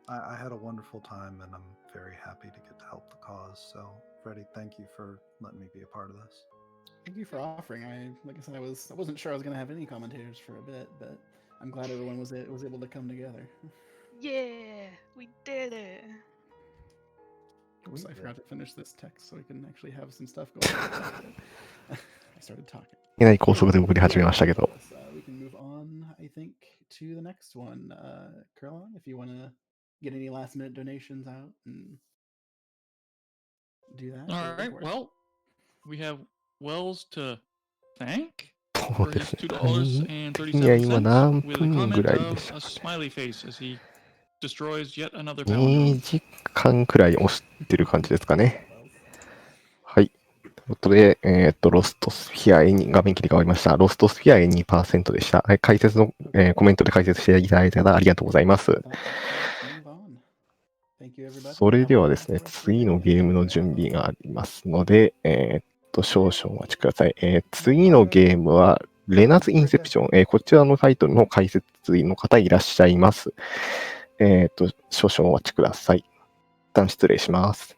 I had a wonderful time, and I'm very happy to get to help the cause. So, Freddeh, thank you for letting me be a part of this. Thank you for offering. Like I said, I wasn't sure I was going to have any commentators for a bit, but I'm glad everyone was able to come together. Yeah, we did it. Oops, I forgot to finish this text so we can actually have some stuff going on. I started talking. いきなり高速で送り始めましたけど。 We can move on, I think, to the next one. Kurlon, if you want to get any last minute donations out and do that. All right, well, we have Wells to thank そう for で his すね。 $2.37 いや、今何 with a 分 comment ぐらいで of した a かね。 smiley face as he destroys yet another 2 palindrome. 時間くらい押してる感じですかね。はい。ということで、ロストスフィア N 画面切り替わりました。ロストスフィア N2% でした。はい、解説の、コメントで解説していただいた方ありがとうございます。Move on. Thank それではですね、次のゲームの準備がありますので、少々お待ちください。次のゲームは、レナズ・インセプション。こちらのタイトルの解説の方いらっしゃいます。少々お待ちください。一旦失礼します。